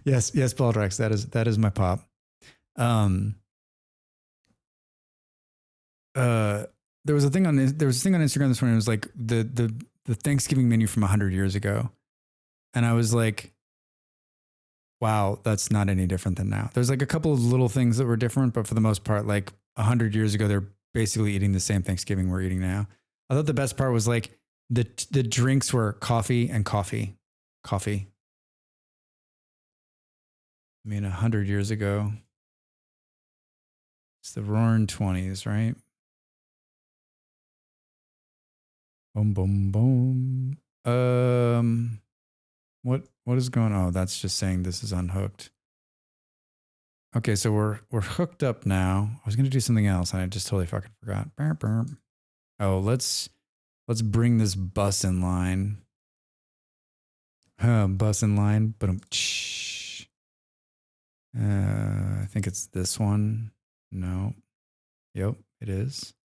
yes, Baldrex. That is my pop. There was a thing on Instagram this morning. It was like the Thanksgiving menu from 100 years ago. And I was like, wow, that's not any different than now. There's like a couple of little things that were different, but for the most part, like 100 years ago, they're basically eating the same Thanksgiving we're eating now. I thought the best part was like the drinks were coffee and coffee. I mean, 100 years ago, it's the roaring 20s, right? Boom, boom, boom. What is going on? Oh, that's just saying this is unhooked. Okay, so we're hooked up now. I was gonna do something else and I just totally fucking forgot. Burp, burp. Oh, let's bring this bus in line. Bus in line. But I think it's this one. No. Yep, it is.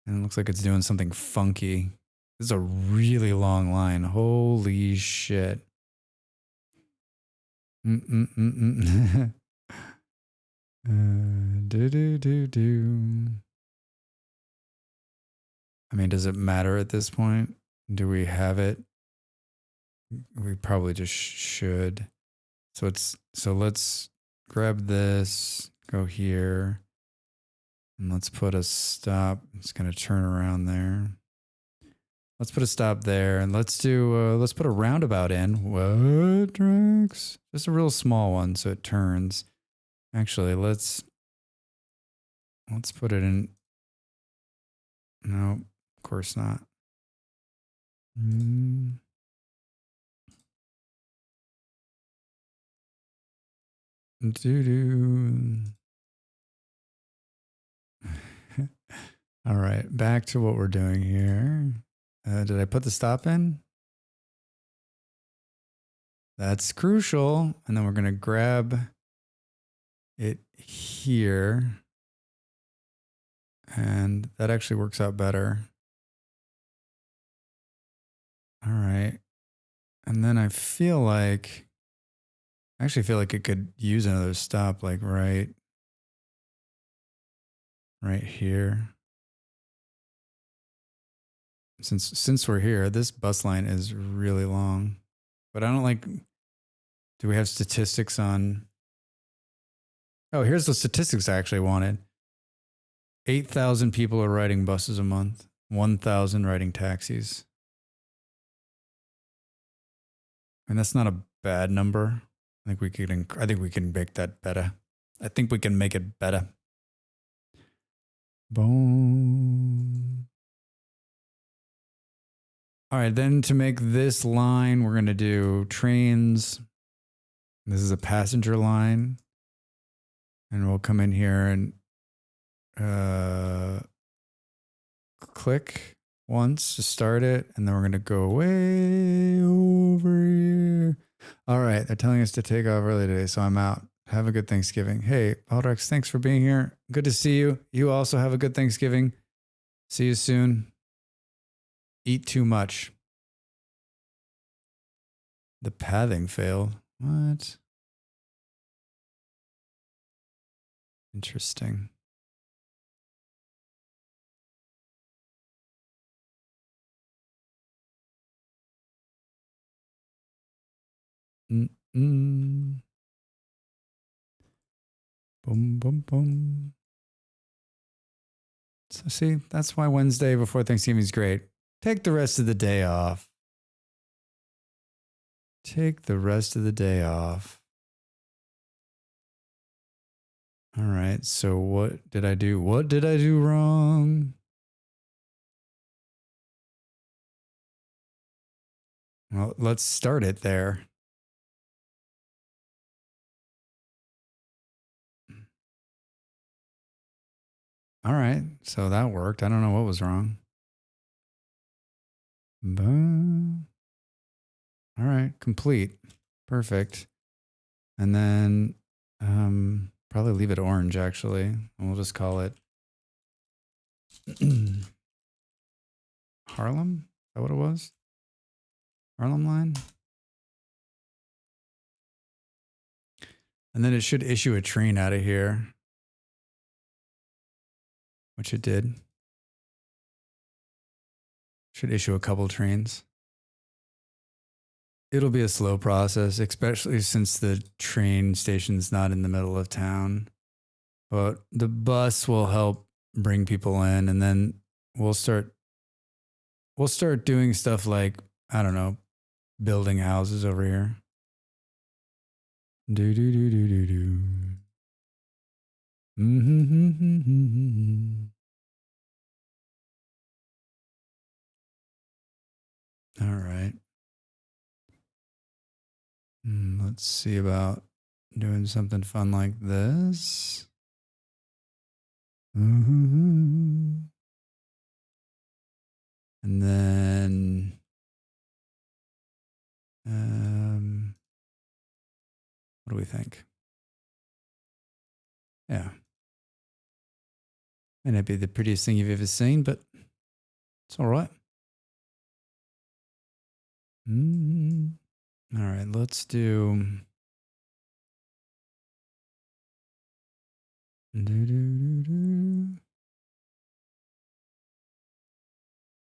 And it looks like it's doing something funky. This is a really long line. Holy shit. Do. I mean, does it matter at this point? Do we have it? We probably just should. So let's grab this, go here, and let's put a stop. It's going to turn around there. Let's put a stop there, and let's put a roundabout in. What, Drex? Just a real small one, so it turns. Actually, let's put it in. No, of course not. All right, back to what we're doing here. Did I put the stop in? That's crucial. And then we're going to grab it here. And that actually works out better. All right. And then I actually feel like it could use another stop, like right here. Since we're here, this bus line is really long, but I don't like, do we have statistics on? Oh, here's the statistics I actually wanted. 8,000 people are riding buses a month, 1,000 riding taxis. And that's not a bad number. I think we can make that better. I think we can make it better. Boom. All right, then to make this line, we're going to do trains. This is a passenger line. And we'll come in here and click once to start it. And then we're going to go way over here. All right, they're telling us to take off early today, so I'm out. Have a good Thanksgiving. Hey, Aldrex, thanks for being here. Good to see you. You also have a good Thanksgiving. See you soon. Eat too much. The pathing failed. What? Interesting. Mm-mm. Boom, boom, boom. So see, that's why Wednesday before Thanksgiving is great. Take the rest of the day off. Take the rest of the day off. All right. So what did I do? What did I do wrong? Well, let's start it there. All right. So that worked. I don't know what was wrong. All right. Complete. Perfect. And then probably leave it orange actually. And we'll just call it Harlem. Is that what it was? Harlem line. And then it should issue a train out of here, which it did. Should issue a couple trains. It'll be a slow process, especially since the train station's not in the middle of town. But the bus will help bring people in, and then we'll start doing stuff like, I don't know, building houses over here. Do do do do do do. Mm-hmm. All right. Let's see about doing something fun like this. Mm-hmm. And then what do we think? Yeah. May not be the prettiest thing you've ever seen, but it's all right. All right, let's do.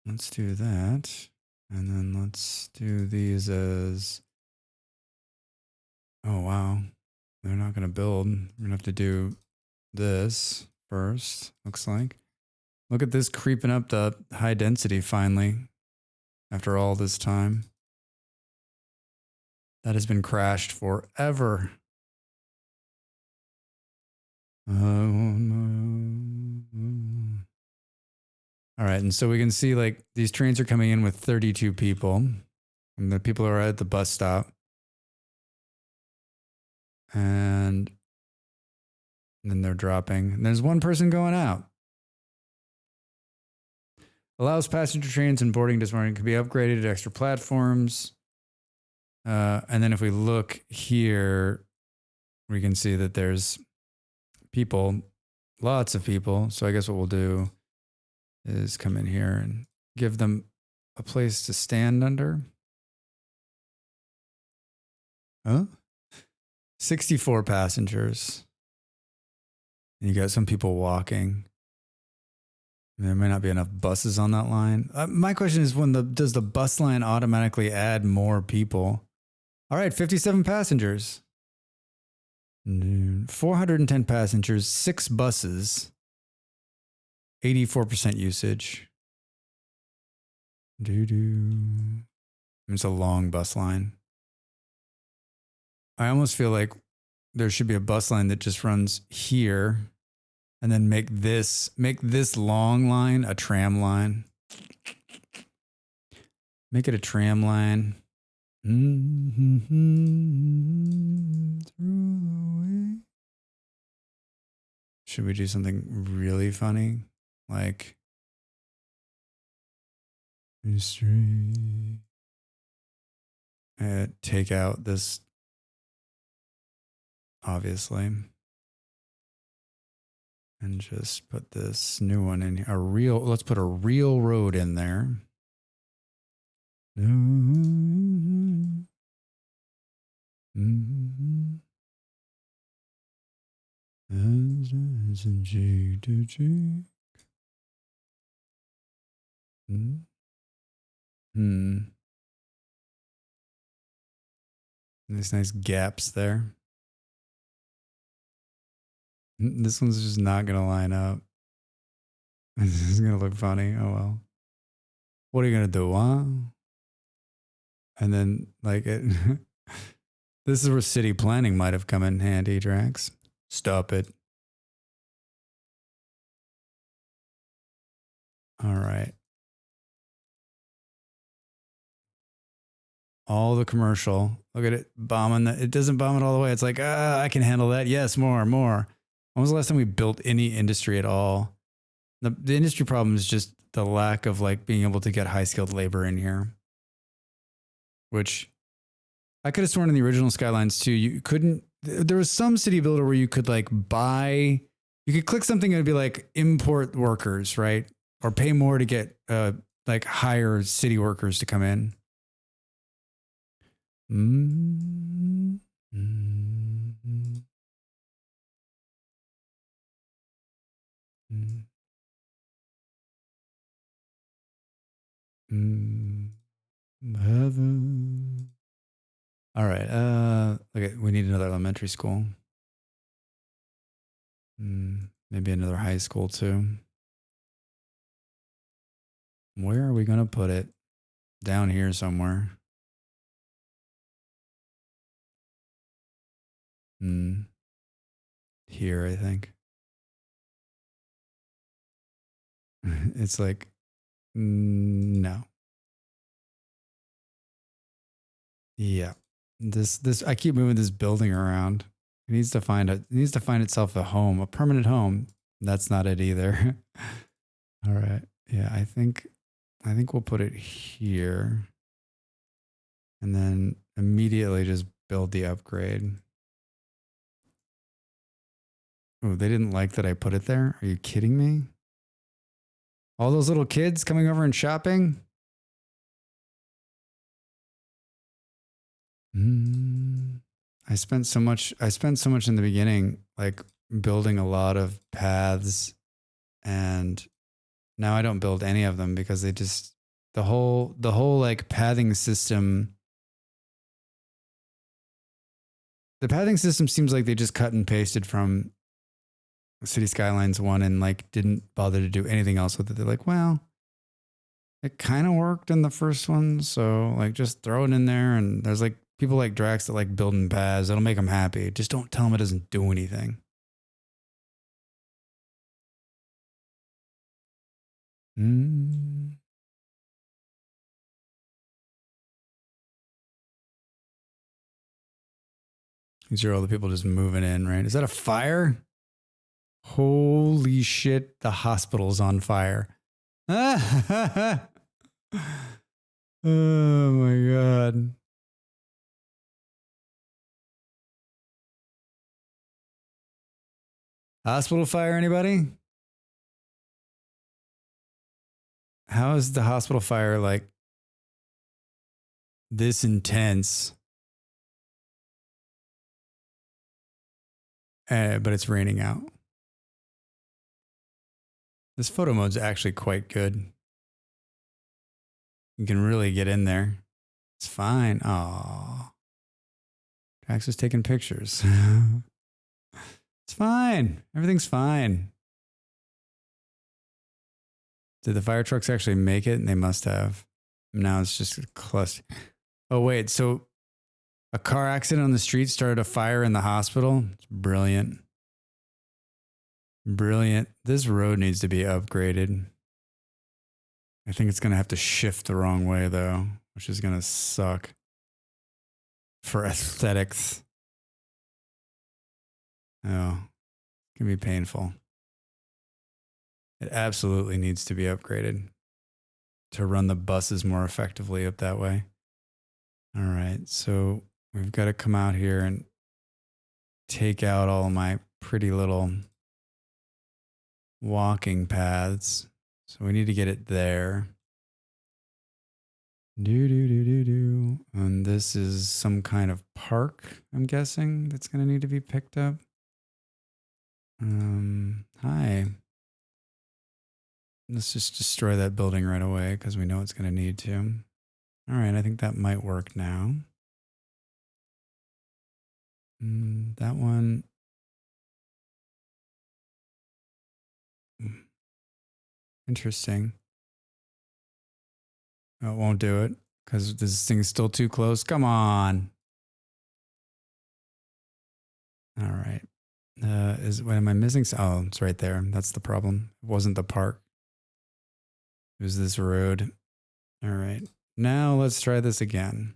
Let's do that. And then let's do these as. Oh, wow. They're not going to build. We're going to have to do this first, looks like. Look at this creeping up the high density finally, after all this time. That has been crashed forever. All right, and so we can see like these trains are coming in with 32 people, and the people are at the bus stop. And then they're dropping. And there's one person going out. Allows passenger trains and boarding dismounting can be upgraded to extra platforms. And then if we look here, we can see that there's people, lots of people. So I guess what we'll do is come in here and give them a place to stand under. Huh? 64 passengers. And you got some people walking. There may not be enough buses on that line. My question is, does the bus line automatically add more people? All right, 57 passengers. 410 passengers, 6 buses, 84% usage. It's a long bus line. I almost feel like there should be a bus line that just runs here and then make this long line a tram line. Make it a tram line. Should we do something really funny? Like take out this, obviously, and just put this new one in here. Let's put a real road in there. Mm-hmm. Hmm. There's nice gaps there. This one's just not gonna line up. This is gonna look funny. Oh well. What are you gonna do, huh? And then like it. This is where city planning might have come in handy, Drax. Stop it. All right. All the commercial. Look at it bombing. It doesn't bomb it all the way. It's like, I can handle that. Yes, more. When was the last time we built any industry at all? The industry problem is just the lack of like being able to get high skilled labor in here, which I could have sworn in the original Skylines too. You couldn't, there was some city builder where you could like buy, you could click something and it'd be like import workers, right? Or pay more to get like hire city workers to come in. Mm-hmm. Mm-hmm. Mm-hmm. Heaven. All right. Okay. We need another elementary school. Maybe another high school too. Where are we going to put it? Down here somewhere. Here, I think. It's like, no. Yeah. I keep moving this building around. It needs to find itself a home, a permanent home. That's not it either. All right. Yeah, I think we'll put it here. And then immediately just build the upgrade. Oh, they didn't like that I put it there? Are you kidding me? All those little kids coming over and shopping? I spent so much in the beginning, like building a lot of paths, and now I don't build any of them because they just, the whole like pathing system, the pathing system seems like they just cut and pasted from City Skylines 1 and like didn't bother to do anything else with it. They're like, well, it kind of worked in the first one, so like just throw it in there. And there's like people like Drax that like building paths. That'll make them happy. Just don't tell them it doesn't do anything. These are all the people just moving in, right? Is that a fire? Holy shit, the hospital's on fire. Oh my God. Hospital fire, anybody? How is the hospital fire like this intense? But it's raining out. This photo mode's actually quite good. You can really get in there. It's fine. Oh, Drax is taking pictures. It's fine. Everything's fine. Did the fire trucks actually make it? And they must have. Now it's just a cluster. Oh, wait. So a car accident on the street started a fire in the hospital? It's brilliant. Brilliant. This road needs to be upgraded. I think it's going to have to shift the wrong way, though, which is going to suck for aesthetics. Oh, it's going to be painful. It absolutely needs to be upgraded to run the buses more effectively up that way. All right. So we've got to come out here and take out all of my pretty little walking paths. So we need to get it there. And this is some kind of park, I'm guessing, that's going to need to be picked up. Hi. Let's just destroy that building right away because we know it's going to need to. All right, I think that might work now. That one. Interesting. Oh, it won't do it because this thing's still too close. Come on. All right. What am I missing? Oh, it's right there. That's the problem. It wasn't the park. It was this road. All right. Now let's try this again.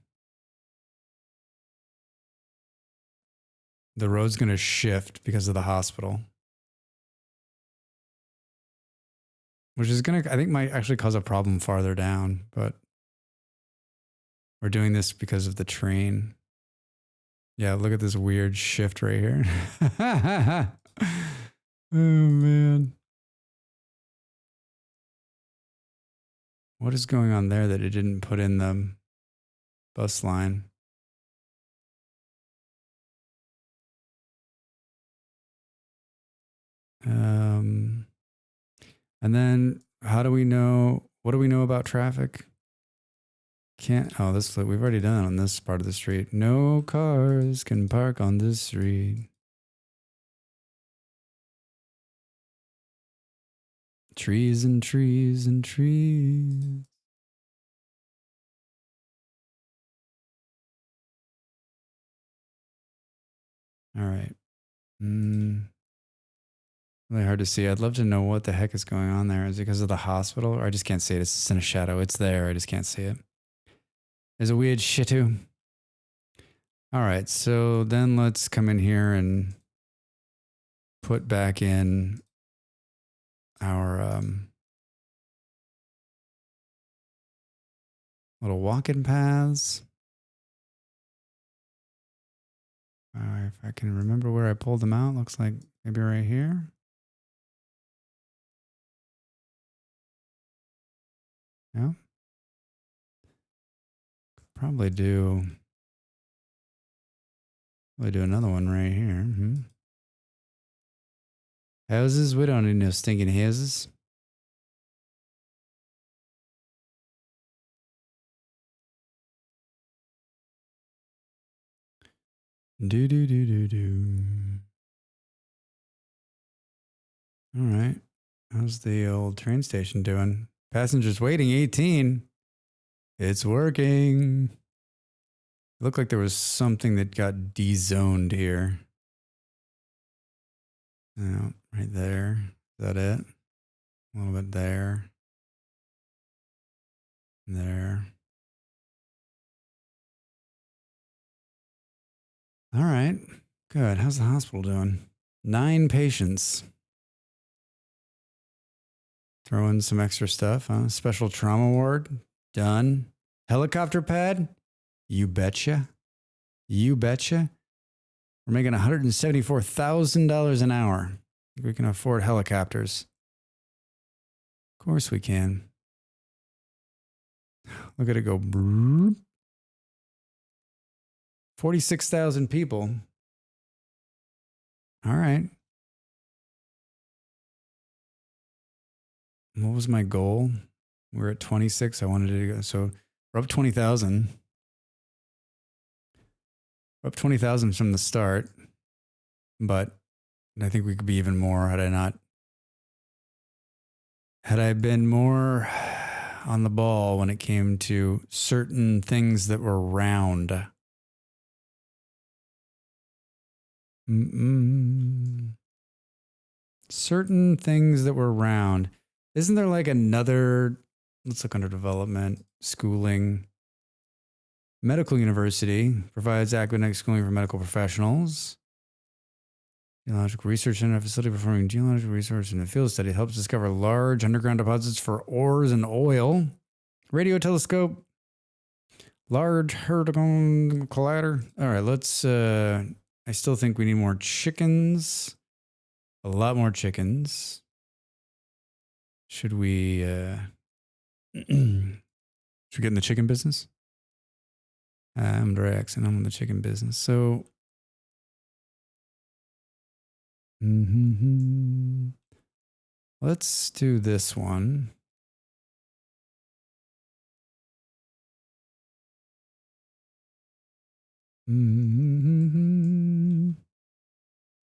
The road's going to shift because of the hospital. Which is going to, I think, might actually cause a problem farther down. But we're doing this because of the train. Yeah, look at this weird shift right here. Oh, man. What is going on there that it didn't put in the bus line? And then how do we know, what do we know about traffic? We've already done it on this part of the street. No cars can park on this street. Trees and trees and trees. All right. Really hard to see. I'd love to know what the heck is going on there. Is it because of the hospital? Or I just can't see it. It's just in a shadow. It's there. I just can't see it. There's a weird shitu. All right. So then let's come in here and put back in our little walking paths. If I can remember where I pulled them out, looks like maybe right here. Yeah. Probably do another one right here. Houses? We don't need no stinking houses. All right. How's the old train station doing? Passengers waiting 18. It's working. It looked like there was something that got de-zoned here. Oh, right there. Is that it? A little bit there. There. All right. Good. How's the hospital doing? 9 patients. Throw in some extra stuff, huh? Special trauma ward. Done. Helicopter pad? You betcha. You betcha. We're making $174,000 an hour. We can afford helicopters. Of course we can. Look at it go. 46,000 people. All right. What was my goal? We're at 26. I wanted to go. So we're up 20,000. We're up 20,000 from the start. But I think we could be even more had I been more on the ball when it came to certain things that were round. Certain things that were round. Isn't there like another, let's look under development, schooling. Medical University provides academic schooling for medical professionals. Geological research in a facility performing geological research in a field study helps discover large underground deposits for ores and oil. Radio telescope. Large Hadron Collider. All right, let's, I still think we need more chickens. A lot more chickens. Should we Should we get in the chicken business? I'm Drax and I'm in the chicken business. So, let's do this one.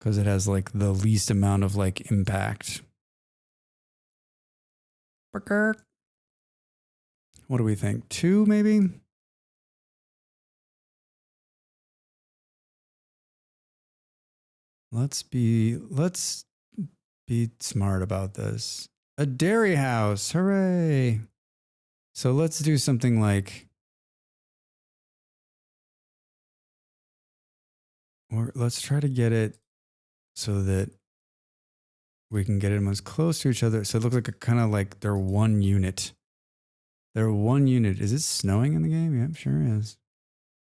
Because it has like the least amount of like impact. What do we think? 2 maybe? Let's be smart about this. A dairy house. Hooray. So let's do something like, or let's try to get it so that we can get them as close to each other. So it looks like a kind of like they're one unit. They're one unit. Is it snowing in the game? Yep, sure is.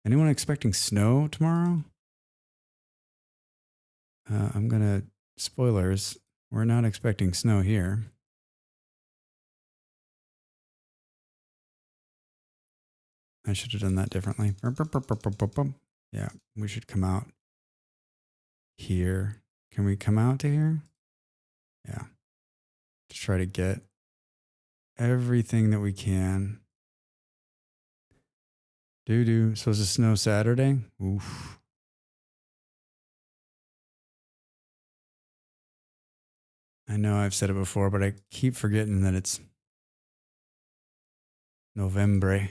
Anyone expecting snow tomorrow? I'm going to, spoilers, we're not expecting snow here. I should have done that differently. Yeah, we should come out here. Can we come out to here? Yeah. Just try to get everything that we can. Supposed to snow Saturday? Oof. I know I've said it before, but I keep forgetting that it's November. I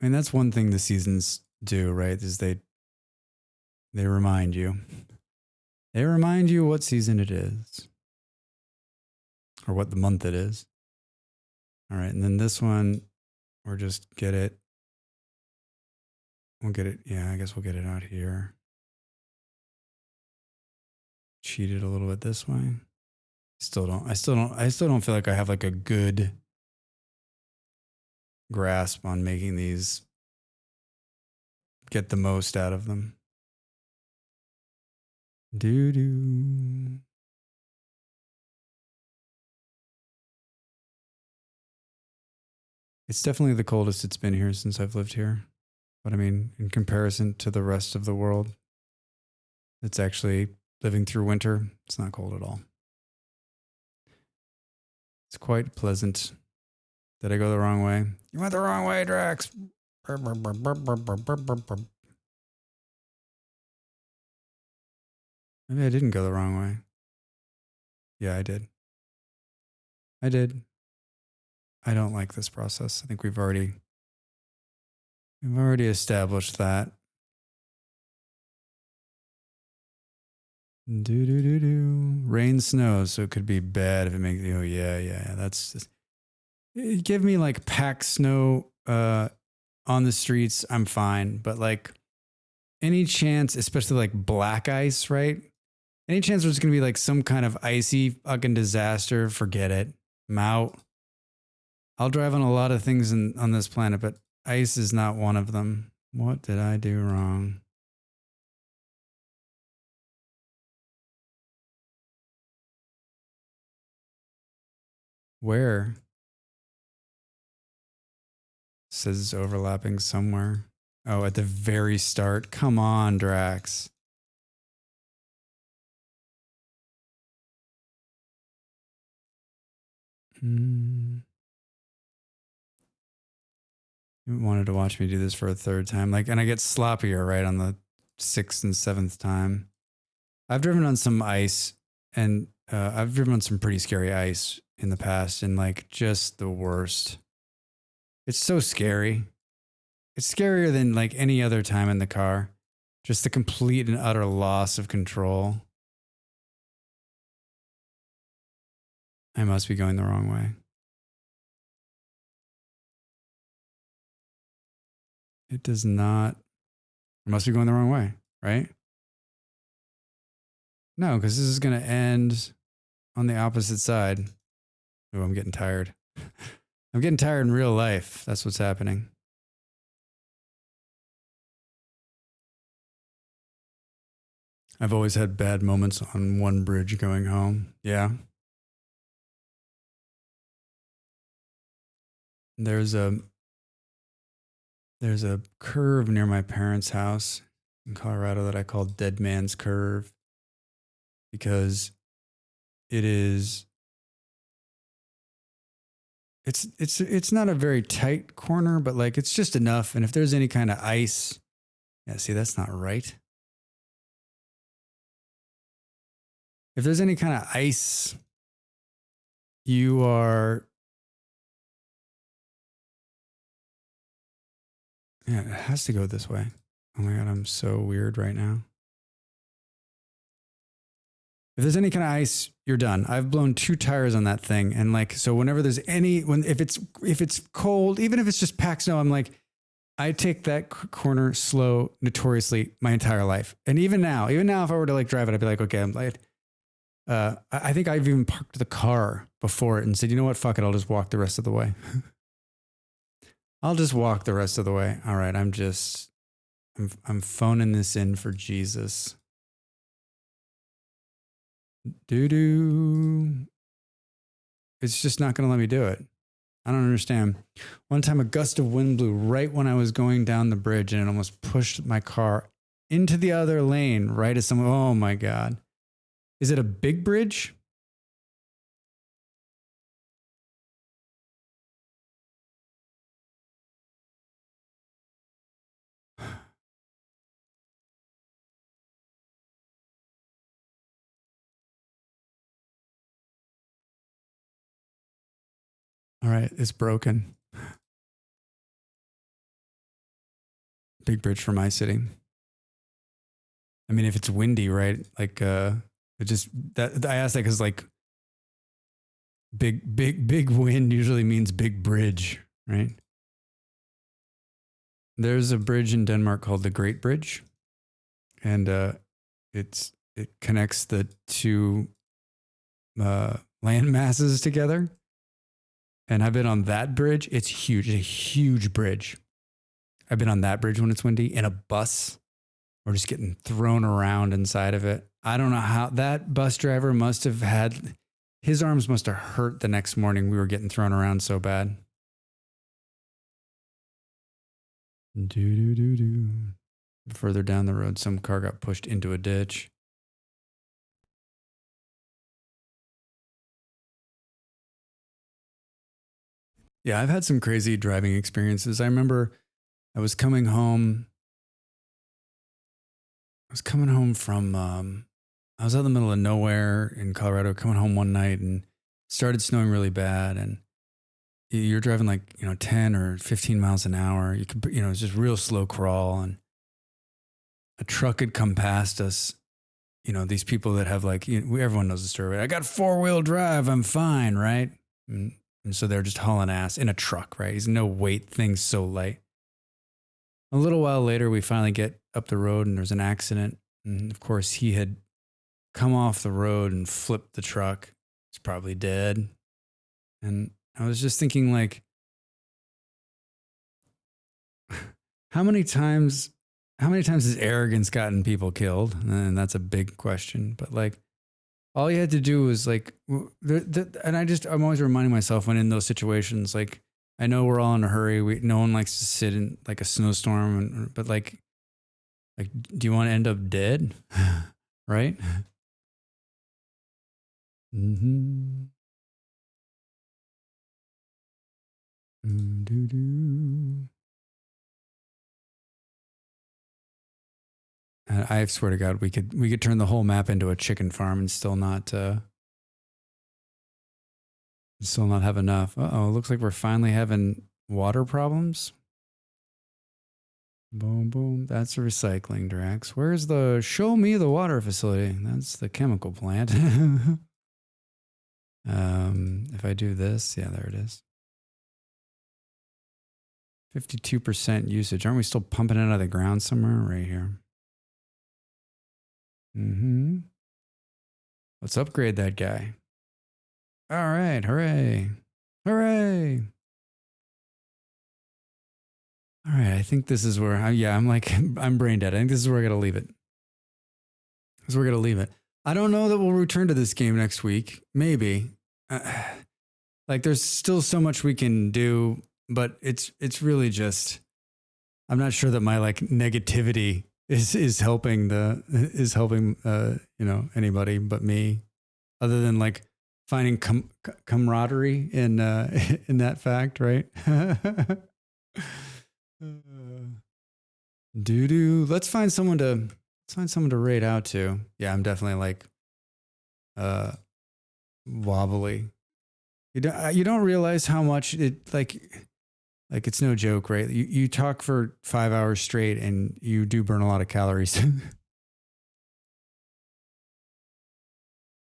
mean, that's one thing the seasons do, right? Is they remind you. They remind you what season it is. Or what the month it is. All right, and then this one, or just get it. We'll get it. Yeah, I guess we'll get it out here. Cheat it a little bit this way. I still don't feel like I have like a good grasp on making these get the most out of them. It's definitely the coldest it's been here since I've lived here. But I mean, in comparison to the rest of the world, it's actually living through winter. It's not cold at all. It's quite pleasant. Did I go the wrong way? You went the wrong way, Drax. Maybe I didn't go the wrong way. Yeah, I did. I don't like this process. I think we've already established that. Rain, snows, so it could be bad if it makes you. Oh yeah. That's just, give me like packed snow on the streets. I'm fine, but like any chance, especially like black ice, right? Any chance there's gonna be like some kind of icy fucking disaster? Forget it. I'm out. I'll drive on a lot of things on this planet, but ice is not one of them. What did I do wrong? Where? Says it's overlapping somewhere. Oh, at the very start. Come on, Drax. You wanted to watch me do this for a third time. Like, and I get sloppier, right, on the 6th and 7th time. I've driven on some ice, and I've driven on some pretty scary ice in the past, and like just the worst. It's so scary. It's scarier than like any other time in the car. Just the complete and utter loss of control. I must be going the wrong way. It does not. I must be going the wrong way, right? No, because this is going to end on the opposite side. Oh, I'm getting tired. I'm getting tired in real life. That's what's happening. I've always had bad moments on one bridge going home. Yeah. there's a curve near my parents' house in Colorado that I call Dead Man's Curve because it's not a very tight corner, but like it's just enough. And if there's any kind of ice, yeah, see, that's not right. If there's any kind of ice, you are, yeah, it has to go this way. Oh my God, I'm so weird right now. If there's any kind of ice, you're done. I've blown 2 tires on that thing. And like, so whenever there's if it's cold, even if it's just packed snow, I'm like, I take that corner slow notoriously my entire life. And even now, if I were to like drive it, I'd be like, okay, I'm like, I think I've even parked the car before it and said, you know what, fuck it. I'll just walk the rest of the way. I'll just walk the rest of the way. All right. I'm phoning this in for Jesus. Doo-doo. It's just not going to let me do it. I don't understand. One time a gust of wind blew right when I was going down the bridge and it almost pushed my car into the other lane right as someone, oh my God. Is it a big bridge? All right, it's broken. Big bridge for my city. I mean, if it's windy, right? Like, it just that I asked that because like big wind usually means big bridge, right? There's a bridge in Denmark called the Great Bridge, and it connects the 2 land masses together. And I've been on that bridge. It's huge. It's a huge bridge. I've been on that bridge when it's windy in a bus. We're just getting thrown around inside of it. I don't know how that bus driver must have had, his arms must have hurt the next morning. We were getting thrown around so bad. Do. Further down the road, some car got pushed into a ditch. Yeah, I've had some crazy driving experiences. I remember I was coming home. From, I was out in the middle of nowhere in Colorado, coming home one night and started snowing really bad. And you're driving like, 10 or 15 miles an hour. You could, it's just real slow crawl. And a truck had come past us. These people that have like, everyone knows the story. I got 4-wheel drive. I'm fine. Right. And so they're just hauling ass in a truck, right? He's no weight, thing's so light. A little while later, we finally get up the road and there's an accident. And of course, he had come off the road and flipped the truck. He's probably dead. And I was just thinking, like, how many times has arrogance gotten people killed? And that's a big question. But like, all you had to do was like, and I'm always reminding myself when in those situations, like, I know we're all in a hurry. No one likes to sit in like a snowstorm, but like, do you want to end up dead? Right? Mm-hmm. I swear to God, we could turn the whole map into a chicken farm and still not have enough. Uh-oh, looks like we're finally having water problems. Boom, boom. That's a recycling, Drax. Where's show me the water facility? That's the chemical plant. If I do this, yeah, there it is. 52% usage. Aren't we still pumping it out of the ground somewhere? Right here. Mm-hmm. Let's upgrade that guy. All right. Hooray. Hooray. All right. I think this is where, I'm brain dead. I think this is where I got to leave it. I don't know that we'll return to this game next week. Maybe. Like, there's still so much we can do. but it's really just, I'm not sure that my like negativity is helping anybody but me, other than like finding camaraderie in in that fact, right? Let's find someone to raid out to. Yeah, I'm definitely like wobbly. You don't realize how much it like it's no joke, right? You talk for 5 hours straight and you do burn a lot of calories.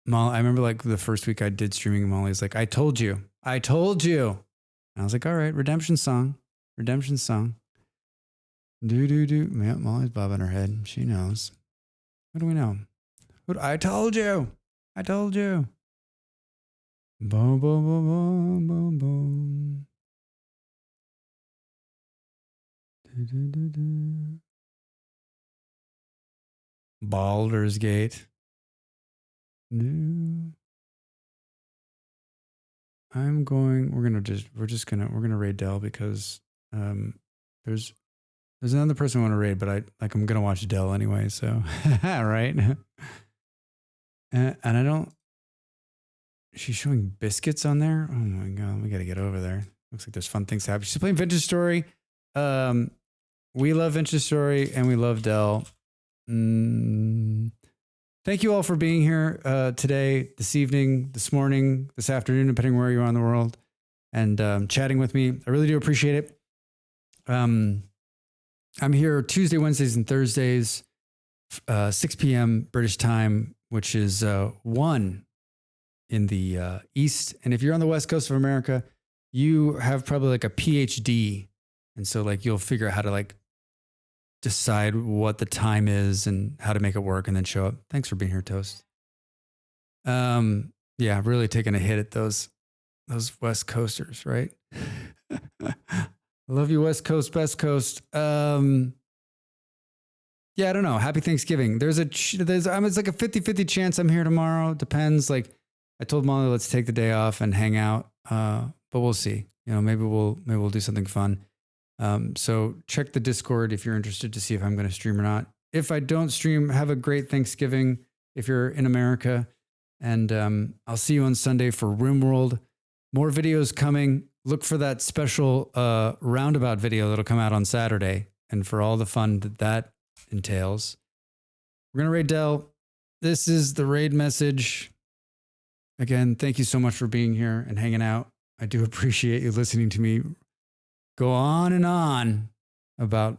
Molly, I remember like the first week I did streaming, Molly's like, I told you. And I was like, all right, redemption song. Man, Molly's bobbing her head. She knows. What do we know? I told you. Boom, boom, boom, boom, boom, boom. Baldur's Gate. No. We're gonna raid Dell because there's another person I want to raid, but I'm gonna watch Dell anyway, so right. And I don't. She's showing biscuits on there. Oh my god, we gotta get over there. Looks like there's fun things happening. She's playing Vintage Story. We love Vintage Story and we love Dell. Thank you all for being here today, this evening, this morning, this afternoon, depending where you are in the world, and chatting with me. I really do appreciate it. I'm here Tuesday, Wednesdays, and Thursdays, 6 p.m. British time, which is 1 in the East. And if you're on the West Coast of America, you have probably like a PhD. And so like you'll figure out how to like decide what the time is and how to make it work and then show up. Thanks for being here, Toast. Yeah, really taking a hit at those West Coasters, right? I love you, West Coast, Best Coast. Yeah, I don't know. Happy Thanksgiving. It's like a 50-50 chance I'm here tomorrow. Depends. Like I told Molly, let's take the day off and hang out. But we'll see. You know, maybe we'll do something fun. So check the Discord if you're interested to see if I'm going to stream or not. If I don't stream, have a great Thanksgiving if you're in America. And I'll see you on Sunday for RimWorld. More videos coming. Look for that special Roundabout video that'll come out on Saturday. And for all the fun that entails. We're going to raid Dell. This is the raid message. Again, thank you so much for being here and hanging out. I do appreciate you listening to me go on and on about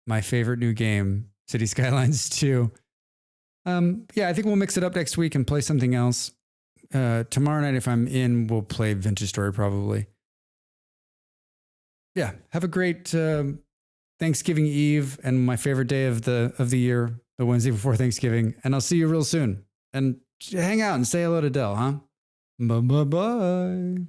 my favorite new game, City Skylines 2. Yeah, I think we'll mix it up next week and play something else. Tomorrow night, if I'm in, we'll play Vintage Story probably. Yeah, have a great Thanksgiving Eve and my favorite day of the year, the Wednesday before Thanksgiving. And I'll see you real soon. And hang out and say hello to Dell, huh? Bye-bye-bye.